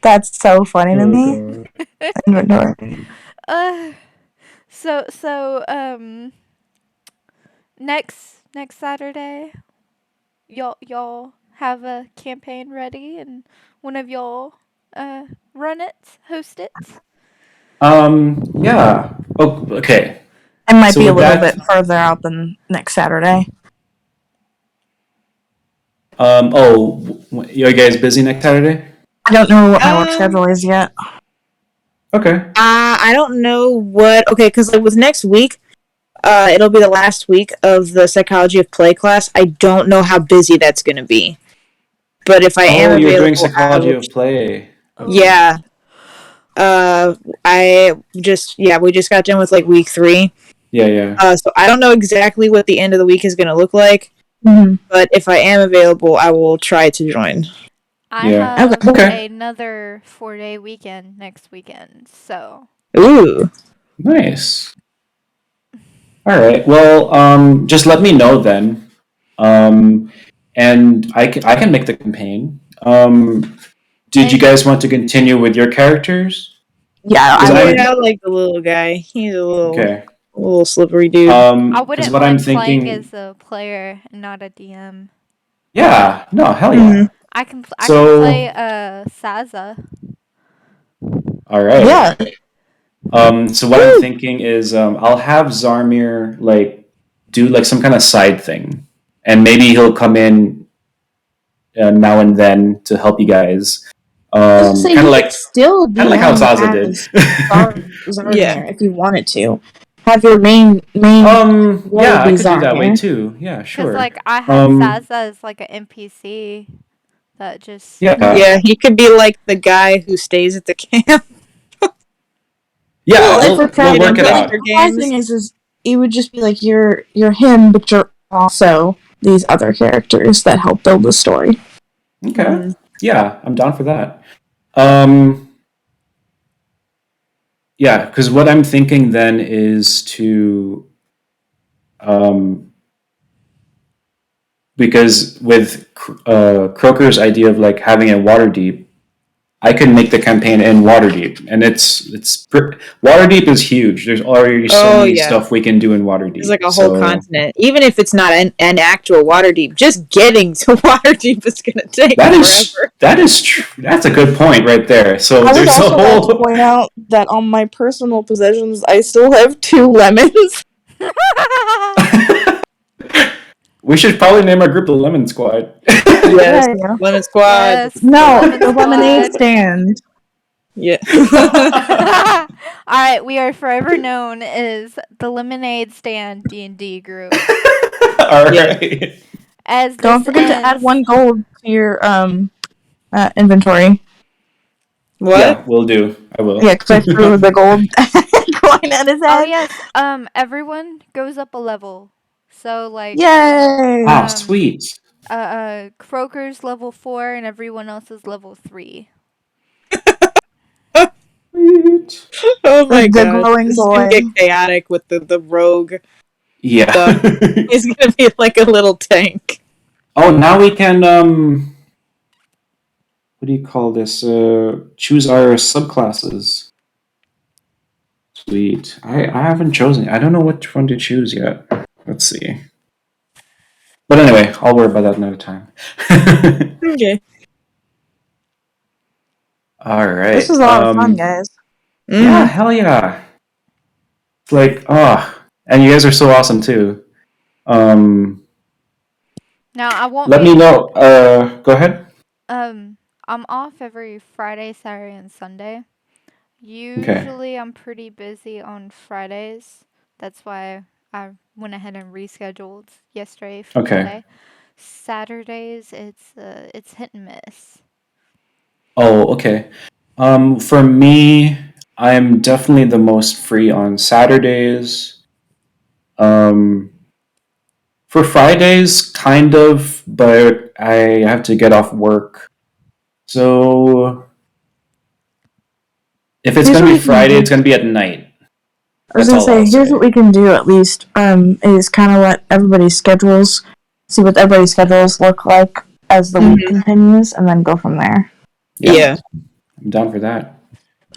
Speaker 4: That's so funny to me. Inventory.
Speaker 3: So next Saturday, y'all have a campaign ready, and one of y'all run it, host it.
Speaker 7: Yeah. Oh, okay.
Speaker 4: It might be a little bit further out than next Saturday.
Speaker 7: You guys busy next Saturday?
Speaker 4: I don't know what my work schedule is yet.
Speaker 7: Okay.
Speaker 1: I don't know what. Okay, because like with next week, it'll be the last week of the Psychology of Play class. I don't know how busy that's going to be. But if I am available,
Speaker 7: you're doing Psychology of Play.
Speaker 1: Okay. Yeah. We just got done with like week 3.
Speaker 7: Yeah.
Speaker 1: So I don't know exactly what the end of the week is going to look like.
Speaker 4: Mm-hmm.
Speaker 1: But if I am available, I will try to join.
Speaker 3: I have another 4-day weekend next weekend, so.
Speaker 1: Ooh.
Speaker 7: Nice. All right. Well, just let me know then, and I can make the campaign. Did you guys want to continue with your characters?
Speaker 1: Yeah, I like the little guy. He's a little slippery dude.
Speaker 3: I wouldn't mind playing as a player and not a DM.
Speaker 7: Yeah. No. Hell yeah.
Speaker 3: I can
Speaker 7: So,
Speaker 3: play Saza.
Speaker 7: all right.
Speaker 4: Yeah.
Speaker 7: So what I'm thinking is, I'll have Zarmir like do like some kind of side thing, and maybe he'll come in now and then to help you guys.
Speaker 4: I was gonna say
Speaker 7: Kind of
Speaker 4: you
Speaker 7: like
Speaker 4: could still be
Speaker 7: how
Speaker 4: known
Speaker 7: Zaza did.
Speaker 4: as
Speaker 1: Yeah.
Speaker 4: Zarmir if you wanted to. Have your main role
Speaker 7: Yeah, I
Speaker 4: be
Speaker 7: could do that way
Speaker 4: Zarmir.
Speaker 7: too. Yeah,
Speaker 3: Cause
Speaker 7: sure.
Speaker 3: like I had Saza as like an NPC that just
Speaker 7: Yeah,
Speaker 1: Yeah, he could be like the guy who stays at the camp.
Speaker 7: yeah.
Speaker 4: Well,
Speaker 1: Just
Speaker 4: it's
Speaker 7: We'll
Speaker 1: playing
Speaker 7: work it
Speaker 4: like
Speaker 7: out.
Speaker 1: adventure
Speaker 4: my thing
Speaker 1: games.
Speaker 4: is it would just be like you're him, but you're also these other characters that help build the story.
Speaker 7: Okay.
Speaker 1: Mhm.
Speaker 7: Yeah, I'm down for that. Um, yeah, because what I'm thinking then is to um, because with Croker's idea of like having a water deep, I can make the campaign in Waterdeep, and Waterdeep is huge. There's already so
Speaker 1: Oh
Speaker 7: many
Speaker 1: yeah,
Speaker 7: stuff we can do in
Speaker 1: there's like
Speaker 7: Waterdeep.
Speaker 1: a whole
Speaker 7: So
Speaker 1: continent. Even if it's not an actual water deep, just getting to water deep is gonna take forever.
Speaker 7: that is true. That's a good point right there. So
Speaker 4: I would
Speaker 7: there's a
Speaker 4: also like to
Speaker 7: whole.
Speaker 4: point out that on my personal possessions, I still have 2 lemons.
Speaker 7: We should probably name our group the Lemon Squad.
Speaker 1: Yes,
Speaker 4: There you go.
Speaker 1: Lemon Squad.
Speaker 3: Yes, the
Speaker 4: No,
Speaker 3: lemon
Speaker 4: the lemonade
Speaker 3: squad.
Speaker 4: stand.
Speaker 1: Yeah.
Speaker 3: All right, we are forever known as the Lemonade Stand D&D group.
Speaker 7: All
Speaker 1: Yeah.
Speaker 7: right.
Speaker 3: As
Speaker 4: Don't
Speaker 3: this
Speaker 4: forget to add
Speaker 3: ends,
Speaker 4: 1 gold to your inventory.
Speaker 1: What?
Speaker 7: Yeah, we'll do. I will.
Speaker 4: Yeah, because I threw the gold coin at his
Speaker 3: oh
Speaker 4: head.
Speaker 3: yes, everyone goes up a level. So like,
Speaker 4: Yay!
Speaker 7: Wow,
Speaker 3: um,
Speaker 7: sweet.
Speaker 3: Croker's level 4 and everyone else is level 3.
Speaker 7: Sweet.
Speaker 1: Oh my
Speaker 4: The
Speaker 1: god.
Speaker 4: glowing
Speaker 1: This is
Speaker 4: boy.
Speaker 1: gonna get chaotic with the rogue
Speaker 7: Yeah.
Speaker 1: stuff. He's gonna be like a little tank.
Speaker 7: Oh, now we can what do you call this? Choose our subclasses. Sweet. I haven't chosen. I don't know which one to choose yet. Let's see. But anyway, I'll worry about that another time.
Speaker 1: Okay.
Speaker 7: All right.
Speaker 4: This is a lot of fun, guys.
Speaker 7: Yeah,
Speaker 1: Mhm.
Speaker 7: hell yeah. It's like, and you guys are so awesome too. Um,
Speaker 3: Now I won't
Speaker 7: let me
Speaker 3: be.
Speaker 7: know. Go ahead.
Speaker 3: I'm off every Friday, Saturday, and Sunday.
Speaker 7: Okay.
Speaker 3: Usually I'm pretty busy on Fridays. That's why I went ahead and rescheduled yesterday for
Speaker 7: Okay.
Speaker 3: today. Saturdays it's hit and miss.
Speaker 7: Oh, okay. For me, I'm definitely the most free on Saturdays. Um, for Fridays, kind of, but I have to get off work. So if it's
Speaker 4: Here's
Speaker 7: gonna
Speaker 4: what
Speaker 7: be
Speaker 4: we can
Speaker 7: Friday,
Speaker 4: do.
Speaker 7: it's gonna be at night.
Speaker 4: I was
Speaker 7: That's
Speaker 4: gonna
Speaker 7: all I'll
Speaker 4: say, here's
Speaker 7: say.
Speaker 4: what we can do at least, is kind of let everybody's schedules, see what everybody's schedules look like as the week continues, and then go from there.
Speaker 1: Yeah.
Speaker 7: I'm down for that.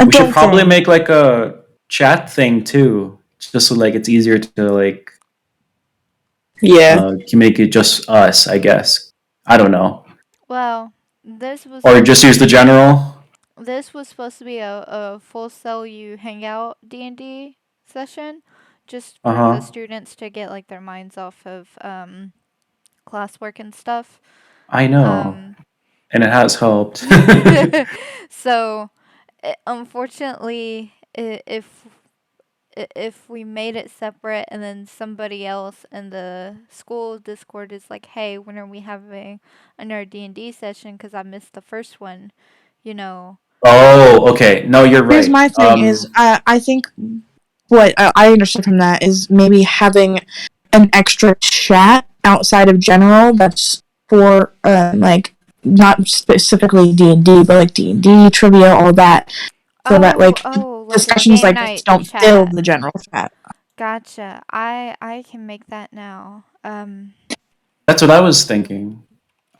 Speaker 7: We should probably
Speaker 4: Adulting.
Speaker 7: make like a chat thing too, just so like it's easier to like
Speaker 1: Yeah.
Speaker 7: can make it just us, I guess. I don't know,
Speaker 3: Well, this was
Speaker 7: or just use the general.
Speaker 3: this was supposed to be a full sell you hangout D&D session just
Speaker 7: Uh
Speaker 3: for the
Speaker 7: huh.
Speaker 3: students to get like their minds off of classwork and stuff.
Speaker 7: I know,
Speaker 3: Um
Speaker 7: and it has helped.
Speaker 3: so unfortunately if we made it separate and then somebody else in the school Discord is like, "Hey, when are we having another D&D session cuz I missed the first one?" You know.
Speaker 7: Oh, okay. No, you're
Speaker 4: Here's
Speaker 7: right.
Speaker 4: my thing: is I think what I understood from that is maybe having an extra chat outside of general that's for like not specifically D&D, but like D&D trivia, all that, so that like
Speaker 3: Like a
Speaker 4: discussions
Speaker 3: game
Speaker 4: like this
Speaker 3: night
Speaker 4: don't fill
Speaker 3: chat.
Speaker 4: the general chat.
Speaker 3: Gotcha. I can make that now.
Speaker 7: That's what I was thinking.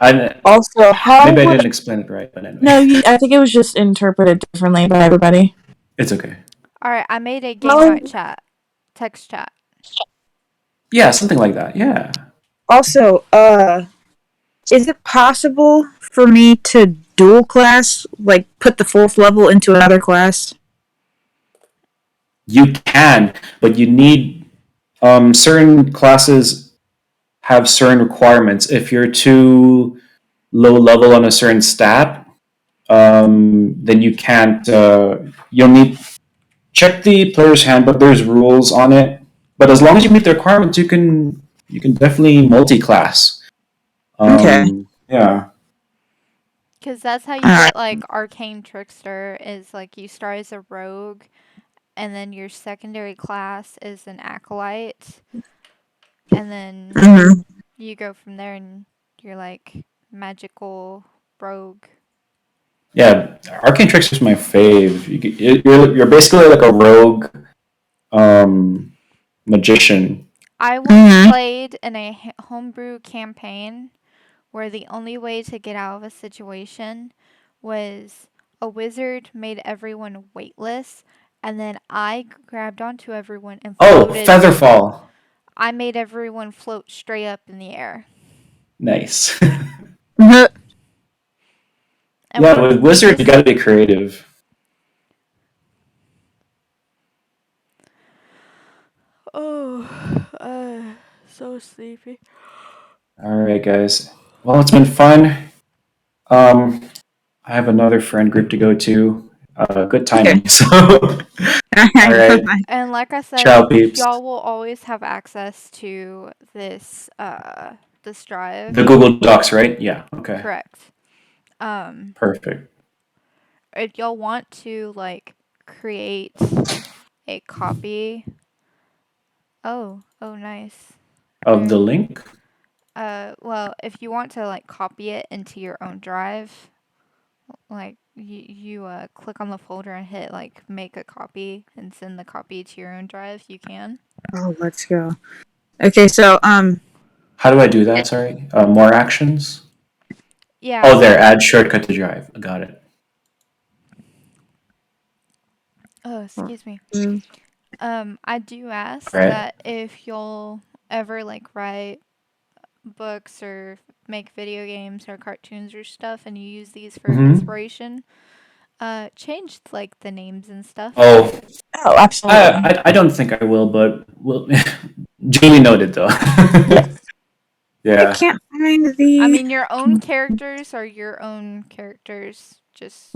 Speaker 7: I
Speaker 4: Also, how
Speaker 7: maybe I
Speaker 4: would
Speaker 7: didn't explain it right, but
Speaker 4: no?
Speaker 7: anyway,
Speaker 4: I think it was just interpreted differently by everybody.
Speaker 7: it's okay.
Speaker 3: All right, I made a game
Speaker 4: Well,
Speaker 3: night chat, text chat.
Speaker 7: Yeah, something like that. Yeah.
Speaker 1: Also, Is it possible for me to dual class, like put the 4th level into another class?
Speaker 7: You can, but you need certain classes have certain requirements. If you're too low level on a certain stat, then you can't. You'll need check the player's handbook. There's rules on it, but as long as you meet the requirements, you can definitely multi-class.
Speaker 1: Okay.
Speaker 7: Yeah.
Speaker 3: Because that's how you
Speaker 1: Alright.
Speaker 3: get like Arcane Trickster is like you start as a rogue, and then your secondary class is an acolyte, and then
Speaker 1: Mm-hmm.
Speaker 3: you go from there and you're like magical rogue.
Speaker 7: Yeah, Arcane Trickster is my fave. You're basically like a rogue magician.
Speaker 3: I once
Speaker 1: Mm-hmm.
Speaker 3: played in a homebrew campaign where the only way to get out of a situation was a wizard made everyone weightless, and then I grabbed onto everyone and
Speaker 7: Oh,
Speaker 3: floated.
Speaker 7: Featherfall.
Speaker 3: I made everyone float straight up in the air.
Speaker 7: Nice.
Speaker 1: Mm-hmm.
Speaker 3: And
Speaker 7: Yeah, with
Speaker 3: we
Speaker 7: Wizard, you
Speaker 3: just
Speaker 7: gotta be creative.
Speaker 3: oh, so sleepy.
Speaker 7: All right, guys. Well, it's been fun. Um, I have another friend group to go to. Good
Speaker 1: Okay.
Speaker 7: timing. So, all
Speaker 1: Alright,
Speaker 7: right.
Speaker 1: bye-bye.
Speaker 3: And like I said,
Speaker 7: Ciao, peeps.
Speaker 3: y'all will always have access to this drive.
Speaker 7: The Google Docs, right? Yeah. Okay.
Speaker 3: Correct. Um,
Speaker 7: Perfect.
Speaker 3: if y'all want to like create a copy. Oh, nice.
Speaker 7: Of the link.
Speaker 3: Well, if you want to like copy it into your own drive, like you click on the folder and hit like make a copy and send the copy to your own drive, you can.
Speaker 1: Oh, let's go. Okay, so
Speaker 7: How do I do that? Sorry. More actions.
Speaker 3: Yeah,
Speaker 7: Oh, there.
Speaker 3: so
Speaker 7: Add shortcut to drive. I got it.
Speaker 3: oh, excuse me.
Speaker 1: mm,
Speaker 3: I do ask
Speaker 7: All right.
Speaker 3: that if you'll ever like write books or make video games or cartoons or stuff and you use these for
Speaker 7: Mm-hmm.
Speaker 3: inspiration, change like the names and stuff.
Speaker 7: Oh,
Speaker 1: oh, absolutely.
Speaker 7: I don't think I will, but will duly noted though.
Speaker 1: Yeah. I
Speaker 7: Yeah.
Speaker 1: can't find
Speaker 3: I
Speaker 1: the
Speaker 3: mean, your own characters are your own characters. Just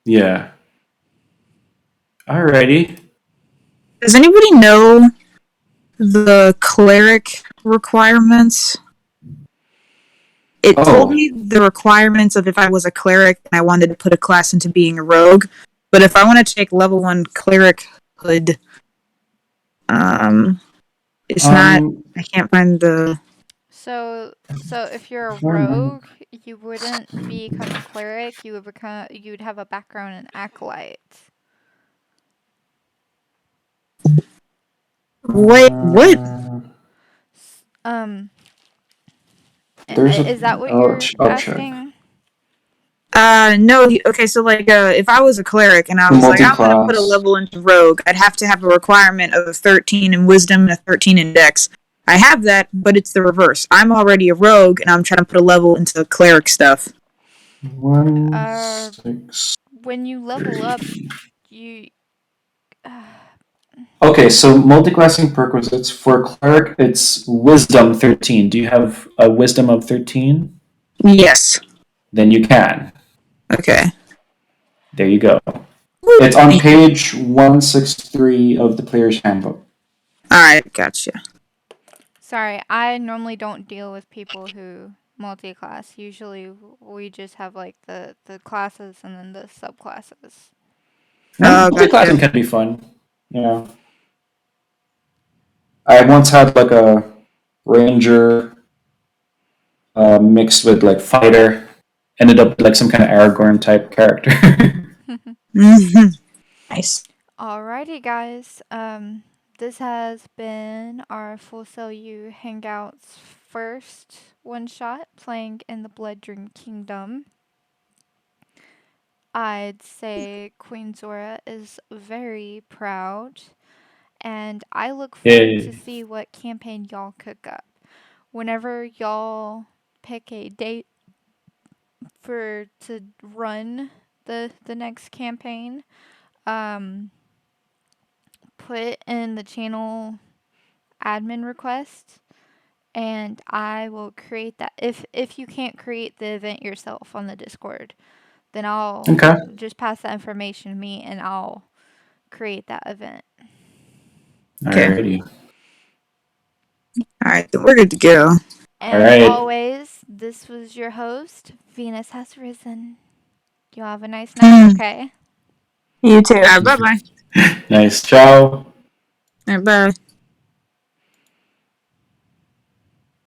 Speaker 7: Yeah. Alrighty.
Speaker 1: Does anybody know the cleric requirements? It told
Speaker 7: Oh,
Speaker 1: me the requirements of if I was a cleric and I wanted to put a class into being a rogue. But if I want to take level 1 cleric hood, um, it's not.
Speaker 7: um,
Speaker 1: I can't find the.
Speaker 3: so if you're a
Speaker 7: performance.
Speaker 3: rogue, you wouldn't become a cleric. You would have a background in acolyte.
Speaker 1: Wait, what?
Speaker 3: Um,
Speaker 7: There's a.
Speaker 3: is that what you're
Speaker 7: I'll check.
Speaker 3: asking?
Speaker 1: No. Okay, so like, if I was a cleric and I was like, I'm gonna put a
Speaker 7: Multi-class.
Speaker 1: level into rogue, I'd have to have a requirement of a 13 in wisdom and a 13 in dex. I have that, but it's the reverse. I'm already a rogue, and I'm trying to put a level into cleric stuff.
Speaker 7: 1,
Speaker 3: Uh,
Speaker 7: 6,
Speaker 3: when you level
Speaker 7: 3.
Speaker 3: up, you
Speaker 7: Okay, so multi-classing prerequisites for cleric, it's wisdom 13. Do you have a wisdom of 13?
Speaker 1: Yes.
Speaker 7: Then you can.
Speaker 1: Okay.
Speaker 7: There you go. It's on page 163 of the player's handbook.
Speaker 1: Alright, gotcha.
Speaker 3: Sorry, I normally don't deal with people who multi-class. Usually we just have like the classes and then the subclasses.
Speaker 1: Oh, gotcha.
Speaker 7: Multi-classing can be fun. Yeah. I once had like a ranger mixed with like fighter. Ended up like some kind of Aragorn type character.
Speaker 1: Mm-hmm. Nice.
Speaker 3: Alrighty, guys. This has been our Full Sail You Hangouts first one shot playing in the Blood Dream Kingdom. I'd say Queen Zora is very proud, and I look forward to
Speaker 7: Yay.
Speaker 3: see what campaign y'all cook up. whenever y'all pick a date to run the next campaign, put in the channel admin request, and I will create that. If you can't create the event yourself on the Discord, then I'll just pass that information to me, and I'll create that event.
Speaker 1: Okay.
Speaker 7: Alrighty.
Speaker 1: All right, then we're good to go.
Speaker 3: And
Speaker 7: All right.
Speaker 3: always, this was your host, Venus Has Risen. You have a nice night, okay?
Speaker 1: You too.
Speaker 4: Bye bye.
Speaker 7: Nice. Ciao.
Speaker 1: Bye.